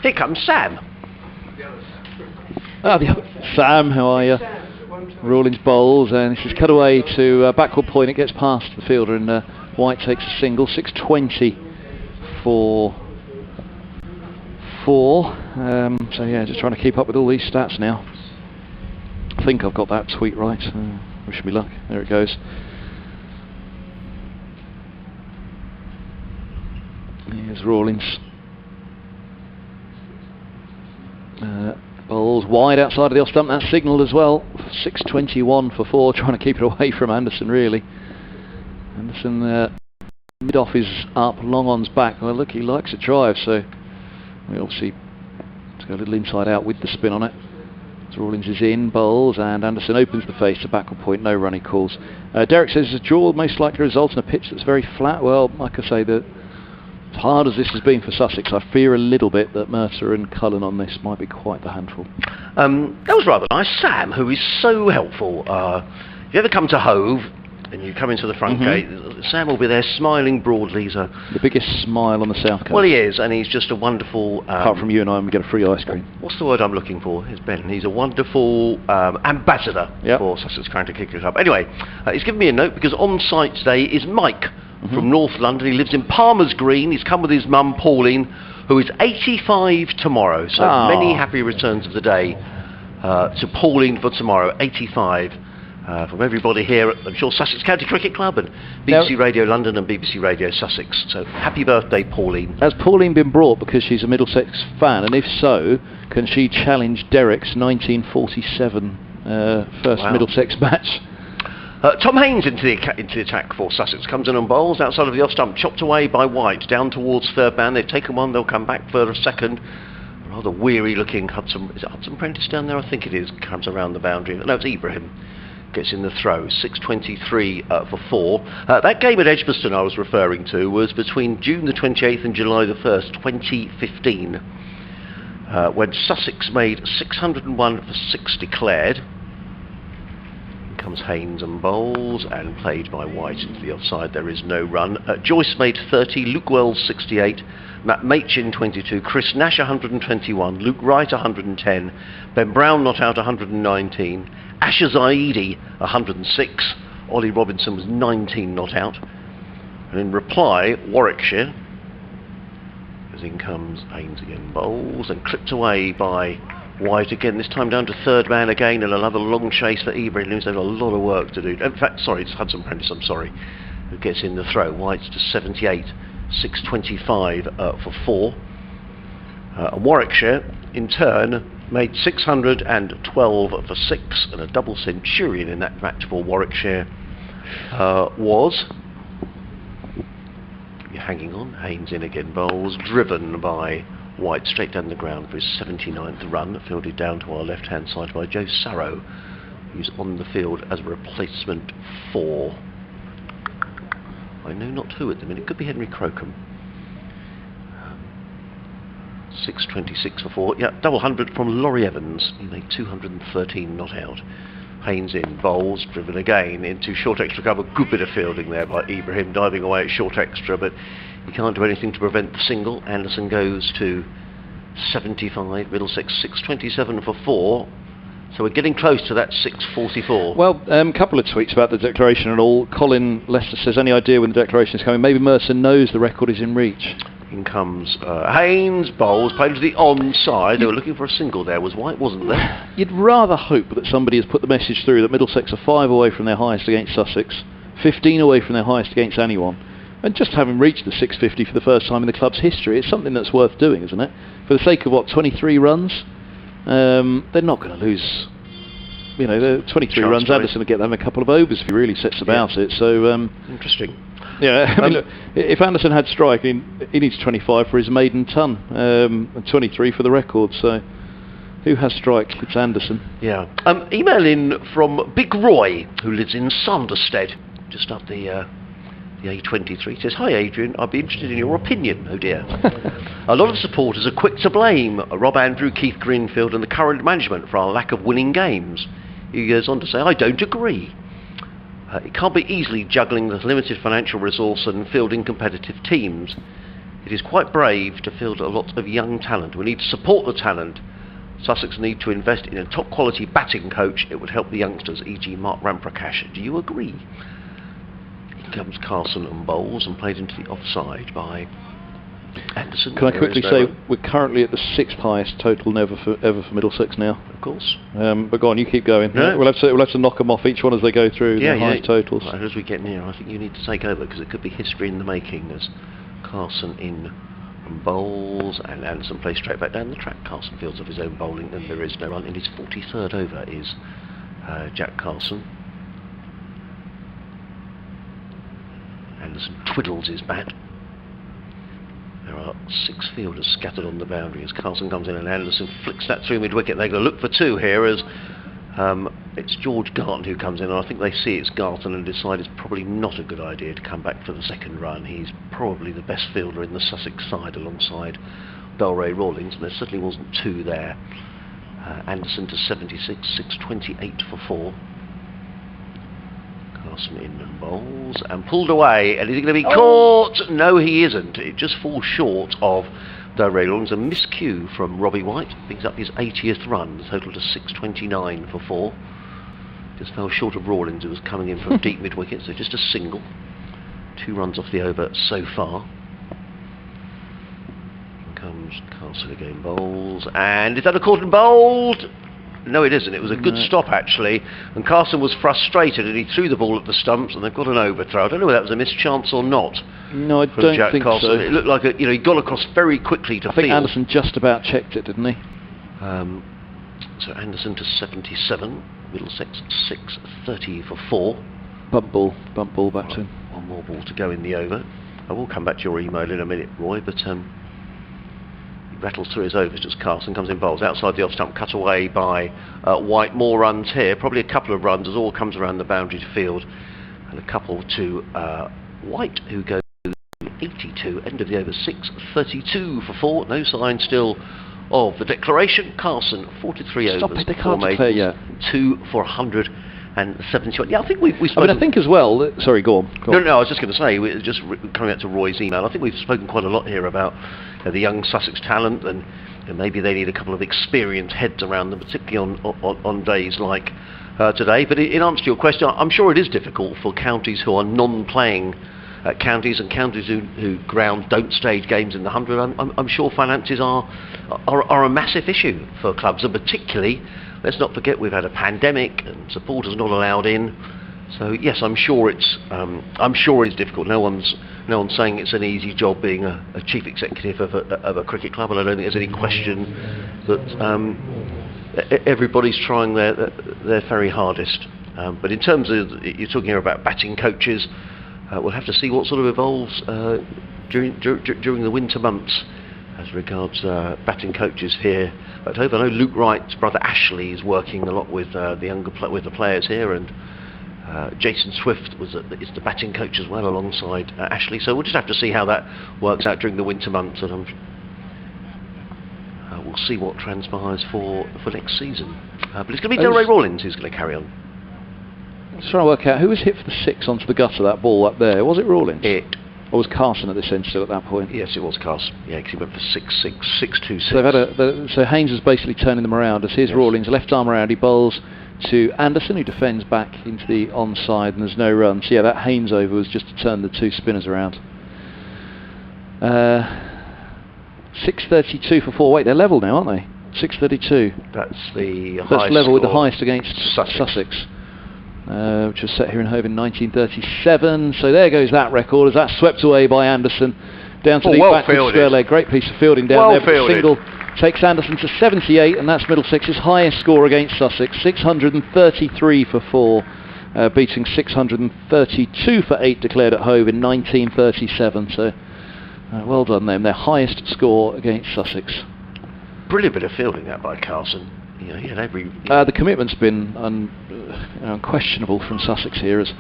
Here comes Sam. Sam, how are you? Rawlins bowls, and this is cut away to backward point. It gets past the fielder, and White takes a single. 620 for 4. So yeah, just trying to keep up with all these stats now. I think I've got that tweet right. Wish me luck. There it goes. Here's Rawlins. Bowls wide outside of the off stump. That's signalled as well. 621 for 4, trying to keep it away from Anderson, really. Anderson, mid off is up, long on's back. Well, look, he likes a drive, so we obviously to go a little inside out with the spin on it. So Rawlins is in, bowls, and Anderson opens the face to backward point. No run, he calls. Derek says a draw most likely result in a pitch that's very flat. Well, like I say, that as hard as this has been for Sussex, I fear a little bit that Mercer and Cullen on this might be quite the handful. That was rather nice. Sam, who is so helpful. If you ever come to Hove and you come into the front gate, Sam will be there smiling broadly. He's the biggest smile on the south coast. Well, he is, and he's just a wonderful... apart from you and I, we get a free ice cream. What's the word I'm looking for? Here's Ben. He's a wonderful ambassador for Sussex County Cricket Club. Anyway, he's given me a note because on site today is Mike from North London. He lives in Palmer's Green. He's come with his mum, Pauline, who is 85 tomorrow. So many happy returns of the day to Pauline for tomorrow, 85. From everybody here at, I'm sure, Sussex County Cricket Club and BBC Radio London and BBC Radio Sussex. So happy birthday, Pauline. Has Pauline been brought because she's a Middlesex fan? And if so, can she challenge Derek's 1947 first Middlesex match? Tom Haynes into the attack for Sussex. Comes in on bowls outside of the off stump. Chopped away by White. Down towards third man. They've taken one. They'll come back for a second. Rather weary looking Hudson. Is it Hudson Prentice down there? I think it is. Comes around the boundary. No, it's Ibrahim. Gets in the throw. 6:23 for 4. That game at Edgbaston I was referring to was between June the 28th and July the 1st, 2015, when Sussex made 601 for 6 declared. In comes Haynes and bowls, and played by White into the offside. There is no run. Joyce made 30, Luke Wells 68, Matt Machin 22, Chris Nash 121, Luke Wright 110, Ben Brown not out 119, Asher Zaidi 106, Ollie Robinson was 19 not out. And in reply, Warwickshire, as in comes Haynes again, bowls, and clipped away by White again, this time down to third man again, and another long chase for Ibrahim, who's had a lot of work to do. In fact, sorry, it's Hudson Prentice, I'm sorry, who gets in the throw. White's to 78, 6:25 for 4. And Warwickshire, in turn, made 612 for 6, and a double centurion in that match for Warwickshire was... You're hanging on. Haynes in again, bowls, driven by White straight down the ground for his 79th run, fielded down to our left-hand side by Joe Sarrow, who's on the field as a replacement for... I know not who at the minute. It could be Henry Crocombe. 6:26 for 4. Yeah, double 100 from Laurie Evans. He made 213 not out. Haynes in, bowls, driven again into short extra cover. Good bit of fielding there by Ibrahim, diving away at short extra, but he can't do anything to prevent the single. Anderson goes to 75, Middlesex 6:27 for 4. So we're getting close to that 6:44. Well, a couple of tweets about the declaration and all. Colin Lester says, any idea when the declaration is coming? Maybe Mercer knows the record is in reach. In comes Haynes, bowls, played to the onside. They were looking for a single there, was White, wasn't there? You'd rather hope that somebody has put the message through that Middlesex are 5 away from their highest against Sussex, 15 away from their highest against anyone, and just having reached the 650 for the first time in the club's history, it's something that's worth doing, isn't it? For the sake of, 23 runs? They're not going to lose the 23 runs, Anderson will get them a couple of overs if he really sets about it. So interesting. Yeah, I mean, look, if Anderson had strike, he needs 25 for his maiden ton, and 23 for the record. So who has strike? It's Anderson. Yeah. Email in from Big Roy, who lives in Sanderstead, just up the A23. Says, "Hi Adrian, I'd be interested in your opinion." Oh dear. "A lot of supporters are quick to blame Rob Andrew, Keith Greenfield and the current management for our lack of winning games." He goes on to say, "I don't agree. It can't be easily juggling the limited financial resource and fielding competitive teams. It is quite brave to field a lot of young talent. We need to support the talent. Sussex need to invest in a top quality batting coach. It would help the youngsters, e.g. Mark Ramprakash. Do you agree?" Comes Carson and bowls and played into the offside by Anderson. Can I quickly say we're currently at the 6th highest total ever for Middlesex now. Of course. But go on, you keep going. No. We'll have to knock them off each one as they go through the highest totals. Well, as we get near, I think you need to take over because it could be history in the making as Carson in and bowls and Anderson plays straight back down the track. Carson fields of his own bowling and there is no run. In his 43rd over is Jack Carson. Anderson twiddles his bat. There are 6 fielders scattered on the boundary as Carson comes in and Anderson flicks that through mid-wicket. They're going to look for 2 here as it's George Garton who comes in, and I think they see it's Garton and decide it's probably not a good idea to come back for the second run. He's probably the best fielder in the Sussex side alongside Belray Rawlings, and there certainly wasn't 2 there. Anderson to 76, 628 for 4. Carson in and bowls and pulled away, and is he going to be caught? No, he isn't. It just falls short of the Railings. A miscue from Robbie White picks up his 80th run, the total to 629 for 4. Just fell short of Rawlings, who was coming in from deep mid-wicket, so just a single. 2 runs off the over so far. Here comes Carson again, bowls, and is that a caught and bowled? No, it isn't. It was a good stop, actually, and Carson was frustrated and he threw the ball at the stumps and they've got an overthrow. I don't know whether that was a missed chance or not. No, I don't Jack think Carson. so. It looked like he got across very quickly to I think field. Anderson just about checked it, didn't he? So Anderson to 77, Middlesex 630 for 4. Bump ball back to him. One more ball to go in the over. I will come back to your email in a minute, Roy, but he rattles through his overs. Just Carson comes in bowls outside the off stump, cut away by White. More runs here, probably a couple of runs as all comes around the boundary to field, and a couple to White, who goes 82, end of the over 632 for 4. No sign still of the declaration. Carson 43 Stop overs, it, they 4 can't declare made, yet. 2 for 171. Yeah, I think we've I spoken. mean, I think as well. Sorry, go on. No, I was just going to say, just coming back to Roy's email, I think we've spoken quite a lot here about the young Sussex talent, and maybe they need a couple of experienced heads around them, particularly on days like today. But in answer to your question, I'm sure it is difficult for counties who are non-playing counties and counties who don't stage games in the 100. I'm sure finances are a massive issue for clubs, and particularly, let's not forget, we've had a pandemic and supporters not allowed in. So yes, I'm sure it's difficult. No one's saying it's an easy job being a chief executive of a cricket club, and I don't think there's any question that everybody's trying their very hardest. But in terms of, you're talking here about batting coaches, we'll have to see what sort of evolves during the winter months as regards batting coaches here at Hove. I know Luke Wright's brother Ashley is working a lot with the players here, and Jason Swift is the batting coach as well alongside Ashley. So we'll just have to see how that works out during the winter months, and we'll see what transpires for next season. But it's going to be Delray Rawlings who's going to carry on. I was trying to work out who was hit for the 6 onto the gutter of that ball up there. Was it Rawlings? Or was Carson at this end still at that point? Yes, it was Carson. Yeah, because he went for 6-6, 6-2-6. So Haynes was basically turning them around. As here's Rawlings, left arm around, he bowls to Anderson, who defends back into the onside, and there's no run. So yeah, that Haynes over was just to turn the 2 spinners around. 632 for 4. Wait, they're level now, aren't they? 632. That's the highest. That's level with the highest against Sussex. Which was set here in Hove in 1937. So there goes that record as that's swept away by Anderson down to the backwards square leg. Great piece of fielding down there. But single takes Anderson to 78, and that's Middlesex's highest score against Sussex, 633 for 4, beating 632 for 8 declared at Hove in 1937. So well done them, their highest score against Sussex. Brilliant bit of fielding that by Carson. You know, he had every... The commitment's been unquestionable from Sussex here as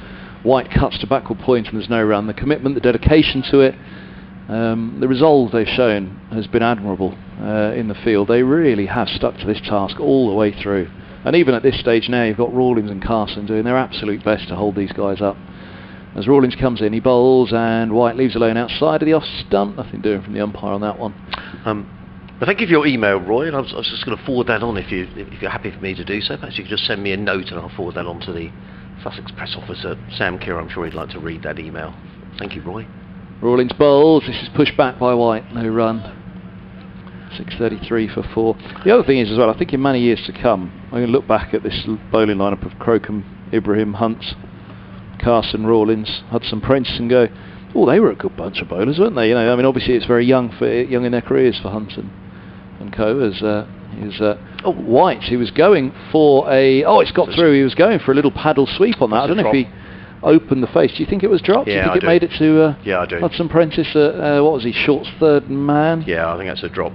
White cuts to backward point and there's no run. The commitment, the dedication to it, the resolve they've shown has been admirable in the field. They really have stuck to this task all the way through. And even at this stage now, you've got Rawlins and Carson doing their absolute best to hold these guys up. As Rawlins comes in, he bowls, and White leaves alone outside of the off stump. Nothing doing from the umpire on that one. But thank you for your email, Roy, and I was just going to forward that on if you're happy for me to do so. Perhaps you could just send me a note and I'll forward that on to the Sussex press officer, Sam Keir. I'm sure he'd like to read that email. Thank you, Roy. Rawlins bowls. This is pushed back by White. No run. 633 for 4. The other thing is as well, I think in many years to come, I'm going to look back at this bowling lineup of Crocombe, Ibrahim, Hunt, Carson, Rawlins, Hudson, Prentice, and go, oh, they were a good bunch of bowlers, weren't they? You know, I mean, obviously it's very young in their careers for Hunt and co. As White, he was going for it's got through. He was going for a little paddle sweep on that. I don't know if he opened the face. Do you think it was dropped? Yeah, do you think I it made it to yeah, I do. Hudson Prentice? What was he? Short's third man. Yeah, I think that's a drop.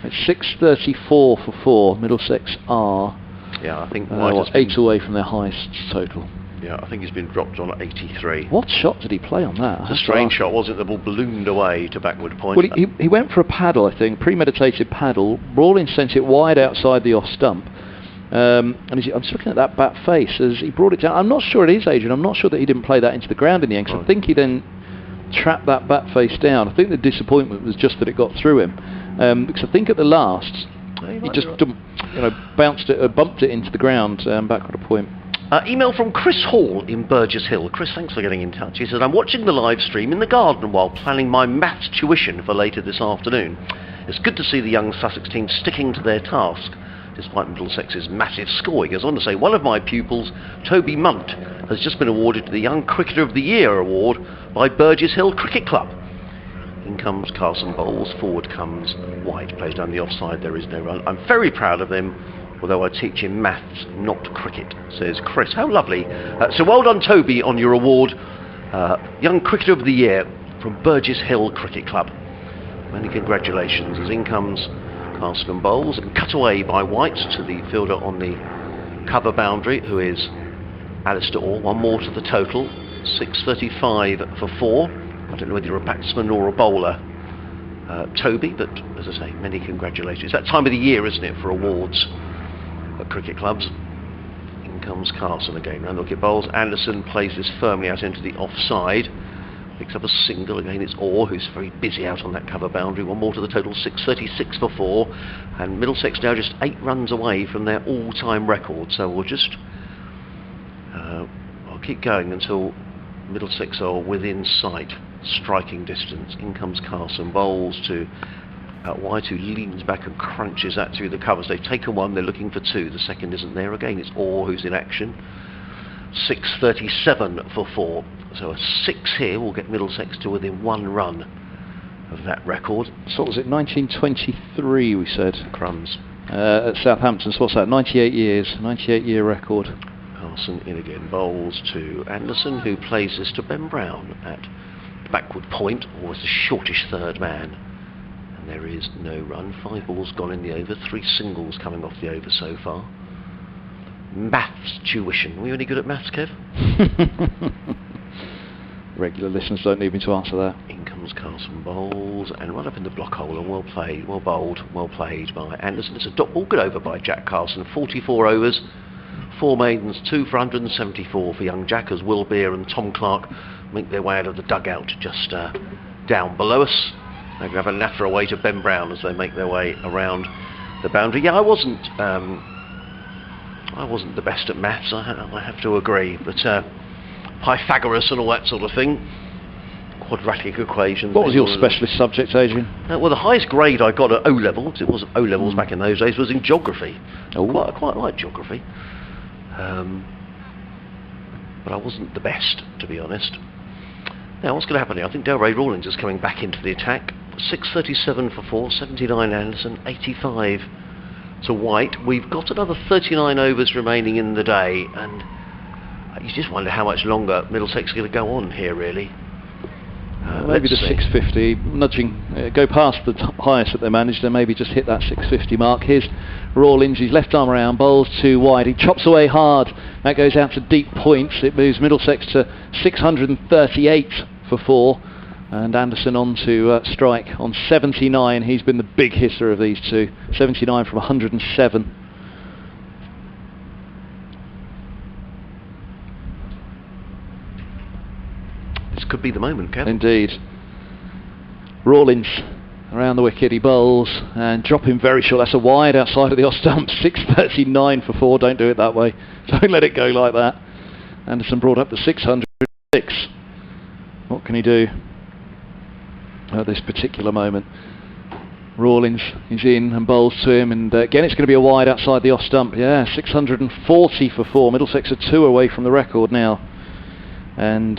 It's 634 for 4. Middlesex are I think White 8 away from their highest total. Yeah, I think he's been dropped on 83. What shot did he play on that? It's a strange shot, wasn't it? The ball ballooned away to backward point. Well, he went for a paddle, I think, premeditated paddle. Rawlins sent it wide outside the off stump. And I'm just looking at that bat face as he brought it down. I'm not sure it is, Adrian. I'm not sure that he didn't play that into the ground in the end, because I think he then trapped that bat face down. I think the disappointment was just that it got through him. Because I think at the last, he just bumped it into the ground backward a point. Email from Chris Hall in Burgess Hill. Chris, thanks for getting in touch. He says, I'm watching the live stream in the garden while planning my maths tuition for later this afternoon. It's good to see the young Sussex team sticking to their task, despite Middlesex's massive score. He goes on to say, one of my pupils, Toby Munt, has just been awarded the Young Cricketer of the Year award by Burgess Hill Cricket Club. In comes Carson bowls, forward comes White, plays down the offside, there is no run. I'm very proud of them, although I teach him maths, not cricket, says Chris. How lovely. So well done, Toby, on your award, Young Cricketer of the Year from Burgess Hill Cricket Club. Many congratulations. As in comes Carson and bowls, and cut away by White to the fielder on the cover boundary, who is Alistair Orr. One more to the total, 635 for 4. I don't know whether you're a batsman or a bowler, Toby, but as I say, many congratulations. It's that time of the year, isn't it, for awards at cricket clubs. In comes Carson again, round the wicket bowls. Anderson plays this firmly out into the offside. Picks up a single. Again, it's Orr, who's very busy out on that cover boundary. One more to the total, 636 for 4. And Middlesex now just 8 runs away from their all-time record. So we'll just... I'll keep going until Middlesex are within sight, striking distance. In comes Carson, bowls to White, who leans back and crunches that through the covers. They've taken one, they're looking for 2. The second isn't there again. It's Orr who's in action. 637 for 4. So a 6 here will get Middlesex to within 1 run of that record. So what was it, 1923 we said? Crumbs. At Southampton, so what's that, 98 years, 98 year record. Carson in again, bowls to Anderson, who plays this to Ben Brown at backward point, or as the shortish third man. And there is no run. 5 balls gone in the over, 3 singles coming off the over so far. Maths tuition. Were you any good at maths, Kev? Regular listeners don't need me to answer that. In comes Carson, bowls, and right up in the block hole, and well played, well bowled, well played by Anderson. It's a dot ball, good over by Jack Carson. 44 overs, 4 maidens, 2 for 174 for young Jack, as Will Beer and Tom Clark make their way out of the dugout just down below us. They're going to have a natter away to Ben Brown as they make their way around the boundary. Yeah, I wasn't the best at maths, I have to agree, but Pythagoras and all that sort of thing, quadratic equations. What was your specialist subject, Adrian? Well, the highest grade I got at O-level, because it wasn't O-levels back in those days, was in geography. Oh. I quite like geography. But I wasn't the best, to be honest. Now, what's going to happen here? I think Delray Rawlins is coming back into the attack. 637 for 4, 79 Anderson, 85 to White. We've got another 39 overs remaining in the day, and you just wonder how much longer Middlesex are going to go on here, really. Maybe the 650, nudging, go past the highest that they managed, and maybe just hit that 650 mark. Here's Rawlins, his left arm around, bowls to White. He chops away hard. That goes out to deep points. It moves Middlesex to 638 for 4. And Anderson on to strike on 79. He's been the big hitter of these two. 79 from 107. This could be the moment, Kevin. Indeed. Rawlins around the wicket. He bowls and dropping very short. That's a wide outside of the off stump. 639 for 4. Don't do it that way. Don't let it go like that. Anderson brought up to 606. What can he do at this particular moment? Rawlins is in and bowls to him, and again it's going to be a wide outside the off stump. Yeah, 640 for 4. Middlesex are 2 away from the record now, and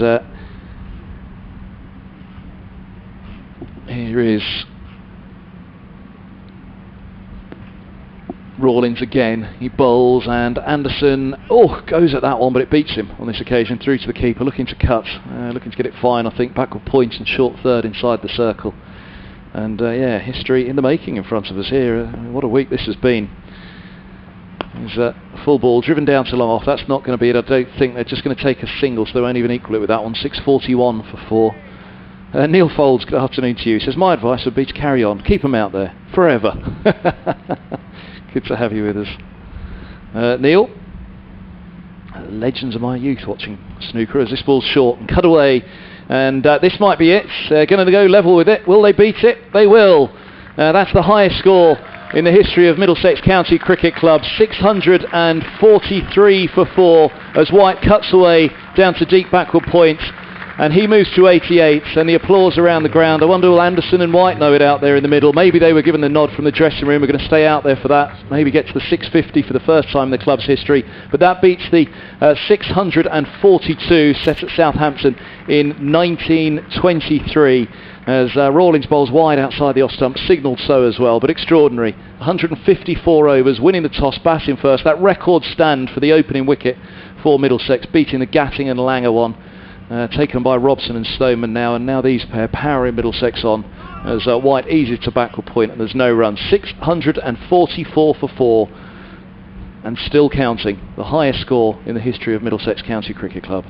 here is Rawlins again. He bowls, and Anderson goes at that one, but it beats him on this occasion. Through to the keeper, looking to cut, looking to get it fine, I think. Backward points and short third inside the circle. And yeah, history in the making in front of us here. What a week this has been. There's a full ball driven down to long off. That's not going to be it. I don't think they're just going to take a single, so they won't even equal it with that one. 641 for 4. Neil Folds, good afternoon to you. He says, my advice would be to carry on. Keep them out there forever. Good to have you with us. Neil, legends of my youth watching snooker as this ball's short and cut away, and this might be it. They're going to go level with it. Will they beat it? They will. That's the highest score in the history of Middlesex County Cricket Club. 643 for 4 as White cuts away down to deep backward points, and he moves to 88, and the applause around the ground. I wonder, will Anderson and White know it out there in the middle? Maybe they were given the nod from the dressing room. We're going to stay out there for that. Maybe get to the 650 for the first time in the club's history. But that beats the 642 set at Southampton in 1923. As Rawlins bowls wide outside the off stump, signalled so as well, but extraordinary. 154 overs, winning the toss, batting first. That record stand for the opening wicket for Middlesex, beating the Gatting and Langer one. Taken by Robson and Stoneman now, and now these pair powering Middlesex on as White eases to backward point, and there's no run. 644 for 4, and still counting. The highest score in the history of Middlesex County Cricket Club.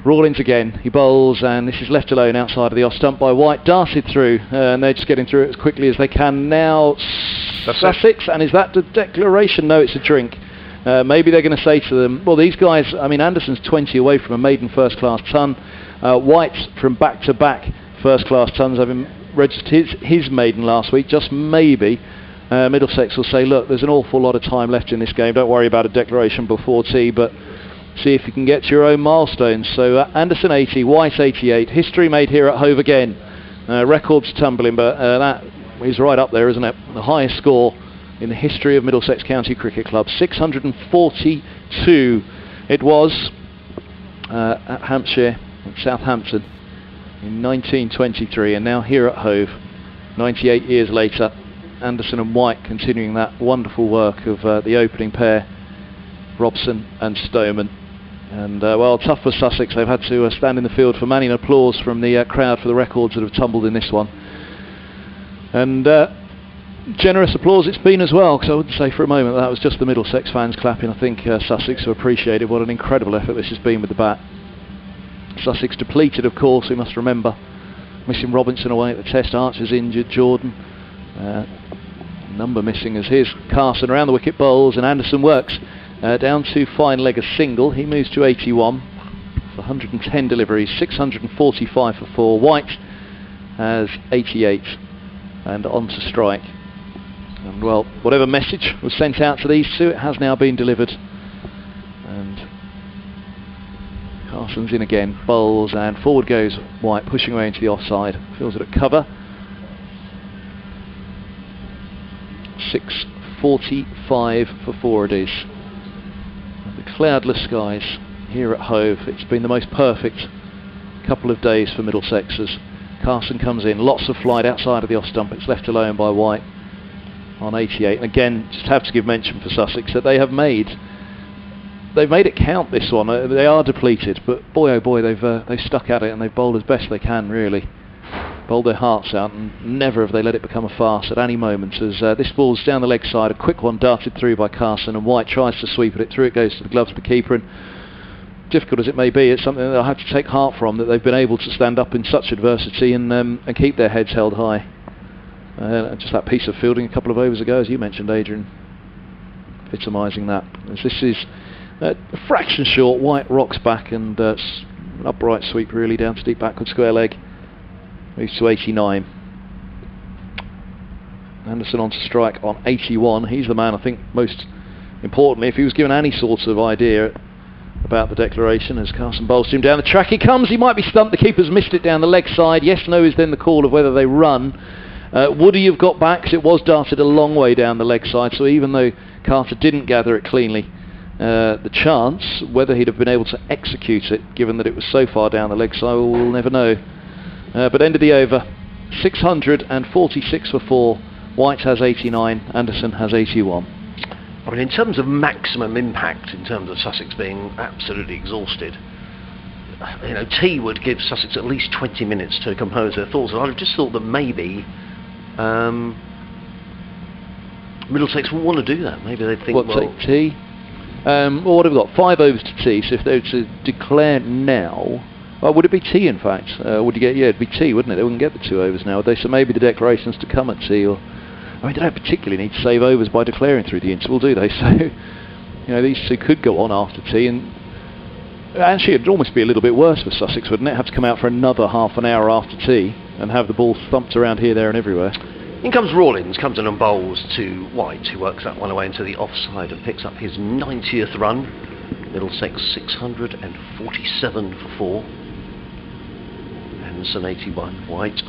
Rawlins again, he bowls, and this is left alone outside of the off stump by White, darted through, and they're just getting through it as quickly as they can now. Sussex, and is that the declaration? No, it's a drink. Maybe they're going to say to them, well, these guys, I mean, Anderson's 20 away from a maiden first-class ton. White's from back-to-back first-class tons, having registered his maiden last week. Just maybe Middlesex will say, look, there's an awful lot of time left in this game. Don't worry about a declaration before tea, but see if you can get to your own milestones. So Anderson 80, White 88. History made here at Hove again. Records tumbling, but that is right up there, isn't it? The highest score in the history of Middlesex County Cricket Club. 642 it was at Hampshire, at Southampton in 1923, and now here at Hove 98 years later. Anderson and White continuing that wonderful work of the opening pair, Robson and Stoneman. And well, tough for Sussex. They've had to stand in the field for manning applause from the crowd for the records that have tumbled in this one. And generous applause it's been as well, because I wouldn't say for a moment that was just the Middlesex fans clapping. I think Sussex have appreciated what an incredible effort this has been with the bat. Sussex depleted, of course, we must remember. Missing Robinson away at the Test, Archer's injured, Jordan. Number missing as here's Carson around the wicket bowls, and Anderson works down to fine leg a single. He moves to 81 for 110 deliveries, 645 for 4. White has 88 and on to strike. And well, whatever message was sent out to these two, it has now been delivered. And Carson's in again, bowls, and forward goes White, pushing away into the offside. Feels it at cover. 645 for 4 it is. The cloudless skies here at Hove. It's been the most perfect couple of days for Middlesexers. Carson comes in, lots of flight outside of the off stump. It's left alone by White on 88. And again, just have to give mention for Sussex that they've made it count, this one. They are depleted, but boy oh boy, they've stuck at it and they've bowled as best they can, really. Bowled their hearts out, and never have they let it become a farce at any moment. As this ball's down the leg side, a quick one darted through by Carson, and White tries to sweep it through. It goes to the gloves of the keeper, and difficult as it may be, it's something that they'll have to take heart from, that they've been able to stand up in such adversity and keep their heads held high. Just that piece of fielding a couple of overs ago, as you mentioned, Adrian, epitomising that. As this is a fraction short, White rocks back, and an upright sweep really down to deep backward square leg. Moves to 89. Anderson on to strike on 81. He's the man, I think, most importantly, if he was given any sort of idea about the declaration, as Carson bowls him down the track. He comes, he might be stumped, the keeper's missed it down the leg side. Yes, no is then the call of whether they run. Would he have got back? 'Cause it was darted a long way down the leg side, so even though Carter didn't gather it cleanly, the chance, whether he'd have been able to execute it, given that it was so far down the leg side, we'll never know. But end of the over, 646 for 4. White has 89, Anderson has 81. I mean, in terms of maximum impact, in terms of Sussex being absolutely exhausted, you know, T would give Sussex at least 20 minutes to compose their thoughts, and I'd have just thought that maybe Middlesex will want to do that. Maybe they'd think, what, well, take T? Well, what have we got? 5 overs to T, so if they were to declare now, well, would it be T in fact? Would you get, yeah, it'd be T, wouldn't it? They wouldn't get the 2 overs now, would they? So maybe the declaration's to come at T, or I mean, they don't particularly need to save overs by declaring through the interval, do they? So, you know, these two could go on after tea, and actually it'd almost be a little bit worse for Sussex, wouldn't it? Have to come out for another half an hour after tea and have the ball thumped around here, there and everywhere. In comes Rawlins, comes in and bowls to White, who works that one away into the offside and picks up his 90th run. Middlesex 647 for 4. Anderson 81, White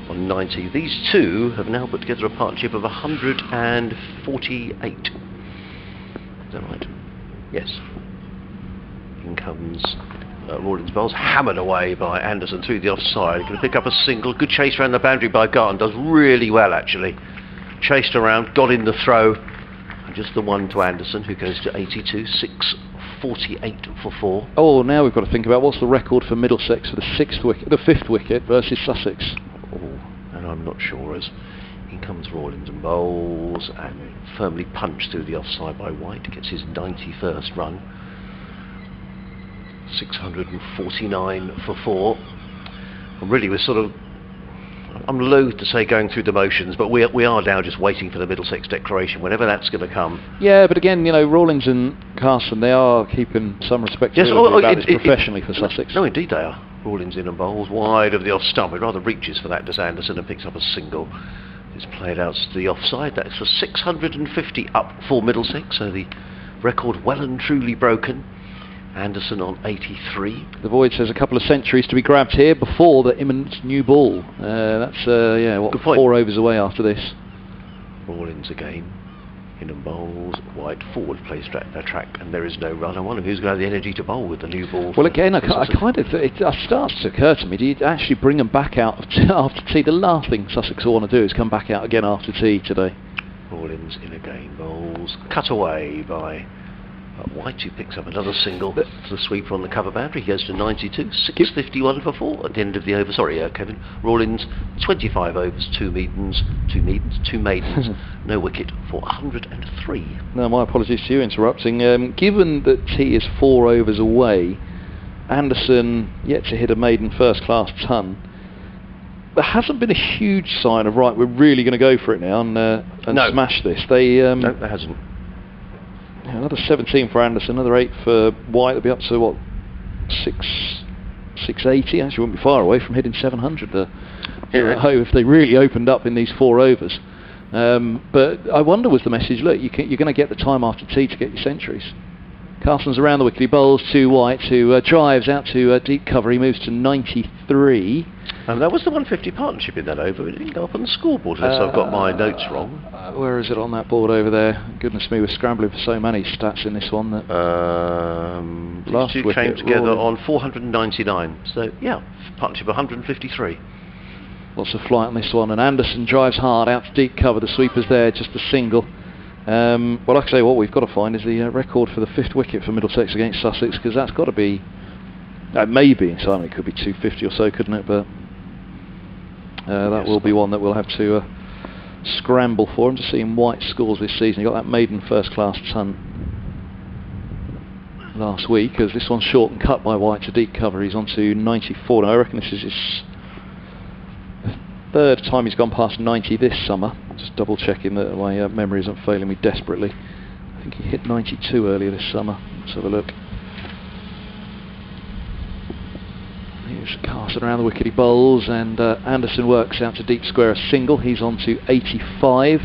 on 90. These two have now put together a partnership of 148. Is that right? Yes. In comes Rawlins bowls, hammered away by Anderson through the offside. Going to pick up a single. Good chase around the boundary by Garton. Does really well, actually. Chased around, got in the throw. And just the one to Anderson, who goes to 82. 648 for 4. Oh, now we've got to think about what's the record for Middlesex for the 5th wicket versus Sussex. And I'm not sure, as in comes Rawlins and bowls and firmly punched through the offside by White. Gets his 91st run. 649 for 4. And really we're sort of, I'm loath to say going through the motions, but we are now just waiting for the Middlesex declaration, whenever that's going to come. Yeah, but again, you know, Rawlins and Carson, they are keeping some respectability about this professionally for Sussex. No, indeed they are. Rawlins in and bowls wide of the off stump. It rather reaches for that, does Anderson, and picks up a single. It's played out to the offside. That's for 650 up for Middlesex, so the record well and truly broken. Anderson on 83. The Void says a couple of centuries to be grabbed here before the imminent new ball. That's, yeah, what, 4 overs away after this. Rawlins again. In and bowls. White forward plays a track, and there is no run. I wonder who's going to have the energy to bowl with the new ball. Well, again, I kind of, it starts to occur to me, do you actually bring them back out after tea? The last thing Sussex will want to do is come back out again after tea today. Rawlins in again, bowls. Cut away by White, who picks up another single. To the sweeper on the cover boundary. He goes to 92, 651 for 4 at the end of the over. Sorry, Kevin. Rawlins, 25 overs, 2 maidens, no wicket for 103. No, my apologies to you interrupting. Given that T is 4 overs away, Anderson yet to hit a maiden first class ton, there hasn't been a huge sign of, right, we're really going to go for it now and smash this. No, there hasn't. Another 17 for Anderson, another 8 for White. They'll be up to what, 680. Actually, won't be far away from hitting 700. If they really opened up in these 4 overs. But I wonder, was the message, look, you're going to get the time after tea to get your centuries. Carson's around the wicket, he bowls to White, who drives out to deep cover. He moves to 93. And that was the 150 partnership in that over. It didn't go up on the scoreboard unless I've got my notes wrong. Where is it on that board over there? Goodness me, we're scrambling for so many stats in this one. That last two came together on 499. So, yeah, partnership 153. Lots of flight on this one, and Anderson drives hard out to deep cover. The sweeper's there, just a single. Well, like I say, what we've got to find is the record for the 5th wicket for Middlesex against Sussex, because that's got to be, maybe, so I mean, it could be 250 or so, couldn't it? But that will be one that we'll have to scramble for. I'm just seeing White's scores this season. He got that maiden first-class ton last week, as this one's short and cut by White to deep cover. He's on to 94 now. I reckon this is his third time he's gone past 90 this summer. Just double checking that my memory isn't failing me desperately. I think he hit 92 earlier this summer. Let's have a look. Here's Carson around the wicket, he bowls, and Anderson works out to deep square, a single. He's on to 85.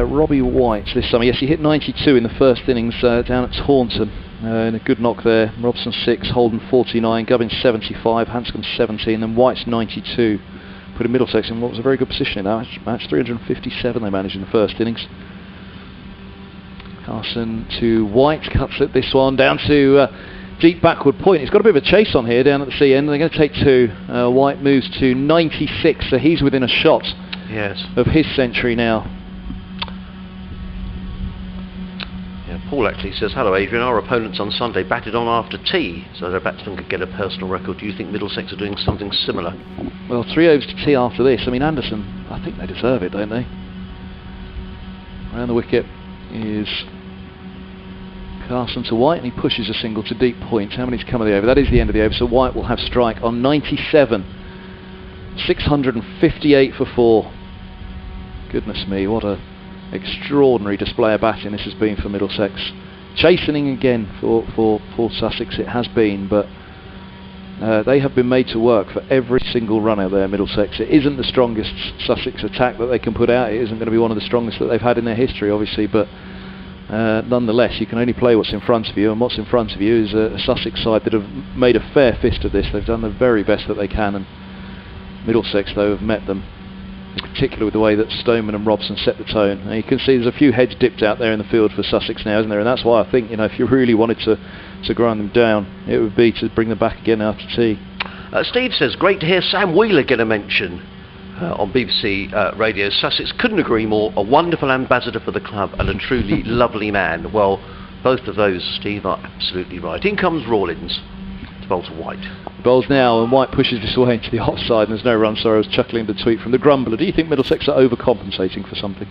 Robbie White this summer, yes, he hit 92 in the first innings down at Taunton. In a good knock there. Robson 6, Holden 49, Gubbins 75, Hanscom 17, and White's 92. Put in Middlesex in what was a very good position in that match. 357 they managed in the first innings. Carson to White, cuts at this one down to deep backward point. It's got a bit of a chase on here down at the sea end. They're going to take 2. White moves to 96, so he's within a shot of his century now. Paul actually says, hello Adrian, our opponents on Sunday batted on after tea, so their batsmen could get a personal record. Do you think Middlesex are doing something similar? Well, 3 overs to tea after this. I mean, Anderson, I think they deserve it, don't they? Around the wicket is Carson to White, and he pushes a single to deep point. How many's come of the over? That is the end of the over, so White will have strike on 97. 658 for 4. Goodness me, what a extraordinary display of batting this has been for Middlesex. Chastening again for Sussex it has been, but they have been made to work for every single run out there, Middlesex. It isn't the strongest Sussex attack that they can put out. It isn't going to be one of the strongest that they've had in their history, obviously, but nonetheless, you can only play what's in front of you, and what's in front of you is a Sussex side that have made a fair fist of this. They've done the very best that they can, and Middlesex, though, have met them, in particular with the way that Stoneman and Robson set the tone. And you can see there's a few heads dipped out there in the field for Sussex now, isn't there? And that's why I think, if you really wanted to grind them down, it would be to bring them back again after tea. Steve says, great to hear Sam Wheeler get a mention on BBC Radio. Sussex couldn't agree more. A wonderful ambassador for the club and a truly lovely man. Well, both of those, Steve, are absolutely right. In comes Rawlins to bowl to White. Bowls now, and White pushes this away into the offside, and there's no run. Sorry, I was chuckling at the tweet from the Grumbler. Do you think Middlesex are overcompensating for something?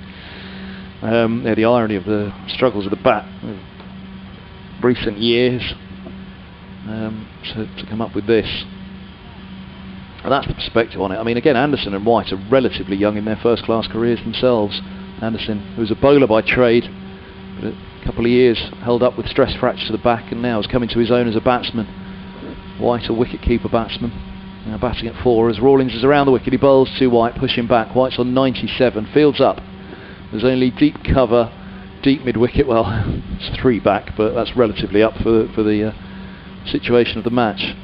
The irony of the struggles of the bat in recent years to come up with this. And that's the perspective on it. I mean, again, Anderson and White are relatively young in their first-class careers themselves. Anderson, who was a bowler by trade, but a couple of years held up with stress fracture to the back, and now is coming to his own as a batsman. White, a wicket-keeper batsman, now batting at 4 as Rawlins is around the wicket. He bowls to White, pushing back. White's on 97, fields up. There's only deep cover, deep mid-wicket. Well, it's 3 back, but that's relatively up for the situation of the match.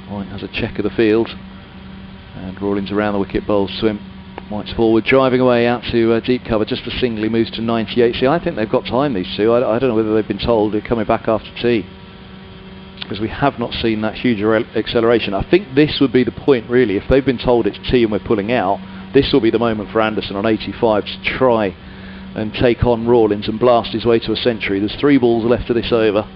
White has a check of the field, and Rawlins around the wicket, bowls to him. White's forward, driving away out to deep cover, just a single. He moves to 98. See, I think they've got time, these two. I don't know whether they've been told they're coming back after tea, because we have not seen that huge acceleration. I think this would be the point, really. If they've been told it's tea and we're pulling out, this will be the moment for Anderson on 85 to try and take on Rawlins and blast his way to a century. There's 3 balls left of this over.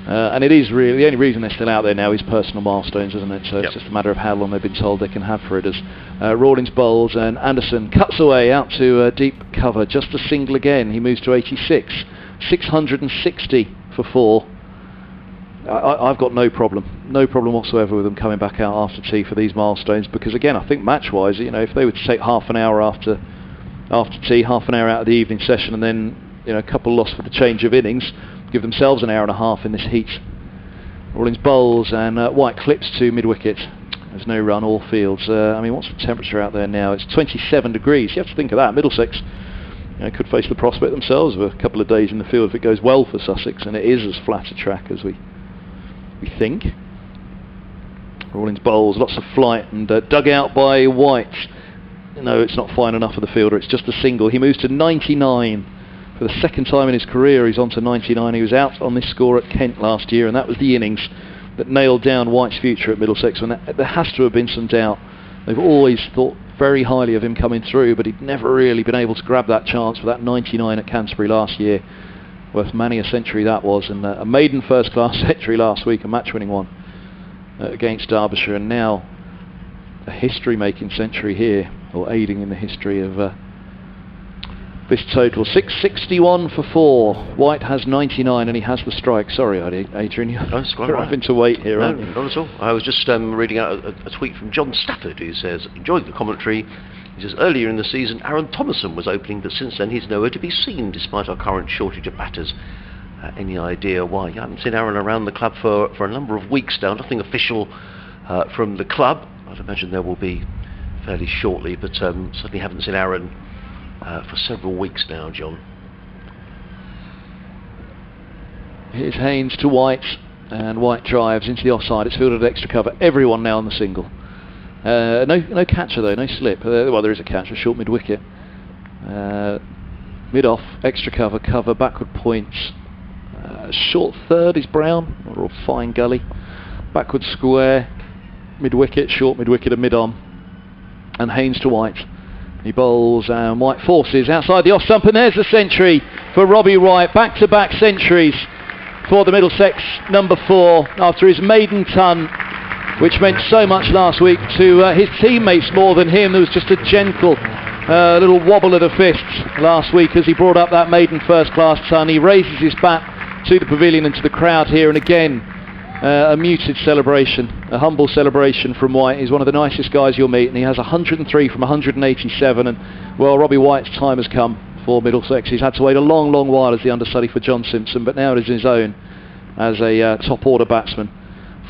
And it is really, the only reason they're still out there now is personal milestones, isn't it? So it's just a matter of how long they've been told they can have for it. As Rawlins bowls and Anderson cuts away out to deep cover, just a single again. He moves to 86, 660 for 4. I've got no problem whatsoever with them coming back out after tea for these milestones, because again, I think match-wise, if they were to take half an hour after tea, half an hour out of the evening session, and then a couple lost for the change of innings, give themselves an hour and a half in this heat. Rawlins bowls and White clips to mid-wicket. There's no run, all fields. What's the temperature out there now? It's 27 degrees. You have to think of that. Middlesex, could face the prospect themselves of a couple of days in the field if it goes well for Sussex, and it is as flat a track as we think. Rawlins bowls, lots of flight, and dug out by White. No, it's not fine enough for the fielder, it's just a single. He moves to 99 for the second time in his career. He's on to 99. He was out on this score at Kent last year, and that was the innings that nailed down White's future at Middlesex. And there has to have been some doubt. They've always thought very highly of him coming through, but he'd never really been able to grab that chance for that 99 at Canterbury last year. Worth many a century that was, and a maiden first-class century last week, a match-winning one against Derbyshire, and now a history-making century here, or aiding in the history of this total. 661 for 4. White has 99 and he has the strike. Sorry, Adrian, you're having to wait here, aren't you? Not at all. I was just reading out a tweet from John Stafford, who says, enjoyed the commentary. He says, earlier in the season, Aaron Thomason was opening, but since then he's nowhere to be seen, despite our current shortage of batters. Any idea why? You haven't seen Aaron around the club for a number of weeks now. Nothing official from the club. I'd imagine there will be fairly shortly, but certainly haven't seen Aaron for several weeks now, John. Here's Haynes to White, and White drives into the offside. It's fielded at extra cover. Everyone now on the single. No catcher though, no slip. Well, there is a catch, a short mid-wicket. Mid-off, extra cover, backward points. Short third is Brown, or a fine gully. Backward square, mid-wicket, short mid-wicket and mid-on. And Haynes to White. He bowls and White forces outside the off stump, and there's the century for Robbie White. Back-to-back centuries for the Middlesex number 4 after his maiden ton, which meant so much last week to his teammates more than him. There was just a gentle little wobble of the fists last week as he brought up that maiden first-class ton. He raises his bat to the pavilion and to the crowd here, and again a muted celebration, a humble celebration from White. He's one of the nicest guys you'll meet, and he has 103 from 187, and well, Robbie White's time has come for Middlesex. He's had to wait a long while as the understudy for John Simpson, but now it is his own as a top order batsman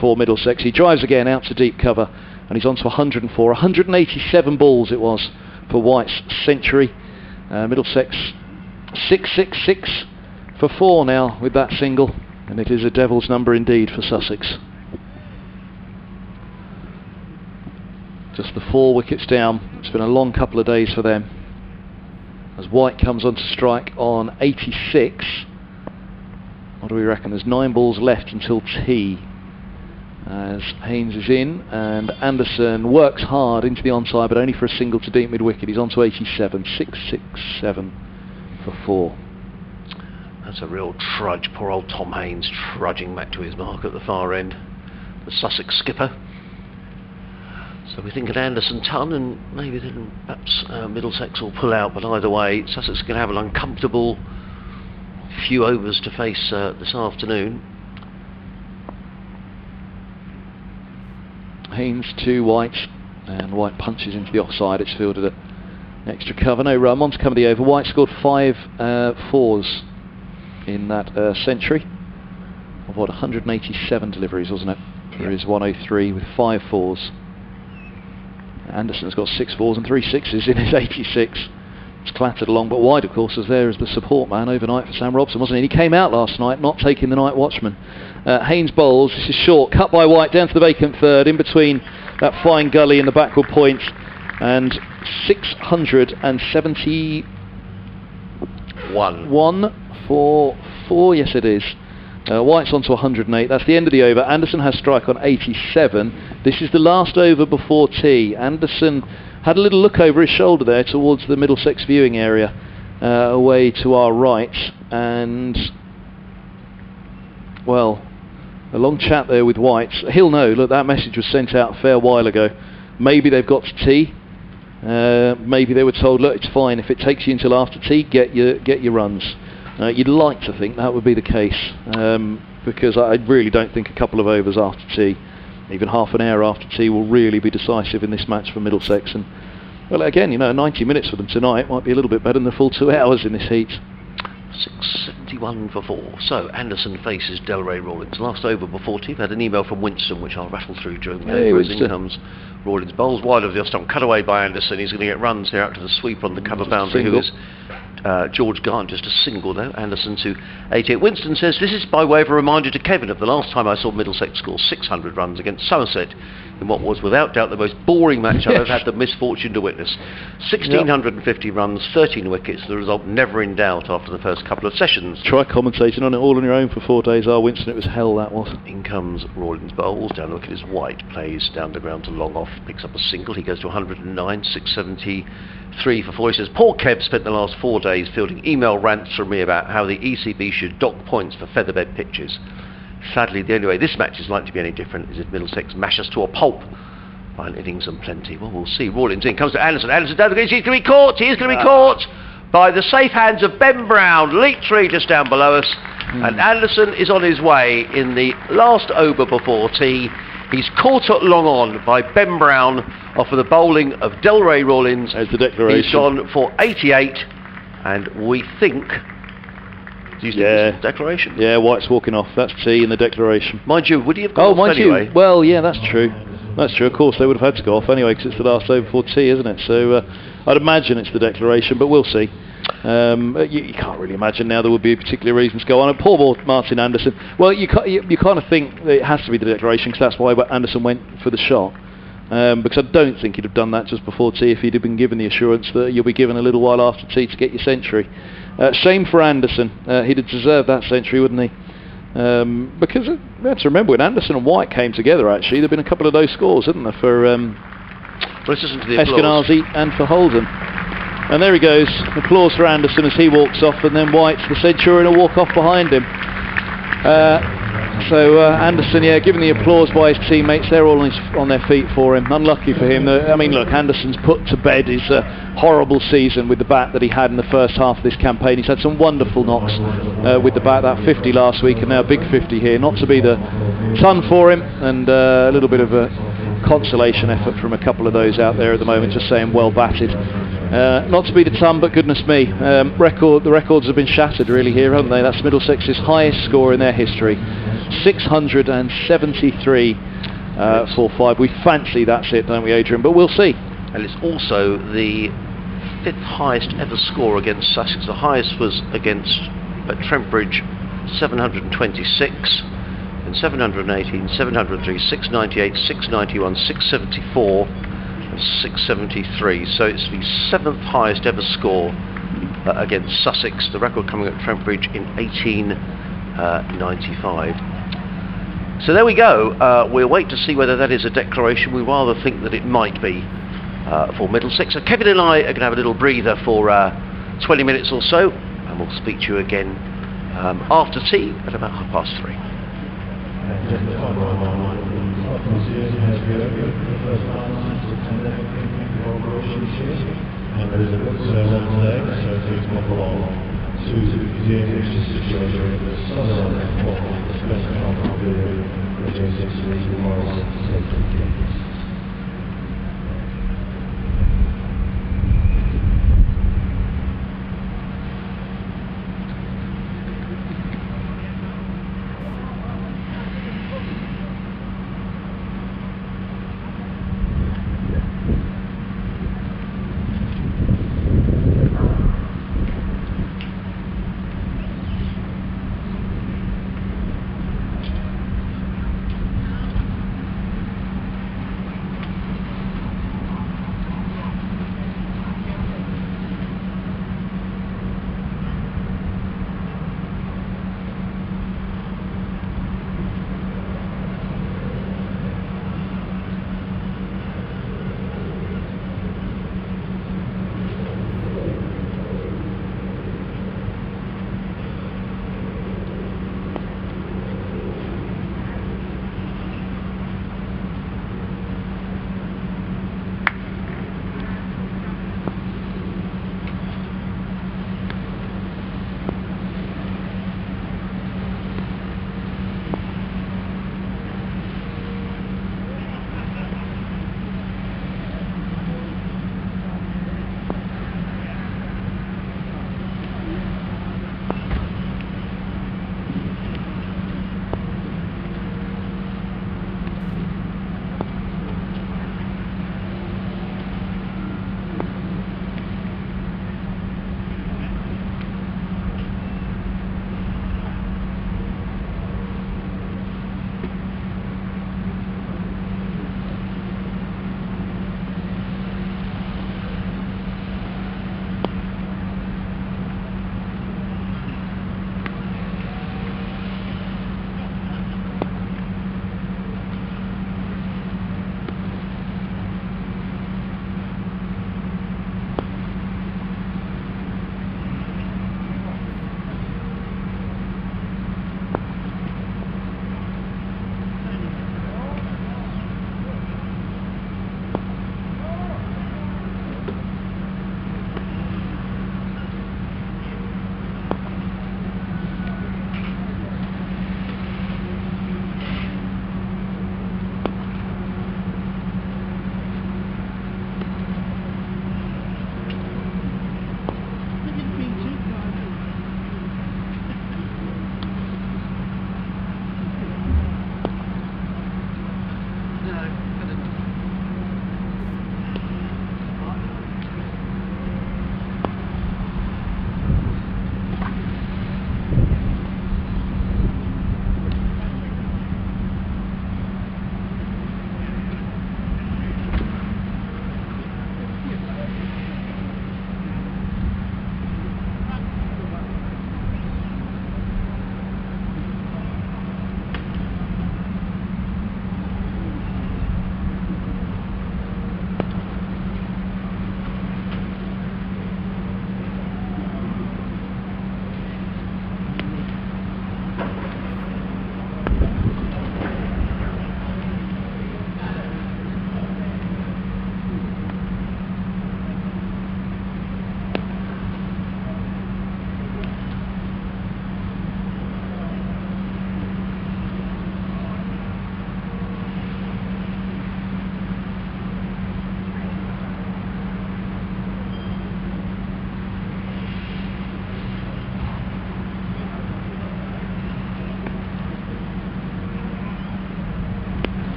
for Middlesex. He drives again out to deep cover, and he's on to 104. 187 balls it was for White's century. Middlesex 666 for 4 now with that single, and it is a devil's number indeed for Sussex. Just the 4 wickets down. It's been a long couple of days for them as White comes on to strike on 86. What do we reckon? There's 9 balls left until tea as Haynes is in, and Anderson works hard into the onside, but only for a single to deep mid-wicket. He's on to 87. 667 for 4. That's a real trudge. Poor old Tom Haynes trudging back to his mark at the far end. The Sussex skipper. So we think an Anderson ton, and maybe then perhaps Middlesex will pull out, but either way Sussex are going to have an uncomfortable few overs to face this afternoon. Haynes to White, and White punches into the offside. It's fielded at extra cover. No run. On to come the over. White scored 5 fours in that century of what, 187 deliveries, wasn't it? There is 103 with 5 fours. Anderson's got 6 fours and 3 sixes in his 86. It's clattered along, but White, of course, was there as the support man overnight for Sam Robson, wasn't he? And he came out last night, not taking the night watchman. Haynes bowls. This is short, cut by White down to the vacant third, in between that fine gully and the backward point, and 671 for 4. Yes, it is. White's on to 108. That's the end of the over. Anderson has strike on 87. This is the last over before tea. Anderson had a little look over his shoulder there towards the Middlesex viewing area, away to our right, and well, a long chat there with White. He'll know. Look, that message was sent out a fair while ago. Maybe they've got to tea. Maybe they were told, look, it's fine if it takes you until after tea. Get your runs. You'd like to think that would be the case, because I really don't think a couple of overs after tea, even half an hour after tea, will really be decisive in this match for Middlesex. And well, again, 90 minutes for them tonight might be a little bit better than the full 2 hours in this heat. 671 for 4. So Anderson faces Delray Rawlins. Last over before tea. Had an email from Winston, which I'll rattle through during the day. In comes Rawlins, bowls wide of the off stump, cut away by Anderson. He's going to get runs here out to the sweeper on the cover boundary, who is George Garn just a single though. Anderson to 88. Winston says, this is by way of a reminder to Kevin of the last time I saw Middlesex score 600 runs against Somerset in what was without doubt the most boring match I've ever had the misfortune to witness. 1,650 runs, 13 wickets, the result never in doubt after the first couple of sessions. Try commentating on it all on your own for 4 days, Winston. It was hell, that was. In comes Rawlins, bowls down the wicket is White, plays down the ground to long off, picks up a single, he goes to 109, 673 for 4. He says, poor Kev spent the last 4 days fielding email rants from me about how the ECB should dock points for featherbed pitches. Sadly, the only way this match is likely to be any different is if Middlesex mash us to a pulp by an innings and plenty. Well, we'll see. Rawlins in, comes to Anderson. Anderson down the green, he's going to be caught. He is going to be caught by the safe hands of Ben Brown. Leap tree just down below us. And Anderson is on his way in the last over before tea. He's caught at long on by Ben Brown off of the bowling of Delray Rawlins. As the declaration. He's gone for 88, and we think... Do you think this is the declaration? Yeah, White's walking off. That's tea in the declaration. Mind you, would he have gone off anyway? You. Well, yeah, that's true. That's true. Of course, they would have had to go off anyway because it's the last over before tea, isn't it? So I'd imagine it's the declaration, but we'll see. You can't really imagine now there would be a particular reason to go on. And poor Martin Anderson. Well, you kind of think that it has to be the declaration because that's why Anderson went for the shot. Because I don't think he'd have done that just before tea if he'd have been given the assurance that you'll be given a little while after tea to get your century. Shame for Anderson. He'd have deserved that century, wouldn't he? Because we have to remember when Anderson and White came together, actually, there'd been a couple of those scores, hadn't there, for Eskenazi and for Holden. And there he goes. Applause for Anderson as he walks off, and then White's the Centurion will walk off behind him. So Anderson, given the applause by his teammates, they're all on their feet for him. Unlucky for him. I mean, look, Anderson's put to bed his horrible season with the bat that he had in the first half of this campaign. He's had some wonderful knocks with the bat, that 50 last week and now a big 50 here. Not to be the ton for him, and a little bit of a consolation effort from a couple of those out there at the moment, just saying well batted. Not to be the ton, but goodness me, the records have been shattered really here, haven't they? That's Middlesex's highest score in their history, 673 for 5. We fancy that's it, don't we, Adrian? But we'll see. And it's also the 5th highest ever score against Sussex. The highest was against Trentbridge, 726, and 718, 703, 698, 691, 674. 673, so it's the 7th highest ever score against Sussex, the record coming at Trentbridge in 1895. So there we go. We'll wait to see whether that is a declaration. We rather think that it might be for Middlesex. So Kevin and I are going to have a little breather for 20 minutes or so, and we'll speak to you again after tea at about 3:30. And there's a good 7 legs, so it's not long. So it's a situation with the sun and the first half of the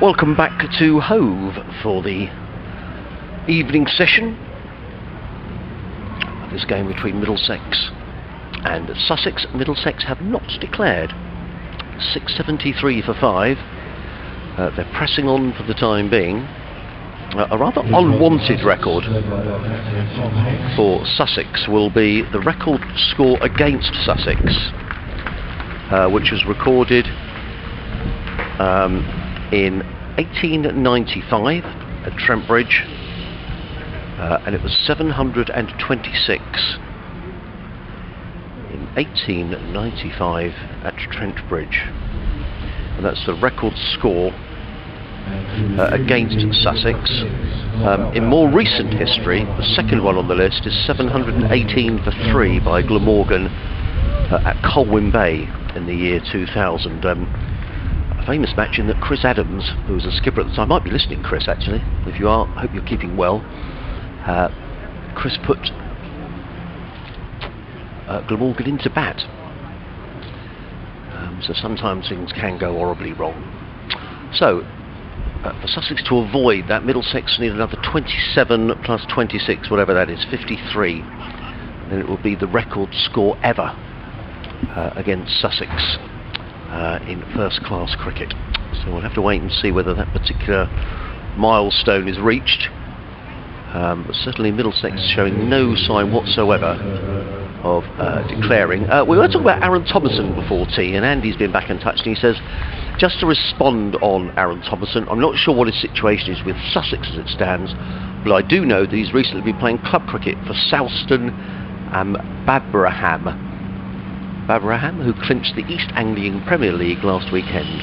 Welcome back to Hove for the evening session of this game between Middlesex and Sussex. Middlesex have not declared. 6.73 for 5. They're pressing on for the time being. A rather unwanted record for Sussex will be the record score against Sussex, which was recorded in 1895 at Trent Bridge, and it was 726 in 1895 at Trent Bridge, and that's the record score against Sussex. In more recent history, the second one on the list is 718 for 3 by Glamorgan at Colwyn Bay in the year 2000. A famous match in that Chris Adams, who was a skipper at the time, might be listening, Chris, actually. If you are, I hope you're keeping well. Chris put Glamorgan into bat. So sometimes things can go horribly wrong. So, for Sussex to avoid that, Middlesex need another 27 plus 26, whatever that is, 53. And then it will be the record score ever against Sussex in first-class cricket. So we'll have to wait and see whether that particular milestone is reached. But certainly Middlesex showing no sign whatsoever of declaring. We were talking about Aaron Thomason before tea, and Andy's been back in touch, and he says, just to respond on Aaron Thomason, I'm not sure what his situation is with Sussex as it stands, but I do know that he's recently been playing club cricket for Southston and Babraham, who clinched the East Anglian Premier League last weekend.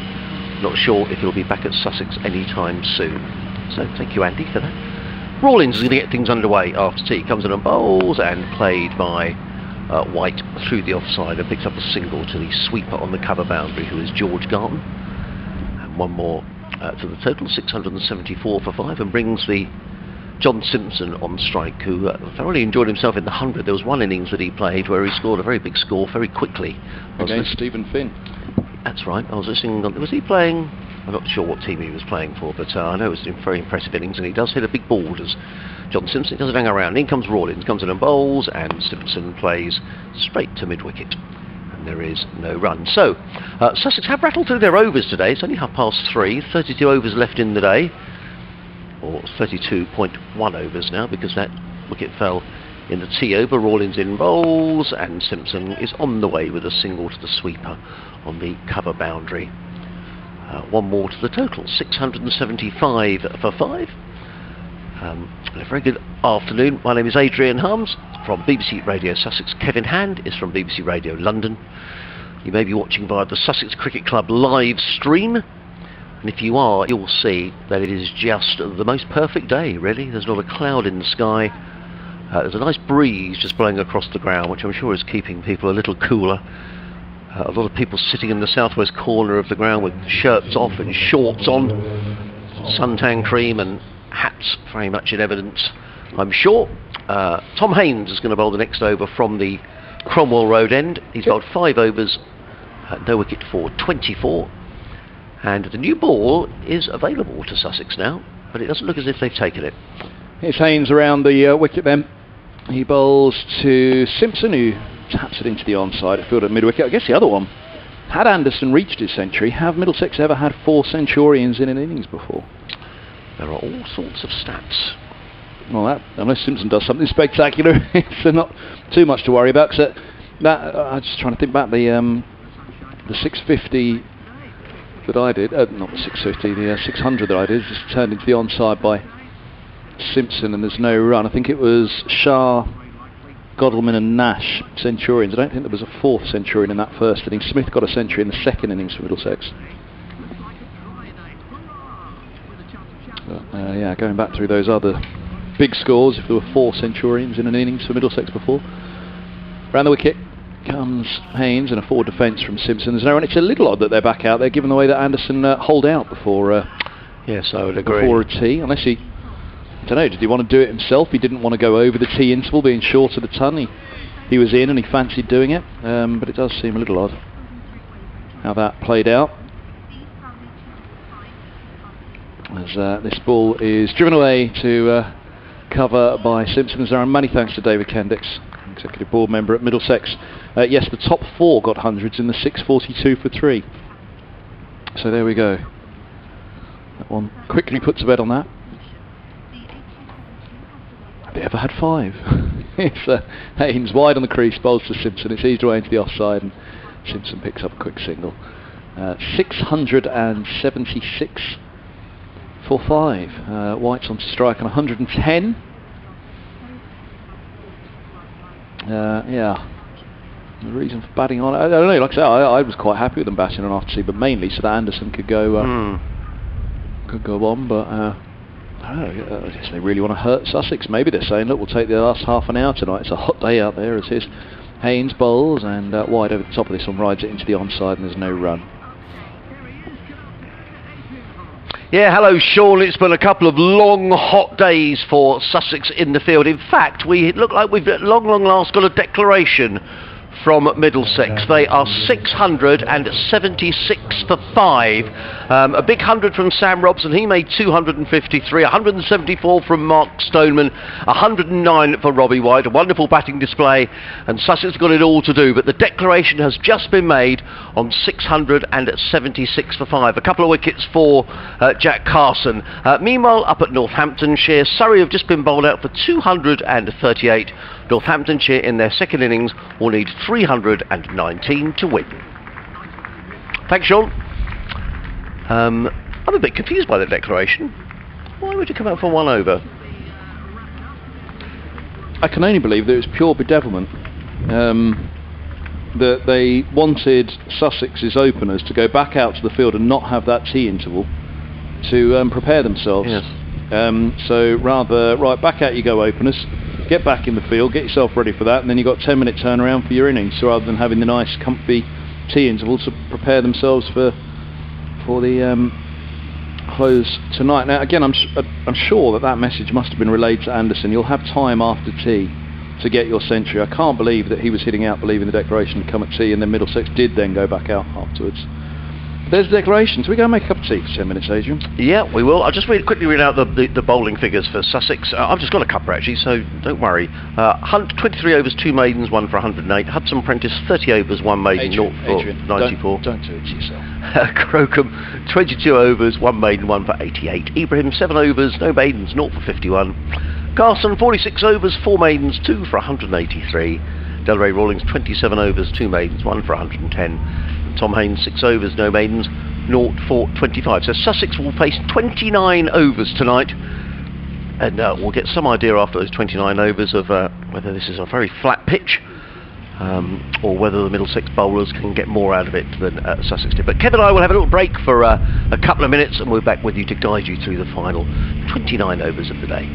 Not sure if he'll be back at Sussex anytime soon. So thank you, Andy, for that. Rawlins is going to get things underway after tea. Comes in and bowls, and played by White through the offside and picks up a single to the sweeper on the cover boundary, who is George Garton. And one more to the total, 674 for 5, and brings the John Simpson on strike, who thoroughly enjoyed himself in the 100. There was one innings that he played where he scored a very big score very quickly. Against Stephen Finn. That's right. I was listening. Was he playing? I'm not sure what team he was playing for, but I know it was a very impressive innings, and he does hit a big ball, does John Simpson. He doesn't hang around. In comes Rawlins, comes in and bowls, and Simpson plays straight to mid-wicket. And there is no run. So, Sussex have rattled through their overs today. It's only 3:30, 32 overs left in the day. Or 32.1 overs now, because that wicket fell in the tea over. Rawlins in bowls, and Simpson is on the way with a single to the sweeper on the cover boundary. One more to the total, 675 for 5. A very good afternoon. My name is Adrian Harms from BBC Radio Sussex. Kevin Hand is from BBC Radio London. You may be watching via the Sussex Cricket Club live stream. And if you are, you'll see that it is just the most perfect day, really. There's not a cloud in the sky. There's a nice breeze just blowing across the ground, which I'm sure is keeping people a little cooler. A lot of people sitting in the southwest corner of the ground with shirts off and shorts on, suntan cream and hats very much in evidence, I'm sure. Tom Haynes is going to bowl the next over from the Cromwell Road end. He's bowled 5 overs, no wicket for 24. And the new ball is available to Sussex now, but it doesn't look as if they've taken it. Here's Haynes around the wicket then. He bowls to Simpson, who taps it into the onside at field at mid-wicket. I guess the other one, had Anderson reached his century, have Middlesex ever had 4 centurions in an innings before? There are all sorts of stats. Well, unless Simpson does something spectacular, it's not too much to worry about. Cause I was just trying to think back, the 650 that I did, not the 650, the 600 that I did, just turned into the onside by Simpson, and there's no run. I think it was Shah, Godalming and Nash centurions. I don't think there was a 4th centurion in that first inning. Smith got a century in the second innings for Middlesex. But, yeah, going back through those other big scores, if there were 4 centurions in an innings for Middlesex before. Round the wicket comes Haynes, and a forward defence from Simpson. There's no run. It's a little odd that they're back out there, given the way that Anderson holed out before. Yes, I would agree. Before a tee, unless he, I don't know, did he want to do it himself? He didn't want to go over the tee interval, being short of the ton. He was in and he fancied doing it, but it does seem a little odd how that played out. as this ball is driven away to cover by Simpson. As our many thanks to David Kendix, Executive Board Member at Middlesex. Yes, the top 4 got hundreds in the 6:42 for 3. So there we go. That one quickly put to bed on that. Have they ever had 5? It's Haynes wide on the crease, bowls to Simpson. It's eased away into the offside, and Simpson picks up a quick single. 676 for 5. White's on strike on 110. Yeah. The reason for batting on, I don't know. Like I say, I was quite happy with them batting on after tea, but mainly so that Anderson could go on. But I don't know. I guess they really want to hurt Sussex. Maybe they're saying, look, we'll take the last half an hour tonight. It's a hot day out there. As his Haynes bowls, and wide over the top of this one, rides it into the onside, and there's no run. Yeah, hello Sean. It's been a couple of long, hot days for Sussex in the field. In fact, we look like we've at long last got a declaration from Middlesex. They are 676 for 5. A big 100 from Sam Robson. He made 253. 174 from Mark Stoneman. 109 for Robbie White. A wonderful batting display, and Sussex got it all to do. But the declaration has just been made on 676 for 5. A couple of wickets for Jack Carson. Meanwhile, up at Northamptonshire, Surrey have just been bowled out for 238. Northamptonshire in their second innings will need 319 to win. Thanks, Sean. I'm a bit confused by that declaration. Why would you come out for 1 over? I can only believe that it was pure bedevilment. That they wanted Sussex's openers to go back out to the field and not have that tea interval to prepare themselves. Yes. So rather, right, back out you go, openers. Get back in the field, get yourself ready for that, and then you've got 10-minute turnaround for your innings, so rather than having the nice comfy tea interval to prepare themselves for the close tonight. Now again, I'm sure that message must have been relayed to Anderson. You'll have time after tea to get your century. I can't believe that he was hitting out believing the declaration would come at tea, and then Middlesex did then go back out afterwards. There's the declaration. So we go and make a cup of tea for 10 minutes, Adrian? Yeah, we will. I'll just quickly read out the bowling figures for Sussex. I've just got a cuppa actually, so don't worry. Hunt, 23 overs, 2 maidens, 1 for 108. Hudson Prentice, 30 overs, 1 maiden, 0 for 94. Don't do it to yourself. Crocombe, 22 overs, 1 maiden, 1 for 88. Ibrahim, 7 overs, no maidens, 0 for 51. Carson, 46 overs, 4 maidens, 2 for 183. Delray Rawlings, 27 overs, 2 maidens, 1 for 110. Tom Haynes, 6 overs, no maidens, 0 for 25. So Sussex will face 29 overs tonight, and we'll get some idea after those 29 overs of whether this is a very flat pitch or whether the Middlesex bowlers can get more out of it than Sussex did. But Kevin and I will have a little break for a couple of minutes, and we're back with you to guide you through the final 29 overs of the day.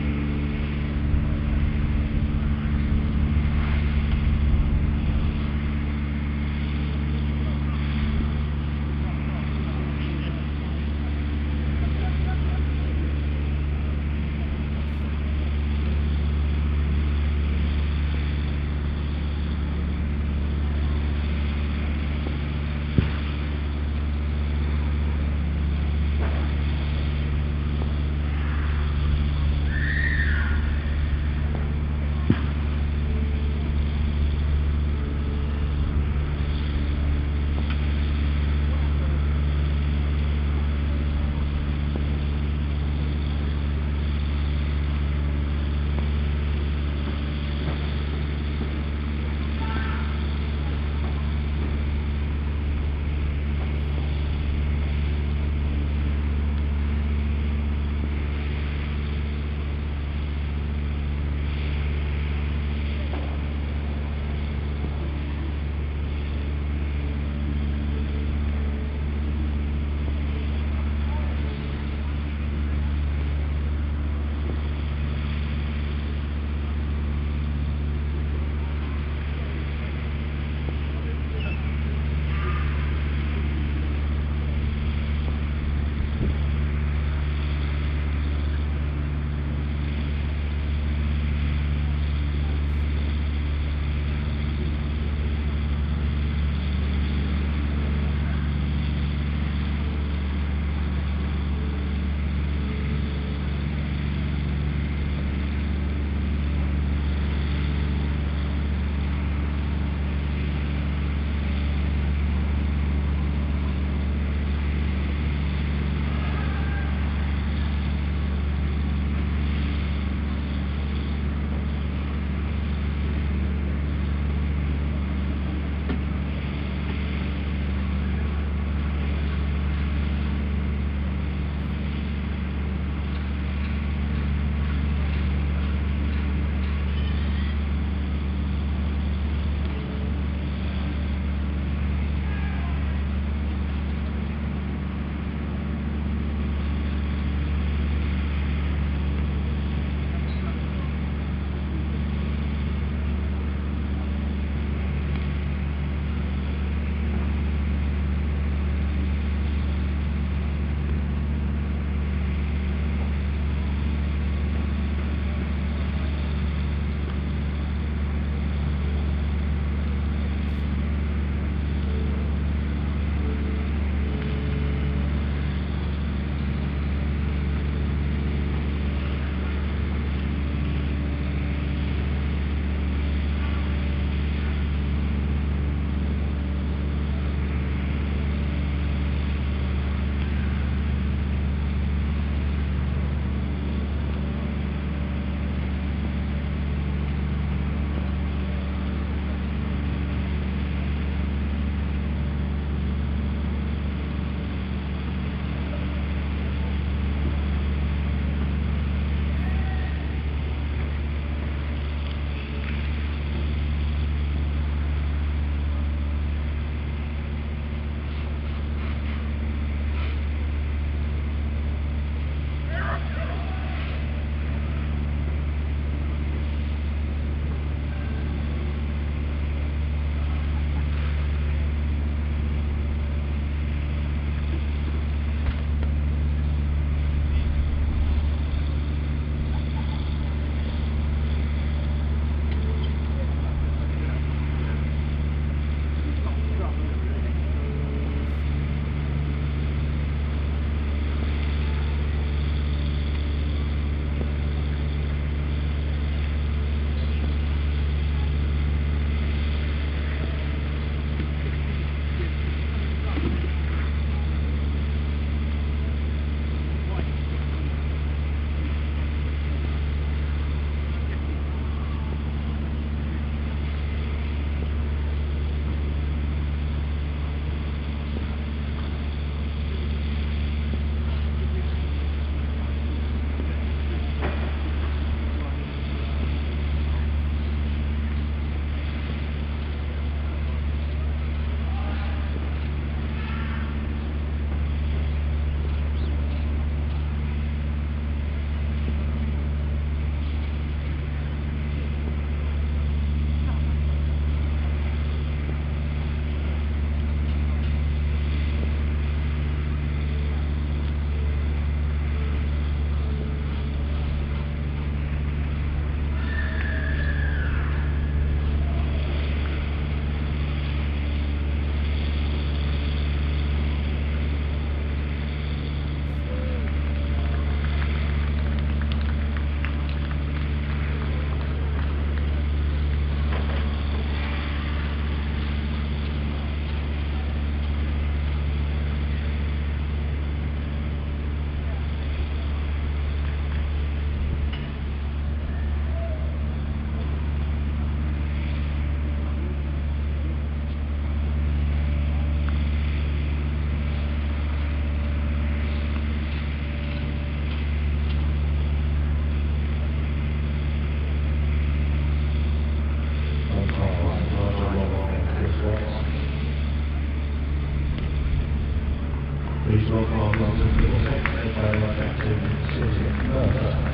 Robson and Middlesex, led by captain Sussex Mercer.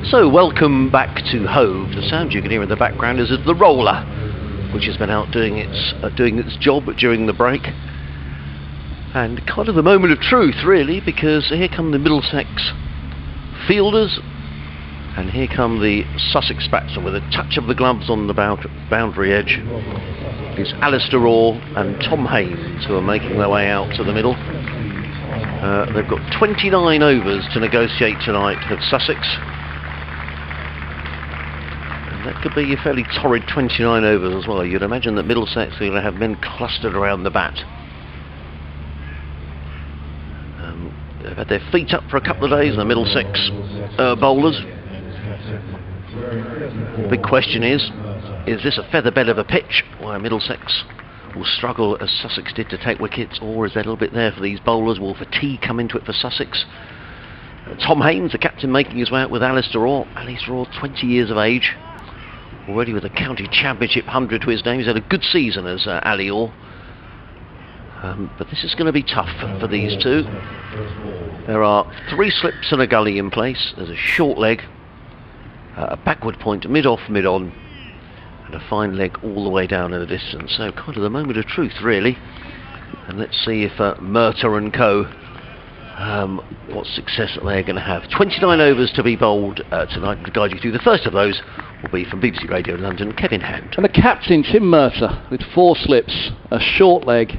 So welcome back to Hove. The sound you can hear in the background is of the roller, which has been out doing its job during the break. And kind of a moment of truth, really, because here come the Middlesex fielders, and here come the Sussex batsmen with a touch of the gloves on the boundary edge. It's Alistair Orr and Tom Haynes who are making their way out to the middle. They've got 29 overs to negotiate tonight of Sussex. That could be a fairly torrid 29 overs as well. You'd imagine that Middlesex are going to have men clustered around the bat. They've had their feet up for a couple of days, the Middlesex bowlers. The big question is this a feather bed of a pitch where Middlesex will struggle as Sussex did to take wickets, or is there a little bit there for these bowlers? Will fatigue come into it for Sussex? Tom Haynes, the captain, making his way out with Alistair Orr. Alistair Orr, 20 years of age. Already with a county championship 100 to his name. He's had a good season as Ali Orr. But this is going to be tough for these two. There are 3 slips and a gully in place. There's a short leg, a backward point, mid-off, mid-on, and a fine leg all the way down in the distance. So kind of the moment of truth, really. And let's see if Murtagh and co, what success they're going to have. 29 overs to be bowled tonight. To guide you through the first of those will be from BBC Radio London, Kevin Hand. And the captain, Tim Murtagh, with 4 slips, a short leg,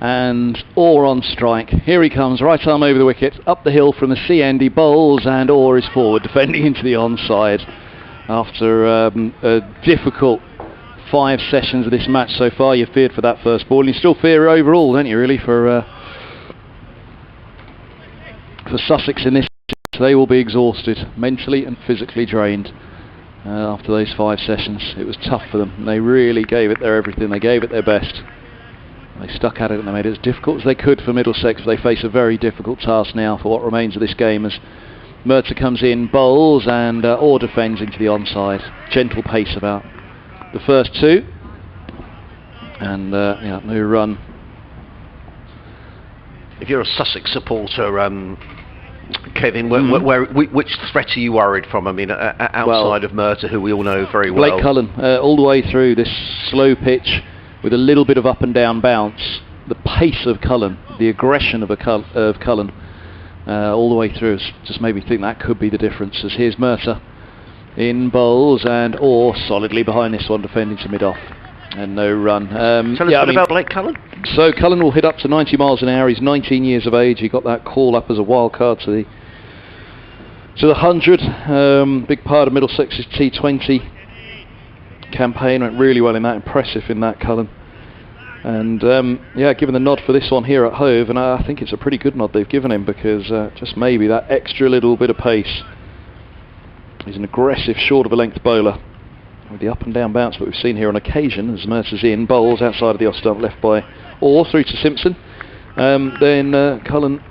and Orr on strike. Here he comes, right arm over the wicket, up the hill from the sea end. He bowls, and Orr is forward, defending into the onside. After a difficult 5 sessions of this match so far, you feared for that first ball, and you still fear overall, don't you, really, for Sussex in this. They will be exhausted, mentally and physically drained after those 5 sessions. It was tough for them, and they really gave it their everything. They gave it their best. They stuck at it and they made it as difficult as they could for Middlesex. They face a very difficult task now for what remains of this game, as Murtagh comes in, bowls, and Orr defends into the onside. Gentle pace about the first 2, and yeah, no run. If you're a Sussex supporter, Kevin, which threat are you worried from? I mean, outside of Murtagh, who we all know very well. Blake Cullen, all the way through this slow pitch with a little bit of up and down bounce. The pace of Cullen, the aggression of Cullen, all the way through, just made me think that could be the difference. As here's Murtagh in bowls, and Orr solidly behind this one, defending to mid-off. And no run. Tell us about Blake Cullen. So Cullen will hit up to 90 miles an hour. He's 19 years of age. He got that call up as a wild card to the 100. Big part of Middlesex's T20 campaign. Went really well in that. Impressive in that, Cullen. And yeah, given the nod for this one here at Hove, and I think it's a pretty good nod they've given him, because just maybe that extra little bit of pace. He's an aggressive, short of a length bowler with the up and down bounce that we've seen here on occasion, as Murtagh's in, bowls outside of the off stump, left by Orr through to Simpson. Then Cullen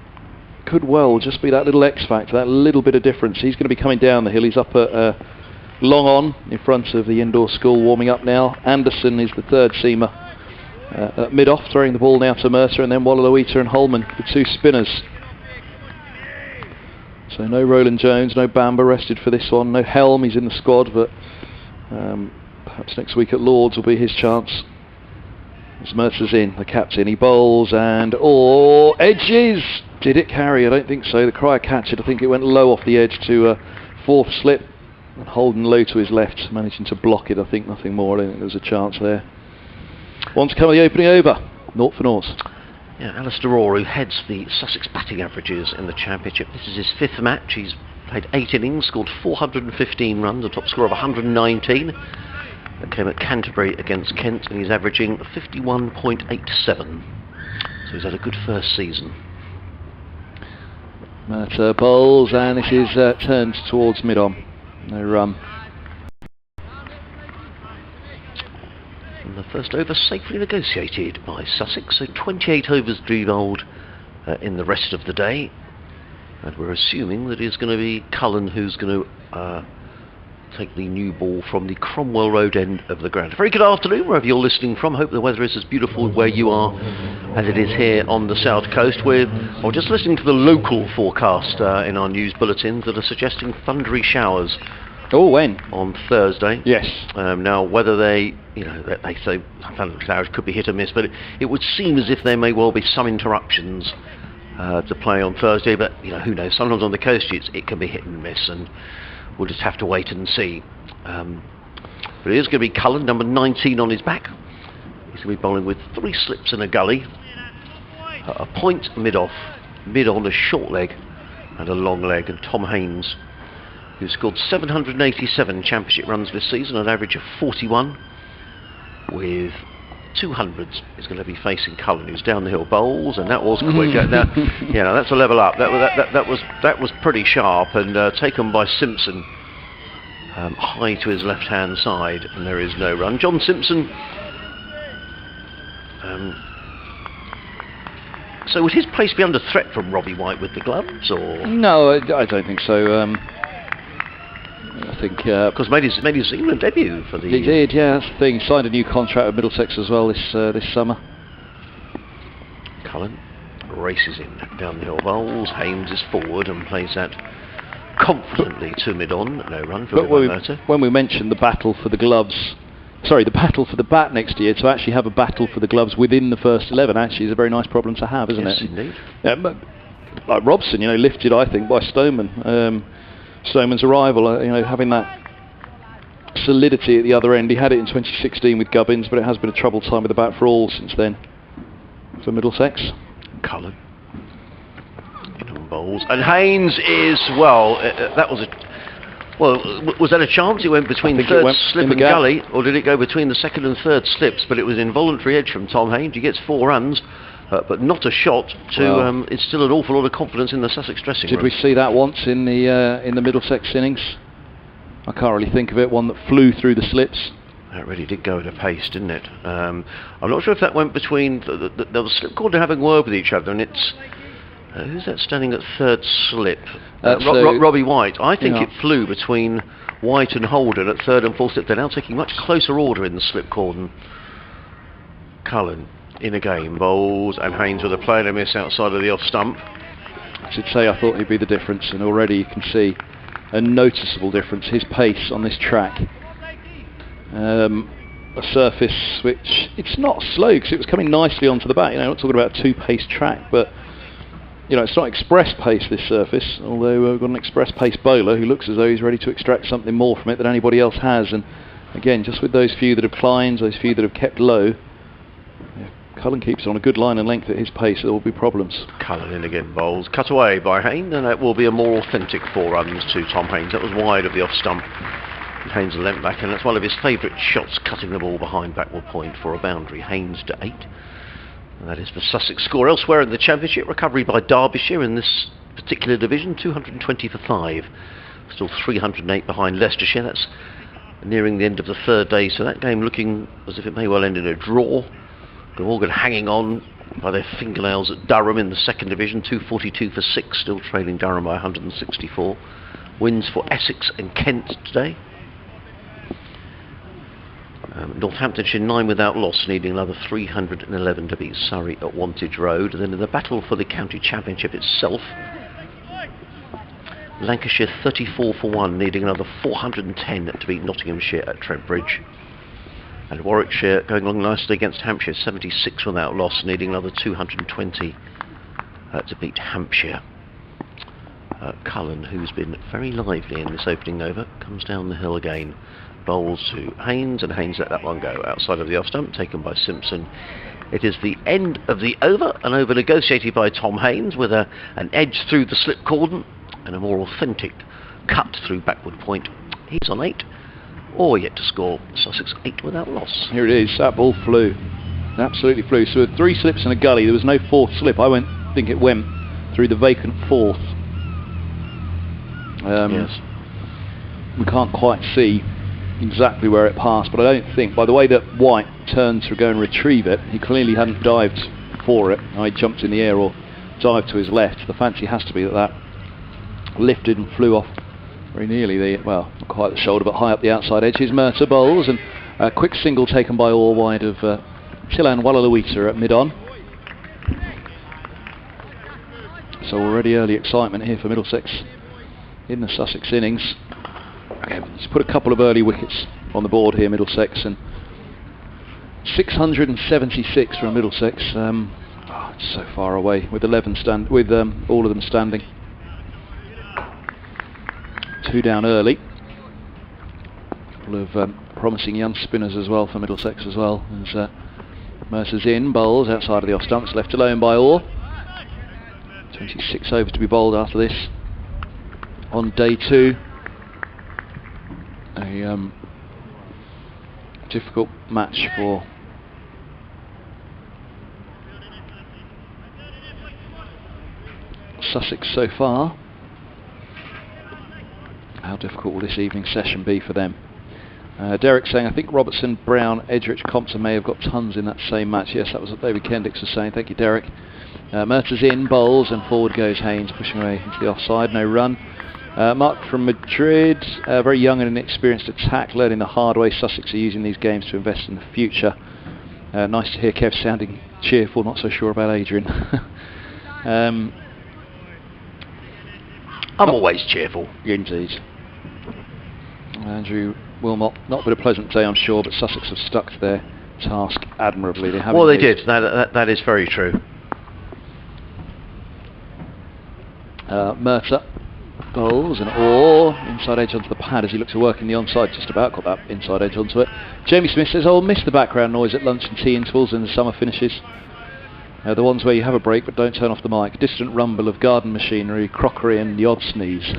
could well just be that little X factor, that little bit of difference. He's going to be coming down the hill. He's up at long on in front of the indoor school, warming up now. Anderson is the third seamer at mid off, throwing the ball now to Murtagh, and then Wallaloita and Holman, the 2 spinners. So no Roland Jones, no Bamber rested for this one, no Helm, he's in the squad, but perhaps next week at Lords will be his chance. As Murtagh's in, the captain, he bowls, and edges! Did it carry? I don't think so. The Cryer catch it, I think it went low off the edge to 4th slip, and Holden low to his left, managing to block it, I think, nothing more. I don't think there was a chance there. Once come the opening over, 0 for 0. Yeah, Alistair Orr, who heads the Sussex batting averages in the Championship. This is his 5th match. He's played 8 innings, scored 415 runs, a top score of 119. that came at Canterbury against Kent, and he's averaging 51.87. So he's had a good first season. Murtagh bowls, and this is turned towards mid-on. No run. And the first over safely negotiated by Sussex, so 28 overs to be bowled in the rest of the day. And we're assuming that it's going to be Cullen who's going to take the new ball from the Cromwell Road end of the ground. Very good afternoon wherever you're listening from. Hope the weather is as beautiful where you are as it is here on the south coast. We're just listening to the local forecast in our news bulletins that are suggesting thundery showers. Oh, when? On Thursday. Yes. Now, whether they say thundery showers could be hit or miss, but it would seem as if there may well be some interruptions to play on Thursday, but who knows? Sometimes on the coast it can be hit and miss, and we'll just have to wait and see. But it is going to be Cullen, number 19 on his back. He's going to be bowling with 3 slips and a gully, a point mid-off, mid-on a short leg and a long leg. And Tom Haynes, who scored 787 championship runs this season, an average of 41 with 200s, is going to be facing Cullen, who's down the hill bowls, and that was quick. Now, that's a level up. That was pretty sharp, and taken by Simpson high to his left-hand side, and there is no run. John Simpson. So would his place be under threat from Robbie White with the gloves, or no? I don't think so. I think because made his England debut for the. He did, yeah. That's the thing. He signed a new contract with Middlesex as well this summer. Cullen races in down the hill bowls. Haynes is forward and plays that confidently to mid-on. No run for Murtagh. When we mentioned the battle for the gloves, the battle for the bat next year, to actually have a battle for the gloves within the first 11 actually is a very nice problem to have, isn't it? Yes, indeed. Like Robson, lifted I think by Stoneman. Stoneman's arrival, having that solidity at the other end. He had it in 2016 with Gubbins, but it has been a troubled time with the bat for all since then for Middlesex. Cullen bowls, and Haynes is was that a chance? It went between third slip and gully, or did it go between the second and third slips? But it was involuntary edge from Tom Haynes. He gets 4 runs. But not a shot to. It's still an awful lot of confidence in the Sussex dressing room. Did we see that once in the Middlesex innings? I can't really think of it. One that flew through the slips. That really did go at a pace, didn't it? I'm not sure if that went between the slip cord having word with each other, and it's who's that standing at third slip? Robbie White. I think it flew between White and Holden at third and fourth slip. They're now taking much closer order in the slip cordon. Cullen in a game, bowls, and Haynes with a play and a miss outside of the off stump. I should say I thought he'd be the difference, and already you can see a noticeable difference. His pace on this track, a surface which it's not slow because it was coming nicely onto the bat. Not talking about a 2-pace track, but it's not express pace, this surface. Although we've got an express pace bowler who looks as though he's ready to extract something more from it than anybody else has. And again, just with those few that have climbed, those few that have kept low. Cullen keeps on a good line and length at his pace, there will be problems. Cullen in again, bowls, cut away by Haynes, and that will be a more authentic 4 runs to Tom Haynes. That was wide of the off stump. And Haynes leant back, and that's one of his favourite shots, cutting the ball behind backward point for a boundary. Haynes to 8. And that is the Sussex score. Elsewhere in the Championship, recovery by Derbyshire in this particular division, 220 for 5. Still 308 behind Leicestershire. That's nearing the end of the third day, so that game looking as if it may well end in a draw. Glamorgan hanging on by their fingernails at Durham in the second division, 242 for 6, still trailing Durham by 164. Wins for Essex and Kent today. Northamptonshire 9 without loss, needing another 311 to beat Surrey at Wantage Road. And then in the battle for the county championship itself, Lancashire 34 for 1, needing another 410 to beat Nottinghamshire at Trent Bridge. And Warwickshire going along nicely against Hampshire, 76 without loss, needing another 220 to beat Hampshire. Cullen, who's been very lively in this opening over, comes down the hill again. Bowls to Haynes, and Haynes let that one go outside of the off stump, taken by Simpson. It is the end of the over, an over negotiated by Tom Haynes with an edge through the slip cordon and a more authentic cut through backward point. He's on 8. or yet to score. Sussex 8 without loss. Here it is. That ball flew. Absolutely flew. So with 3 slips in a gully, there was no 4th slip. I think it went through the vacant 4th. Yes. We can't quite see exactly where it passed, but I don't think, by the way that White turned to go and retrieve it, he clearly hadn't dived for it. He jumped in the air or dived to his left. The fancy has to be that lifted and flew off very nearly well, not quite the shoulder, but high up the outside edge. Here's Mercer bowls, and a quick single taken by Orr wide of Chilan Wallaluita at mid-on. So already early excitement here for Middlesex in the Sussex innings. Okay, let's put a couple of early wickets on the board here, Middlesex, and 676 from Middlesex. It's so far away with 11 with all of them standing. 2 down early. A couple of promising young spinners as well for Middlesex as well. As Mercer's in, bowls outside of the off stumps, left alone by Orr. 26 overs to be bowled after this on day 2. A difficult match for Sussex so far. How difficult will this evening session be for them? Derek saying, I think Robertson, Brown, Edrich, Compton may have got tons in that same match. Yes, that was what David Kendricks was saying. Thank you, Derek. Mercer's in, bowls, and forward goes Haynes, pushing away into the offside. No run. Mark from Madrid, very young and inexperienced attack, learning the hard way. Sussex are using these games to invest in the future. Nice to hear Kev sounding cheerful, not so sure about Adrian. I'm always cheerful. Indeed. Andrew Wilmot, not been a pleasant day, I'm sure, but Sussex have stuck to their task admirably. They Well, they did. That is very true. Mercer bowls and Orr inside edge onto the pad as he looks to work in the onside. Just about got that inside edge onto it. Jamie Smith says, "Oh, miss the background noise at lunch and tea intervals and the summer finishes. The ones where you have a break but don't turn off the mic. Distant rumble of garden machinery, crockery, and the odd sneeze."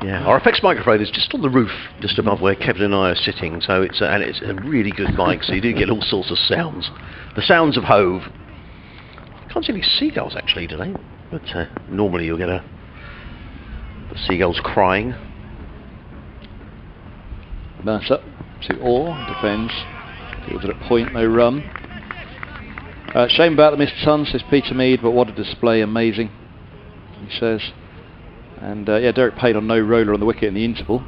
Yeah, our effects microphone is just on the roof, just above where Kevin and I are sitting. So it's a really good mic, so you do get all sorts of sounds. The sounds of Hove. Can't see any seagulls actually today, but normally you'll get the seagulls crying. Mercer to Orr, defends. Fielded at point, no run. Shame about the missed ton, says Peter Mead, but what a display, amazing, he says. And yeah, Derek paid on no roller on the wicket in the interval.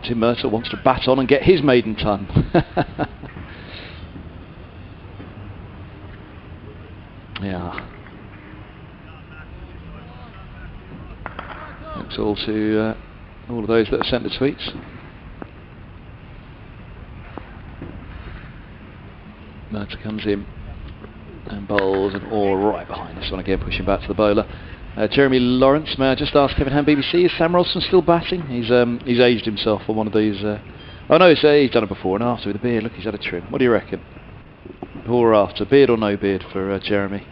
Tim Mercer wants to bat on and get his maiden ton. Yeah. Thanks all to all of those that have sent the tweets. Mercer comes in and bowls and Orr right behind this one again, pushing back to the bowler. Jeremy Lawrence, may I just ask Kevin Ham, BBC, is Sam Robson still batting? He's aged himself on one of these. Oh no, he's done it before and after with a beard. Look, he's had a trim. What do you reckon? Before or after? Beard or no beard for Jeremy?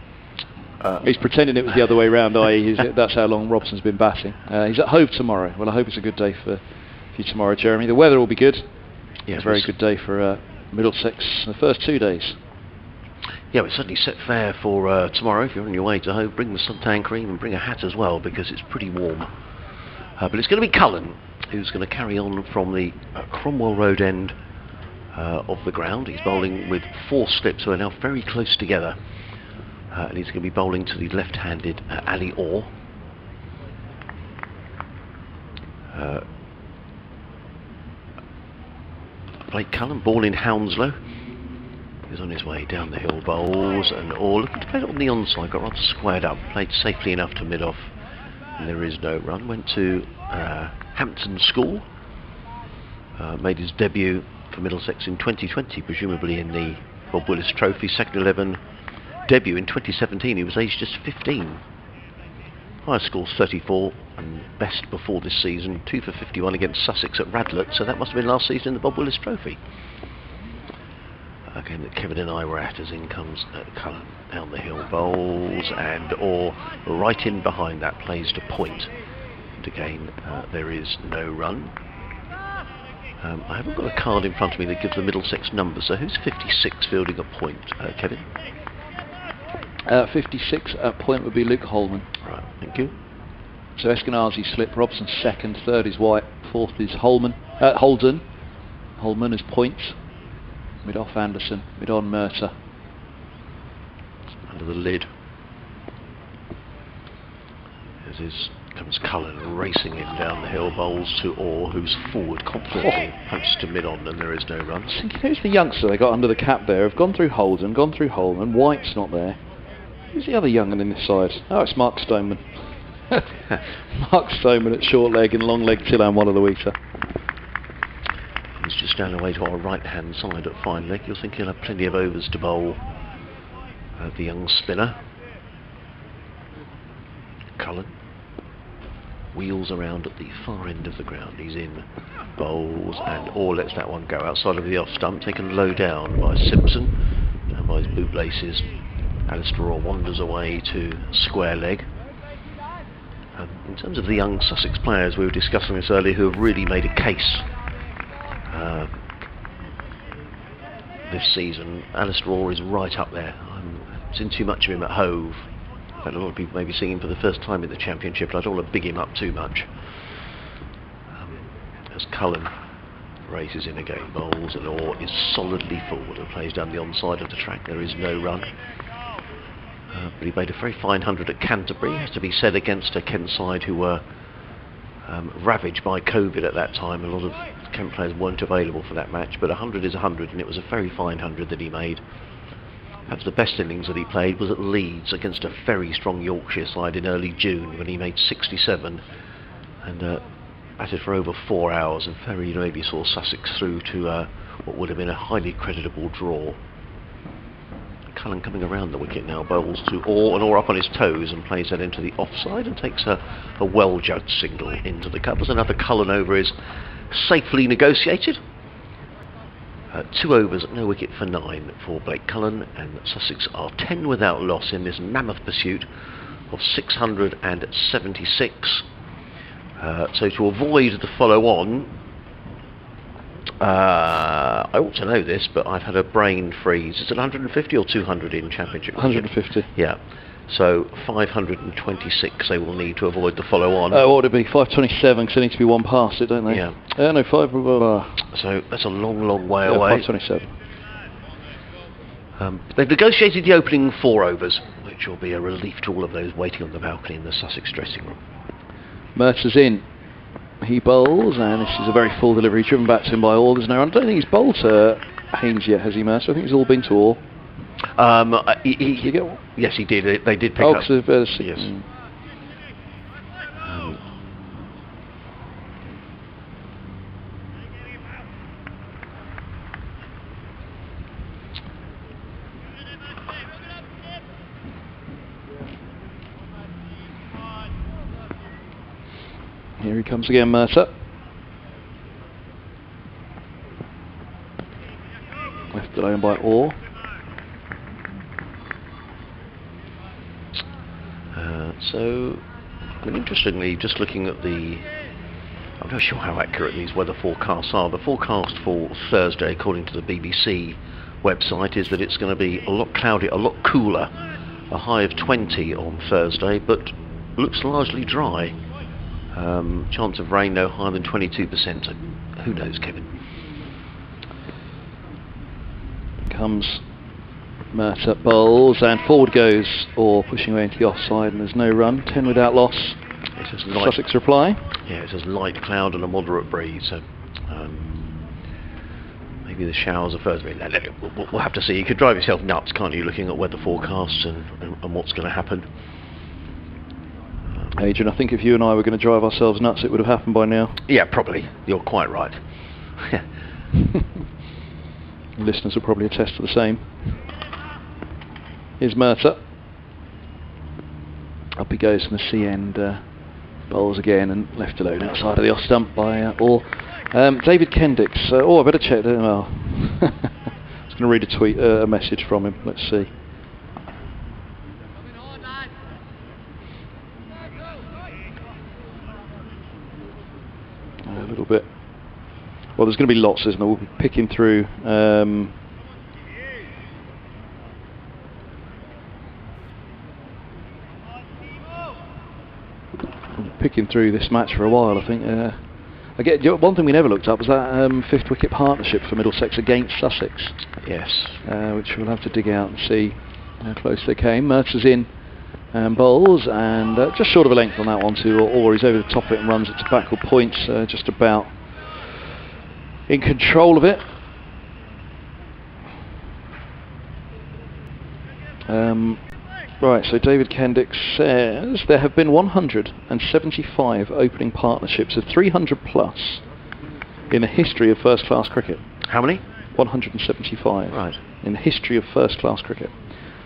He's pretending it was the other way round, i.e. that's how long Robson's been batting. He's at Hove tomorrow. Well, I hope it's a good day for you tomorrow, Jeremy. The weather will be good. Yeah, it's a very good day for Middlesex the first 2 days. Yeah, it's certainly set fair for tomorrow. If you're on your way to Hove, bring the suntan cream and bring a hat as well, because it's pretty warm. But it's going to be Cullen who's going to carry on from the Cromwell Road end of the ground. He's bowling with 4 slips, so they're now very close together. And he's going to be bowling to the left-handed Ali Orr. Blake Cullen, ball in Hounslow. He's on his way down the hill, bowls and Orr looking to play it on the onside, got rather squared up, played safely enough to mid-off, and there is no run. Went to Hampton School, made his debut for Middlesex in 2020, presumably in the Bob Willis Trophy, second 11 debut in 2017. He was aged just 15. Highest score 34, and best before this season, 2 for 51 against Sussex at Radlett, so that must have been last season in the Bob Willis Trophy. Again, that Kevin and I were at, as in comes Cullen down the hill, bowls and Orr right in behind that, plays to point. And again, there is no run. I haven't got a card in front of me that gives the Middlesex number, so who's 56 fielding a point, Kevin? 56 at point would be Luke Holman. Right, thank you. So Eskenazi slip, Robson second, third is White, fourth is Holden. Holman is points. Mid off Anderson, mid on Mercer. Under the lid. Comes Cullen racing in down the hill, bowls to Orr, who's forward confidently, punches to mid on, and there is no run. I think who's the youngster they got under the cap there? Have gone through Holden, gone through Holman. White's not there. Who's the other young'un in this side? Oh, it's Mark Stoneman. Mark Stoneman at short leg and long leg Tillan, one of the weaker. He's just down the way to our right hand side at fine leg. You'll think he'll have plenty of overs to bowl. The young spinner. Cullen wheels around at the far end of the ground. He's in, bowls, and Orr lets that one go outside of the off stump, taken low down by Simpson, down by his bootlaces. Alistair Orr wanders away to square leg. In terms of the young Sussex players, we were discussing this earlier, who have really made a case this season. Alistair Orr is right up there. I've seen too much of him at Hove. A lot of people may be seeing him for the first time in the Championship, but I don't want to big him up too much. As Cullen races in again, bowls, and Orr is solidly forward and plays down the onside of the track. There is no run. But he made a very fine 100 at Canterbury, has to be said, against a Kent side who were ravaged by COVID at that time. A lot of Kent players weren't available for that match, but 100 is 100, and it was a very fine 100 that he made. Perhaps the best innings that he played was at Leeds against a very strong Yorkshire side in early June, when he made 67 and batted for over 4 hours and very maybe saw Sussex through to what would have been a highly creditable draw. Cullen coming around the wicket now, bowls to Orr, and Orr up on his toes and plays that into the offside and takes a well-judged single into the covers. Another Cullen over is safely negotiated. 2 overs, no wicket for 9 for Blake Cullen, and Sussex are 10 without loss in this mammoth pursuit of 676. So to avoid the follow-on, I ought to know this, but I've had a brain freeze. Is it 150 or 200 in Championship? 150. Yeah. So 526 they will need to avoid the follow-on. Oh, what would it be? 527, because they need to be one past it, don't they? Yeah. No, 5... So that's a long, long way yeah, away. 527. They've negotiated the opening 4 overs, which will be a relief to all of those waiting on the balcony in the Sussex dressing room. Mercer's in. He bowls, and this is a very full delivery, driven back to him by Orr. There's no run. I don't think he's bowled to Haynes yet, has he, Mercer? I think it's all been to Orr. Did he get one? Yes, he did. They did pick up. Yes. Here he comes again, Mercer. Left alone by Orr. So, I mean, interestingly, just looking at the... I'm not sure how accurate these weather forecasts are. The forecast for Thursday, according to the BBC website, is that it's going to be a lot cloudy, a lot cooler. A high of 20 on Thursday, but looks largely dry. Chance of rain no higher than 22%. Who knows, Kevin? Comes Mercer, bowls, and forward goes, or pushing away into the offside, and there's no run. 10 without loss. Sussex reply. Yeah, it says light cloud and a moderate breeze. So maybe the showers are further in. We'll have to see. You could drive yourself nuts, can't you, looking at weather forecasts and what's going to happen. Adrian, I think if you and I were going to drive ourselves nuts, it would have happened by now. Yeah, probably. You're quite right. Listeners will probably attest to the same. Here's Mercer. Up he goes from the C end, bowls again and left alone outside of the off stump by Orr. David Kendricks. I better check that. Well, I was going to read a message from him. Let's see. A little bit Well, there's going to be lots, isn't there? We'll be picking through. Picking through this match for a while, I think. Again, one thing we never looked up was that fifth wicket partnership for Middlesex against Sussex. Yes. Which we'll have to dig out and see how close they came. Mercer's in bowls, and just short of a length on that one to Orr. He's over the top of it and runs it to backward points, just about in control of it. Right, so David Kendick says there have been 175 opening partnerships of 300 plus in the history of first class cricket. How many? 175. Right. In the history of first class cricket.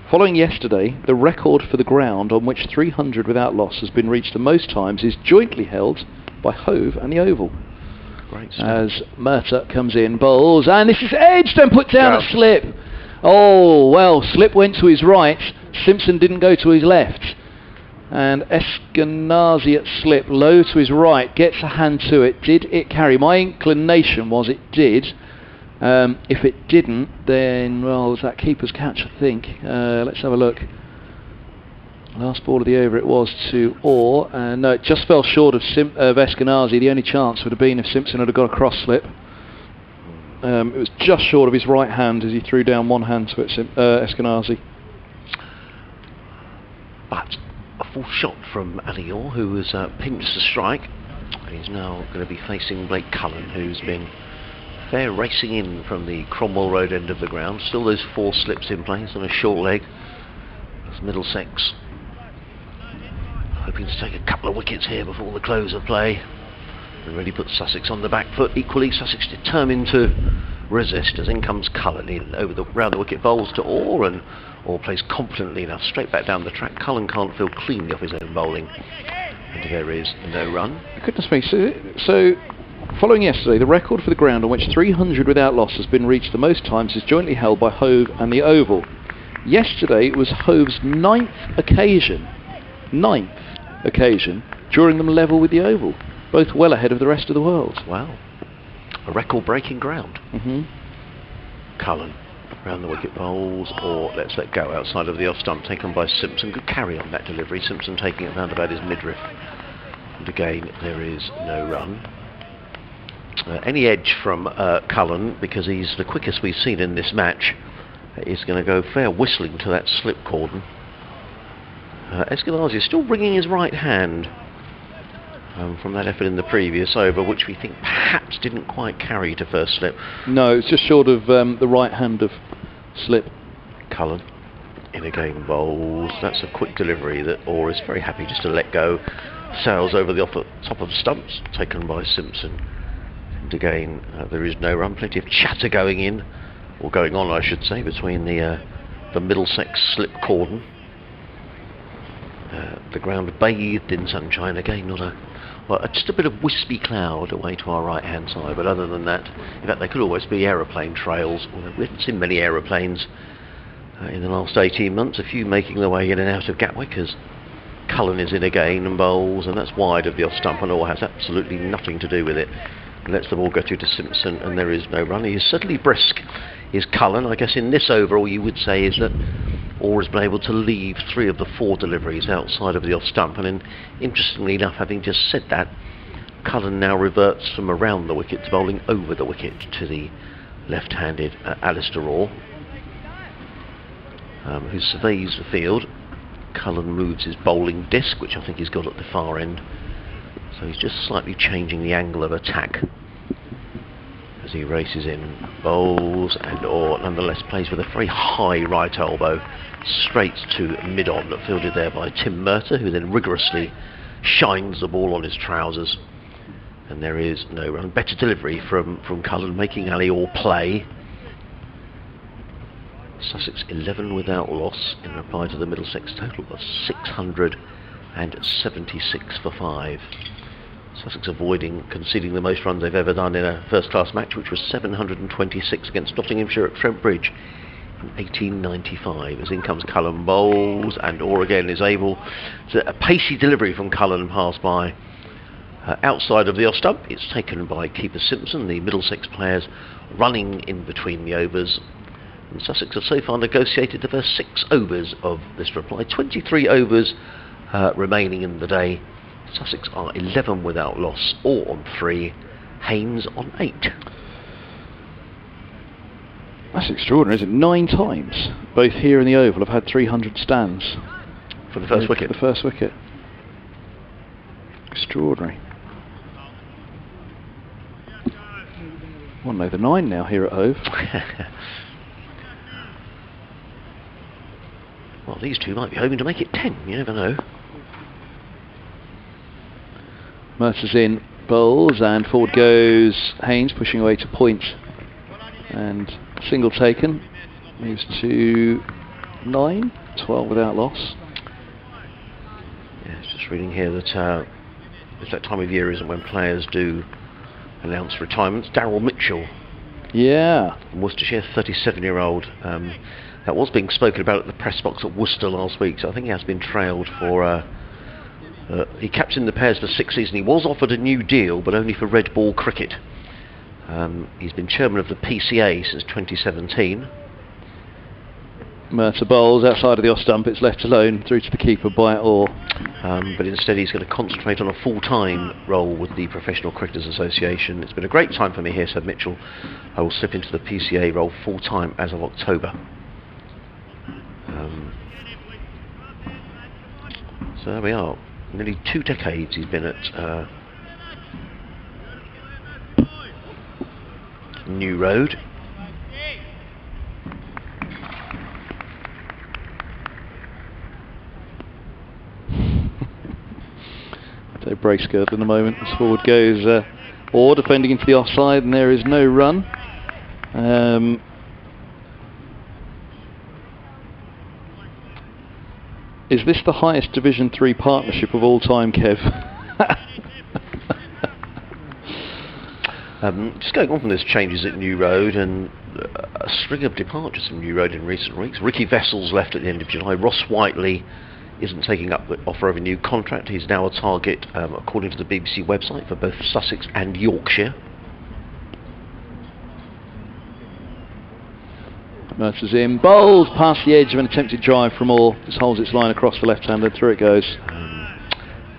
Following yesterday, the record for the ground on which 300 without loss has been reached the most times is jointly held by Hove and the Oval. Great stuff. As Mercer comes in, bowls, and this is edged and put down at slip. Oh, well, slip went to his right, Simpson didn't go to his left. And Eskenazi at slip, low to his right, gets a hand to it. Did it carry? My inclination was it did. If it didn't, then, well, it was that keeper's catch, I think. Let's have a look. Last ball of the over it was to Orr. No, it just fell short of Eskenazi. The only chance would have been if Simpson had got a cross slip. It was just short of his right hand as he threw down one hand to it, Eskenazi. But a full shot from Ali Orr, who was pinched to strike. He's now going to be facing Blake Cullen, who's been fair racing in from the Cromwell Road end of the ground. Still those 4 slips in place on a short leg. That's Middlesex hoping to take a couple of wickets here before the close of play and really put Sussex on the back foot. Equally, Sussex determined to resist as in comes Cullen in over the round the wicket, bowls to Orr, and Orr plays confidently enough straight back down the track. Cullen can't feel cleanly off his own bowling, and there is no run. Goodness me, so following yesterday, the record for the ground on which 300 without loss has been reached the most times is jointly held by Hove and the Oval. Yesterday it was Hove's 9th occasion during them level with the Oval, both well ahead of the rest of the world. Wow, a record-breaking ground. Cullen round the wicket, bowls, or let's let go outside of the off stump, taken by Simpson. Good carry on that delivery, Simpson taking it round about his midriff, and again there is no run. Any edge from Cullen, because he's the quickest we've seen in this match, is going to go fair whistling to that slip cordon. Eskenazi is still wringing his right hand from that effort in the previous over, which we think perhaps didn't quite carry to first slip. No, it's just short of the right hand of slip. Cullen in again, bowls. That's a quick delivery that Orr is very happy just to let go. Sails over the top of stumps, taken by Simpson. And again, there is no run. Plenty of chatter going in, or going on I should say, between the Middlesex slip cordon. The ground bathed in sunshine again, just a bit of wispy cloud away to our right hand side, but other than that, in fact, there could always be aeroplane trails. We haven't seen many aeroplanes in the last 18 months, a few making their way in and out of Gatwick as Cullen is in again and bowls, and that's wide of the off stump, and Orr has absolutely nothing to do with it. And lets the ball go through to Simpson, and there is no run. He is certainly brisk, is Cullen. I guess in this over, all you would say is that Orr has been able to leave 3 of the 4 deliveries outside of the off stump, and interestingly enough, having just said that, Cullen now reverts from around the wicket to bowling over the wicket to the left-handed Alistair Orr, who surveys the field. Cullen moves his bowling disc, which I think he's got at the far end, so he's just slightly changing the angle of attack as he races in, bowls, and Orr nonetheless plays with a very high right elbow straight to mid-on, fielded there by Tim Murtagh, who then rigorously shines the ball on his trousers, and there is no run. Better delivery from Cullen, making Ali Orr play. Sussex 11 without loss in reply to the Middlesex total of 676 for 5. Sussex avoiding conceding the most runs they've ever done in a first-class match, which was 726 against Nottinghamshire at Trent Bridge in 1895. As in comes Cullen, bowls, and Orr again is able to a pacey delivery from Cullen, passed by outside of the off stump. It's taken by Keeper Simpson. The Middlesex players running in between the overs. And Sussex have so far negotiated the first 6 overs of this reply. 23 overs remaining in the day. Sussex are 11 without loss, all on 3. Haynes on 8. That's extraordinary, isn't it? 9 times, both here and the Oval, have had 300 stands. For the first wicket. The first wicket. Extraordinary. Well, no, the 9 now here at Hove. Well, these two might be hoping to make it 10, you never know. Mercer's in, bowls, and forward goes Haynes, pushing away to point. And single taken, moves to 9, 12 without loss. Yes, just reading here that it's that time of year, isn't it, when players do announce retirements. Daryl Mitchell, Yeah. from Worcestershire, 37-year-old. That was being spoken about at the press box at Worcester last week, so I think he has been trailed for... he captained the pairs for 6 seasons. He was offered a new deal, but only for red ball cricket. He's been chairman of the PCA since 2017. Mercer bowls outside of the off stump. It's left alone through to the keeper by Orr. But instead he's going to concentrate on a full-time role with the Professional Cricketers Association. It's been a great time for me here, said Mitchell. I will slip into the PCA role full-time as of October. So there we are. Nearly 2 decades he's been at New Road. So brace girdle in a moment. As forward goes Orr, defending into the offside, and there is no run. Is this the highest Division 3 partnership of all time, Kev? Just going on from this, changes at New Road and a string of departures from New Road in recent weeks. Ricky Vessel's left at the end of July. Ross Whiteley isn't taking up the offer of a new contract. He's now a target, according to the BBC website, for both Sussex and Yorkshire. Mercer's in, bowls past the edge of an attempted drive from Orr. Just holds its line across the left-hander, through it goes.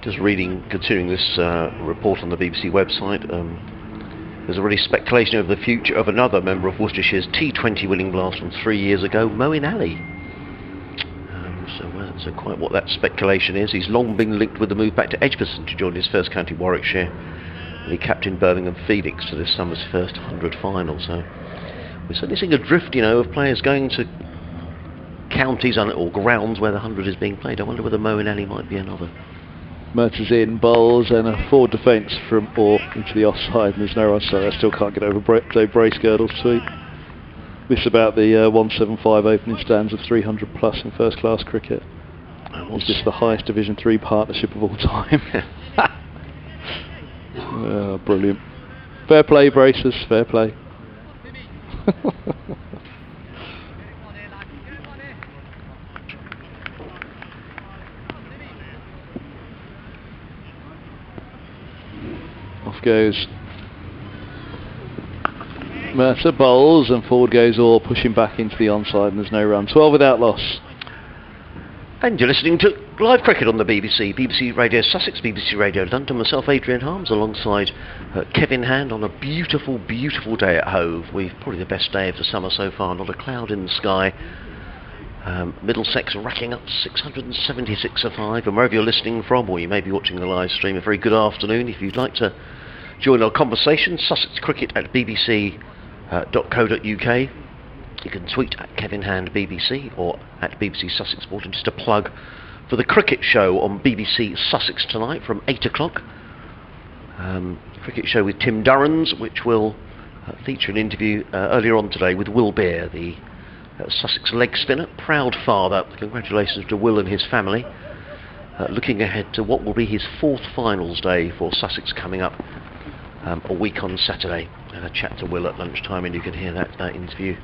Just continuing this report on the BBC website, there's already speculation over the future of another member of Worcestershire's T20 winning blast from 3 years ago, Moeen Ali. So quite what that speculation is. He's long been linked with the move back to Edgbaston to join his first county Warwickshire. And he captained Birmingham Phoenix to this summer's first 100 final. So we're certainly seeing a drift, you know, of players going to counties or grounds where the 100 is being played. I wonder whether Moeen Ali might be another. Mercer's in, bowls, and a forward defence from Orr into the offside, and there's no run, so I still can't get over brace girdles. Sweet. This about the 175 opening stands of 300 plus in first class cricket. It's just the highest Division 3 partnership of all time. Oh, brilliant. Fair play, Bracers, fair play. Off goes Mercer, bowls, and forward goes Orr, pushing back into the onside, and there's no run. 12 without loss. And you're listening to live cricket on the BBC, BBC Radio Sussex, BBC Radio London. Myself, Adrian Harms, alongside Kevin Hand on a beautiful, beautiful day at Hove. We've probably the best day of the summer so far, not a cloud in the sky. Middlesex racking up 676 for 5, and wherever you're listening from, or you may be watching the live stream, a very good afternoon. If you'd like to join our conversation, Sussex Cricket at bbc.co.uk. You can tweet at Kevin Hand BBC or at BBC Sussex Sport. And just a plug for the cricket show on BBC Sussex tonight from 8 o'clock. Cricket show with Tim Durrans, which will feature an interview earlier on today with Will Beer, the Sussex leg spinner, proud father. Congratulations to Will and his family. Looking ahead to what will be his 4th finals day for Sussex coming up a week on Saturday. And a chat to Will at lunchtime, and you can hear that interview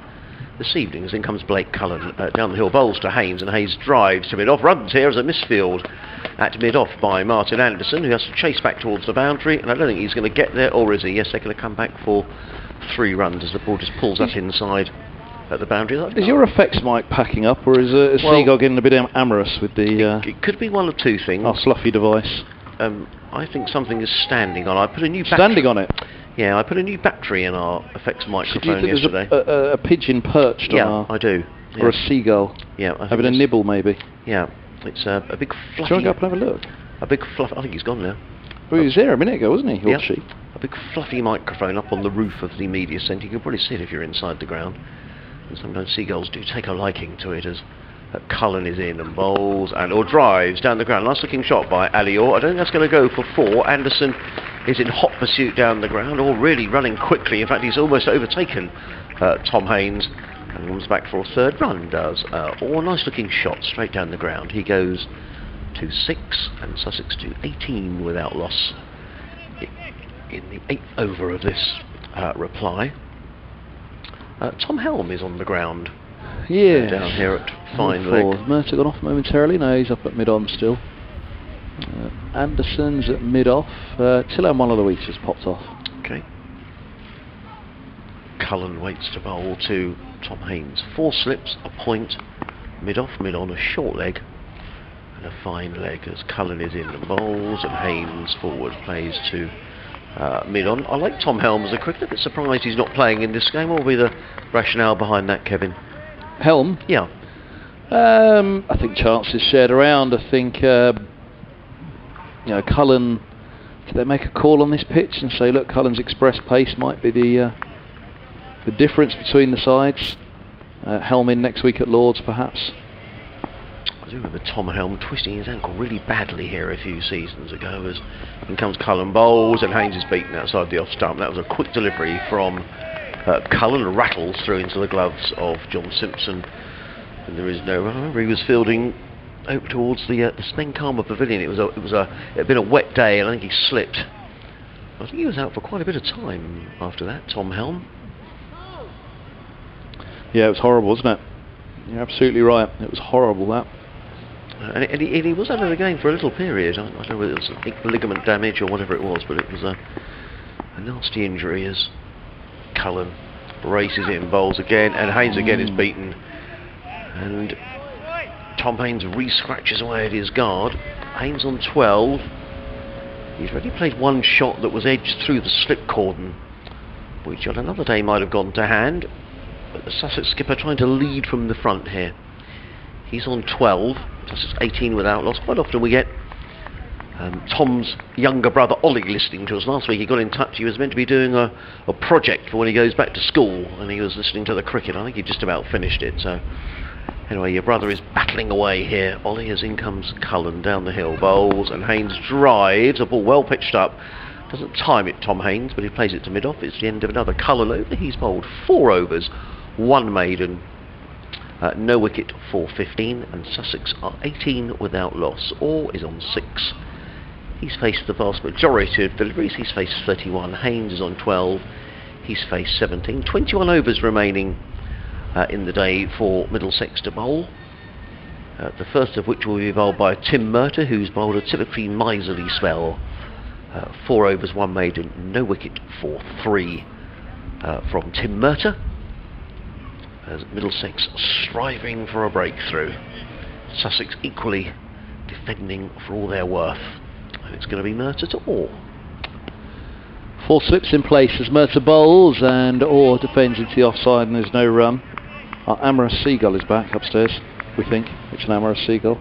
this evening. As in comes Blake Cullen down the hill, bowls to Haynes, and Haynes drives to mid-off, runs here as a misfield at mid-off by Martin Anderson, who has to chase back towards the boundary, and I don't think he's going to get there, or is he? Yes, they're going to come back for 3 runs as the ball just pulls up inside at the boundary. Is your effects mic packing up, or is Seagull getting a bit amorous with the... It could be one of 2 things. Our fluffy device. I think something is standing on. I put a new standing on it. Yeah, I put a new battery in our effects microphone yesterday. There's a pigeon perched on our... Yeah, I do. Yeah. Or a seagull. Yeah, having a nibble maybe. Yeah, it's a big fluffy... Do you want to go up and have a look? A big fluff. I think he's gone now. Well, he was there a minute ago, wasn't he? Or she? A big fluffy microphone up on the roof of the media centre. You can probably see it if you're inside the ground. And sometimes seagulls do take a liking to it as Cullen is in and bowls or drives down the ground. Nice looking shot by Alior. I don't think that's going to go for 4. Anderson is in hot pursuit down the ground, or really running quickly. In fact, he's almost overtaken Tom Haynes and comes back for a 3rd run, does. Or a nice looking shot straight down the ground. He goes to 6 and Sussex to 18 without loss in the 8th over of this reply. Tom Helm is on the ground. Yeah, down here at fine leg. Mercer gone off momentarily. No, he's up at mid-on still. Anderson's at mid-off. Tillham one of the weeks just popped off. Okay. Cullen waits to bowl to Tom Haynes. 4 slips, a point, mid-off, mid-on, a short leg, and a fine leg as Cullen is in and bowls, and Haynes forward plays to mid-on. I like Tom Helm as a cricketer. A bit surprised he's not playing in this game. What will be the rationale behind that, Kevin? Helm? Yeah. I think chances shared around. I think Cullen, did they make a call on this pitch and say, look, Cullen's express pace might be the difference between the sides? Helm in next week at Lords, perhaps. I do remember Tom Helm twisting his ankle really badly here a few seasons ago as in comes Cullen bowls and Haynes is beaten outside the off stump. That was a quick delivery from Cullen, rattles through into the gloves of John Simpson, and there is no run. I remember he was fielding over towards the Spencalma Pavilion. It had been a wet day and I think he slipped. I think he was out for quite a bit of time after that, Tom Helm. Yeah, it was horrible, wasn't it? You're absolutely right. It was horrible, that. And he was out of the game for a little period. I don't know whether it was ligament damage or whatever it was, but it was a nasty injury as Cullen races in, bowls again, and Haynes again is beaten. And Tom Haynes re-scratches away at his guard. Haynes on 12. He's already played 1 shot that was edged through the slip cordon, which on another day might have gone to hand. But the Sussex skipper trying to lead from the front here. He's on 12. Sussex 18 without loss. Quite often we get Tom's younger brother Ollie listening to us. Last week he got in touch. He was meant to be doing a project for when he goes back to school, and he was listening to the cricket. I think he just about finished it. So anyway, your brother is battling away here. Ollie, as in comes Cullen down the hill, bowls, and Haynes drives. A ball well pitched up. Doesn't time it, Tom Haynes, but he plays it to mid-off. It's the end of another Cullen over. He's bowled 4 overs, 1 maiden. No wicket for 15, and Sussex are 18 without loss. Orr is on 6. He's faced the vast majority of deliveries. He's faced 31. Haynes is on 12. He's faced 17. 21 overs remaining in the day for Middlesex to bowl. The first of which will be bowled by Tim Murtagh, who's bowled a typically miserly spell. 4 overs, 1 maiden, no wicket for 3 from Tim Murtagh. As Middlesex striving for a breakthrough. Sussex equally defending for all their worth. And it's going to be Murtagh to Orr. 4 slips in place as Murtagh bowls, and Orr defends into the offside, and there's no run. Our amorous seagull is back upstairs, we think. It's an amorous seagull.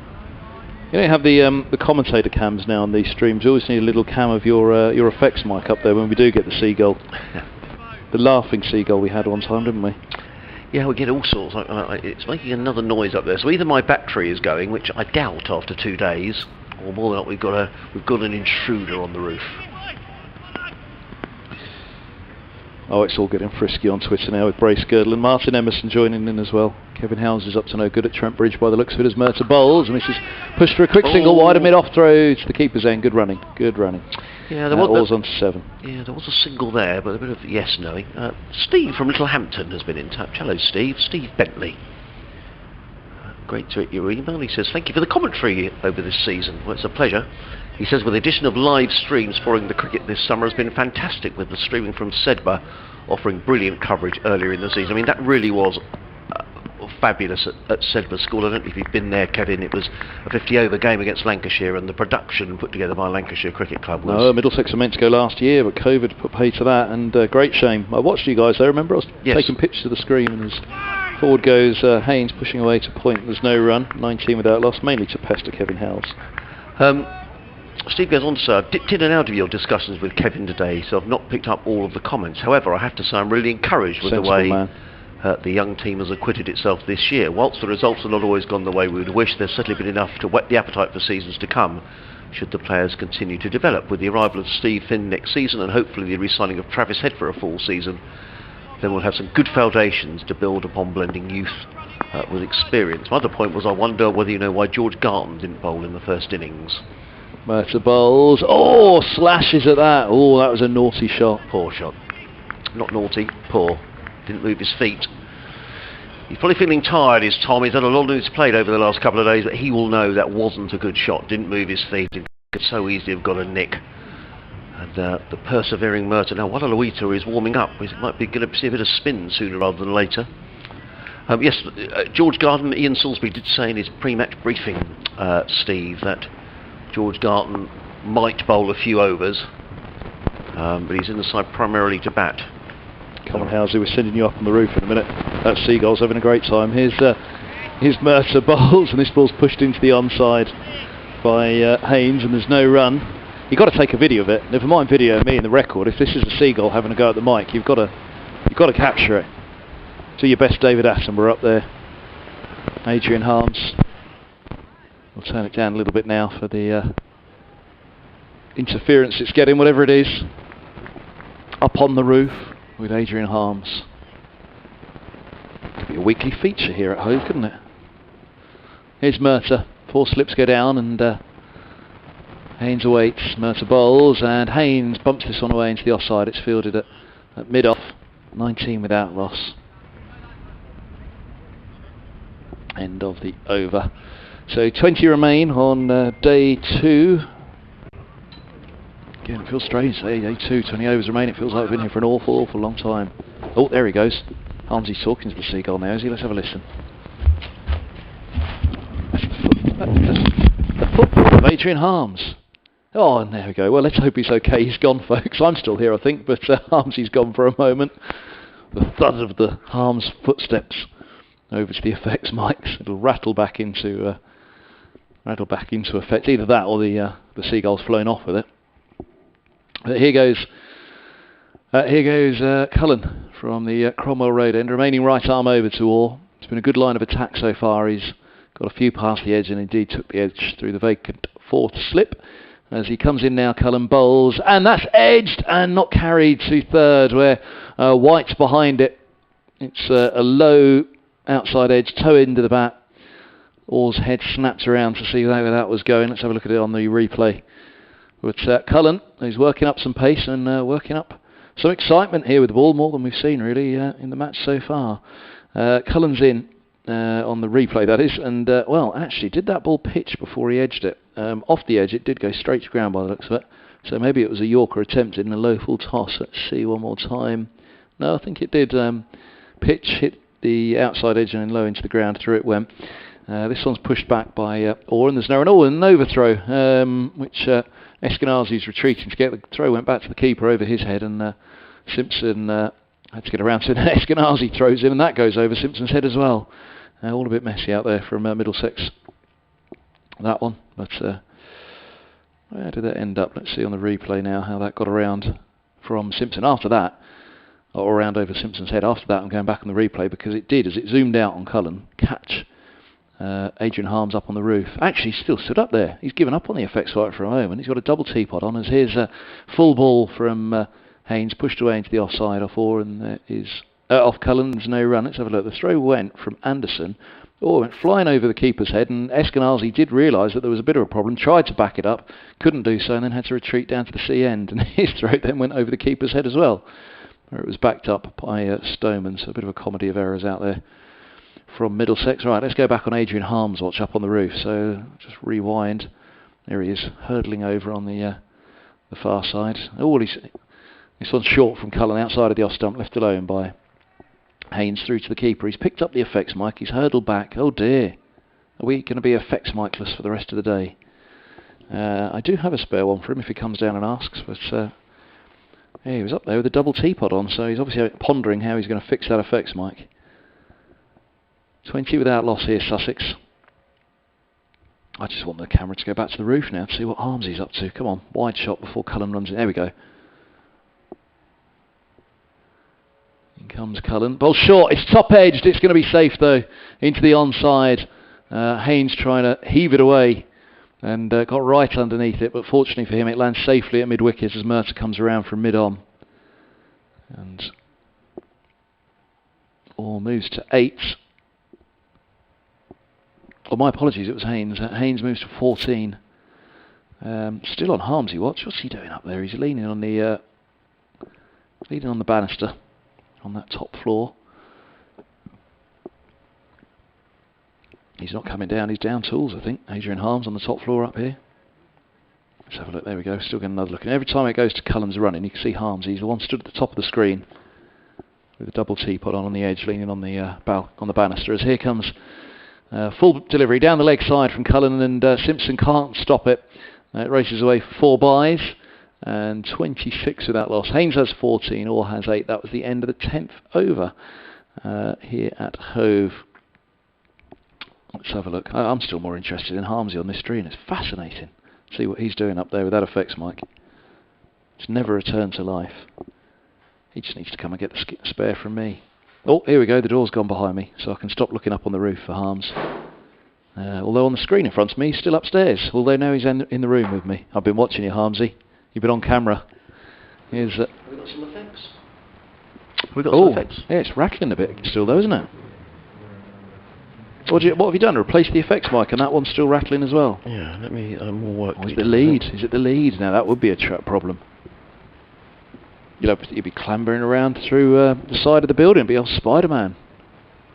You don't have the commentator cams now on these streams. You always need a little cam of your effects mic up there when we do get the seagull. The laughing seagull we had one time, didn't we? Yeah, we get all sorts. It's making another noise up there. So either my battery is going, which I doubt after 2 days, or more than not, we've got an intruder on the roof. Oh, it's all getting frisky on Twitter now with Brace Girdle and Martin Emerson joining in as well. Kevin Howes is up to no good at Trent Bridge by the looks of it as Murtagh bowls, and this is pushed for a quick single wide and mid-off throw to the keeper's end. Good running, good running. Yeah, there was on to 7. Yeah, there was a single there, but a bit of yes knowing. Steve from Littlehampton has been in touch. Hello, Steve. Steve Bentley. Great to read your email. He says, thank you for the commentary over this season. Well, it's a pleasure. He says, with the addition of live streams following the cricket this summer has been fantastic, with the streaming from Sedbergh offering brilliant coverage earlier in the season. I mean, that really was fabulous at Sedbergh School. I don't know if you've been there, Kevin. It was a 50-over game against Lancashire, and the production put together by Lancashire Cricket Club was... No, Middlesex were meant to go last year, but COVID put pay to that, and great shame. I watched you guys there, remember? I was taking pictures of the screen, and as forward goes Haynes pushing away to point. There's no run, 19 without loss, mainly to pester Kevin Howells. Steve goes on to say, I've dipped in and out of your discussions with Kevin today, so I've not picked up all of the comments. However, I have to say I'm really encouraged with the way the young team has acquitted itself this year. Whilst the results have not always gone the way we would wish, there's certainly been enough to whet the appetite for seasons to come, should the players continue to develop. With the arrival of Steve Finn next season, and hopefully the re-signing of Travis Head for a full season, then we'll have some good foundations to build upon, blending youth with experience. My other point was, I wonder whether you know why George Garton didn't bowl in the first innings. Murta bowls. Oh, slashes at that. Oh, that was a naughty shot. Poor shot. Not naughty, poor. Didn't move his feet. He's probably feeling tired, is Tom. He's had a lot of minutes played over the last couple of days, but he will know that wasn't a good shot. Didn't move his feet. It could so easily have got a nick. And the persevering Murta. Now, Wadaluita is warming up. We might be going to see a bit of spin sooner rather than later. Yes, George Garton, Ian Salisbury did say in his pre-match briefing, Steve, that George Garton might bowl a few overs, but he's in the side primarily to bat. Come on, Howells, we're sending you up on the roof in a minute. That Seagull's having a great time. Here's Murta bowls, and this ball's pushed into the onside by Haynes, and there's no run. You've got to take a video of it. Never mind video of me in the record. If this is a Seagull having a go at the mic, you've got to capture it. Do your best, David Attenborough up there. Adrian Harms. We'll turn it down a little bit now for the interference it's getting, whatever it is. Up on the roof with Adrian Harms. Could be a weekly feature here at Hove, couldn't it? Here's Murta. 4 slips go down, and Haynes awaits. Murta bowls, and Haynes bumps this one away into the offside. It's fielded at mid-off. 19 without loss. End of the over. So 20 remain on day 2. Again, it feels strange. Day 2, 20 overs remain. It feels like we've been here for an awful long time. Oh, there he goes. Harmsy's talking to the Seagull now, is he? Let's have a listen. The football of Adrian Harms. Oh, and there we go. Well, let's hope he's okay. He's gone, folks. I'm still here, I think, but Harmsy's gone for a moment. The thud of the Harms footsteps over to the effects mics. It'll rattle back into effect. Either that or the Seagull's flown off with it. But here goes Cullen from the Cromwell Road end, remaining right arm over to Orr. It's been a good line of attack so far. He's got a few past the edge, and indeed took the edge through the vacant 4th slip. As he comes in now, Cullen bowls, and that's edged and not carried to 3rd, where White's behind it. It's a low outside edge, toe into the bat. Orr's head snaps around to see where that was going. Let's have a look at it on the replay. But Cullen, he's working up some pace and working up some excitement here with the ball, more than we've seen really in the match so far. Cullen's in on the replay, that is, and well, actually, did that ball pitch before he edged it? Off the edge, it did go straight to ground by the looks of it. So maybe it was a Yorker attempted in a low full toss. Let's see one more time. No, I think it did pitch, hit the outside edge and then low into the ground. Through it went. This one's pushed back by Orr, and there's an overthrow, which Eskenazi's retreating to get. The throw went back to the keeper over his head, and Simpson had to get around to it. Eskenazi throws in, and that goes over Simpson's head as well. All a bit messy out there from Middlesex, that one. But where did that end up? Let's see on the replay now how that got around from Simpson. After that, or around over Simpson's head. After that, I'm going back on the replay because it did, as it zoomed out on Cullen, catch Adrian Harms up on the roof. Actually, he's still stood up there. He's given up on the effects right for a moment. He's got a double teapot on. As here's a full ball from Haynes, pushed away into the offside off Orr, and there is off Cullen. There's no run. Let's have a look. The throw went from Anderson. Oh, went flying over the keeper's head, and Eskenazi did realise that there was a bit of a problem, tried to back it up, couldn't do so, and then had to retreat down to the sea end, and his throw then went over the keeper's head as well, where it was backed up by Stoneman, so a bit of a comedy of errors out there from Middlesex. Right, let's go back on Adrian Harm's watch up on the roof, so just rewind. There he is, hurtling over on the far side. Oh, this one's short from Cullen, outside of the off stump, left alone by Haynes through to the keeper. He's picked up the effects mic. He's hurdled back. Oh dear. Are we going to be effects micless for the rest of the day? I do have a spare one for him if he comes down and asks. But yeah, he was up there with a double teapot on, so he's obviously pondering how he's going to fix that effects mic. 20 without loss here, Sussex. I just want the camera to go back to the roof now to see what Harmsy's up to. Come on, wide shot before Cullen runs in. There we go. In comes Cullen. Ball short. It's top edged. It's going to be safe though. Into the onside. Haynes trying to heave it away and got right underneath it. But fortunately for him, it lands safely at mid wicket as Mercer comes around from mid on. And all moves to 8. Oh, my apologies. It was Haynes. Haynes moves to 14. Still on Harmsy watch. What's he doing up there? He's leaning on the banister on that top floor. He's not coming down, he's down tools, I think. Adrian Harms on the top floor up here. Let's have a look, there we go, still getting another look. And every time it goes to Cullen's running, you can see Harms, he's the one stood at the top of the screen with a double teapot on the edge, leaning on the banister. As here comes full delivery down the leg side from Cullen, and Simpson can't stop it. It races away for 4 byes. And 26 without loss. Haynes has 14, Orr has 8. That was the end of the 10th over here at Hove. Let's have a look. I'm still more interested in Harmsy on this screen. It's fascinating. See what he's doing up there with that effects mic. It's never returned to life. He just needs to come and get the spare from me. Oh, here we go. The door's gone behind me, so I can stop looking up on the roof for Harms. Although on the screen in front of me, he's still upstairs. Although now he's in the room with me. I've been watching you, Harmsy. You've been on camera. Here's, Have we got some effects? We've got some effects. Yeah, it's rattling a bit still though, isn't it? What have you done? Replace the effects mic and that one's still rattling as well? Yeah, let me more work. Is it the lead? Is it the lead? Now that would be a problem. You'd be clambering around through the side of the building, be old Spider-Man.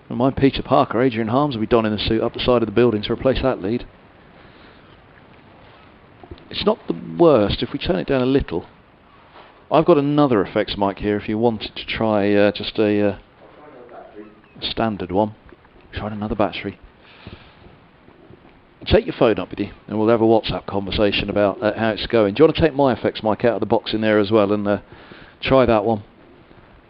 And mind Peter Parker, Adrian Harms will be donning a suit up the side of the building to replace that lead. It's not the worst if we turn it down a little. I've got another effects mic here if you wanted to try just a standard one. Try another battery. Take your phone up with you and we'll have a WhatsApp conversation about how it's going. Do you want to take my effects mic out of the box in there as well and try that one?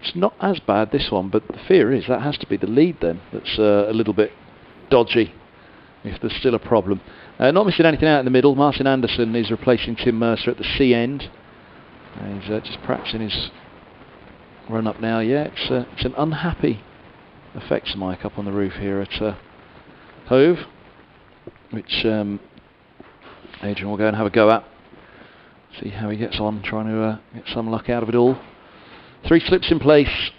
It's not as bad, this one, but the fear is that has to be the lead then that's a little bit dodgy if there's still a problem. Not missing anything out in the middle. Martin Anderson is replacing Tim Mercer at the C end. He's just perhaps in his run up now. Yeah, it's an unhappy effects mic up on the roof here at Hove, which Adrian will go and have a go at. See how he gets on, trying to get some luck out of it all. 3 slips in place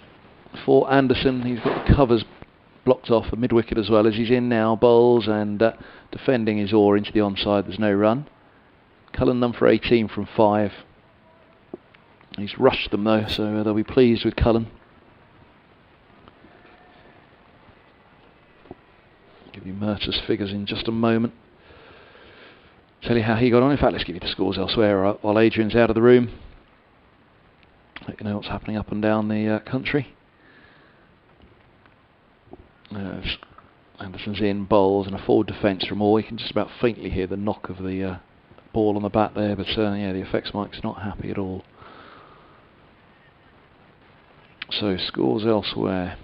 for Anderson. He's got the covers blocked off a mid-wicket as well as he's in now, bowls and defending his Orr into the onside. There's no run. Cullen none for 18 from 5. He's rushed them though, so they'll be pleased with Cullen. Give you Mercer's figures in just a moment. Tell you how he got on. In fact, let's give you the scores elsewhere while Adrian's out of the room. Let you know what's happening up and down the country. Anderson's in, bowls and a forward defence from Orr. You can just about faintly hear the knock of the ball on the bat there, but yeah, the effects mic's not happy at all. So scores elsewhere.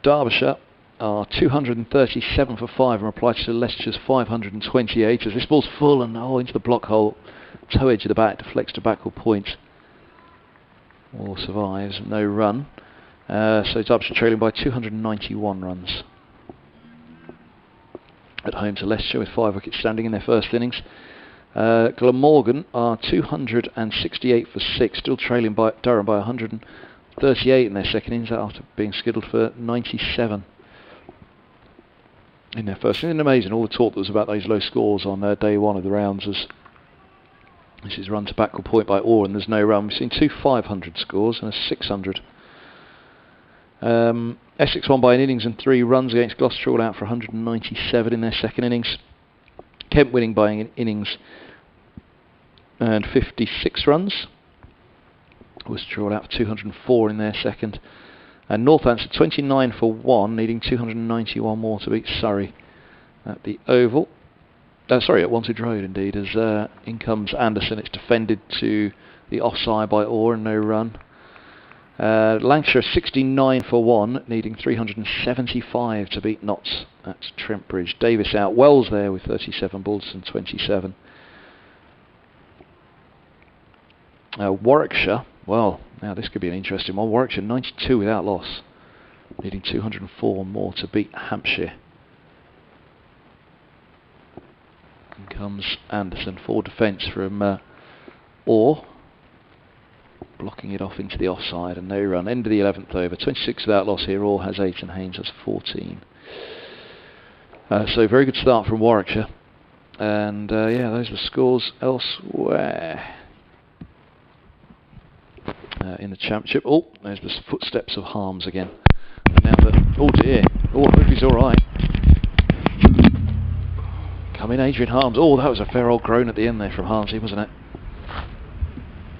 Derbyshire are 237 for 5 in reply to Leicester's 528 as this ball's full and into the block hole, toe edge of the bat, deflects to backward point. All survives, no run. So Derbyshire trailing by 291 runs. at home to Leicestershire with 5 wickets standing in their first innings. Glamorgan are 268 for 6, still trailing by Durham by 138 in their second innings after being skittled for 97 in their first innings. Amazing, all the talk that was about those low scores on day one of the rounds as this is run to backward point by Orr and there's no run. We've seen 2 500 scores and a 600. Essex won by an innings and 3 runs against Gloucester, all out for 197 in their second innings. Kent winning by an innings and 56 runs. Worcester all out for 204 in their second. And Northampton 29 for 1, needing 291 more to beat Surrey at the Oval. At Wantage Road indeed, as in comes Anderson. It's defended to the offside by Orr and no run. Lancashire 69 for 1, needing 375 to beat Notts at Trent Bridge. Davis out, Wells there with 37, Balderson 27. Warwickshire, well, now this could be an interesting one. Warwickshire 92 without loss, needing 204 more to beat Hampshire. In comes Anderson, forward defence from Orr, blocking it off into the offside and no run. End of the 11th over, 26 without loss here. Orr has 8 and Haynes has 14. So very good start from Warwickshire. And yeah, those were scores elsewhere in the championship. Oh, there's the footsteps of Harms again. Now oh dear, oh, I hope he's alright. Come in, Adrian Harms. Oh, that was a fair old groan at the end there from Harmsy, wasn't it?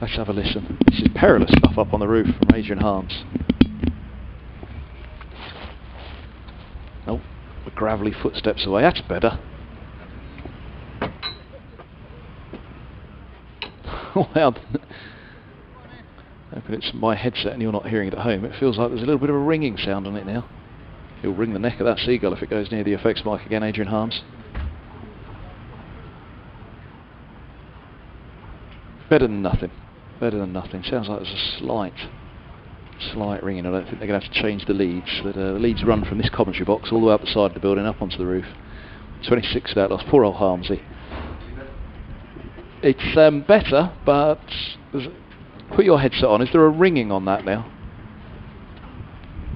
Let's have a listen. This is perilous stuff up on the roof from Adrian Harms. Oh, the gravelly footsteps away. That's better. Well, hoping it's my headset and you're not hearing it at home. It feels like there's a little bit of a ringing sound on it now. He'll ring the neck of that seagull if it goes near the effects mic again, Adrian Harms. Better than nothing. Better than nothing. Sounds like there's a slight ringing. I don't think they're going to have to change the leads. But the leads run from this commentary box all the way up the side of the building, up onto the roof. 26 without loss. Poor old Harmsy. It's better, but put your headset on. Is there a ringing on that now?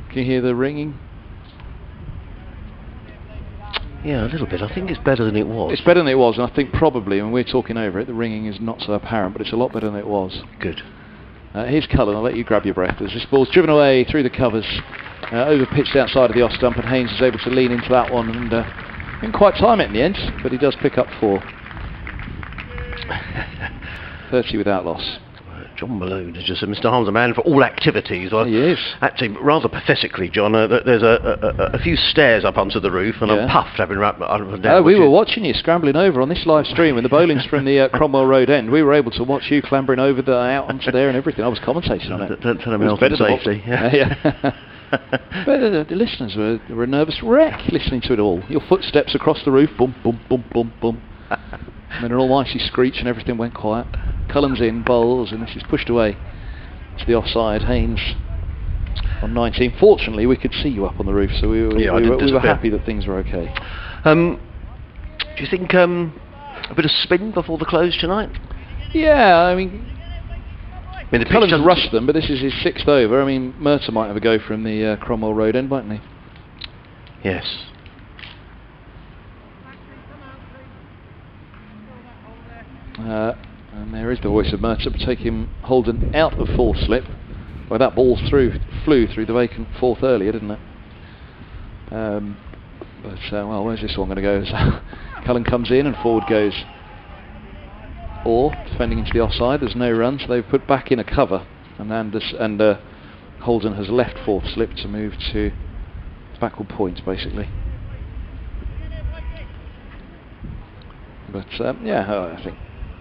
Can you hear the ringing? Yeah, a little bit. I think it's better than it was. It's better than it was, and I think probably when we're talking over it, the ringing is not so apparent, but it's a lot better than it was. Good. Here's Cullen. I'll let you grab your breath as this ball's driven away through the covers, over pitched outside of the off stump, and Haynes is able to lean into that one and didn't quite time it in the end, but he does pick up 4. 30 without loss. John Malone has just said, Mr. Harms, a man for all activities. Well, he is. Actually, rather pathetically, John, there's a few stairs up onto the roof, and I'm puffed having run down. We were watching you scrambling over on this live stream, and the bowling's from the Cromwell Road end. We were able to watch you clambering over out onto there and everything. I was commentating on it. Don't tell him else than safety. But the listeners were a nervous wreck listening to it all. Your footsteps across the roof, boom, boom, boom, boom, boom. And then an almighty screech and everything went quiet. Cullen's in, bowls, and this is pushed away to the offside. Haynes on 19. Fortunately, we could see you up on the roof, so we were happy that things were okay. Do you think a bit of spin before the close tonight? Yeah, I mean Cullen's rushed them, but this is his 6th over. I mean, Murtagh might have a go from the Cromwell Road end, mightn't he? Yes. And there is the voice of Murtagh taking Holden out of 4th slip. Well, that ball flew through the vacant 4th earlier, didn't it? Well, where's this one going to go? Cullen comes in and forward goes Orr, defending into the offside. There's no run, so they've put back in a cover, and Holden has left 4th slip to move to backward point, basically. But yeah, I think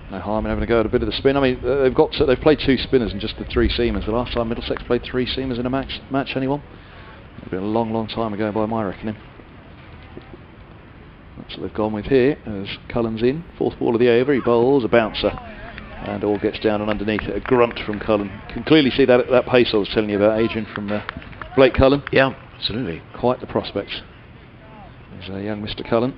no harm in having a go at a bit of the spin. I mean, they've played 2 spinners and just the 3 seamers. The last time Middlesex played 3 seamers in a match, anyone? It's been a long time ago by my reckoning. That's what they've gone with here, as Cullen's in. 4th ball of the over, he bowls a bouncer, and all gets down and underneath it. A grunt from Cullen. Can clearly see that pace I was telling you about, Adrian, from Blake Cullen. Yeah, absolutely. Quite the prospect. There's young Mr. Cullen.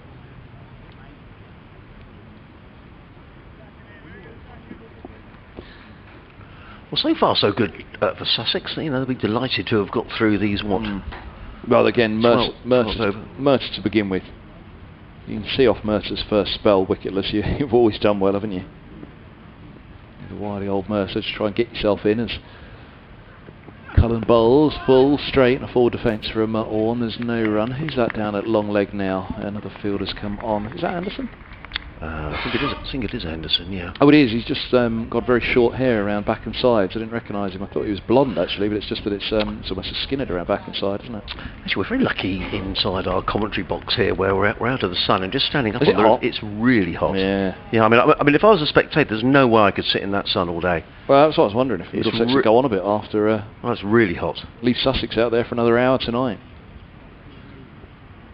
so far so good for Sussex. You know, they'll be delighted to have got through these Well, again, over. Mercer to begin with. You can see off Mercer's first spell wicketless. You've always done well, haven't you? The wily old Mercer to try and get yourself in as Cullen bowls full straight and a forward defence from Orne. There's no run. Who's that down at long leg now? Another fielder's come on. Is that Anderson? I think it is Anderson, yeah. Oh, it is. He's just got very short hair around back and sides. I didn't recognise him. I thought he was blonde actually, but it's just that it's almost a skinhead around back and side, isn't it? Actually, we're very lucky inside our commentary box here, where we're out of the sun and just standing up Is on it the hot? It's really hot. Yeah. Yeah. I mean, if I was a spectator, there's no way I could sit in that sun all day. Well, that's what I was wondering if Middlesex would go on a bit after. Oh, it's really hot. Leave Sussex out there for another hour tonight.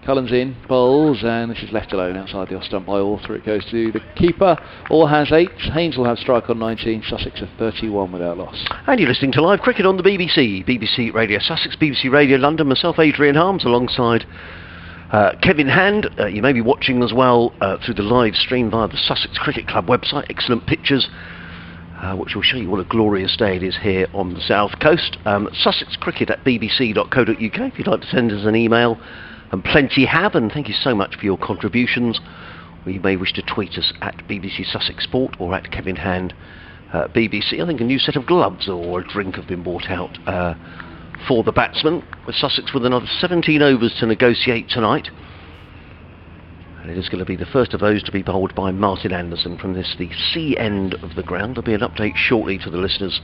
Cullen's in, bowls, and this is left alone outside the off stump by Orr. Through it goes to the keeper. Orr has 8. Haynes will have strike on 19. Sussex are 31 without loss. And you're listening to live cricket on the BBC. BBC Radio Sussex, BBC Radio London. Myself, Adrian Harms, alongside Kevin Hand. You may be watching as well through the live stream via the Sussex Cricket Club website. Excellent pictures, which will show you what a glorious day it is here on the south coast. sussexcricket@bbc.co.uk if you'd like to send us an email. And plenty have, and thank you so much for your contributions. Or you may wish to tweet us at BBC Sussex Sport or at Kevin Hand BBC. I think a new set of gloves or a drink have been brought out for the batsman, with Sussex with another 17 overs to negotiate tonight. And it is going to be the first of those to be bowled by Martin Anderson from the C end of the ground. There'll be an update shortly to the listeners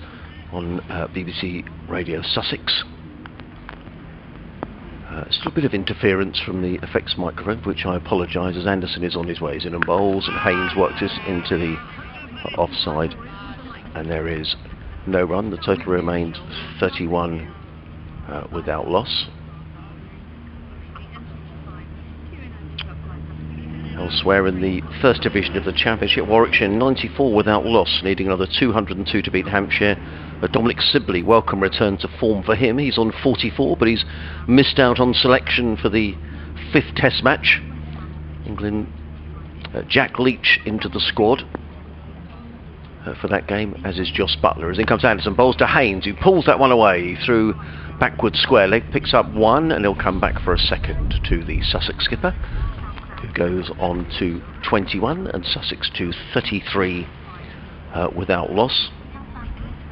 on BBC Radio Sussex. Still a bit of interference from the effects microphone, for which I apologise, as Anderson is on his way. He's in and bowls, and Haynes works us into the offside, and there is no run. The total remains 31 without loss. Elsewhere in the first division of the Championship, Warwickshire 94 without loss, needing another 202 to beat Hampshire. Dominic Sibley, welcome return to form for him. He's on 44, but he's missed out on selection for the 5th Test match. England, Jack Leach into the squad for that game, as is Joss Butler. As in comes Anderson, bowls to Haynes, who pulls that one away through backward square leg, picks up 1, and he'll come back for a 2nd to the Sussex skipper, who goes on to 21, and Sussex to 33 without loss.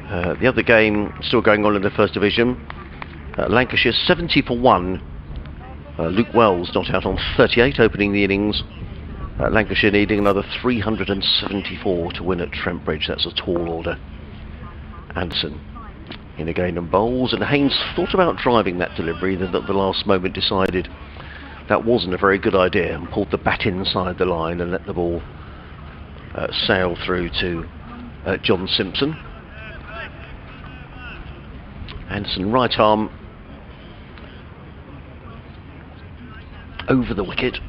The other game still going on in the first division. Lancashire 70 for 1. Luke Wells not out on 38 opening the innings. Lancashire needing another 374 to win at Trent Bridge. That's a tall order. Anderson in again and bowls, and Haynes thought about driving that delivery, then at the last moment decided that wasn't a very good idea and pulled the bat inside the line and let the ball sail through to John Simpson. Anderson right arm over the wicket.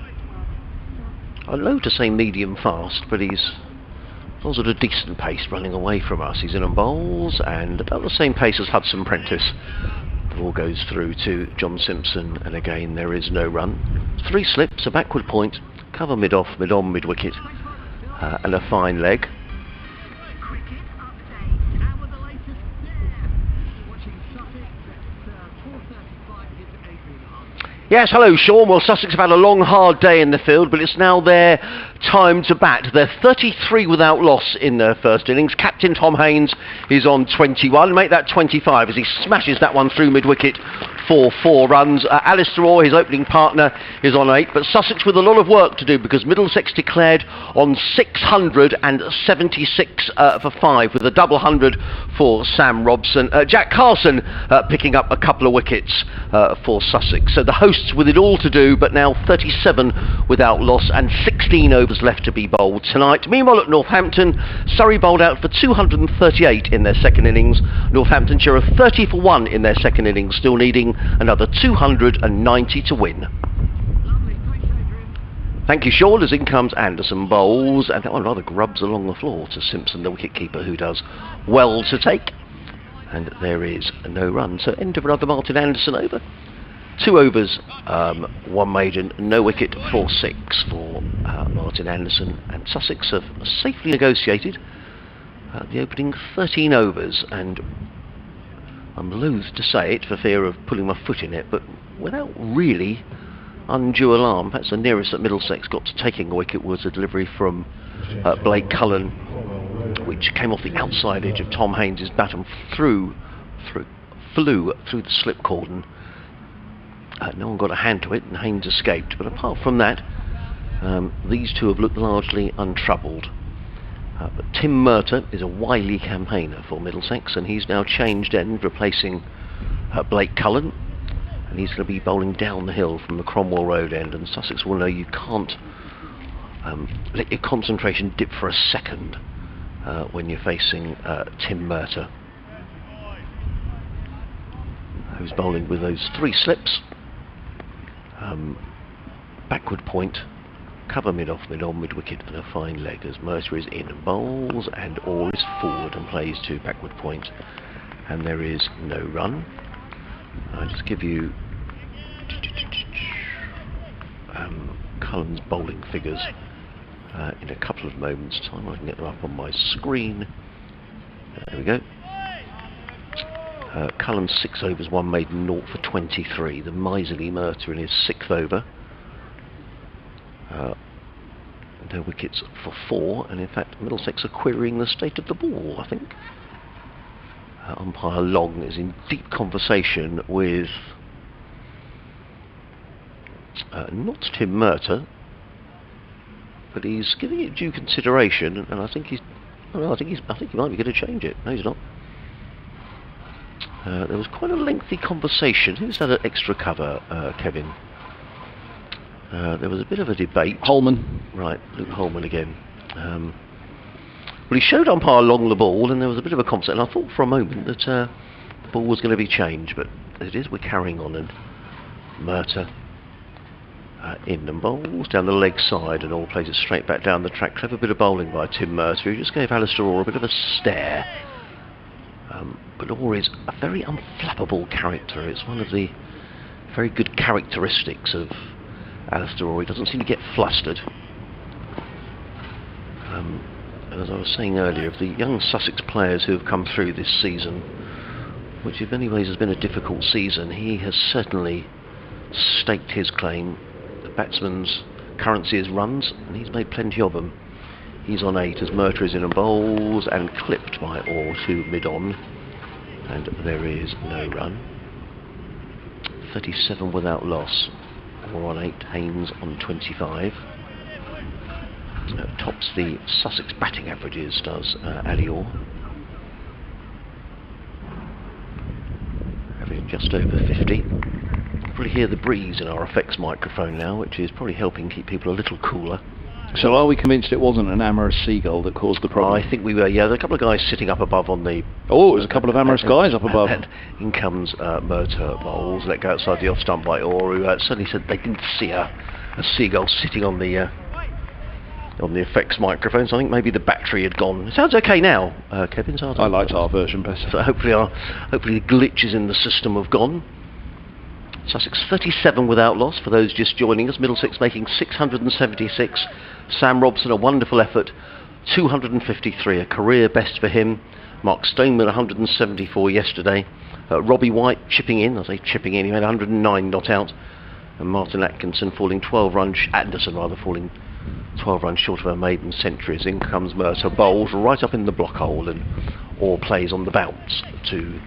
I'm low to say medium fast, but he's also at a decent pace running away from us. He's in and bowls, and about the same pace as Hudson Prentice. The ball goes through to John Simpson, and again there is no run. 3 slips, a backward point, cover mid-off, mid-on, mid-wicket, and a fine leg. Yes, hello Sean. Well, Sussex have had a long, hard day in the field, but it's now their time to bat. They're 33 without loss in their first innings. Captain Tom Haynes is on 21. Make that 25 as he smashes that one through mid-wicket for 4 runs. Alistair Orr, his opening partner, is on 8. But Sussex with a lot of work to do, because Middlesex declared on 676 for 5 with a double 100 for Sam Robson. Jack Carson picking up a couple of wickets for Sussex. So the hosts with it all to do, but now 37 without loss and 16 overs left to be bowled tonight. Meanwhile at Northampton, Surrey bowled out for 238 in their second innings. Northamptonshire are 30 for 1 in their second innings, still needing another 290 to win. Thank you, Sean, as in comes Anderson bowls, and that one rather grubs along the floor to Simpson, the wicket-keeper, who does well to take. And there is no run, so end of another Martin Anderson over. 2 overs, 1 maiden, no wicket for 6 for Martin Anderson, and Sussex have safely negotiated the opening 13 overs, and I'm loath to say it for fear of pulling my foot in it, but without really undue alarm. Perhaps the nearest that Middlesex got to taking a wicket was a delivery from Blake Cullen, which came off the outside edge of Tom Haynes' bat and flew through the slip cordon. No one got a hand to it, and Haynes escaped. But apart from that, these two have looked largely untroubled. But Tim Murtagh is a wily campaigner for Middlesex, and he's now changed end, replacing Blake Cullen, and he's going to be bowling down the hill from the Cromwell Road end. And Sussex will know you can't let your concentration dip for a second when you're facing Tim Murtagh, who's bowling with those 3 slips, backward point, cover mid-off, mid-on, mid-wicket, and a fine leg as Murtagh is in and bowls, and Orr is forward and plays to backward point, and there is no run. I'll just give you Cullen's bowling figures in a couple of moments' time. I can get them up on my screen. There we go. Cullen's 6 overs, 1 maiden, 0 for 23. The miserly Murtagh in his 6th over. No wickets for 4, and in fact Middlesex are querying the state of the ball, I think. Umpire Long is in deep conversation with not Tim Murtagh, but he's giving it due consideration, and I think I think he might be going to change it. No, he's not. There was quite a lengthy conversation. Who's had an extra cover, Kevin? There was a bit of a debate. Holman. Right, Luke Holman again. Well, he showed umpire Long the ball, and there was a bit of a conversation. And I thought for a moment that the ball was going to be changed, but as it is, we're carrying on. And Murtagh in and bowls down the leg side, and all plays it straight back down the track. Clever bit of bowling by Tim Murtagh, who just gave Alistair Orr a bit of a stare. But Orr is a very unflappable character. It's one of the very good characteristics of Alistair Orr. He doesn't seem to get flustered. And as I was saying earlier, of the young Sussex players who have come through this season, which in many ways has been a difficult season, he has certainly staked his claim. The batsman's currency is runs, and he's made plenty of them. He's on 8 as Murtagh is in and bowls, and clipped by Orr to mid-on, and there is no run. 37 without loss. Orr on 8, Haynes on 25. Tops the Sussex batting averages, does Ali Orr. Having just over 50. Probably hear the breeze in our effects microphone now, which is probably helping keep people a little cooler. So are we convinced it wasn't an amorous seagull that caused the problem? I think we were, yeah. There are a couple of guys sitting up above on the... Oh, it was a couple of amorous guys up above. And in comes Murtagh bowls, let go outside the off stump by Orr, who certainly said they didn't see a seagull sitting on the effects microphone, so I think maybe the battery had gone. It sounds okay now, Kevin. I liked our version better. So hopefully the glitches in the system have gone. Sussex 37 without loss for those just joining us. Middlesex making 676. Sam Robson, a wonderful effort, 253, a career best for him. Mark Stoneman 174 yesterday. Robbie White chipping in, I say chipping in, he made 109 not out. And Martin Atkinson falling 12 runs, Anderson rather, falling 12 runs short of a maiden century. As in comes Murtagh, bowls right up in the block hole, and Orr plays on the bounce to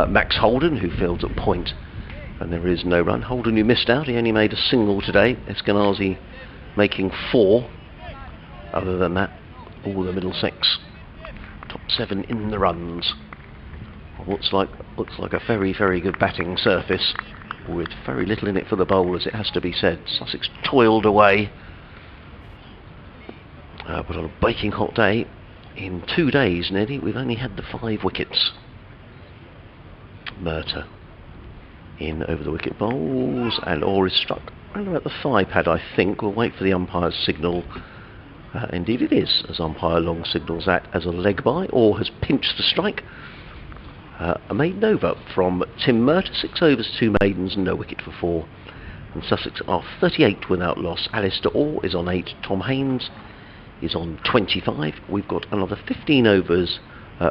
Max Holden, who fields at point, and there is no run. Holden, who missed out, he only made a single today. Eskenazi making 4. Other than that, all the Middlesex top 7 in the runs. Looks like a very, very good batting surface, with very little in it for the bowlers, it has to be said. Sussex toiled away, but on a baking hot day, in 2 days nearly, we've only had the 5 wickets. Murtagh in over the wicket bowls, and Orr is struck around about the 5 pad, I think. We'll wait for the umpire's signal. Indeed it is, as umpire Long signals that as a leg by. Orr has pinched the strike. A maiden over from Tim Murtagh, 6 overs, 2 maidens, no wicket for 4. And Sussex are 38 without loss. Alistair Orr is on 8. Tom Haynes is on 25. We've got another 15 overs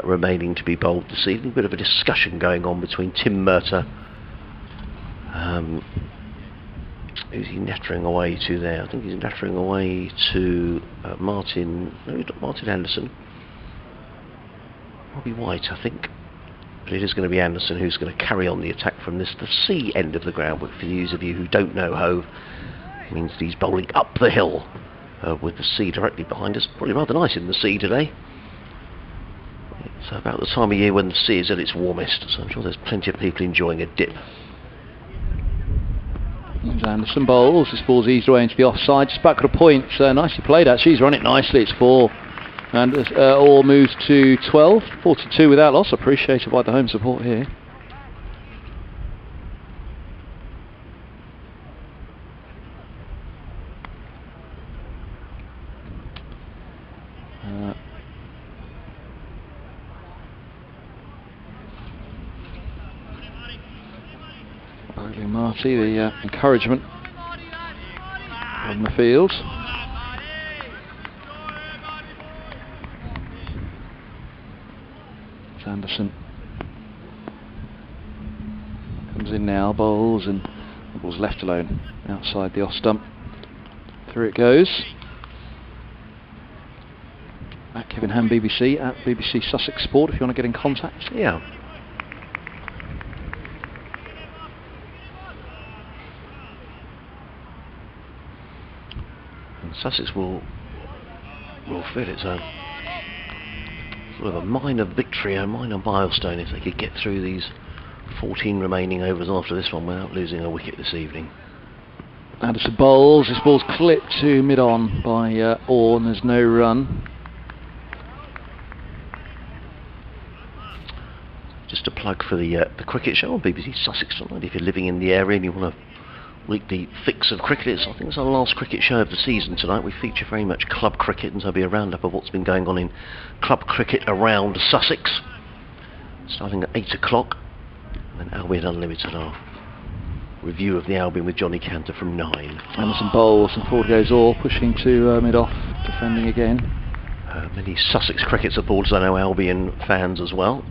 remaining to be bowled this evening. A bit of a discussion going on between Tim Murtagh. Who's he nattering away to there? I think he's nattering away to Martin. No, not Martin Anderson. Robbie White, I think. But it is going to be Anderson who's going to carry on the attack from the C end of the ground. But for those of you who don't know Hove, it means he's bowling up the hill with the sea directly behind us. Probably rather nice in the sea today. It's about the time of year when the sea is at its warmest, so I'm sure there's plenty of people enjoying a dip. Anderson bowls. This ball's eased away into the offside. Just back at a point. Nicely played actually. He's run it nicely. It's 4. And all moves to 12. 42 without loss. Appreciated by the home support here. Marty, the encouragement on the field. Anderson comes in now, bowls, and the ball's left alone outside the off stump. Through it goes. At Kevin Ham BBC, at BBC Sussex Sport if you want to get in contact. Yeah. Sussex will feel it's a sort of a minor victory, a minor milestone if they could get through these 14 remaining overs after this one without losing a wicket this evening. Anderson bowls. This ball's clipped to mid-on by Orr, and there's no run. Just a plug for the cricket show on BBC Sussex tonight. If you're living in the area and you want to week the fix of cricket, I think it's our last cricket show of the season tonight. We feature very much club cricket, and so there'll be a roundup of what's been going on in club cricket around Sussex, starting at 8 o'clock, and then Albion Unlimited, our review of the Albion with Johnny Cantor from 9. Anderson bowls and forward goes Orr, pushing to mid-off, defending again. Many Sussex cricket supporters, I know Albion fans as well.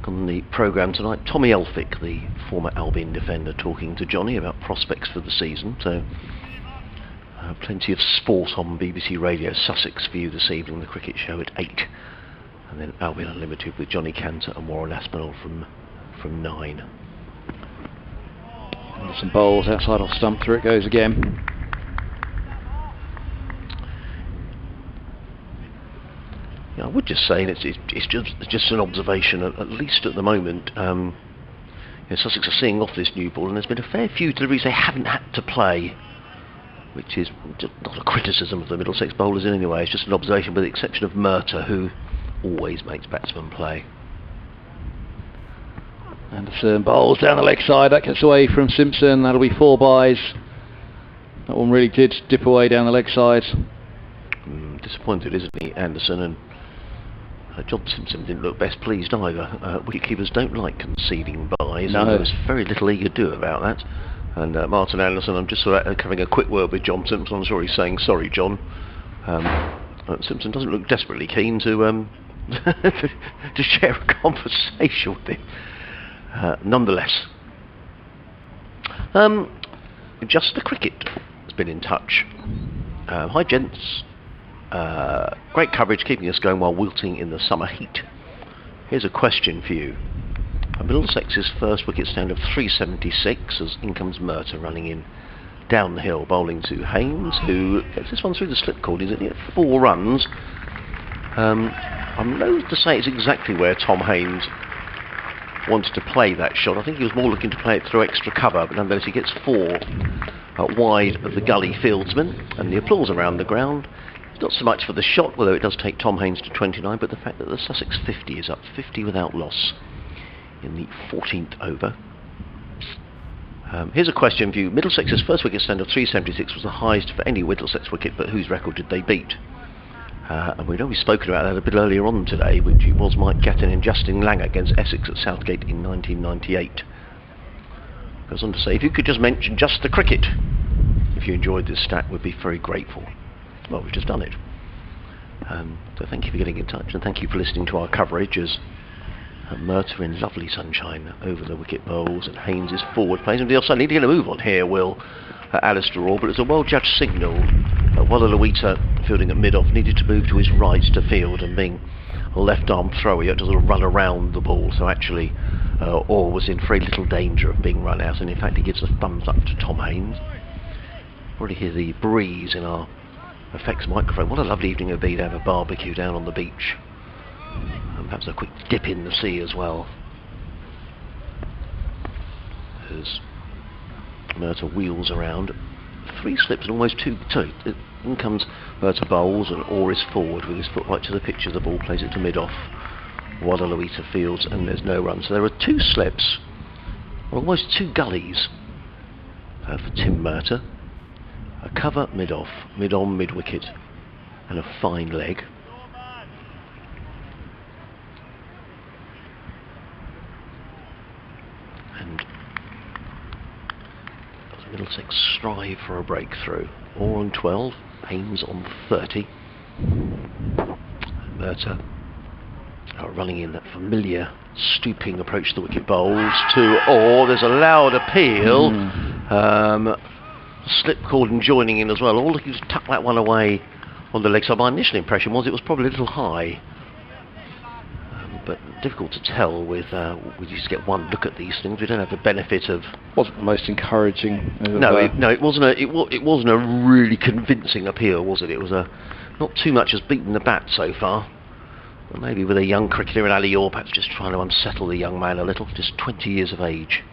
On the programme tonight, Tommy Elphick, the former Albion defender, talking to Johnny about prospects for the season. So plenty of sport on BBC Radio Sussex for you this evening. The cricket show at 8, and then Albion Unlimited with Johnny Cantor and Warren Aspinall from 9. Anderson bowls outside off stump. Through it goes again. I would just say, and it's just an observation, at least at the moment, Sussex are seeing off this new ball, and there's been a fair few deliveries they haven't had to play, which is just not a criticism of the Middlesex bowlers in any way. It's just an observation, with the exception of Murtagh, who always makes batsmen play. Anderson bowls down the leg side. That gets away from Simpson. That'll be 4 byes. That one really did dip away down the leg side. Disappointed, isn't he, Anderson? And John Simpson didn't look best pleased either. Wicketkeepers don't like conceding byes. No. And there was very little he could do about that. And Martin Anderson, I'm just sort of having a quick word with John Simpson. I'm sure he's saying sorry, John. Simpson doesn't look desperately keen to to share a conversation with him. Nonetheless, just the cricket has been in touch. Hi gents. Great coverage, keeping us going while wilting in the summer heat. Here's a question for you. Middlesex's first wicket stand of 376 as in comes Murtagh running in down the hill, bowling to Haynes, who gets this one through the slip cord. He's at 4 runs. I'm loath to say it's exactly where Tom Haynes wanted to play that shot. I think he was more looking to play it through extra cover, but nonetheless he gets 4 wide of the gully fieldsman, and the applause around the ground. Not so much for the shot, although it does take Tom Haynes to 29, but the fact that the Sussex 50 is up 50 without loss in the 14th over. Here's a question for you. Middlesex's first wicket stand of 376 was the highest for any Middlesex wicket, but whose record did they beat? And we'd already spoken about that a bit earlier on today, which was Mike Gatton and Justin Langer against Essex at Southgate in 1998. Goes on to say, if you could just mention just the cricket, if you enjoyed this stat, we'd be very grateful. well, we've just done it. So thank you for getting in touch, and thank you for listening to our coverage as Murta in lovely sunshine over the wicket bowls, and Haynes is forward plays and the offside. Need to get a move on here, Will, Alistair Orr, but it's a well-judged signal. Walla Luita, fielding at mid-off, needed to move to his right to field, and being a left-arm thrower, you had to sort of run around the ball, so actually Orr was in very little danger of being run out, and in fact he gives a thumbs up to Tom Haynes. Already hear the breeze in our effects microphone. What a lovely evening it would be to have a barbecue down on the beach, and perhaps a quick dip in the sea as well, as Murta wheels around. 3 slips and almost 2. Sorry, in comes Murta bowls, and Orr is forward with his foot right to the pitch of the ball, plays it to mid-off. Wada Luita fields, and there's no run. So there are 2 slips, or almost 2 gullies for Tim Murta. A cover mid-off, mid-on, mid-wicket, and a fine leg. And Middlesex strive for a breakthrough. Orr on 12, Haynes on 30. Murta running in that familiar stooping approach to the wicket bowls to Orr. There's a loud appeal. Slip called and joining in as well. All looking to tuck that one away on the leg side. My initial impression was it was probably a little high, but difficult to tell with we just get one look at these things. We don't have the benefit of. Wasn't the most encouraging. It wasn't. It wasn't a really convincing appeal, was it? It was not too much as beaten the bat so far. But maybe with a young cricketer in Ali Orr, perhaps just trying to unsettle the young man a little. Just 20 years of age,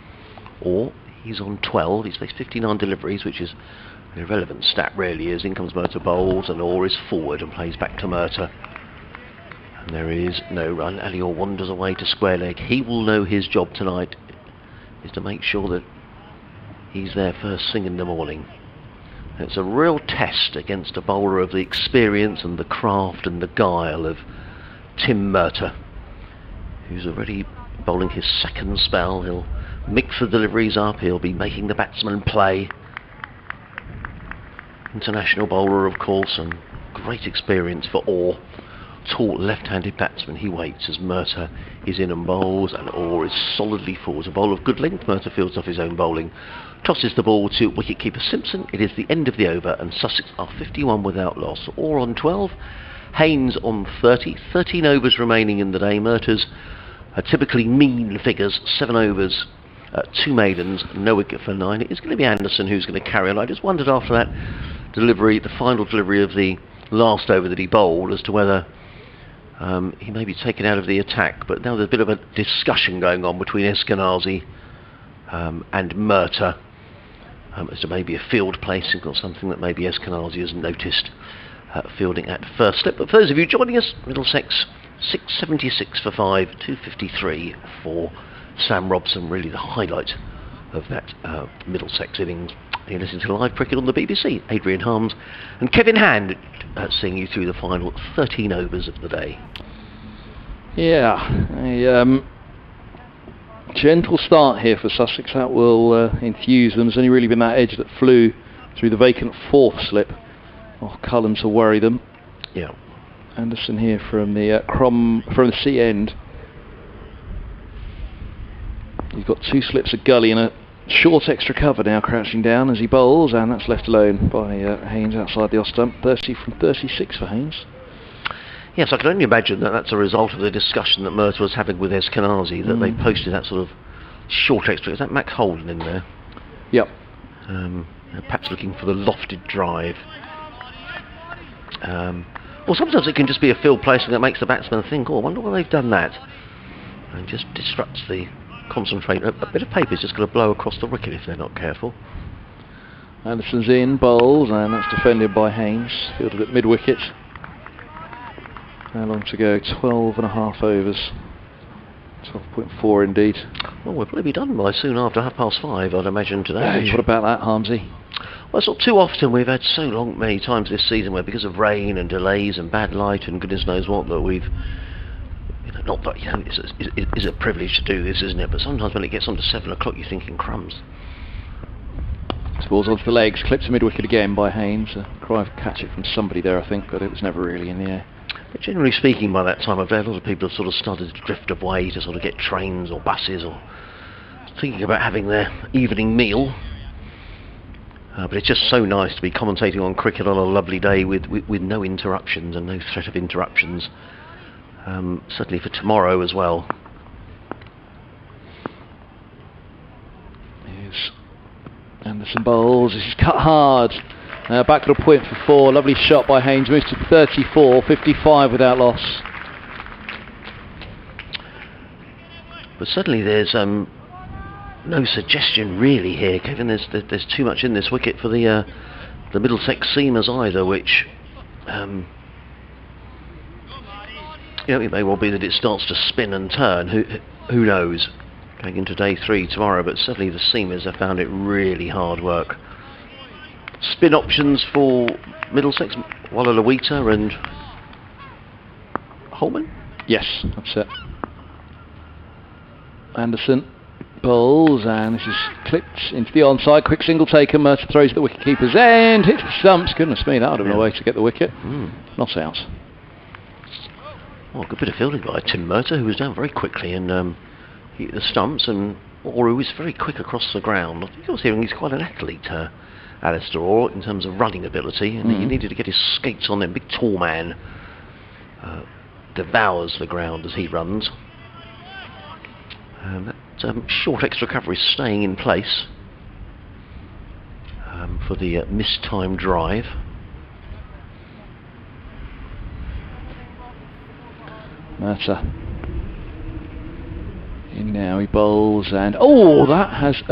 or. He's on 12, he's faced 59 deliveries, which is an irrelevant stat really, as in comes Murta bowls, and Orr is forward and plays back to Murta. And there is no run. Ali Orr wanders away to square leg. He will know his job tonight is to make sure that he's there first thing in the morning. And it's a real test against a bowler of the experience and the craft and the guile of Tim Murta, who's already bowling his 2nd spell. He'll mix the deliveries up, he'll be making the batsman play. International bowler, of course, and great experience for Orr. Tall left-handed batsman. He waits as Murta is in and bowls, and Orr is solidly forward. A bowl of good length. Murta fields off his own bowling, tosses the ball to wicketkeeper Simpson. It is the end of the over, and Sussex are 51 without loss. Orr on 12, Haynes on 30. 13 overs remaining in the day. Murta's typically mean figures, 7 overs, 2 maidens, no wicket for 9. It is going to be Anderson who's going to carry on. I just wondered after that delivery, the final delivery of the last over that he bowled, as to whether he may be taken out of the attack. But now there's a bit of a discussion going on between Eskenazi and Murta as to maybe a field placing or something that maybe Eskenazi has noticed fielding at first slip. But for those of you joining us, Middlesex 676 for 5, 253 for Sam Robson, really the highlight of that Middlesex innings. You're listening to live cricket on the BBC. Adrian Harms and Kevin Hand seeing you through the final 13 overs of the day. Yeah, a gentle start here for Sussex. That will enthuse them. There's only really been that edge that flew through the vacant 4th slip. Cullen to worry them. Yeah. Anderson here from the C end. He's got 2 slips of gully and a short extra cover now, crouching down as he bowls, and that's left alone by Haynes outside the off stump. 30 from 36 for Haynes. Yes, I can only imagine that that's a result of the discussion that Murta was having with Eskenazi, that they posted that sort of short extra. Is that Max Holden in there? Yep. Perhaps looking for the lofted drive. Or sometimes it can just be a field placing that makes the batsman think, oh, I wonder why they've done that. And just disrupts the concentration. A bit of paper is just going to blow across the wicket if they're not careful. Anderson's in, bowls, and that's defended by Haynes. Fielded at mid-wicket. How long to go? 12.5 overs. 12.4 indeed. Well, we'll probably be done by soon after 5:30, I'd imagine, today. What about that, Harmsy? Well, it's not too often. We've had so long, many times this season, where because of rain and delays and bad light and goodness knows what, that we've, not that, it's a privilege to do this, isn't it? But sometimes when it gets on to 7 o'clock, you're thinking, crumbs. So balls onto the legs, clipped to mid-wicket again by Haynes. Cry for catch it from somebody there, I think, but it was never really in the air. But generally speaking, by that time of day, a lot of people have sort of started to drift away to sort of get trains or buses or thinking about having their evening meal. But it's just so nice to be commentating on cricket on a lovely day with no interruptions and no threat of interruptions. Certainly for tomorrow as well. Here's Anderson bowls. This is cut hard. Back to a point for 4. Lovely shot by Haynes. Moves to 34, 55 without loss. But certainly there's no suggestion really here, Kevin. There's too much in this wicket for the Middlesex seamers either, which it may well be that it starts to spin and turn. Who knows? Going into day 3 tomorrow, but certainly the seamers have found it really hard work. Spin options for Middlesex, Wallalawita and Holman? Yes, that's it. Anderson bowls, and this is clipped into the onside. Quick single taker. Mercer throws at the wicket-keeper's end, hits the stumps. Goodness me, that would have been a way to get the wicket. Not out. Well, a good bit of fielding by Tim Mercer, who was down very quickly and he hit the stumps, and Oru was very quick across the ground. I think I was hearing he's quite an athlete, Alistair Orr, in terms of running ability, and he needed to get his skates on them. Big tall man devours the ground as he runs. That short extra cover is staying in place for the missed-time drive. Mercer in now, he bowls, and that has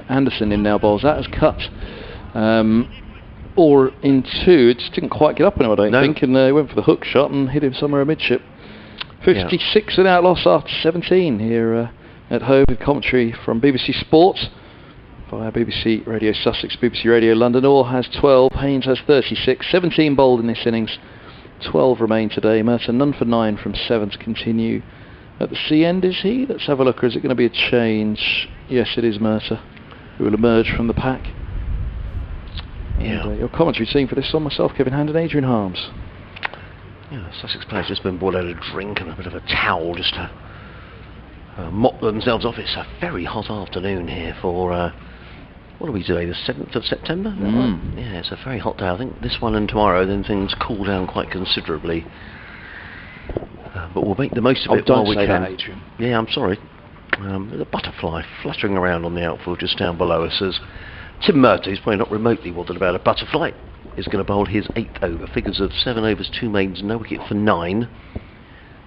Anderson in now bowls. That has cut Orr in 2. It just didn't quite get up on him, I don't think, and he went for the hook shot and hit him somewhere amidship. 56 without loss after 17 here at Hove, with commentary from BBC Sports via BBC Radio Sussex, BBC Radio London. Orr has 12, Haynes has 36, 17 bowled in this innings, 12 remain today. Mercer none for 9 from 7 to continue at the sea end, is he? Let's have a look, or is it going to be a change? Yes, it is Mercer who will emerge from the pack. And, your commentary team for this on myself, Kevin Hand and Adrian Harms. Yeah, Sussex players just been brought out a drink and a bit of a towel just to mop themselves off. It's a very hot afternoon here for what are we today, the 7th of September? Yeah, it's a very hot day. I think this one and tomorrow, then things cool down quite considerably. But we'll make the most of it while we can. That, Adrian. Yeah, I'm sorry. There's a butterfly fluttering around on the outfield just down below us as Tim Mercer, who's probably not remotely bothered about a butterfly, is going to bowl his 8th over. Figures of 7 overs, 2 maidens, no wicket for 9.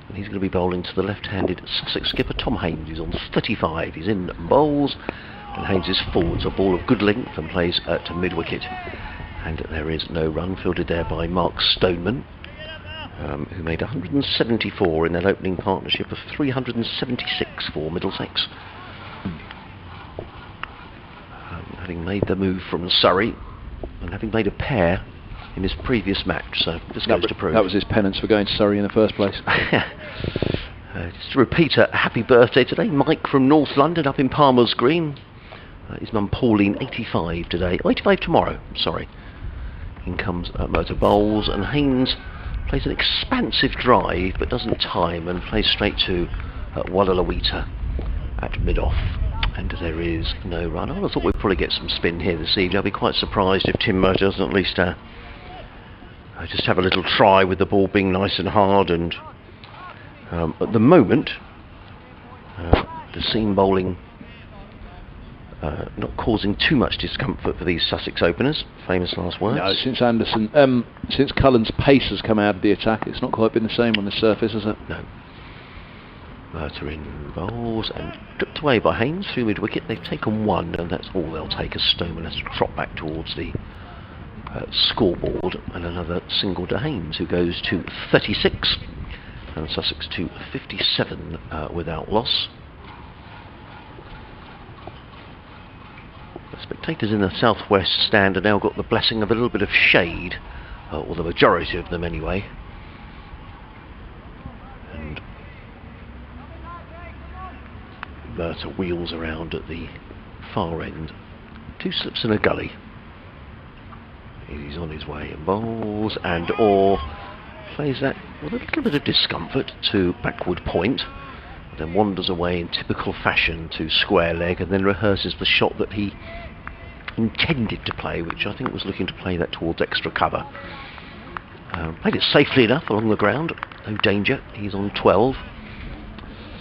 And he's going to be bowling to the left-handed Sussex skipper Tom Haynes. He's on 35. He's in bowls, and Haynes is forwards. A ball of good length and plays to mid-wicket. And there is no run, fielded there by Mark Stoneman, who made 174 in their opening partnership of 376 for Middlesex. Having made the move from Surrey and having made a pair in his previous match, so this goes to prove. That was his penance for going to Surrey in the first place. Just to repeat, a happy birthday today, Mike from North London up in Palmer's Green. His mum Pauline, 85 today, 85 tomorrow, sorry. In comes Mercer bowls, and Haynes plays an expansive drive but doesn't time and plays straight to Wallalawita at mid-off. And there is no run. I thought we'd probably get some spin here this evening. I'll be quite surprised if Tim Mercer doesn't at least just have a little try with the ball being nice and hard. And at the moment, the seam bowling not causing too much discomfort for these Sussex openers. Famous last words. No, since Cullen's pace has come out of the attack, it's not quite been the same on the surface, has it? No. Mercer in bowls and dripped away by Haynes through mid-wicket. They've taken 1, and that's all they'll take as Stoneman has to trot back towards the scoreboard, and another single to Haynes, who goes to 36, and Sussex to 57 without loss. The spectators in the southwest stand have now got the blessing of a little bit of shade, or the majority of them anyway. And Mercer wheels around at the far end. 2 slips in a gully. He's on his way and bowls and or plays that with a little bit of discomfort to backward point, then wanders away in typical fashion to square leg and then rehearses the shot that he intended to play, which I think was looking to play that towards extra cover. Played it safely enough along the ground, no danger. He's on 12.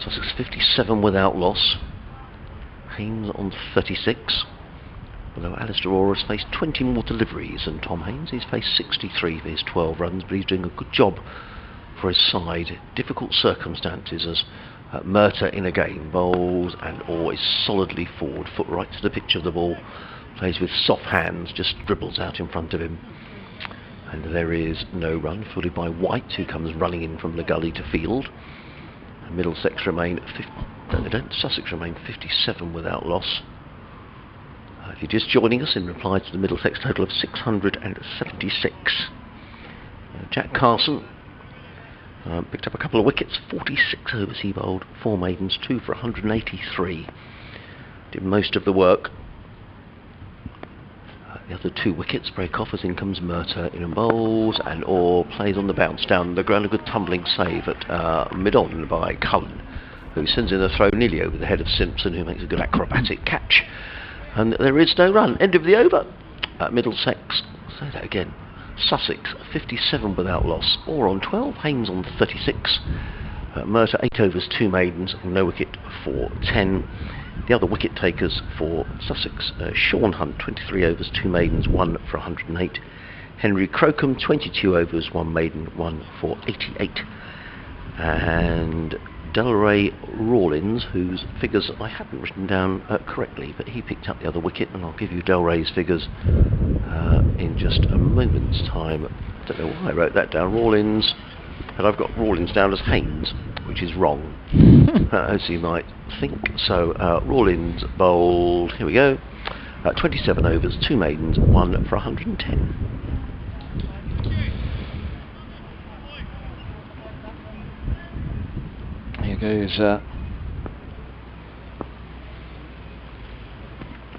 Sussex 57 without loss. Haynes on 36. Although Alistair Orr has faced 20 more deliveries than Tom Haynes. He's faced 63 for his 12 runs, but he's doing a good job for his side. Difficult circumstances as Murtagh in a game bowls and Orr is solidly forward, foot right to the pitch of the ball. Plays with soft hands, just dribbles out in front of him. And there is no run, fielded by White, who comes running in from the gully to field. And Middlesex Sussex remain 57 without loss. If you're just joining us, in reply to the Middlesex total of 676. Jack Carson picked up a couple of wickets, 46 overs he bowled, 4 maidens, 2 for 183. Did most of the work. The other 2 wickets break off as in comes Murtagh in and bowls, and Orr plays on the bounce down the ground. A good tumbling save at mid-on by Cullen, who sends in a throw nearly over the head of Simpson, who makes a good acrobatic catch. And there is no run. End of the over. Middlesex, say that again. Sussex 57 without loss. Orr on 12, Haynes on 36. Murtagh 8 overs, 2 maidens, no wicket for 10. The other wicket takers for Sussex, Sean Hunt, 23 overs, 2 maidens, 1 for 108. Henry Crocombe, 22 overs, 1 maiden, 1 for 88. And Delray Rawlins, whose figures I haven't written down correctly, but he picked up the other wicket, and I'll give you Delray's figures in just a moment's time. I don't know why I wrote that down. Rawlins, but I've got Rawlins down as Haynes, which is wrong, as you might think. So Rawlins bowled, here we go, 27 overs, 2 maidens, 1 for 110. Here goes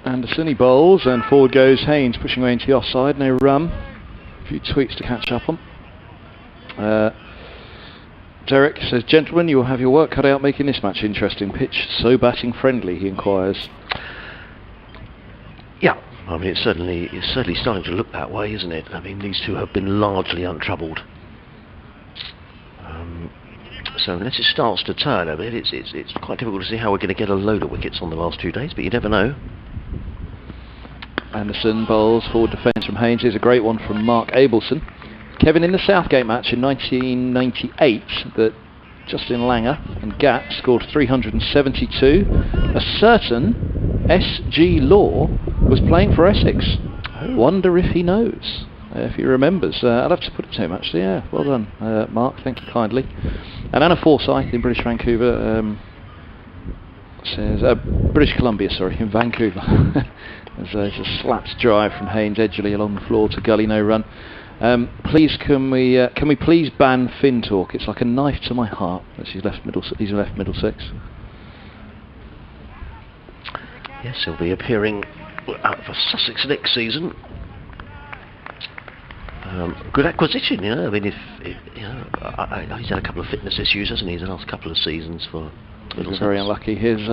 Anderson, he bowls, and forward goes Haynes, pushing away into the offside, no run. A few tweets to catch up on. Derek says, gentlemen, you will have your work cut out making this match interesting. Pitch so batting friendly, he inquires. Yeah, I mean it's certainly starting to look that way, isn't it? I mean these two have been largely untroubled. So unless it starts to turn a bit, it's quite difficult to see how we're going to get a load of wickets on the last 2 days, but you never know. Anderson bowls, forward defence from Haynes. Here's a great one from Mark Abelson. Kevin, in the Southgate match in 1998 that Justin Langer and Gatt scored 372, a certain S.G. Law was playing for Essex. Wonder if he knows, if he remembers. I'd have to put it to him actually. Yeah, well done, Mark, thank you kindly. And Anna Forsyth in British Vancouver says, British Columbia, sorry, in Vancouver. There's a slapped drive from Haynes edgily along the floor to gully, no run. Please, can we please ban Finn talk? It's like a knife to my heart. As he's left Middlesex. Yes, he'll be appearing out for Sussex next season. Good acquisition, you know. I mean, he's had a couple of fitness issues, hasn't he? The last couple of seasons for Middlesex. Very unlucky. Here's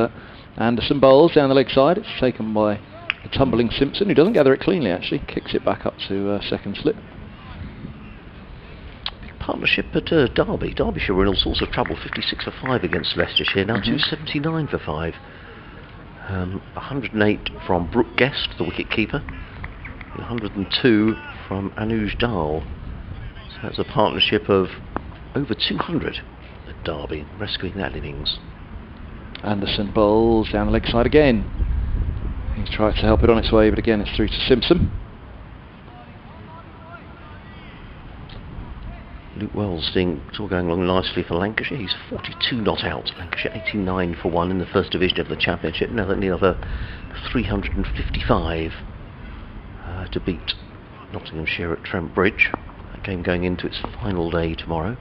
Anderson bowls down the leg side. It's taken by the tumbling Simpson, who doesn't gather it cleanly. Actually, kicks it back up to second slip. Partnership at Derby. Derbyshire were in all sorts of trouble. 56 for 5 against Leicestershire. Now 279 for 5. 108 from Brooke Guest, the wicket keeper. 102 from Anuj Dal. So that's a partnership of over 200 at Derby, rescuing that innings. Anderson bowls down the leg side again. He's tried to help it on its way, but again it's through to Simpson. Luke Wells seeing it's all going along nicely for Lancashire. He's 42 not out. Lancashire 89 for 1 in the first division of the Championship. Now the other 355 to beat Nottinghamshire at Trent Bridge. That game going into its final day tomorrow.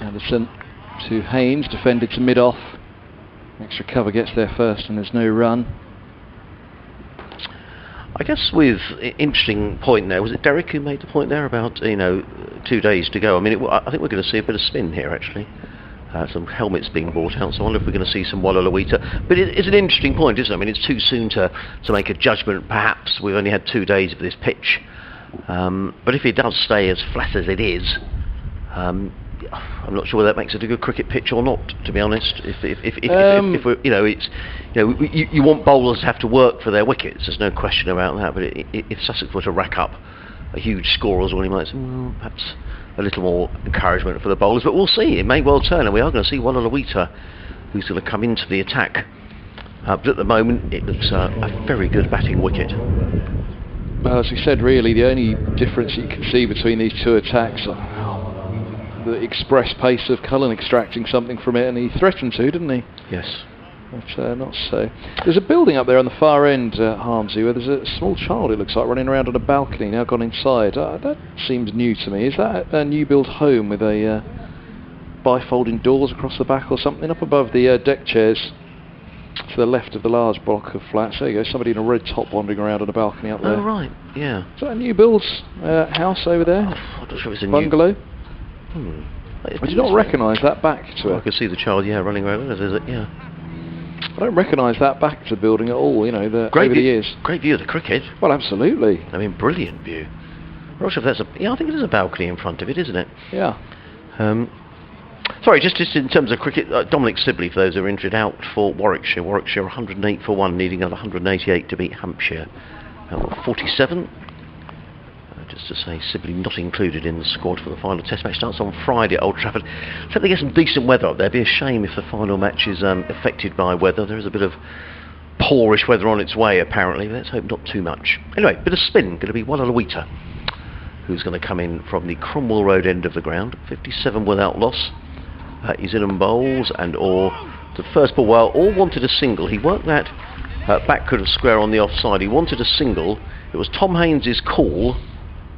Anderson to Haynes, defended to mid-off. Extra cover gets there first and there's no run. I guess with interesting point there, was it Derek who made the point there about 2 days to go? I mean, I think we're going to see a bit of spin here actually. Some helmets being brought out, so I wonder if we're going to see some Walla. But it's an interesting point, isn't it? I mean, it's too soon to make a judgment. Perhaps we've only had 2 days of this pitch, but if it does stay as flat as it is, I'm not sure whether that makes it a good cricket pitch or not. To be honest, if we're, you want bowlers to have to work for their wickets. There's no question about that. But if Sussex were to rack up a huge score as well, you might say, well, perhaps a little more encouragement for the bowlers, but we'll see. It may well turn, and we are going to see Walla, who's going to come into the attack. But at the moment, it looks a very good batting wicket. Well, as we said, really, the only difference you can see between these two attacks are the express pace of Cullen extracting something from it, and he threatened to, didn't he? Yes. But not so. There's a building up there on the far end, Harmsy, where there's a small child, it looks like, running around on a balcony, now gone inside. That seems new to me. Is that a new build home with a bifolding doors across the back or something? Up above the deck chairs to the left of the large block of flats, there you go, somebody in a red top wandering around on a balcony up there. Oh, right, yeah. Is that a new build house over there? I'm not sure if it's a bungalow? I do not recognise that back to it. I can see the child, running around. Yeah. I don't recognise that back to the building at all, over the years. Great view of the cricket. Well, absolutely. I mean, brilliant view. I'm not sure if that's I think it is a balcony in front of it, isn't it? Yeah. Sorry, just in terms of cricket, Dominic Sibley, for those who are interested, out for Warwickshire. Warwickshire 108 for 1, needing another 188 to beat Hampshire. 47. Just to say, Sibley not included in the squad for the final test match. Starts on Friday at Old Trafford. So they get some decent weather up there. It'd be a shame if the final match is affected by weather. There is a bit of poorish weather on its way, apparently. But let's hope not too much. Anyway, bit of spin. Going to be Walla, who's going to come in from the Cromwell Road end of the ground. 57 without loss. He's in and bowls, and Orr, the first ball. Well, Orr wanted a single. He worked that backward of square on the offside. He wanted a single. It was Tom Haynes' call.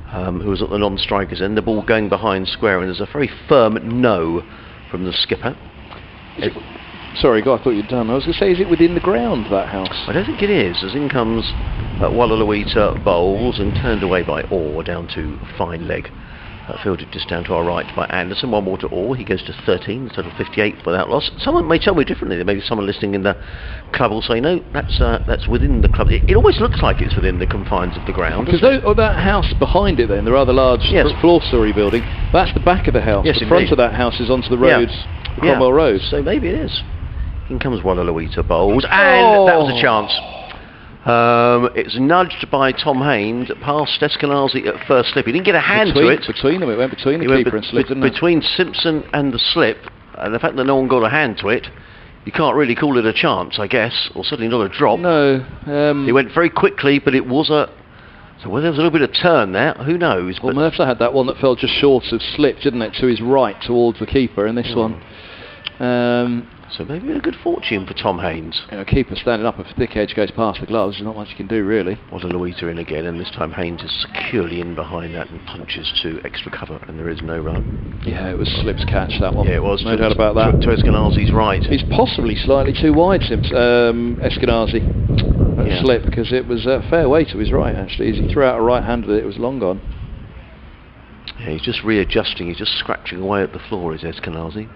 Who was at the non-strikers end, the ball going behind square, and there's a very firm no from the skipper. Sorry, God, I thought you'd done. I was going to say, is it within the ground, that house? I don't think it is, as in comes Walla bowls and turned away by Orr down to fine leg. Fielded just down to our right by Anderson. One more to Orr. He goes to 13, total 58 without loss. Someone may tell me differently. There may be someone listening in the club will say, no, that's within the club. It always looks like it's within the confines of the ground. Because that house behind it then, the rather large floor-storey building, that's the back of the house. Yes, the front of that house is onto the road, Cromwell Road. So maybe it is. In comes Walla bowls, and that was a chance. It's nudged by Tom Haynes past Eskenazi at first slip. He didn't get a hand to it. Between them, it went between the keeper and slip, didn't it? Between Simpson and the slip, and the fact that no one got a hand to it, you can't really call it a chance, I guess, or certainly not a drop. No. He went very quickly, but it was so whether there was a little bit of turn there, who knows? Well, Mercer had that one that fell just short of slip, didn't it, to his right towards the keeper, and this one. So maybe a good fortune for Tom Haynes. Keeper standing up, if thick edge goes past the gloves, there's not much you can do, really. Walla in again, and this time Haynes is securely in behind that and punches to extra cover, and there is no run. Yeah, it was Slip's catch, that one. Yeah, it was. No doubt about that. To Eskenazi's right. He's possibly slightly too wide, Eskenazi. Slip, because it was fair way to his right, actually. As he threw out a right-hander, it was long gone. Yeah, he's just readjusting, he's just scratching away at the floor, is Eskenazi.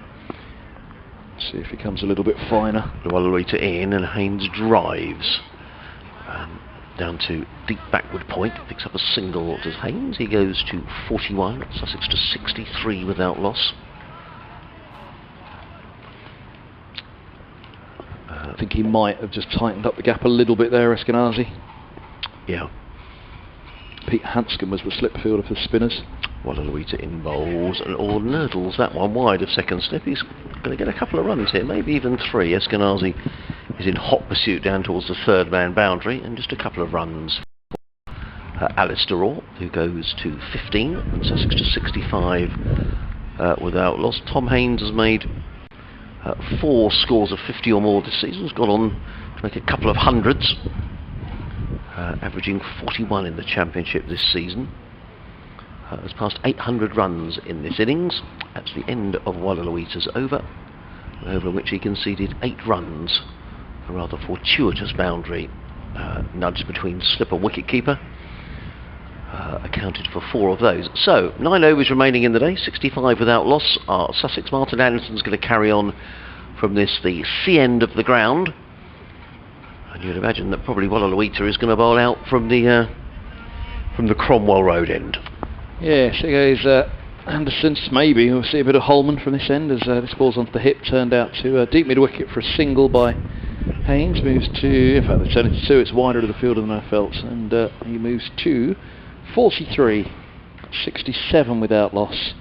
See if he comes a little bit finer. Walla in, and Haynes drives down to deep backward point, picks up a single. Does Haynes? He goes to 41, Sussex to 63 without loss. I think he might have just tightened up the gap a little bit there, Eskenazi. Yeah. Pete Hanscom was the slip fielder for spinners. Walla in bowls, and Orr nurdles that one wide of second slip. He's going to get a couple of runs here, maybe even 3. Eskenazi is in hot pursuit down towards the third man boundary, and just a couple of runs. Alistair Orr, who goes to 15, and Sussex to 65 without loss. Tom Haynes has made 4 scores of 50 or more this season. He's gone on to make a couple of hundreds, averaging 41 in the championship this season. Has passed 800 runs in this innings. That's the end of Walla over in which he conceded 8 runs, a rather fortuitous boundary nudge between slip and wicket-keeper. Accounted for 4 of those. So, 9 overs remaining in the day, 65 without loss. Sussex. Martin Anderson's going to carry on from this, the C end of the ground. And you'd imagine that probably Walla is going to bowl out from the Cromwell Road end. Yes, it goes Anderson's, maybe. We'll see a bit of Holman from this end as this ball's onto the hip, turned out to a deep mid-wicket for a single by Haynes. Moves to, in fact they turned it to 2, it's wider to the fielder than I felt, and he moves to 43, 67 without loss.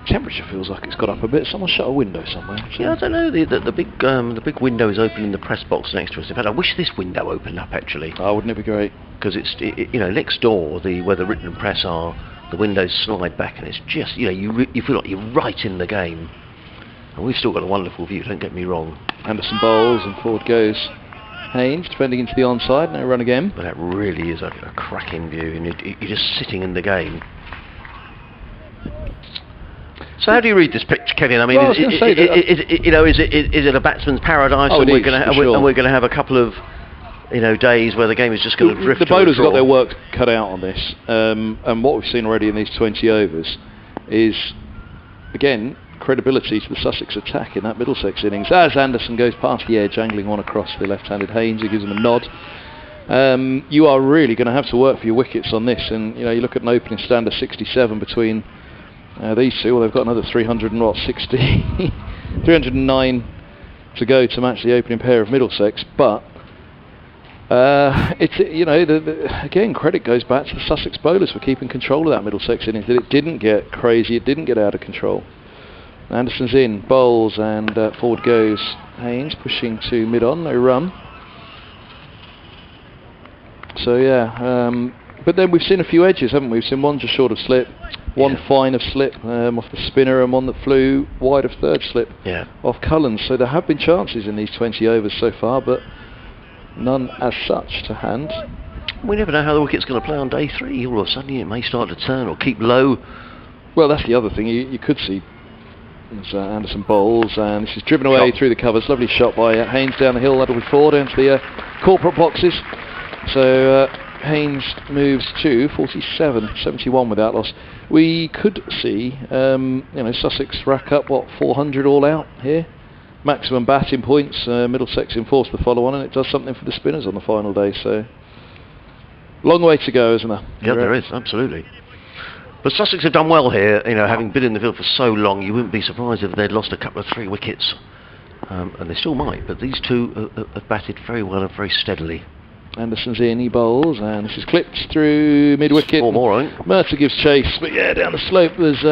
Temperature feels like it's got up a bit. Someone shut a window somewhere. So. Yeah, I don't know. The big window is open in the press box next to us. In fact, I wish this window opened up actually. Oh, wouldn't it be great? Because it's next door, where the written press are, the windows slide back, and it's just you feel like you're right in the game. And we've still got a wonderful view. Don't get me wrong. Anderson bowls and forward goes Haynes, defending into the onside. No run again. But that really is a cracking view, and you're just sitting in the game. So how do you read this picture, Kevin? I mean, Well, is it a batsman's paradise, Oh, and it we're is, going to for sure. and we're going to have a couple of days where the game is just going to drift. The to a bowlers have got draw? their work cut out on this, and what we've seen already in these 20 overs is, again, credibility to the Sussex attack in that Middlesex innings. As Anderson goes past the edge, angling one across the left-handed Haynes, who gives him a nod. You are really going to have to work for your wickets on this, and you look at an opening stand of 67 between these two. Well, they've got another 309 to go to match the opening pair of Middlesex, but again, credit goes back to the Sussex bowlers for keeping control of that Middlesex innings, that it didn't get crazy, it didn't get out of control. Anderson's in, bowls, and forward goes Haynes, pushing to mid-on, no run. So yeah, but then we've seen a few edges, haven't we? We've seen one just short of slip, one fine of slip off the spinner, and one that flew wide of third slip off Cullens. So there have been chances in these 20 overs so far, but none as such to hand. We never know how the wicket's going to play on day 3. All of a sudden it may start to turn or keep low. Well, that's the other thing. You could see as Anderson bowls, and this is driven away through the covers. Lovely shot by Haynes down the hill. That'll be 4 down to the corporate boxes. So Haynes moves to 47, 71 without loss. We could see Sussex rack up 400 all out here. Maximum batting points. Middlesex enforce the follow on, and it does something for the spinners on the final day. So long way to go, isn't there? Yeah, there is, absolutely. But Sussex have done well here. Having been in the field for so long, you wouldn't be surprised if they'd lost a couple of 3 wickets, and they still might. But these two have batted very well and very steadily. Anderson's in, he bowls, and this is clipped through mid-wicket. 4 more, I think. Mercer gives chase, but yeah, down the slope there's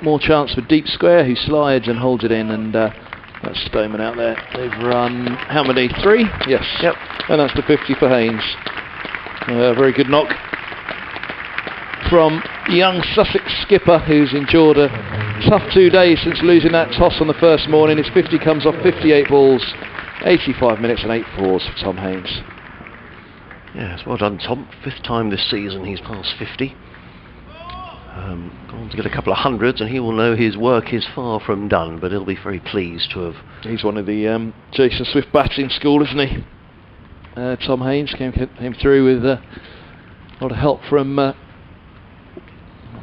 more chance for Deep Square, who slides and holds it in, and that's Stoneman out there. They've run, how many? 3? Yes. Yep. And that's the 50 for Haynes. Very good knock from young Sussex skipper, who's endured a tough 2 days since losing that toss on the first morning. His 50 comes off 58 balls, 85 minutes and 8 fours for Tom Haynes. Yes, well done, Tom. 5th time this season he's passed 50. Gone on to get a couple of hundreds, and he will know his work is far from done, but he'll be very pleased to have... He's one of the Jason Swift batting school, isn't he? Tom Haynes came through with a lot of help from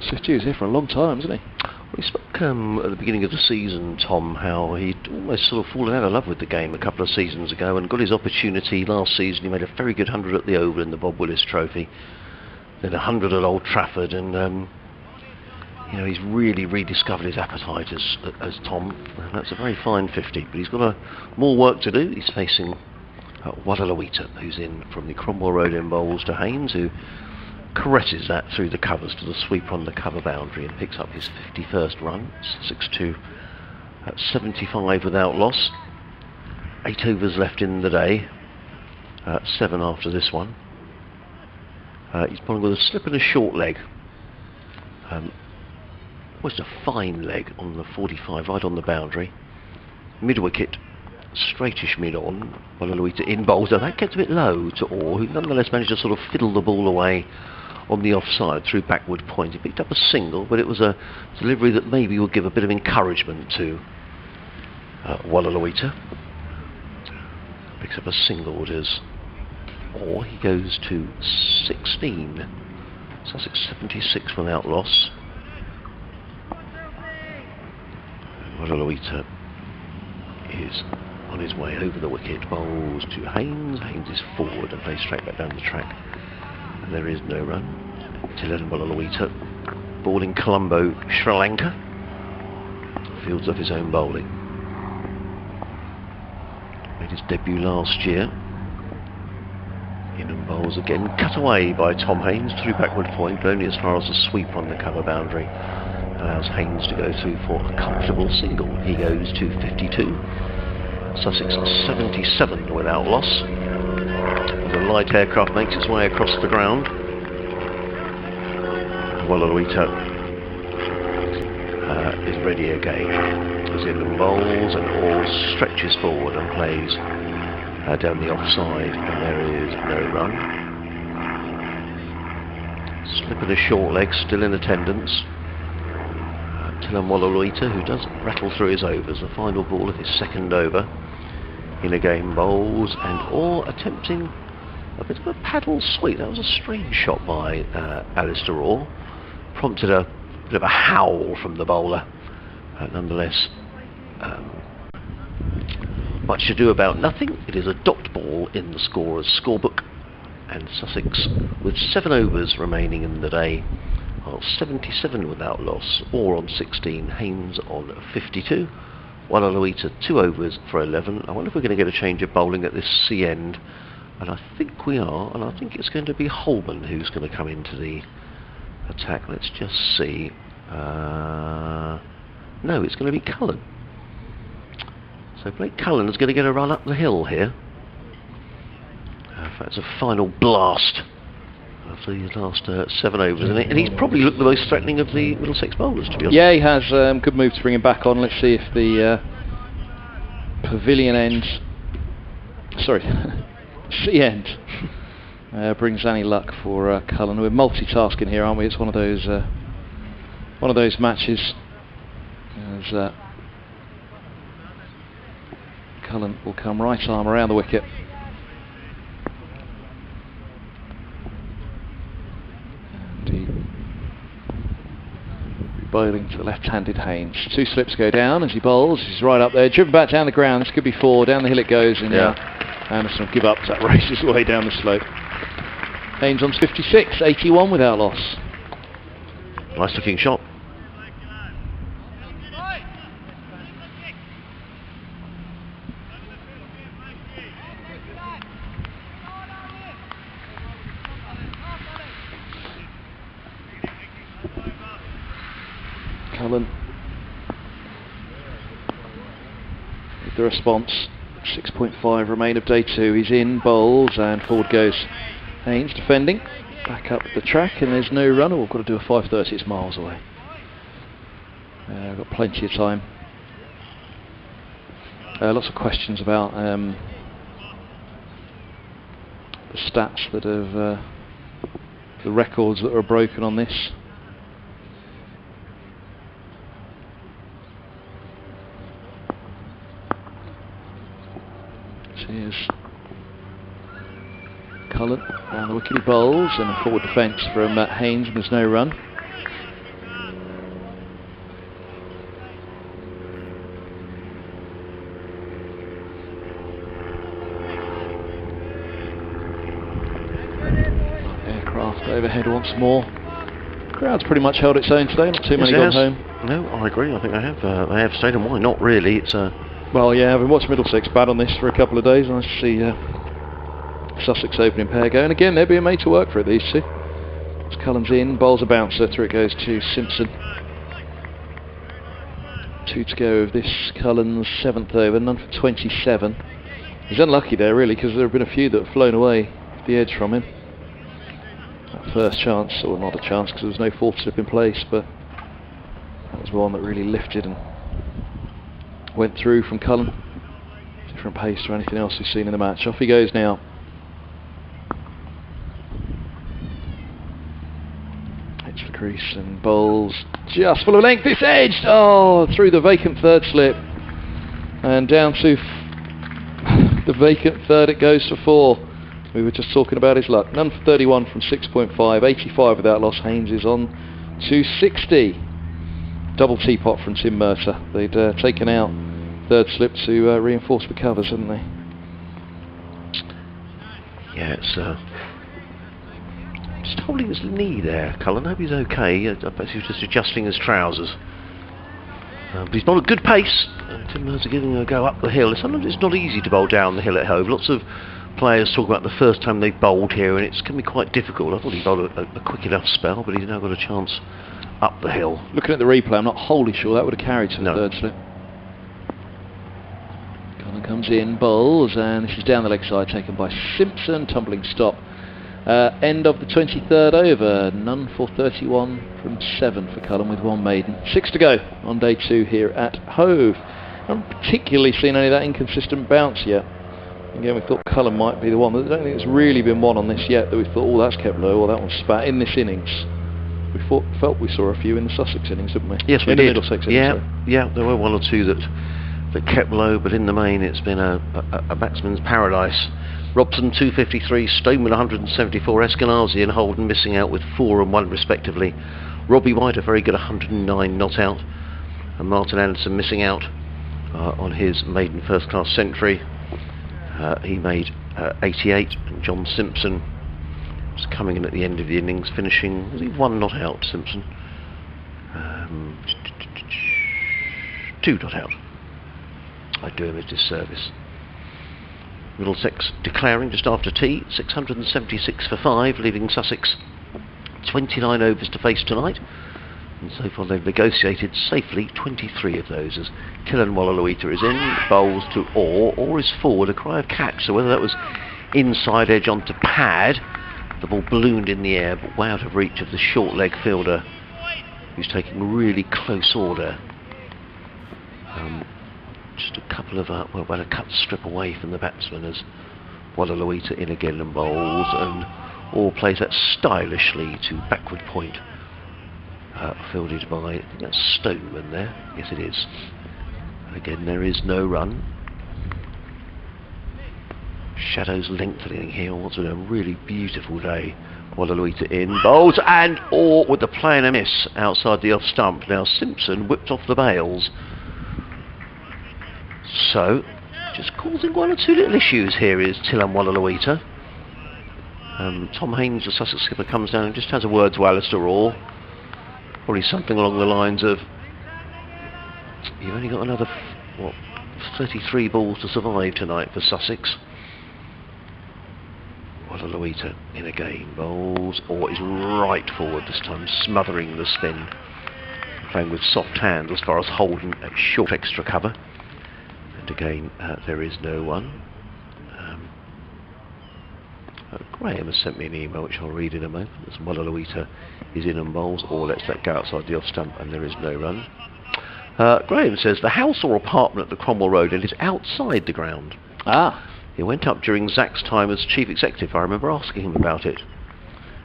Swift. He was here for a long time, isn't he? We spoke at the beginning of the season, Tom, how he'd almost sort of fallen out of love with the game a couple of seasons ago and got his opportunity last season. He made a very good 100 at the Oval in the Bob Willis Trophy, then 100 at Old Trafford, and he's really rediscovered his appetite as Tom, and that's a very fine 50. But he's got more work to do. He's facing Wadalawita, who's in from the Cromwell Road in bowls to Haynes, who caresses that through the covers to the sweeper on the cover boundary and picks up his 51st run. 6-2 at 75 without loss. 8 overs left in the day. 7 after this one. He's bowling with a slip and a short leg. Was a fine leg on the 45, right on the boundary. Mid wicket, straightish mid on. Walla in bowls, and that gets a bit low to Orr, who nonetheless managed to sort of fiddle the ball away on the offside through backward point. He picked up a single, but it was a delivery that maybe would give a bit of encouragement to Walla. Picks up a single, does or he goes to 16. Sussex 76 without loss. Aloita is on his way over the wicket, bowls to Haynes. Haynes is forward and plays straight back down the track. And there is no run. Tilan Aloita balling Colombo, Sri Lanka. Fields of his own bowling. Made his debut last year. In and bowls again, cut away by Tom Haynes through backward point, but only as far as the sweep on the cover boundary. Allows Haynes to go through for a comfortable single. He goes to 52. Sussex 77 without loss. The light aircraft makes its way across the ground. Aloita is ready again. As in and bowls and all stretches forward and plays down the offside, and there is no run. Slip of the short leg still in attendance. Tilan Aloita, who does rattle through his overs, the final ball of his second over in a game, bowls and all attempting a bit of a paddle sweep. That was a strange shot by Alistair Orr. Prompted a bit of a howl from the bowler. Nonetheless, much ado about nothing. It is a dot ball in the scorer's scorebook, and Sussex with 7 overs remaining in the day are 77 without loss. Orr on 16, Haynes on 52. Aloita 2 overs for 11. I wonder if we're going to get a change of bowling at this sea end, and I think we are, and I think it's going to be Holman who's going to come into the attack. Let's just see. No, it's going to be Cullen. So Blake Cullen is going to get a run up the hill here. That's a final blast of the last 7 overs, and he's probably looked the most threatening of the Middlesex bowlers, to be honest. Yeah, he has. Good move to bring him back on. Let's see if the pavilion end, sorry, sea end, brings any luck for Cullen. We're multitasking here, aren't we? It's one of those matches. As Cullen will come right arm around the wicket. And he bowling to the left-handed Haynes. 2 slips go down as he bowls. He's right up there, driven back down the ground. This could be 4. Down the hill it goes, and Anderson will give up as that races away down the slope. Haynes on 56, 81 without loss. Nice looking shot. Cullen with the response. 6.5 remain of day 2. He's in, bowls, and forward goes Haynes defending. Back up the track, and there's no run. We've got to do a 5:30. It's miles away. We've got plenty of time. Lots of questions about the stats that have the records that are broken on this. Here's Cullen down the wicket, he bowls, and a forward defence from Haynes, and there's no run. Aircraft overhead once more. Crowd's pretty much held its own today, not too many gone home. No, I agree, I think they have stayed, and why not really? It's well, yeah, I've been watching Middlesex bat on this for a couple of days. Nice to see Sussex opening pair go, and again they're being made to work for it, these two. As Cullen's in, bowls a bouncer, through it goes to Simpson. 2 to go of this Cullen's 7th over, none for 27. He's unlucky there really, because there have been a few that have flown away the edge from him. That first chance, or not a chance because there was no 4th slip in place, but that was one that really lifted and went through from Cullen. Different pace to anything else we've seen in the match. Off he goes now. Hits the crease and bowls just full of length. It's edged! Oh, through the vacant 3rd slip. And down to the vacant 3rd it goes for 4. We were just talking about his luck. None for 31 from 6.5, 85 without loss. Haynes is on 260. Double teapot from Tim Mercer. They'd taken out third slip to reinforce the covers, hadn't they? Yeah, it's just holding his knee there, Cullen. I hope he's okay. I bet he was just adjusting his trousers. But he's not a good pace. Tim Mercer giving him a go up the hill. Sometimes it's not easy to bowl down the hill at Hove. Lots of players talk about the first time they've bowled here, and it's going to be quite difficult. I thought he bowled a quick enough spell, but he's now got a chance up the hill. Looking at the replay, I'm not wholly sure that would have carried to the third slip. Cullen comes in, bowls, and this is down the leg side, taken by Simpson. Tumbling stop. End of the 23rd over. None for 31 from 7 for Cullen with 1 maiden. 6 to go on day 2 here at Hove. I haven't particularly seen any of that inconsistent bounce yet. Again, we thought Cullen might be the one, but I don't think it's really been one on this yet that we thought, oh, that's kept low, or that one's spat in this innings. We felt we saw a few in the Sussex innings, didn't we? Yes, we in did. The Middlesex innings, yeah, there were 1 or 2 that kept low, but in the main it's been a batsman's paradise. Robson 253, Stoneman 174, Eskenazi and Holden missing out with 4 and 1 respectively. Robbie White a very good 109 not out, and Martin Anderson missing out on his maiden first class century. He made 88, and John Simpson was coming in at the end of the innings, finishing, was he 1 not out, Simpson? 2 not out. I'd do him a disservice. Middlesex declaring just after tea, 676 for 5, leaving Sussex 29 overs to face tonight. And so far they've negotiated safely 23 of those, as Tillan Wallaluita is in, bowls to Orr is forward, a cry of catch. So whether that was inside edge onto pad, the ball ballooned in the air, but way out of reach of the short leg fielder, who's taking really close order. Just a couple of, well, a cut strip away from the batsman as Wallaluita in again and bowls, and Orr plays that stylishly to backward point. Fielded by, I think that's Stoneman there. Yes, it is. Again, there is no run. Shadows lengthening here. What's been a really beautiful day. Wallaluita in, bowls, and Orr with the play and a miss outside the off stump. Now Simpson whipped off the bails. So, just causing 1 or 2 little issues here is Tillan Wallaluita. Tom Haynes, the Sussex skipper, comes down and just has a word to Alistair Orr. Probably something along the lines of, you've only got another 33 balls to survive tonight for Sussex. Wallaluita in again, bowls, Orr is right forward this time, smothering the spin, playing with soft hands as far as holding a short extra cover. And again, there is no one. Graham has sent me an email which I'll read in a moment. As Wallaluita is in and bowls, or lets that go outside the off stump, and there is no run. Graham says the house or apartment at the Cromwell Road is outside the ground. He went up during Zach's time as chief executive. I remember asking him about it.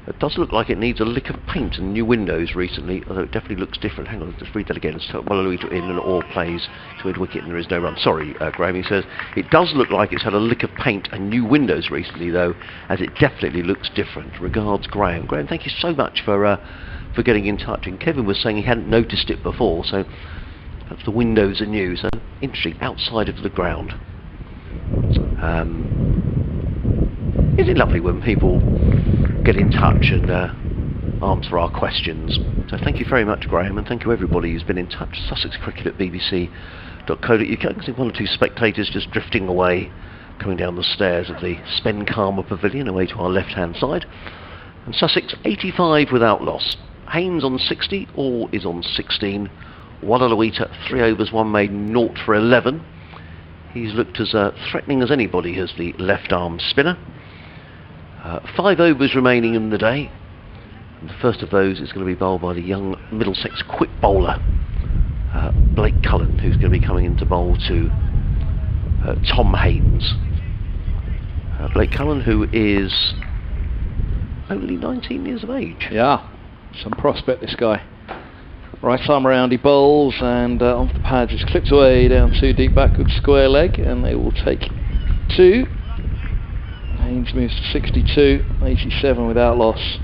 It does look like it needs a lick of paint and new windows recently, although it definitely looks different. Hang on, let's read that again. So Wallaluita in and Orr plays to mid-wicket and there is no run. Sorry, Graham, he says, it does look like it's had a lick of paint and new windows recently, though, as it definitely looks different. Regards, Graham. Graham, thank you so much for getting in touch. And Kevin was saying he hadn't noticed it before, so perhaps the windows are new. So, interesting, outside of the ground. Is it lovely when people get in touch and answer our questions? So thank you very much, Graham, and thank you everybody who's been in touch. Sussex Cricket at bbc.co.uk. I can see 1 or 2 spectators just drifting away, coming down the stairs of the Spen Karma Pavilion away to our left hand side. And Sussex 85 without loss. Haynes on 60, Orr is on 16. Wallaluita 3 overs 1 maiden, 0 for 11. He's looked as threatening as anybody as the left arm spinner. 5 overs remaining in the day, and the first of those is going to be bowled by the young Middlesex quick bowler Blake Cullen, who's going to be coming in to bowl to Tom Haynes. Blake Cullen, who is only 19 years of age. Yeah, some prospect, this guy. Right arm round, he bowls, and off the pads is clipped away down 2 deep, backward square leg, and they will take 2. Haynes moves to 62, 87 without loss.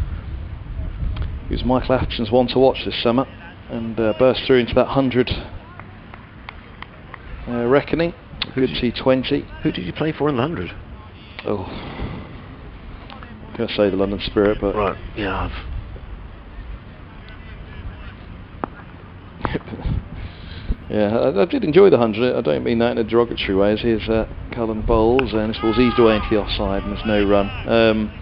He was Michael Atkinson's one to watch this summer, and burst through into that 100 reckoning. Good T20. Who did you play for in the 100? Oh, I'm going to say the London Spirit, but Right, yeah. yeah, I did enjoy the 100. I don't mean that in a derogatory way. Here's Cullen bowls, and this ball's eased away into the offside, and there's no run.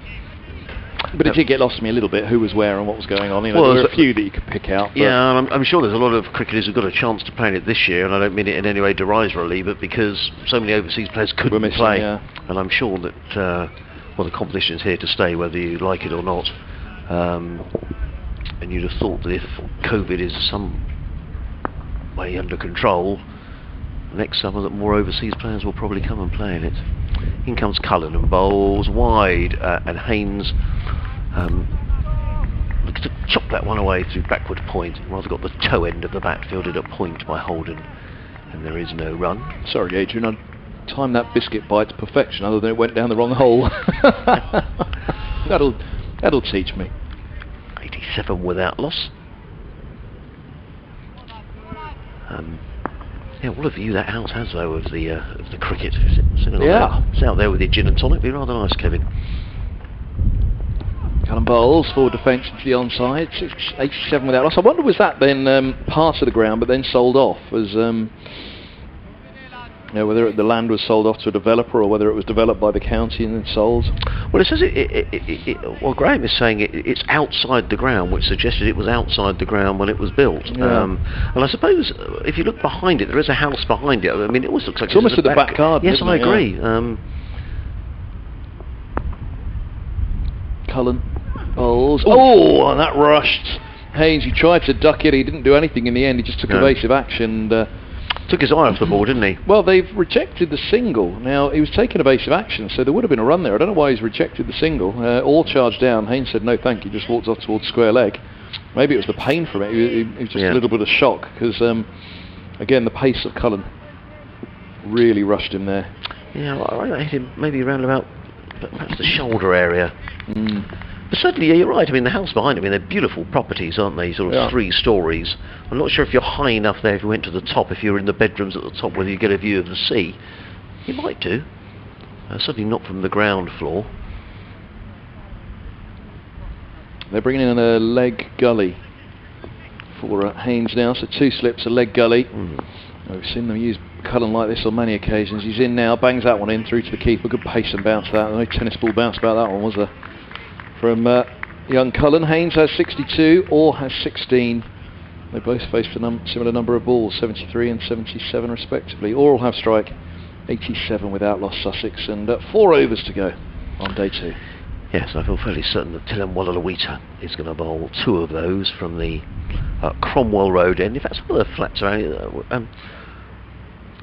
But it did get lost to me a little bit who was where and what was going on. You know, Well, there were a few that you could pick out. But Yeah, I'm sure there's a lot of cricketers who've got a chance to play in it this year, and I don't mean it in any way derisorily, but because so many overseas players couldn't missing, play. yeah. And I'm sure that well, the competition's here to stay, whether you like it or not. And you'd have thought that if COVID is some way under control, next summer that more overseas players will probably come and play in it. In comes Cullen and bowls wide, and Haynes looks to chop that one away through backward point. Rather got the toe end of the bat fielded at point by Holden, and there is no run. Sorry, Adrian, I timed that biscuit bite to perfection, other than it went down the wrong hole. That'll teach me. 87 without loss. Yeah, what a view that house has though of the cricket. Yeah. It's out there with your gin and tonic. Be rather nice, Kevin. Cullen bowls, forward defence into the onside, 87 without loss. I wonder, was that then part of the ground but then sold off? As you know, whether the land was sold off to a developer or whether it was developed by the county and then sold? Well, it says well, Graham is saying it's outside the ground, which suggested it was outside the ground when it was built. Yeah. And I suppose if you look behind it, there is a house behind it. I mean, it almost looks like It's almost at at the back garden. Yes, isn't I it? agree. Yeah. Cullen bowls. Oh, and that rushed Haynes. He tried to duck it. He didn't do anything in the end. He just took evasive action. And, took his eye off the ball, didn't he? well, they've rejected the single. Now, he was taking evasive action, so there would have been a run there. I don't know why he's rejected the single. All charged down. Haynes said, no, thank you, just walked off towards square leg. Maybe it was the pain from it. It was just a little bit of shock, because, again, the pace of Cullen really rushed him there. Yeah, I hit him maybe around about perhaps the shoulder area. Mm. But certainly, yeah, you're right. I mean, the house behind him, they're beautiful properties, aren't they? Sort of 3 stories. I'm not sure if you're high enough there, if you went to the top, if you were in the bedrooms at the top, whether you get a view of the sea. You might do. Certainly not from the ground floor. They're bringing in a leg gully for Haynes now, so 2 slips, a leg gully. We've seen them use Cullen like this on many occasions. He's in now, bangs that one in through to the keeper. Good pace and bounce that. No tennis ball bounce about that one, was there? From young Cullen. Haynes has 62, Orr has 16. They both faced a similar number of balls, 73 and 77 respectively. Orr will have strike, 87 without loss, Sussex, and 4 overs to go on day 2. Yes, I feel fairly certain that Tillam Wallalawita is going to bowl 2 of those from the Cromwell Road end. In fact, some of the flats are...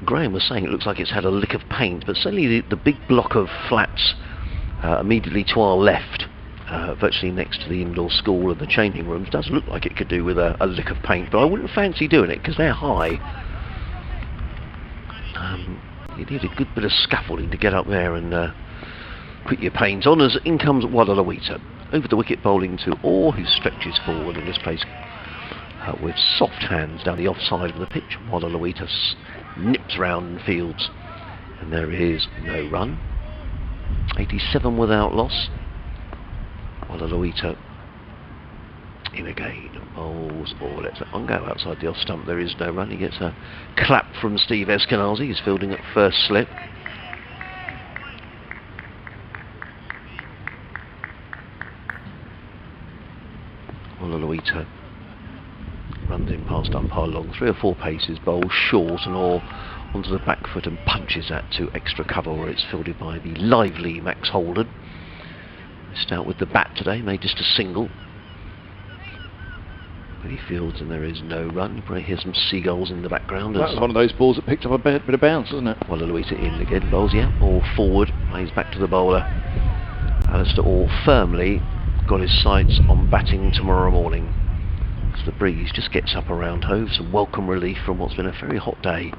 Graham was saying it looks like it's had a lick of paint, but certainly the big block of flats immediately to our left, virtually next to the indoor school and the changing rooms, does look like it could do with a lick of paint, but I wouldn't fancy doing it because they're high. You need a good bit of scaffolding to get up there and put your paint on. As in comes Wallalawita, over the wicket bowling to Orr, who stretches forward in this place with soft hands down the offside of the pitch. Wallalawita nips round and fields, and there is no run. 87 without loss. Wallalawita in again, bowls, or lets that one go outside the off stump. There is no run. He gets a clap from Steve Eskenazi. He's fielding at first slip. Wallalawita runs in past umpire long, 3 or 4 paces, bowls short and all onto the back foot and punches that to extra cover where it's fielded by the lively Max Holden. Missed out with the bat today, made just a single. But he fields and there is no run. You probably hear some seagulls in the background. That's one of those balls that picked up a bit of bounce, isn't it? Wallalawita in again, bowls, yeah, all forward, plays back to the bowler. Alistair Orr firmly got his sights on batting tomorrow morning. As the breeze just gets up around Hove, some welcome relief from what's been a very hot day.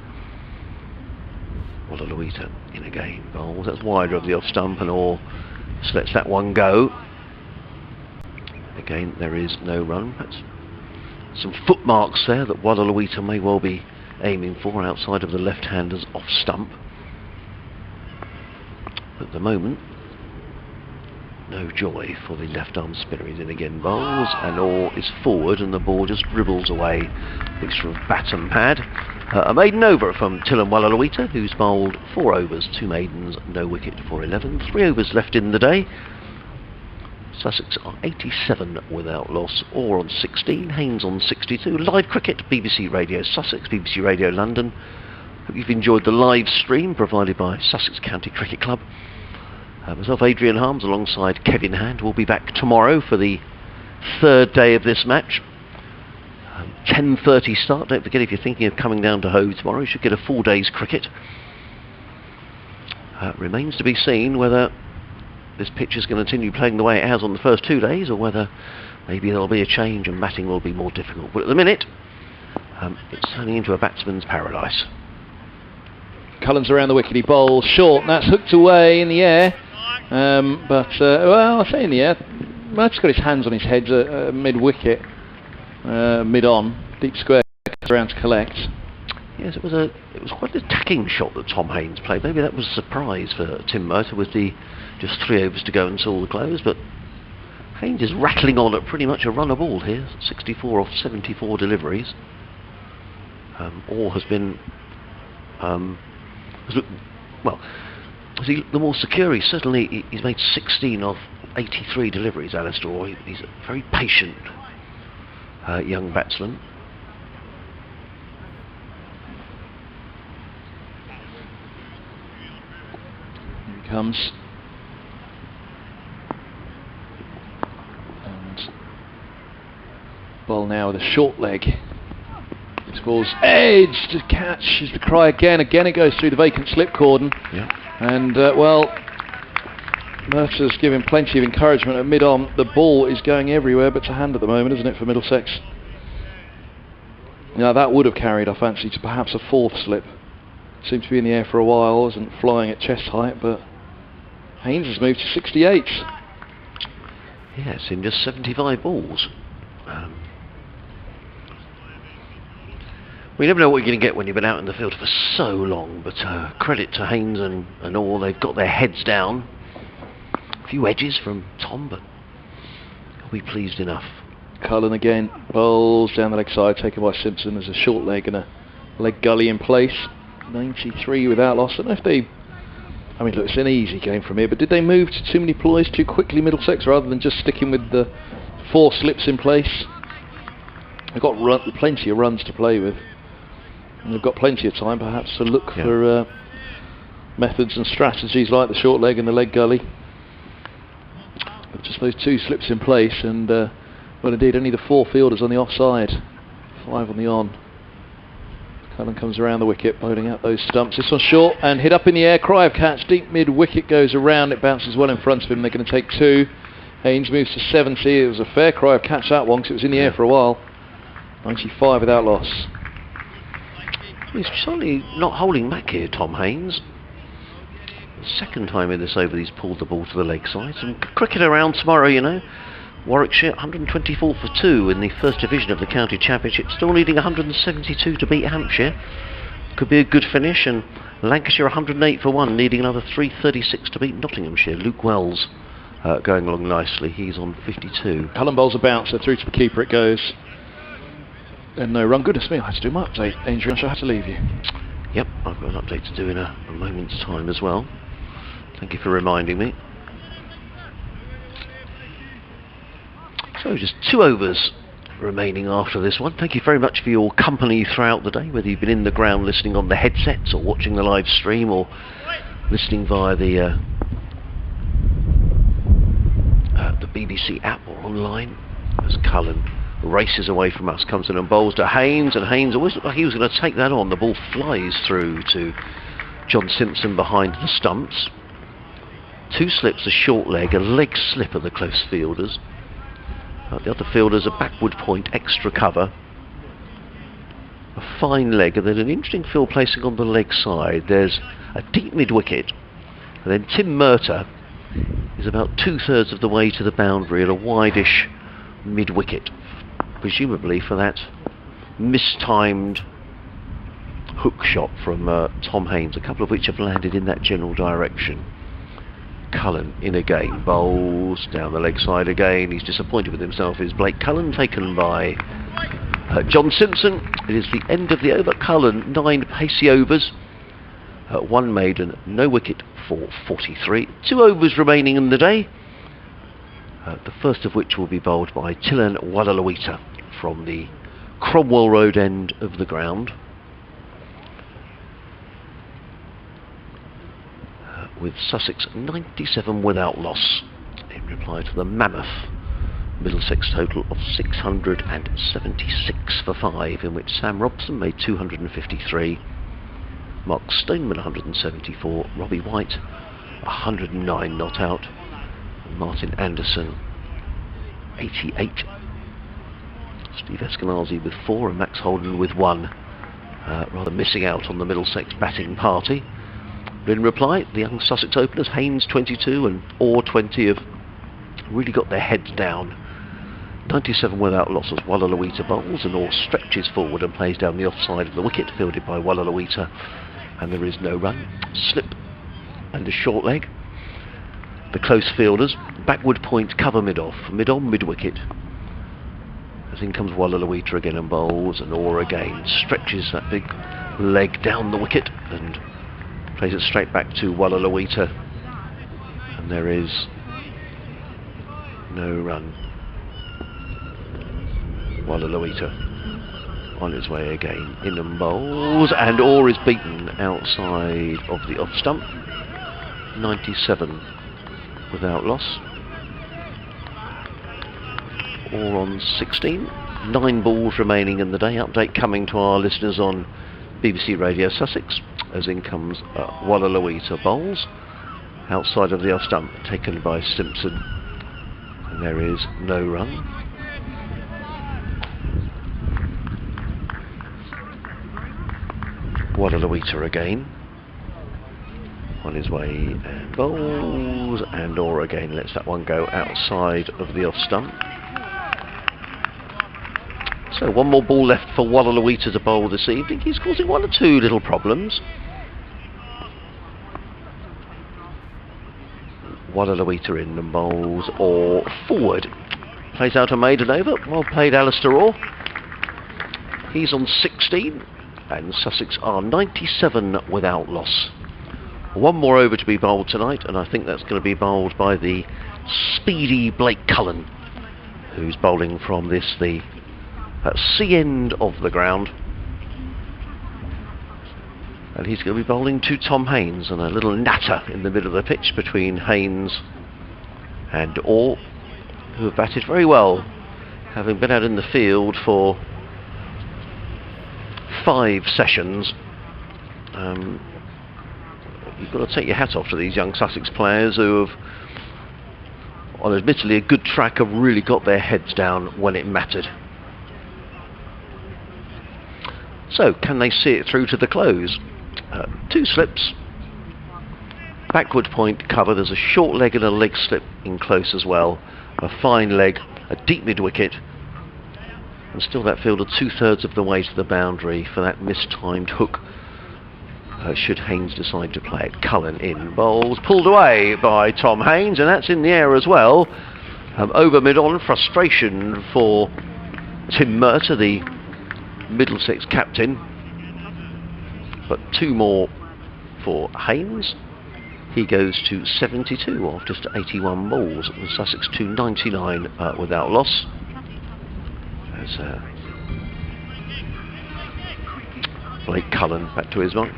Wallalawita in again, bowls, that's wider of the off stump, and Orr So lets that one go. Again, there is no run. That's some footmarks there that Wallaluita may well be aiming for outside of the left-hander's off stump. At the moment, no joy for the left-arm spinner. He's in again, bowls, and all is forward, and the ball just dribbles away. Mixture of bat and pad. A maiden over from Tillam Wallaluita, who's bowled 4 overs, 2 maidens, no wicket for 11. 3 overs left in the day. Sussex are 87 without loss, Orr on 16, Haynes on 62. Live cricket, BBC Radio Sussex, BBC Radio London. Hope you've enjoyed the live stream provided by Sussex County Cricket Club. Myself, Adrian Harms, alongside Kevin Hand, will be back tomorrow for the 3rd day of this match. 10:30 start. Don't forget, if you're thinking of coming down to Hove tomorrow, you should get a 4 days cricket. Remains to be seen whether this pitch is going to continue playing the way it has on the first 2 days, or whether maybe there'll be a change and batting will be more difficult. But at the minute, it's turning into a batsman's paradise. Cullen's around the wicket, he bowls short, and that's hooked away in the air. Well, I say in the air. Murch's got his hands on his head mid-wicket, mid-on, deep square, around to collect. Yes, it was quite an attacking shot that Tom Haynes played. Maybe that was a surprise for Tim Murtagh with the just 3 overs to go until the close. But Haynes is rattling on at pretty much a run a ball here. 64 off 74 deliveries. Orr has been the more secure. He's made 16 off 83 deliveries, Alistair Orr. He's a very patient young batsman. Here he comes. And ball now with a short leg. This ball's edge to catch is the cry again. Again it goes through the vacant slip cordon. Yeah. And Murtagh's giving plenty of encouragement at mid-on. The ball is going everywhere but to hand at the moment, isn't it, for Middlesex? Now that would have carried, I fancy, to perhaps a 4th slip. Seemed to be in the air for a while, wasn't flying at chest height, but Haynes has moved to 68. Yeah, it's in just 75 balls. We never know what you're going to get when you've been out in the field for so long, but credit to Haynes and all, they've got their heads down. A few edges from Tom, but I'll be pleased enough. Cullen again, bowls down the leg side, taken by Simpson. There's a short leg and a leg gully in place. 93 without loss. I don't know if they... I mean, look, it's an easy game from here, but did they move to too many ploys too quickly, Middlesex, rather than just sticking with the 4 slips in place? They've got plenty of runs to play with. And they've got plenty of time, perhaps, to look for methods and strategies like the short leg and the leg gully. But just those 2 slips in place, and well, indeed, only the 4 fielders on the offside, 5 on the on. Cullen comes around the wicket, bowling out those stumps. This one's short and hit up in the air. Cry of catch, deep mid-wicket goes around. It bounces well in front of him. They're going to take 2. Haynes moves to 70. It was a fair cry of catch, that one, because it was in the air for a while. 95 without loss. He's certainly not holding back here, Tom Haynes. The 2nd time in this over he's pulled the ball to the leg side. Some cricket around tomorrow, you know. Warwickshire 124 for 2 in the 1st division of the county championship, still needing 172 to beat Hampshire. Could be a good finish. And Lancashire 108 for 1, needing another 336 to beat Nottinghamshire. Luke Wells going along nicely, he's on 52. Cullen bowls a bouncer, through to the keeper it goes. And no run. Goodness me, I had to do my update. Adrian, I shall have to leave you. Yep, I've got an update to do in a moment's time as well. Thank you for reminding me. So just 2 overs remaining after this one. Thank you very much for your company throughout the day, whether you've been in the ground listening on the headsets or watching the live stream or listening via the BBC app or online. As Cullen races away from us, comes in and bowls to Haynes, and Haynes always looked like he was going to take that on. The ball flies through to John Simpson behind the stumps. 2 slips, a short leg, a leg slip of the close fielders. The other fielders a backward point, extra cover. A fine leg, and then an interesting field placing on the leg side. There's a deep mid-wicket, and then Tim Murtagh is about 2/3 of the way to the boundary at a wide-ish mid-wicket, presumably for that mistimed hook shot from Tom Haines, a couple of which have landed in that general direction. Cullen in again, bowls down the leg side again. He's disappointed with himself. Is Blake Cullen, taken by John Simpson. It is the end of the over. Cullen 9 pacey overs, 1 maiden, no wicket for 43. 2 overs remaining in the day, the first of which will be bowled by Tilan Walalawita from the Cromwell Road end of the ground, with Sussex 97 without loss, in reply to the mammoth Middlesex total of 676 for 5, in which Sam Robson made 253, Mark Stoneman 174, Robbie White 109 not out, and Martin Anderson 88. Steve Eskenazi with 4 and Max Holden with 1, rather missing out on the Middlesex batting party. In reply, the young Sussex openers, Haines 22 and Orr 20, have really got their heads down. 97 without loss as Walalawita bowls, and Orr stretches forward and plays down the offside of the wicket, fielded by Walalawita, and there is no run. Slip and a short leg. The close fielders, backward point, cover mid-off, mid-on, mid-wicket. As in comes Walalawita again and bowls, and Orr again stretches that big leg down the wicket and plays it straight back to Walalawita, and there is no run. Walalawita on his way again, in and bowls, and Orr is beaten outside of the off stump. 97 without loss. Orr on 16. 9 balls remaining in the day. Update coming to our listeners on BBC Radio Sussex, as in comes Walalawita bowls outside of the off stump, taken by Simpson, and there is no run. Walalawita again on his way and bowls, and Orr again lets that one go outside of the off stump. So 1 more ball left for Walalawita to bowl this evening. He's causing 1 or 2 little problems. Walalawita in and bowls Orr forward. Plays out a maiden over. Well played, Alistair Orr. He's on 16, and Sussex are 97 without loss. 1 more over to be bowled tonight, and I think that's going to be bowled by the speedy Blake Cullen, who's bowling from the C end of the ground, and he's going to be bowling to Tom Haines, and a little natter in the middle of the pitch between Haines and Orr, who have batted very well, having been out in the field for 5 sessions. You've got to take your hat off to these young Sussex players who have, on admittedly a good track, have really got their heads down when it mattered. So, can they see it through to the close? 2 slips, backward point cover, there's a short leg and a leg slip in close as well, a fine leg, a deep mid-wicket, and still that fielder 2/3 of the way to the boundary for that mistimed hook, should Haines decide to play it. Cullen in bowls, pulled away by Tom Haines, and that's in the air as well. Over mid-on, frustration for Tim Murtagh, the Middlesex captain, but 2 more for Haines. He goes to 72 off just 81 balls, with Sussex to 99 without loss. As Blake Cullen back to his mark.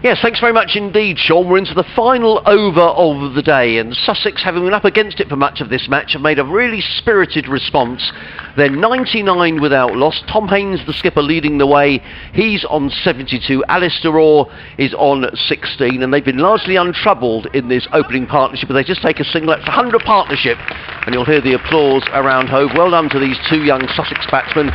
Yes, thanks very much indeed, Sean. We're into the final over of the day, and Sussex, having been up against it for much of this match, have made a really spirited response. They're 99 without loss. Tom Haines, the skipper, leading the way. He's on 72. Alistair Orr is on 16, and they've been largely untroubled in this opening partnership, but they just take a single. That's 100 partnership, and you'll hear the applause around Hove. Well done to these 2 young Sussex batsmen.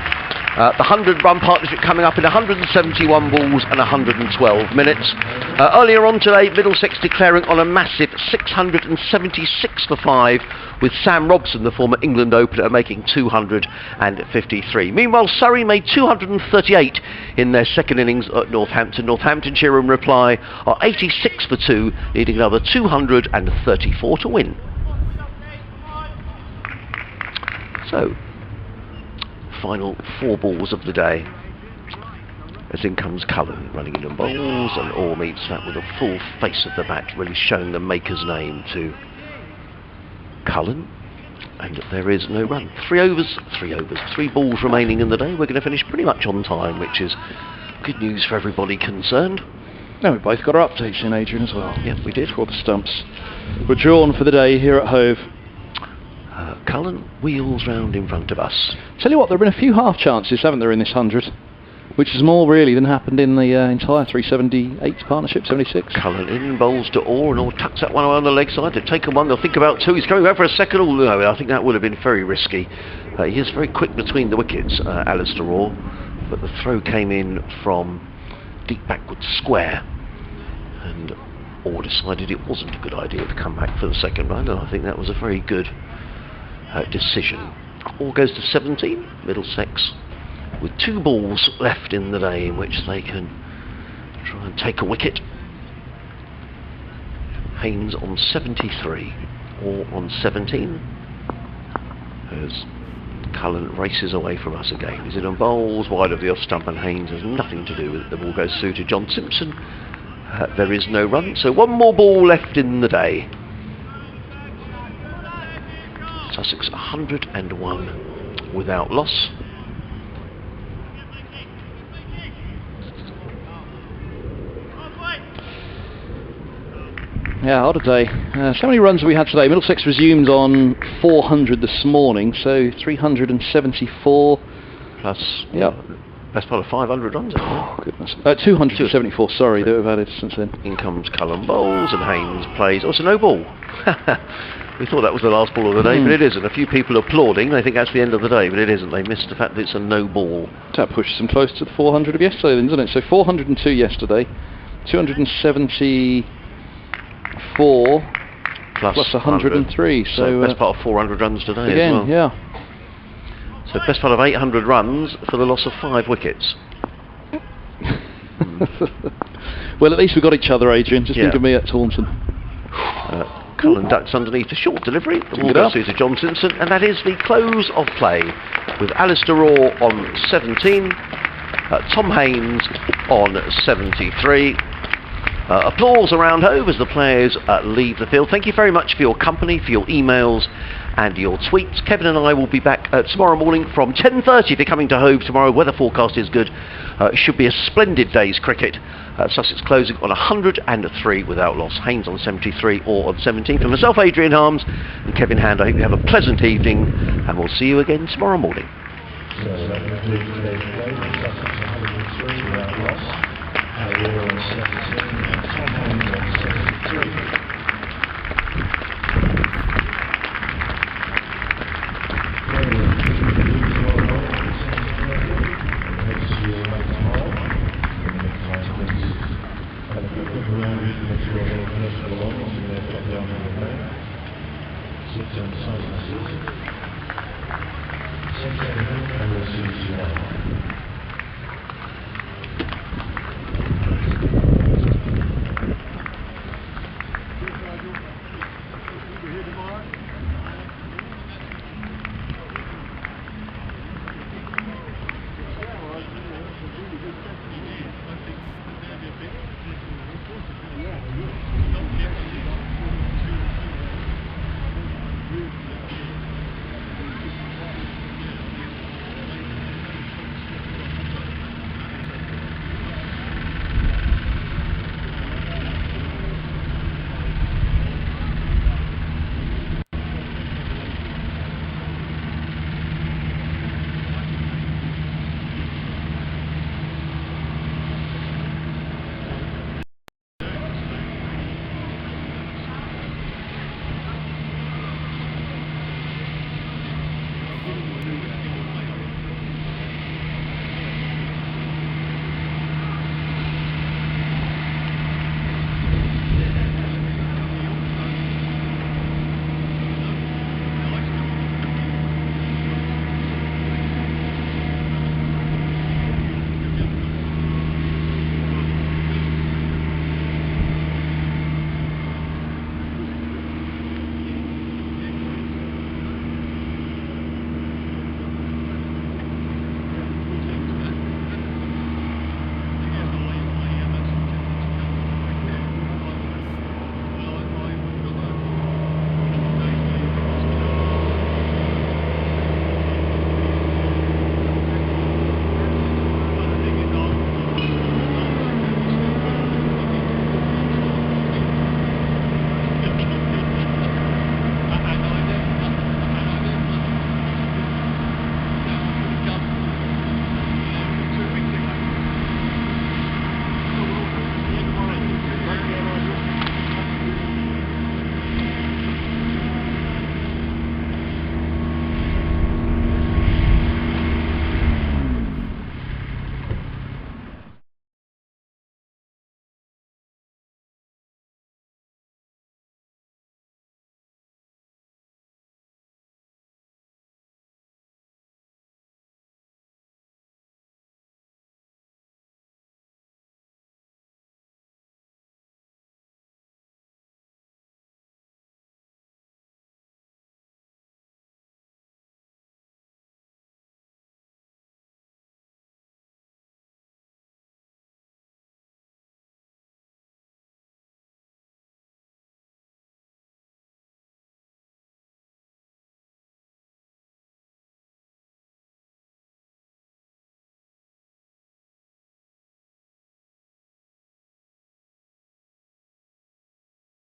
The 100-run partnership coming up in 171 balls and 112 minutes. Earlier on today, Middlesex declaring on a massive 676 for 5, with Sam Robson, the former England opener, making 253. Meanwhile, Surrey made 238 in their second innings at Northampton. Northamptonshire, in reply, are 86 for 2, needing another 234 to win. So, final 4 balls of the day. As in comes Cullen, running in bowls, and Orr meets that with a full face of the bat, really showing the maker's name to Cullen. And there is no run. 3 balls remaining in the day. We're going to finish pretty much on time, which is good news for everybody concerned. No, we both got our updates in, Adrian, as well. Yeah, we did. For the stumps. We're drawn for the day here at Hove. Cullen wheels round in front of us. Tell you what, there have been a few half chances, haven't there, in this 100? Which is more really than happened in the entire 378 partnership, 76. Cullen in, bowls to Orr, and Orr tucks that one away on the leg side. They've taken one, they'll think about 2. He's coming back for a second. Oh, no, I think that would have been very risky. He is very quick between the wickets, Alistair Orr, but the throw came in from deep backward square, and Orr decided it wasn't a good idea to come back for the second run, and I think that was a very good decision. Orr goes to 17, Middlesex with 2 balls left in the day in which they can try and take a wicket. Haynes on 73, Orr on 17, as Cullen races away from us again. He's in on bowls wide of the off stump, and Haynes has nothing to do with it. The ball goes through to John Simpson. There is no run, so 1 more ball left in the day. Sussex 101 without loss. Yeah, odd a day. So many runs have we had today. Middlesex resumed on 400 this morning, so 374 plus. Yeah. Best part of 500 runs. Oh, goodness. 274, sorry, that we've added since then. In comes Cullen bowls, and Haynes plays. Oh, it's a no ball. We thought that was the last ball of the day, but it isn't. A few people applauding. They think that's the end of the day, but it isn't. They missed the fact that it's a no ball. That pushes them close to the 400 of yesterday, then, doesn't it? So 402 yesterday, 274 plus 103. So best part of 400 runs today again, as well. Yeah. So best part of 800 runs for the loss of 5 wickets. Well, at least we got each other, Adrian. Just think of me at Taunton. Cullen ducks underneath a short delivery. The ball goes through to John Simpson, and that is the close of play, with Alistair Orr on 17, Tom Haynes on 73. Applause around Hove as the players leave the field. Thank you very much for your company, for your emails and your tweets. Kevin and I will be back tomorrow morning from 10:30 if you're coming to Hove tomorrow. Weather forecast is good. It should be a splendid day's cricket. Sussex closing on 103 without loss. Haynes on 73, Orr on 17. For myself, Adrian Harms, and Kevin Hand, I hope you have a pleasant evening, and we'll see you again tomorrow morning. So that concludes today's play. Sussex 103 without loss. Orr on 17 and Tom Haynes on 73. Sussex and Middlesex.